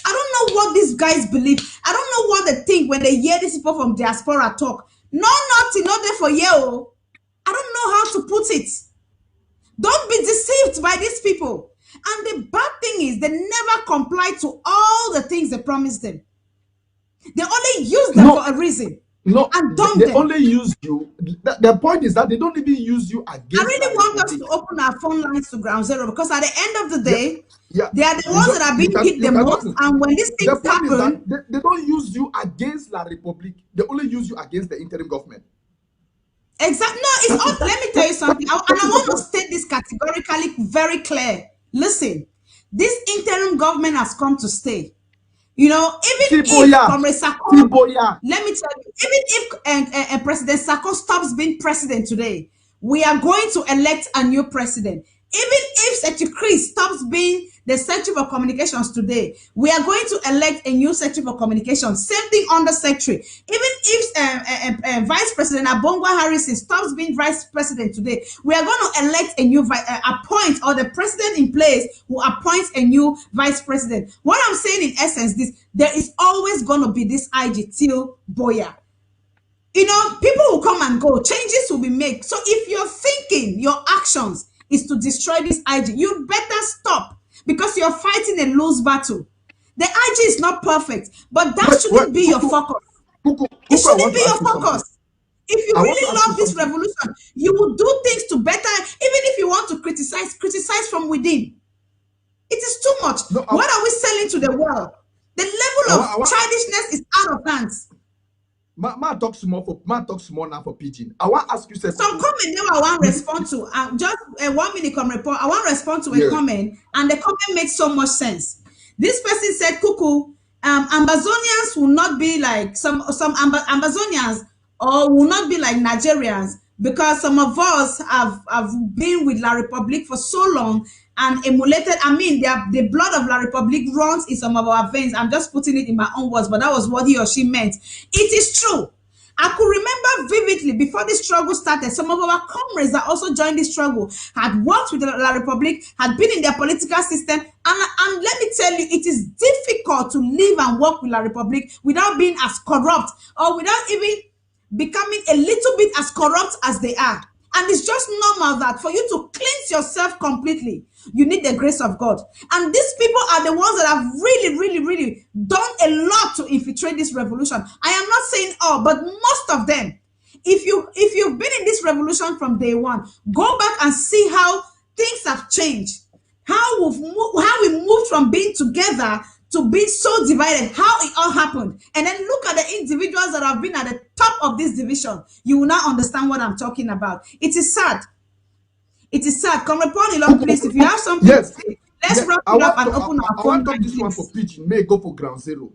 I don't know what these guys believe. I don't know what they think when they hear these people from diaspora talk. No, nothing, not there for you. I don't know how to put it. Don't be deceived by these people. And the bad thing is they never comply to all the things they promised them. They only use them for a reason. No, and dump they them. only use you. The point is that they don't even use you against. I really want us to open our phone lines to Ground Zero, because at the end of the day, yeah, they are the ones that are being hit the most. And when these things happen, they don't use you against La Republique. They only use you against the interim government. Exactly. No, it's all. Let me tell you something, and I want to state this categorically, very clear. Listen, this interim government has come to stay. You know, even if Comrade Sako, let me tell you, even if President Sako stops being president today, we are going to elect a new president. Even if Secretary Chris stops being the Secretary for Communications today, we are going to elect a new Secretary for Communications. Same thing under Secretary. Even if Vice President Abongwa Harrison stops being Vice President today, we are going to elect a new appoint, or the president in place will appoint a new Vice President. What I'm saying in essence, there is always going to be this IG till Boya. You know, people will come and go, changes will be made. So if you're thinking your actions is to destroy this IG, you better stop, because you're fighting a lose battle. The IG is not perfect, but that shouldn't be your focus. It shouldn't be your focus. If you really love this revolution, you will do things to better. Even if you want to criticize from within. It is too much. What are we selling to the world? The level of childishness is out of hands. Ma talk small now for pidgin. I want to ask you something. Some comment now I want to respond to. Just a 1 minute comment report. I want to respond to a comment, and the comment makes so much sense. This person said, "Cuckoo, Ambazonians will not be like some Ambazonians, or will not be like Nigerians, because some of us have been with La Republique for so long and emulated. I mean, the blood of La Republique runs in some of our veins." I'm just putting it in my own words, but that was what he or she meant. It is true. I could remember vividly before this struggle started, some of our comrades that also joined this struggle had worked with La Republique, had been in their political system. And let me tell you, it is difficult to live and work with La Republique without being as corrupt, or without even becoming a little bit as corrupt as they are. And it's just normal that for you to cleanse yourself completely, you need the grace of God. And these people are the ones that have really, really, really done a lot to infiltrate this revolution. I am not saying all, but most of them. If you've been in this revolution from day one, go back and see how things have changed. How we moved from being together to being so divided, how it all happened. And then look at the individuals that have been at the top of this division. You will now understand what I'm talking about. It is sad. It is sad. Come report it up, please. If you have something to say, let's wrap it up and open our phone. I want to talk this one for Pidgin. May go for Ground Zero.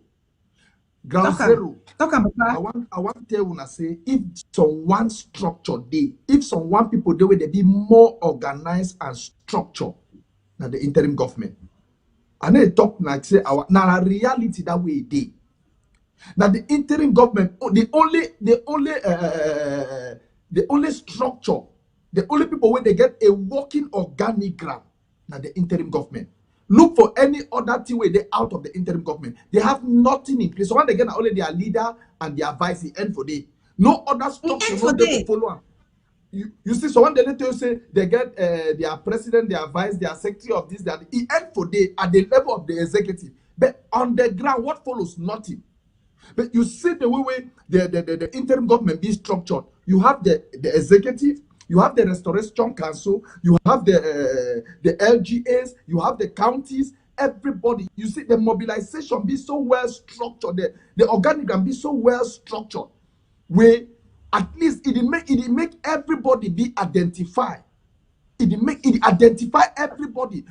Ground Zero. I want to tell you, say, if someone structure day, if someone people do they be more organized and structured than the interim government. And they talk like say our now reality that way day. Now the interim government, the only structure, the only people where they get a working organigram, now the interim government. Look for any other thing where they out of the interim government. They have nothing in place. So when they get only their leader and their vice, the end for day. No other structure no they follow. You see, so when they later say they get their president, their vice, their secretary of this, that it end for day at the level of the executive. But on the ground, what follows? Nothing. But you see the way the interim government be structured. You have the executive, you have the restoration council, you have the LGAs, you have the counties, everybody. You see the mobilization be so well structured, the organigram be so well structured, where at least it make everybody be identified. It identify everybody.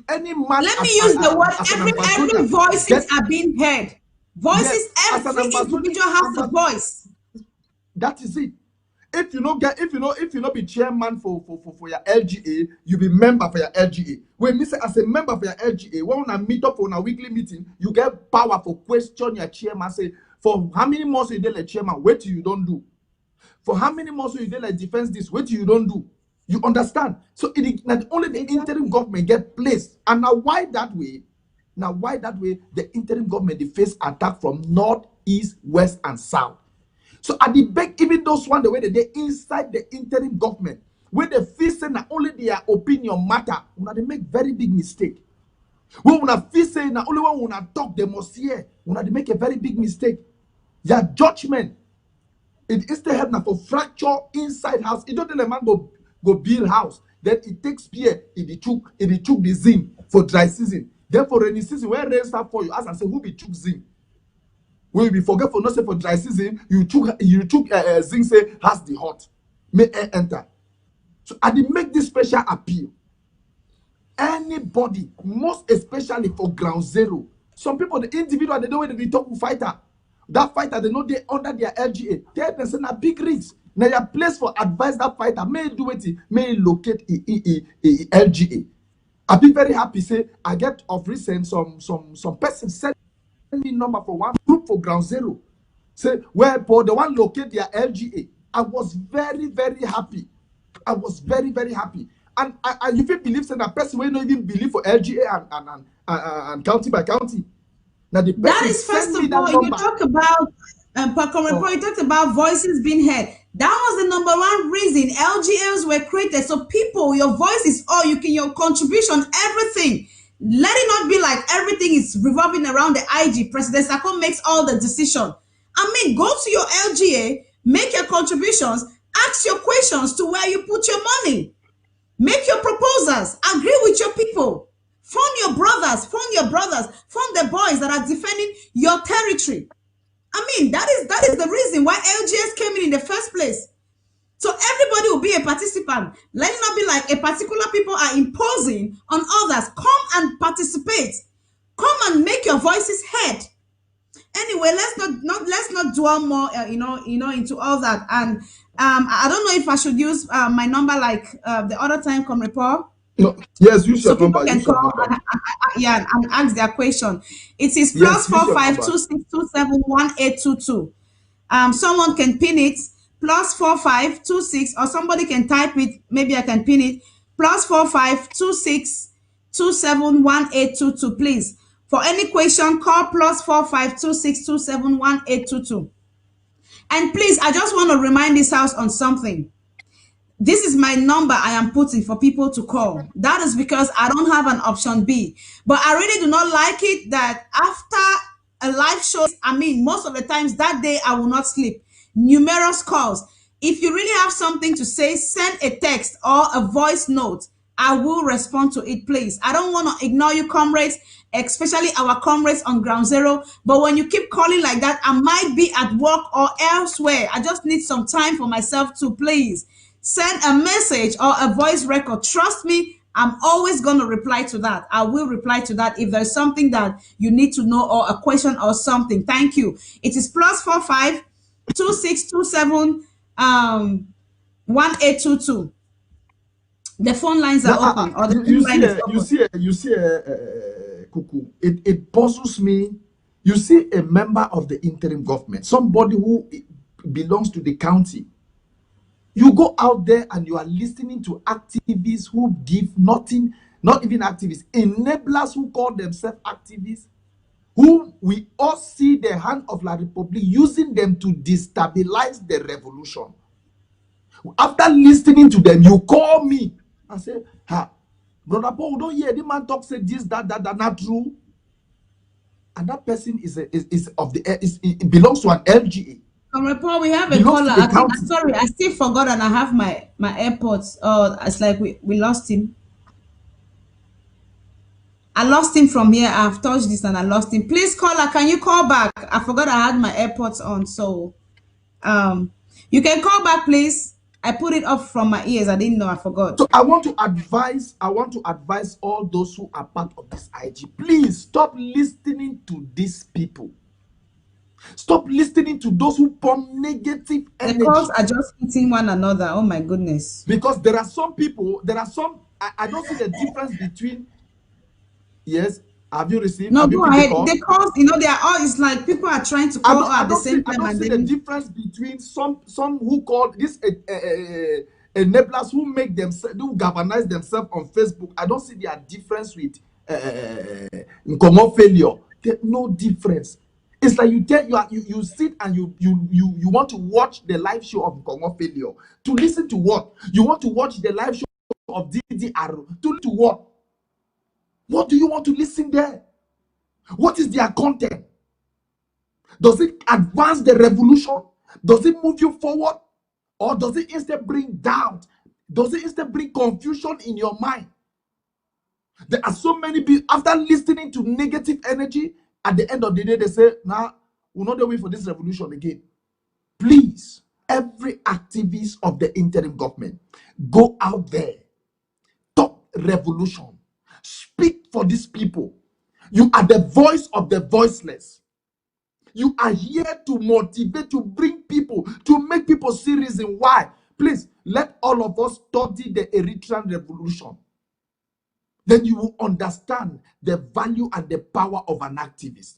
Any man. Let me use the word. Every voices are being heard. Voices. Yes, every individual has a voice. That is it. If you not be chairman for your LGA, you be member for your LGA. When me say as a member for your LGA, when I meet up on a weekly meeting, you get power for question your chairman. Say for how many months you did like chairman, wait till you don't do. For how many months you did like defense this, wait till you don't do. You understand? So it is not only the interim government get placed, and now why that way? Now why that way? The interim government they face attack from north, east, west, and south. So at the back, even those one the way they inside the interim government, where they feel say not only their opinion matter, they make very big mistake. When we feel say not only when we talk they must hear, they make a very big mistake. Their judgment It instead help na for fracture inside house. It don't tell a man go build house. Then it takes spear, it took the zinc for dry season. Then for rainy season, when rain start for you, as I say, who be took zinc? Will be forget for not say for dry season, you took zinc say has the hot. May air enter. So I did make this special appeal. Anybody, most especially for ground zero. Some people, the individual, they don't want to talk to fighter. That fighter, they know they under their LGA. Tell them say na big risk. Now your place for advise that fighter may do it, may locate a LGA. I've been very happy. Say I get of recent some person send me number for one group for ground zero. Say where for the one locate their LGA. I was very happy. I was very happy. And if you believe that person will not even believe for LGA and county by county. Now the that is first of all, you talk about you talked about voices being heard. That was the number one reason LGAs were created. So people, your voice is all you can, your contribution, everything. Let it not be like everything is revolving around the IG. President Sako makes all the decision. I mean, go to your LGA, make your contributions, ask your questions to where you put your money. Make your proposals, agree with your people. Phone your brothers, phone the boys that are defending your territory. I mean, that is the reason why LGS came in the first place. So everybody will be a participant. Let it not be like a particular people are imposing on others. Come and participate. Come and make your voices heard. Anyway, let's not dwell more, into all that. And I don't know if I should use my number like the other time, come report. No, yes, use your number. Can call and ask their question. It is plus 4526271822. Someone can pin it plus 4526, or somebody can type it. Maybe I can pin it plus 4526271822. Please, for any question, call plus 4526271822. And please, I just want to remind this house on something. This is my number I am putting for people to call. That is because I don't have an option B. But I really do not like it that after a live show, I mean, most of the times that day I will not sleep. Numerous calls. If you really have something to say, send a text or a voice note. I will respond to it, please. I don't want to ignore you, comrades, especially our comrades on ground zero. But when you keep calling like that, I might be at work or elsewhere. I just need some time for myself to, please. Send a message or a voice record. Trust me, I'm always going to reply to that. I will reply to that if there's something that you need to know or a question or something. Thank you. It is plus 4526271822. The phone lines are open. Or the you see, Kuku. It puzzles me. You see a member of the interim government, somebody who belongs to the county. You go out there and you are listening to activists who give nothing, not even activists, enablers who call themselves activists, who we all see the hand of La Republic using them to destabilize the revolution. After listening to them, you call me and say, Brother Paul, don't hear the man talk, say this, that, not true. And that person it belongs to an LGA. Paul, we have a caller. Sorry, I still forgot and I have my AirPods. Oh, it's like we lost him. I lost him from here. I've touched this and I lost him. Please, caller, can you call back? I forgot I had my AirPods on. So you can call back, please. I put it off from my ears. I didn't know. I forgot. So I want to advise all those who are part of this IG. Please stop listening to these people. Stop listening to those who pump negative energy. The calls are just hitting one another. Oh my goodness. Because there are some people, I don't see the difference between, yes, have you received? No, go ahead. The calls, they are all, it's like people are trying to call at the same time. I don't see the difference between some who call this enablers who make themselves, who galvanize themselves on Facebook. I don't see their difference with common failure. There's no difference. It's like you sit and you want to watch the live show of Congo Failure. To listen to what? You want to watch the live show of DDR. To what? What do you want to listen there? What is their content? Does it advance the revolution? Does it move you forward? Or does it instead bring doubt? Does it instead bring confusion in your mind? There are so many people, after listening to negative energy, at the end of the day, they say, nah, we're not wait for this revolution again. Please, every activist of the interim government, go out there, talk revolution, speak for these people. You are the voice of the voiceless. You are here to motivate, to bring people, to make people see reason why. Please, let all of us study the Eritrean revolution. Then you will understand the value and the power of an activist.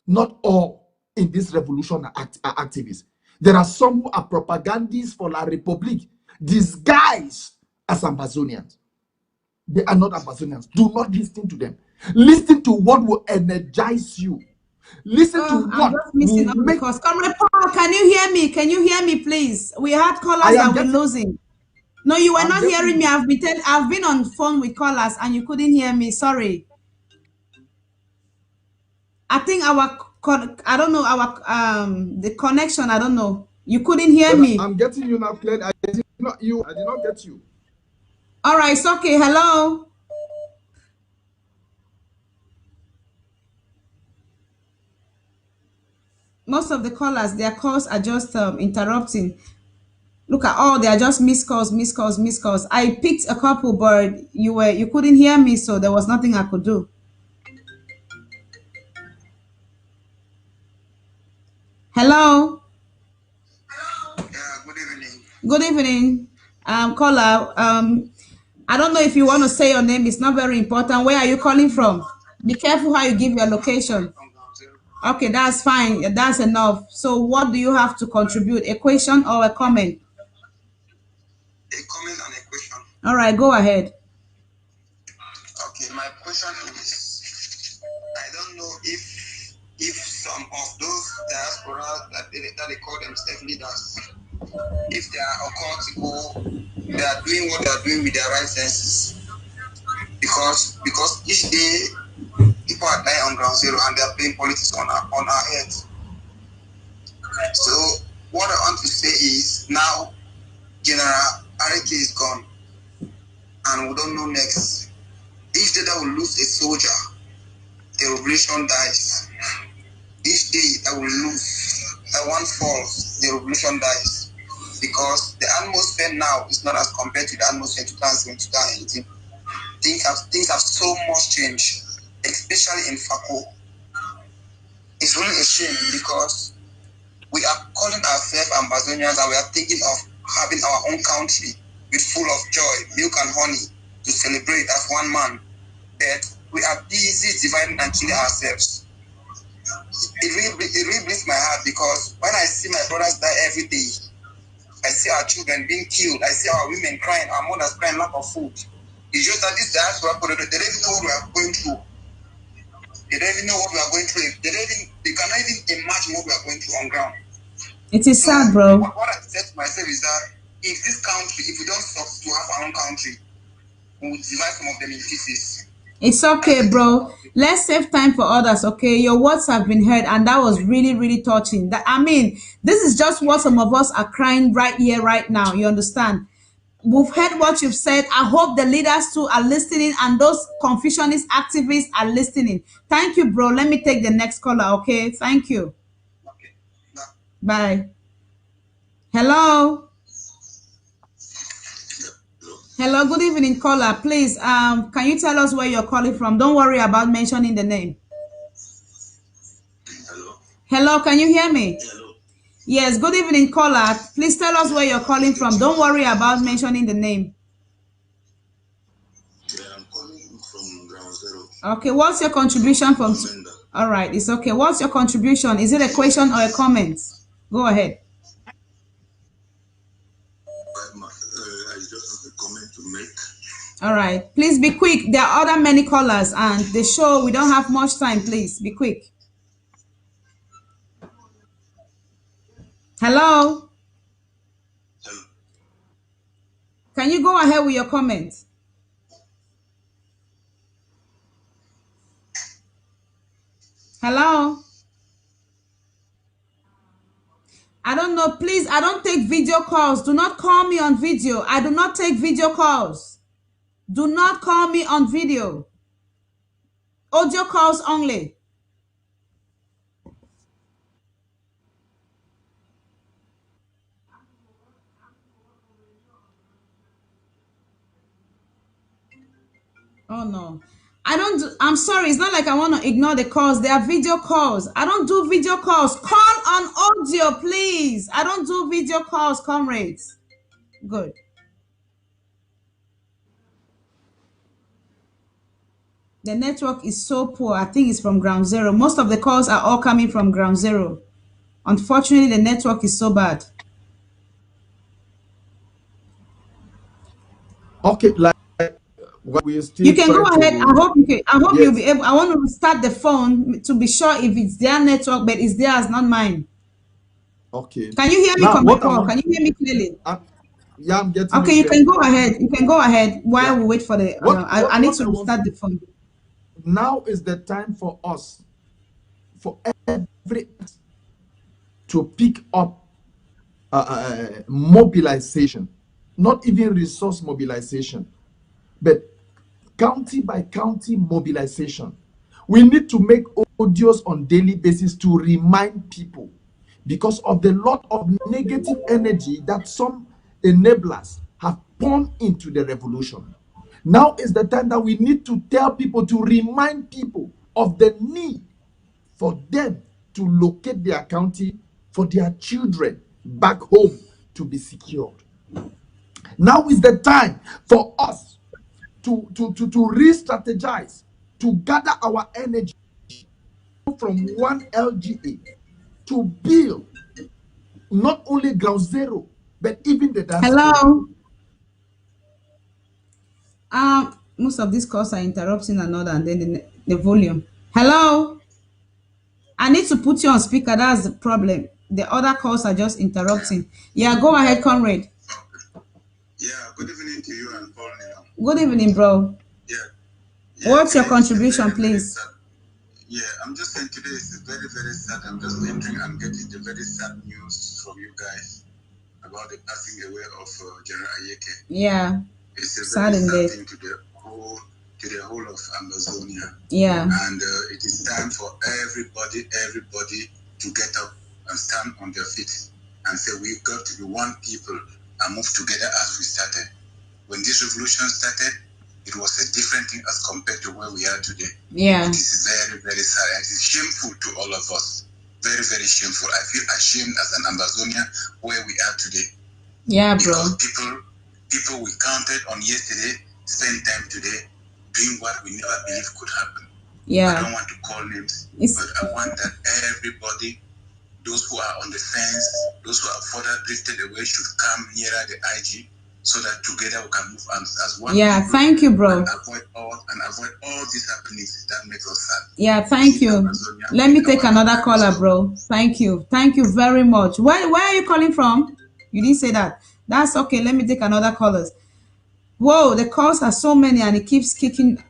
Not all in this revolution are activists. There are some who are propagandists for La République, disguised as Amazonians. They are not Amazonians. Do not listen to them. Listen to what will energize you. Listen to I'm what just missing will out make... because Comrade Paul, can you hear me? Can you hear me, please? We had callers that we're losing. No, you were not hearing me. I've been on phone with callers and you couldn't hear me. Sorry. I think I don't know, the connection, I don't know. You couldn't hear me. I'm getting you now clearly. I did not get you. All right, it's okay. Hello. Most of the callers, their calls are just interrupting. Look at all, they are just missed calls, missed calls, missed calls. I picked a couple, but you couldn't hear me, so there was nothing I could do. Hello. Good evening. Good evening, caller. I don't know if you want to say your name. It's not very important. Where are you calling from? Be careful how you give your location. Okay, that's fine. That's enough. So what do you have to contribute? A question or a comment? A comment and a question. All right, go ahead. Okay, my question is, I don't know if some of those diaspora that they call themselves leaders, if they are occultical, they are doing what they are doing with their right senses. Because each day people are dying on ground zero and they are playing politics on our heads. So what I want to say is now General Arike is gone and we don't know next. Each day that we lose a soldier, the revolution dies. Each day that we lose, that one falls, the revolution dies. Because the atmosphere now is not as compared to the atmosphere in 2018. Things have so much changed, especially in Fako. It's really a shame because we are calling ourselves Amazonians and we are thinking of having our own country with full of joy, milk and honey to celebrate as one man. But we are busy dividing and killing ourselves. It really breaks my heart because when I see my brothers die every day, I see our children being killed, I see our women crying, our mothers crying, lack of food. It's just that this diaspora, they don't even know what we are going through. They don't even know what we are going through. They cannot even imagine what we are going through on ground. It is sad, bro. What I said to myself is that if this country, if we don't stop to have our own country, we will divide some of them in pieces. It's okay, bro. Let's save time for others, okay? Your words have been heard, and that was really, really touching. I mean, this is just what some of us are crying right here, right now. You understand? We've heard what you've said. I hope the leaders too are listening, and those Confucianist activists are listening. Thank you, bro. Let me take the next caller, okay? Thank you. Okay. Bye. Hello. Hello, good evening, caller. Please, can you tell us where you're calling from? Don't worry about mentioning the name. Hello, can you hear me? Hello. Yes, good evening, caller. Please tell us where you're calling from. Don't worry about mentioning the name. Yeah, I'm calling from Ground Zero. Okay, what's your contribution from? All right, it's okay. What's your contribution? Is it a question or a comment? Go ahead. I just have a comment to make. All right, please be quick. There are other many callers and the show, we don't have much time. Please be quick. Hello? Can you go ahead with your comment? Hello? I don't know. Please, I don't take video calls. Do not call me on video. I do not take video calls. Do not call me on video. Audio calls only. Oh no. I don't do, I'm sorry, it's not like I want to ignore the calls. There are video calls. I don't do video calls. Call on audio, please. I don't do video calls, comrades. Good. The network is so poor. I think it's from ground zero. Most of the calls are all coming from ground zero. Unfortunately, the network is so bad. Okay, like we still. You can go ahead. I hope you can. I hope you'll be able. I want to restart the phone to be sure if it's their network, but it's theirs, not mine. Okay. Can you hear me from the call? Can you hear me clearly? Yeah, I'm getting. Okay, you can go ahead. You can go ahead while we wait for the. I need to restart the phone. Now is the time for us, for every to pick up mobilization, not even resource mobilization, but county by county mobilization. We need to make audios on daily basis to remind people because of the lot of negative energy that some enablers have pumped into the revolution. Now is the time that we need to tell people, to remind people of the need for them to locate their county, for their children back home to be secured. Now is the time for us to re-strategize, to gather our energy from one LGA to build not only ground zero, but even the dance. Hello. Most of these calls are interrupting another, and then the volume. Hello. I need to put you on speaker. That's the problem. The other calls are just interrupting. Yeah, go ahead, comrade. Yeah, good evening to you and Paul. Good evening, bro. Yeah. What's your contribution, please? Yeah, I'm just saying today is very, very sad. I'm just entering and getting the very sad news from you guys about the passing away of General Ayeke. Yeah. It's a very sad thing to the whole of Amazonia. Yeah. And it is time for everybody to get up and stand on their feet and say we've got to be one people and move together as we started. When this revolution started, it was a different thing as compared to where we are today. Yeah. It is very, very sad. It is shameful to all of us. Very, very shameful. I feel ashamed as an Ambazonian where we are today. Yeah, bro. Because people we counted on yesterday spend time today doing what we never believed could happen. Yeah. I don't want to call names, but I want that everybody, those who are on the fence, those who are further drifted away, should come nearer the IG so that together we can move as one. Yeah, thank you, bro. And avoid all these happenings that make us sad. Yeah, thank you. Let me take another caller, bro. Thank you. Thank you very much. Where are you calling from? You didn't say that. That's okay. Let me take another callers. Whoa, the calls are so many and it keeps kicking.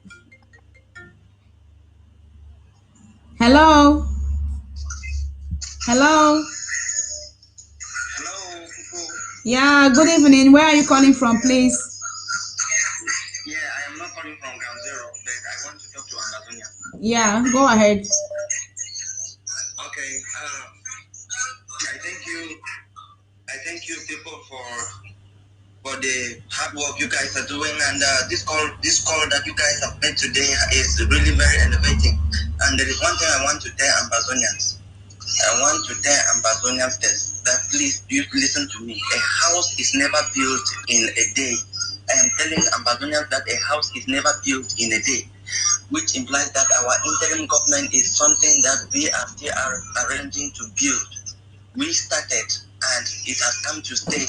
Hello? Hello? Hello, people. Yeah, good evening. Where are you calling from, please? Yeah, I am not calling from Ground Zero, but I want to talk to Amazonia. Yeah, go ahead. Okay. I thank you people for the hard work you guys are doing, and this call that you guys have made today is really very elevating. And there is one thing I want to tell Ambazonians. I want to tell Ambazonians that please listen to me. A house is never built in a day. I am telling Ambazonians that a house is never built in a day, which implies that our interim government is something that we are still arranging to build. We started and it has come to stay.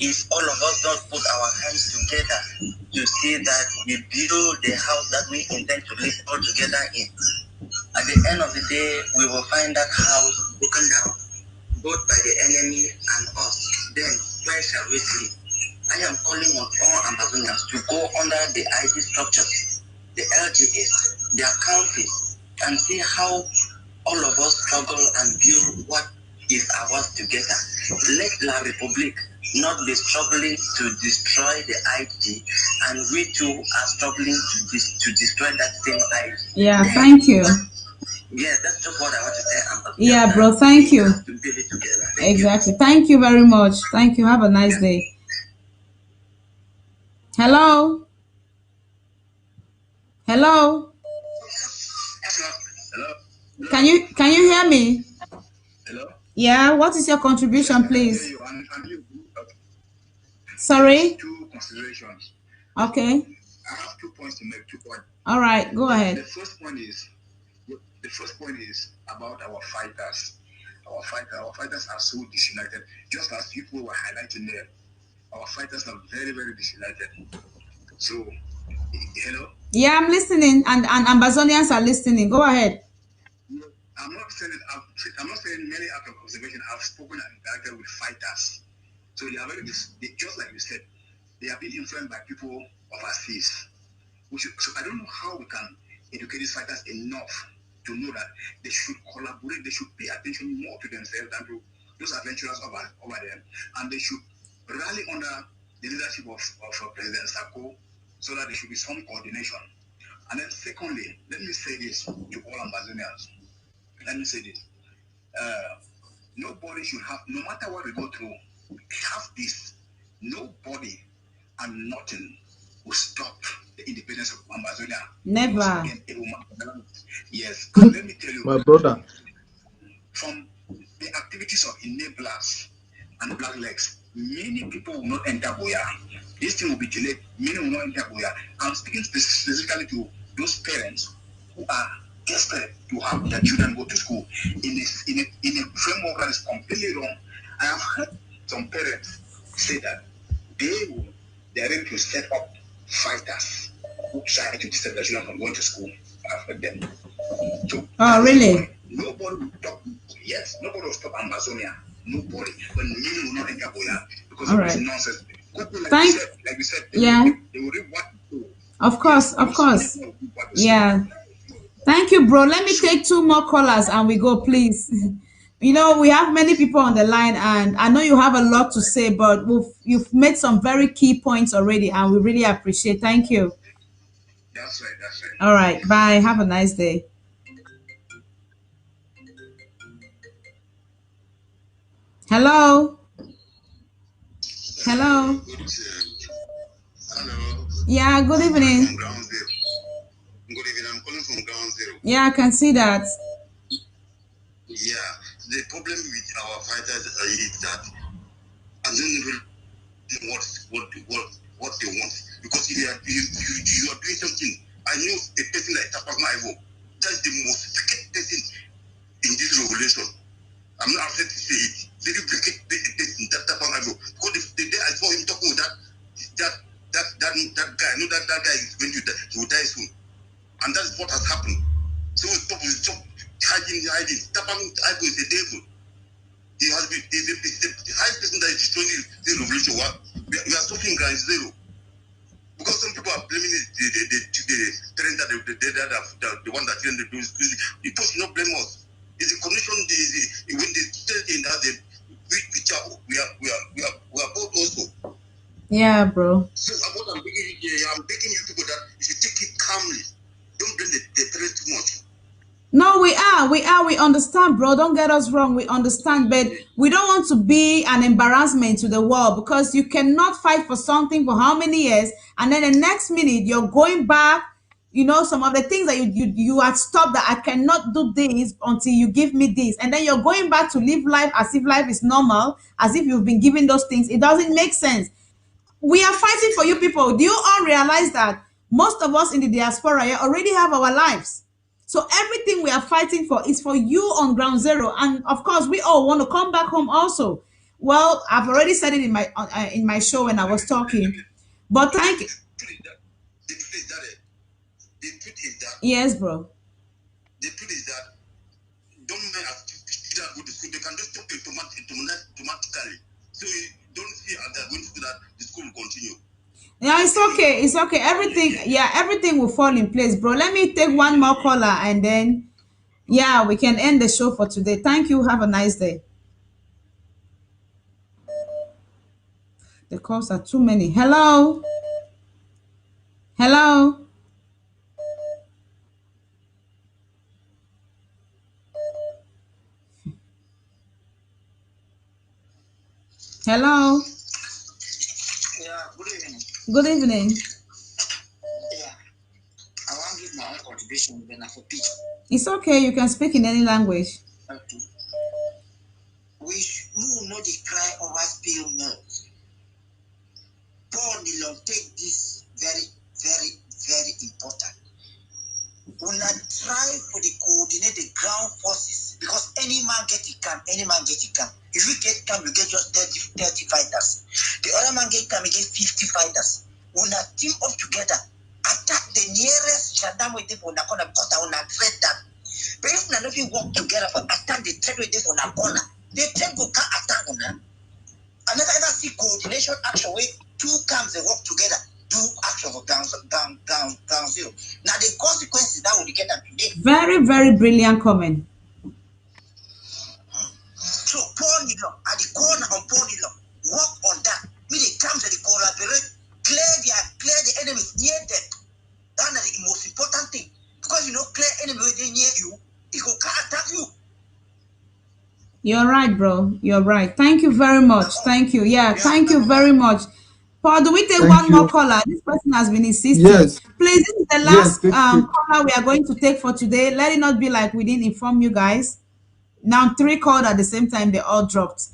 If all of us don't put our hands together to see that we build the house that we intend to live all together in, at the end of the day, we will find that house broken down, both by the enemy and us. Then, where shall we sleep? I am calling on all Ambazonians to go under the IG structures, the LGAs, their counties, and see how all of us struggle and build what if I was together, let La Republique not be struggling to destroy the ID, and we too are struggling to destroy that same ID. Yeah, thank you. Yeah, that's just what I want to say. Yeah, bro, thank you. Exactly. Thank you very much. Thank you. Have a nice day. Hello? Hello? Hello? Can you hear me? Hello? Yeah, what is your contribution, please? Sorry? Two considerations. Okay. I have 2 points to make. 2 points. All right, go ahead. The first point is about our fighters. Our fighters are so disunited. Just as people were highlighting there, our fighters are very, very disunited. So, hello? Yeah, I'm listening, and Ambazonians are listening. Go ahead. I'm not saying many out of observation. I've spoken and interacted with fighters. So they are just like you said, they are being influenced by people overseas. So I don't know how we can educate these fighters enough to know that they should collaborate, they should pay attention more to themselves than to those adventurers over there. And they should rally under the leadership of President Sako, so that there should be some coordination. And then secondly, let me say this to all Amazonians. Let me say this. Nobody should have, no matter what we go through, have this. Nobody and nothing will stop the independence of Amazonia. Never. Yes. And let me tell you, my brother, from the activities of enablers and blacklegs, many people will not enter Boya. This thing will be delayed. Many will not enter Boya. I'm speaking specifically to those parents who are desperate to have their children go to school in a framework that is completely wrong. I have heard some parents say that they are ready to set up fighters who try to disturb their children from going to school. I've heard them. So, really? Nobody will stop. Yes, nobody will stop Amazonia. Nobody. But many will not enter Boya because of this nonsense. Like you said, they will read what to do. Of course. Yeah. Thank you, bro. Let me take 2 more callers and we go, please. You know, we have many people on the line, and I know you have a lot to say, but you've made some very key points already, and we really appreciate. Thank you. That's right. All right. Bye. Have a nice day. Hello? Hello? Hello. Yeah, good evening. From Ground Zero. Good evening. I'm calling from Ground Zero. Yeah, I can see that. Yeah. The problem with our fighters is that I don't even know what they want. Because if you are doing something, I know a person like Tapagma Ivo, that's the most wicked person in this revolution. I'm not afraid to say it. Very wicked person, that Tapagma Ivo. Because the day I saw him talking with that guy, I know that guy is going to die, he will die soon. And that's what has happened. So stop hiding. Tapagma Ivo is the devil. He has been the highest person that is destroying the revolution. We are talking Ground Zero. Because some people are blaming the parents that the one that didn't do school. People should not blame us. It's a condition. When they tell in that we are both also. Yeah, bro. So what I'm begging you people that you should take it calmly. Don't blame the parents too much. No, we understand, bro. Don't get us wrong. We understand, but we don't want to be an embarrassment to the world, because you cannot fight for something for how many years, and then the next minute you're going back. You know, some of the things that you had stopped, that I cannot do this until you give me this, and then you're going back to live life as if life is normal, as if you've been given those things. It doesn't make sense. We are fighting for you people. Do you all realize that most of us in the diaspora already have our lives? So everything we are fighting for is for you on Ground Zero, and of course, we all want to come back home also. Well, I've already said it in my show when I was talking, but thank you. The truth is that. Yes, bro. The truth is that don't men have to go to school. They can just talk automatically. So you don't see as they're going to do that, the school will continue. Yeah, it's okay. It's okay. Everything will fall in place, bro. Let me take 1 more caller, and then we can end the show for today. Thank you. Have a nice day. The calls are too many. Hello? Hello? Hello? Yeah, good evening. Good evening. Yeah, I want to give my own contribution when I for pitch. It's okay. You can speak in any language. Okay. We will not cry over spilled milk. Paul Nilon take this very, very, very important. We not try for the coordinate the ground forces because any man get it come, any man get it come. If you get come, you get just 30 fighters. The other man get come, you get 50 fighters. We not team up together, attack the nearest Shaddam with them on the corner because I will not threat them. But if none of you work together for attack the threat with them on the corner, the threat will can't attack on them. I never ever see coordination action where two camps they work together, do action for ground zero. Now the consequences that will get them today. Very, very brilliant comment. So Paul Nilo at the corner on Paul Nilo, work on that. When it comes to the collaborate, clear the enemies near them. That's the most important thing. Because you know, clear enemy within near you, it will can't attack you. You're right, bro. You're right. Thank you very much. Thank you. Yeah, thank you very much. Paul, do we take one more caller? This person has been insisting. Yes. Please, this is the Yes, last take it. caller we are going to take for today. Let it not be like we didn't inform you guys. Now 3 called at the same time, they all dropped.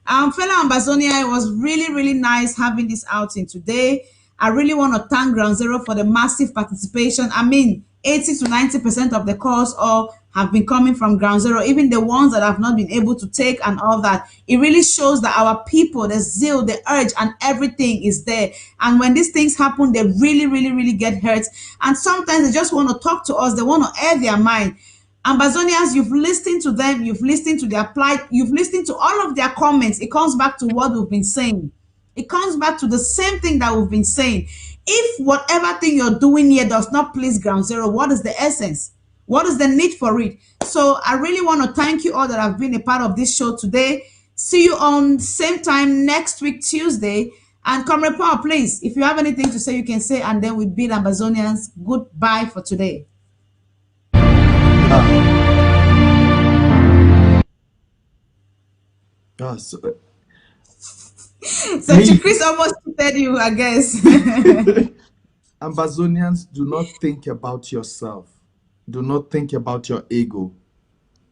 Fellow Ambazonia, it was really, really nice having this outing today. I really want to thank Ground Zero for the massive participation. I mean, 80 to 90% of the calls all have been coming from Ground Zero, even the ones that have not been able to take and all that. It really shows that our people, the zeal, the urge, and everything is there. And when these things happen, they really, really, really get hurt. And sometimes they just want to talk to us. They want to air their mind. Ambazonians, you've listened to them, you've listened to their plight, you've listened to all of their comments. It comes back to what we've been saying. It comes back to the same thing that we've been saying. If whatever thing you're doing here does not please Ground Zero, what is the essence? What is the need for it? So I really want to thank you all that have been a part of this show today. See you on same time next week, Tuesday. And Comrade Paul, please, if you have anything to say, you can say, and then we bid Ambazonians goodbye for today. So Chris almost said you, I guess. Ambazonians, do not think about yourself. Do not think about your ego.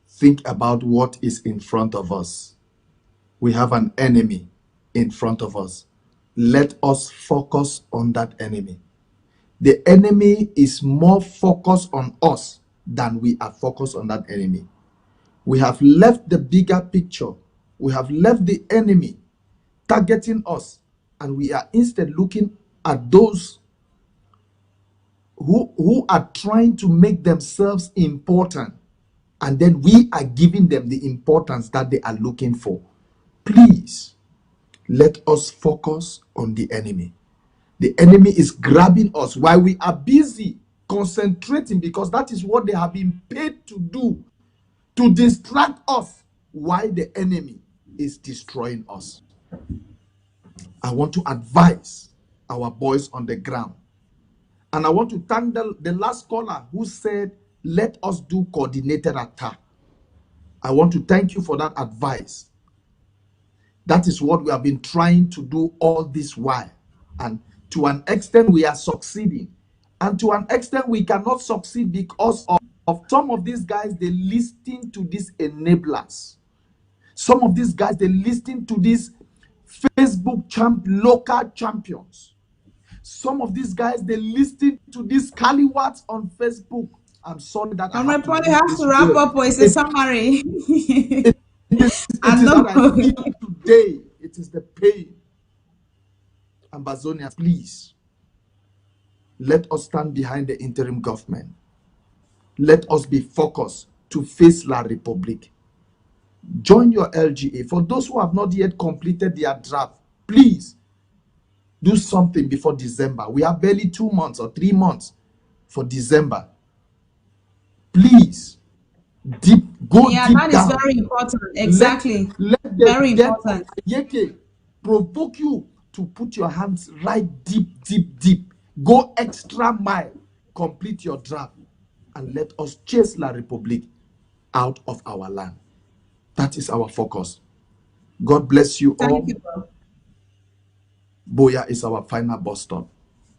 Think about what is in front of us. We have an enemy in front of us. Let us focus on that enemy. The enemy is more focused on us than we are focused on that enemy. We have left the bigger picture. We have left the enemy targeting us, and we are instead looking at those who are trying to make themselves important, and then we are giving them the importance that they are looking for. Please, let us focus on the enemy. The enemy is grabbing us while we are busy concentrating, because that is what they have been paid to do, to distract us while the enemy is destroying us. I want to advise our boys on the ground. And I want to thank the last caller who said, let us do coordinated attack. I want to thank you for that advice. That is what we have been trying to do all this while. And to an extent, we are succeeding. And to an extent, we cannot succeed because of some of these guys, they listen to these enablers. Some of these guys, they listen to these Facebook local champions. Some of these guys, they listen to these Caliwats on Facebook. I'm sorry that I have to wrap up with a summary. It is that I feel today. It is the pain. Ambazonians, please, let us stand behind the interim government. Let us be focused to face La Republique. Join your LGA. For those who have not yet completed their draft, please do something before December. We have barely 2 months or 3 months for December. Please, go deep down. That is very important. Exactly. Let very important. Yeke provoke you to put your hands right deep. Go extra mile. Complete your draft. And let us chase La Republique out of our land. That is our focus. God bless you all. Thank you, bro. Boya is our final bus stop.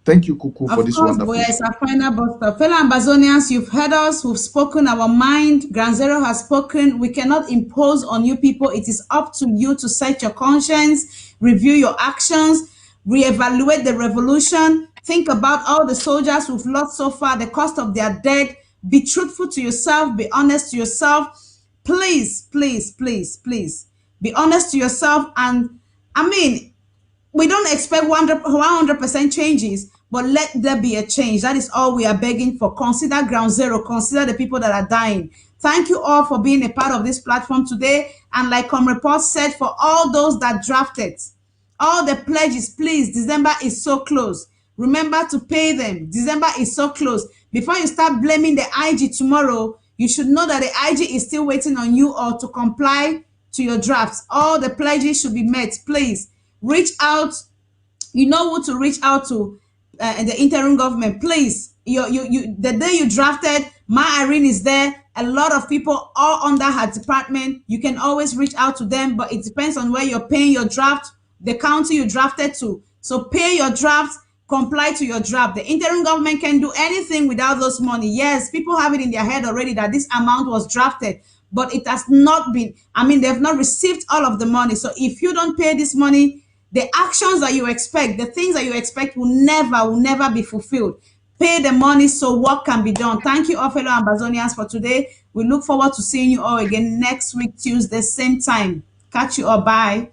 Thank you, Kuku, for this wonderful. Boya is our final bus stop. Fellow Ambazonians, you've heard us. We've spoken our mind. Ground Zero has spoken. We cannot impose on you people. It is up to you to set your conscience, review your actions, reevaluate the revolution. Think about all the soldiers who've lost so far, the cost of their death. Be truthful to yourself. Be honest to yourself. Please, please, please, please. Be honest to yourself. And I mean, we don't expect 100% changes, but let there be a change. That is all we are begging for. Consider Ground Zero. Consider the people that are dying. Thank you all for being a part of this platform today. And like Report said, for all those that drafted, all the pledges, please, December is so close. Remember to pay them. December is so close. Before you start blaming the IG tomorrow, you should know that the IG is still waiting on you all to comply to your drafts. All the pledges should be met. Please reach out. You know who to reach out to the interim government. Please, the day you drafted, Ma Irene is there. A lot of people all under her department. You can always reach out to them, but it depends on where you're paying your draft, the county you drafted to. So pay your draft, comply to your draft. The interim government can do anything without those money. Yes, people have it in their head already that this amount was drafted, but it has not been, I mean, they've not received all of the money. So if you don't pay this money, the actions that you expect, the things that you expect will never be fulfilled. Pay the money so work can be done. Thank you all, fellow Ambazonians, for today. We look forward to seeing you all again next week, Tuesday, same time. Catch you all. Bye.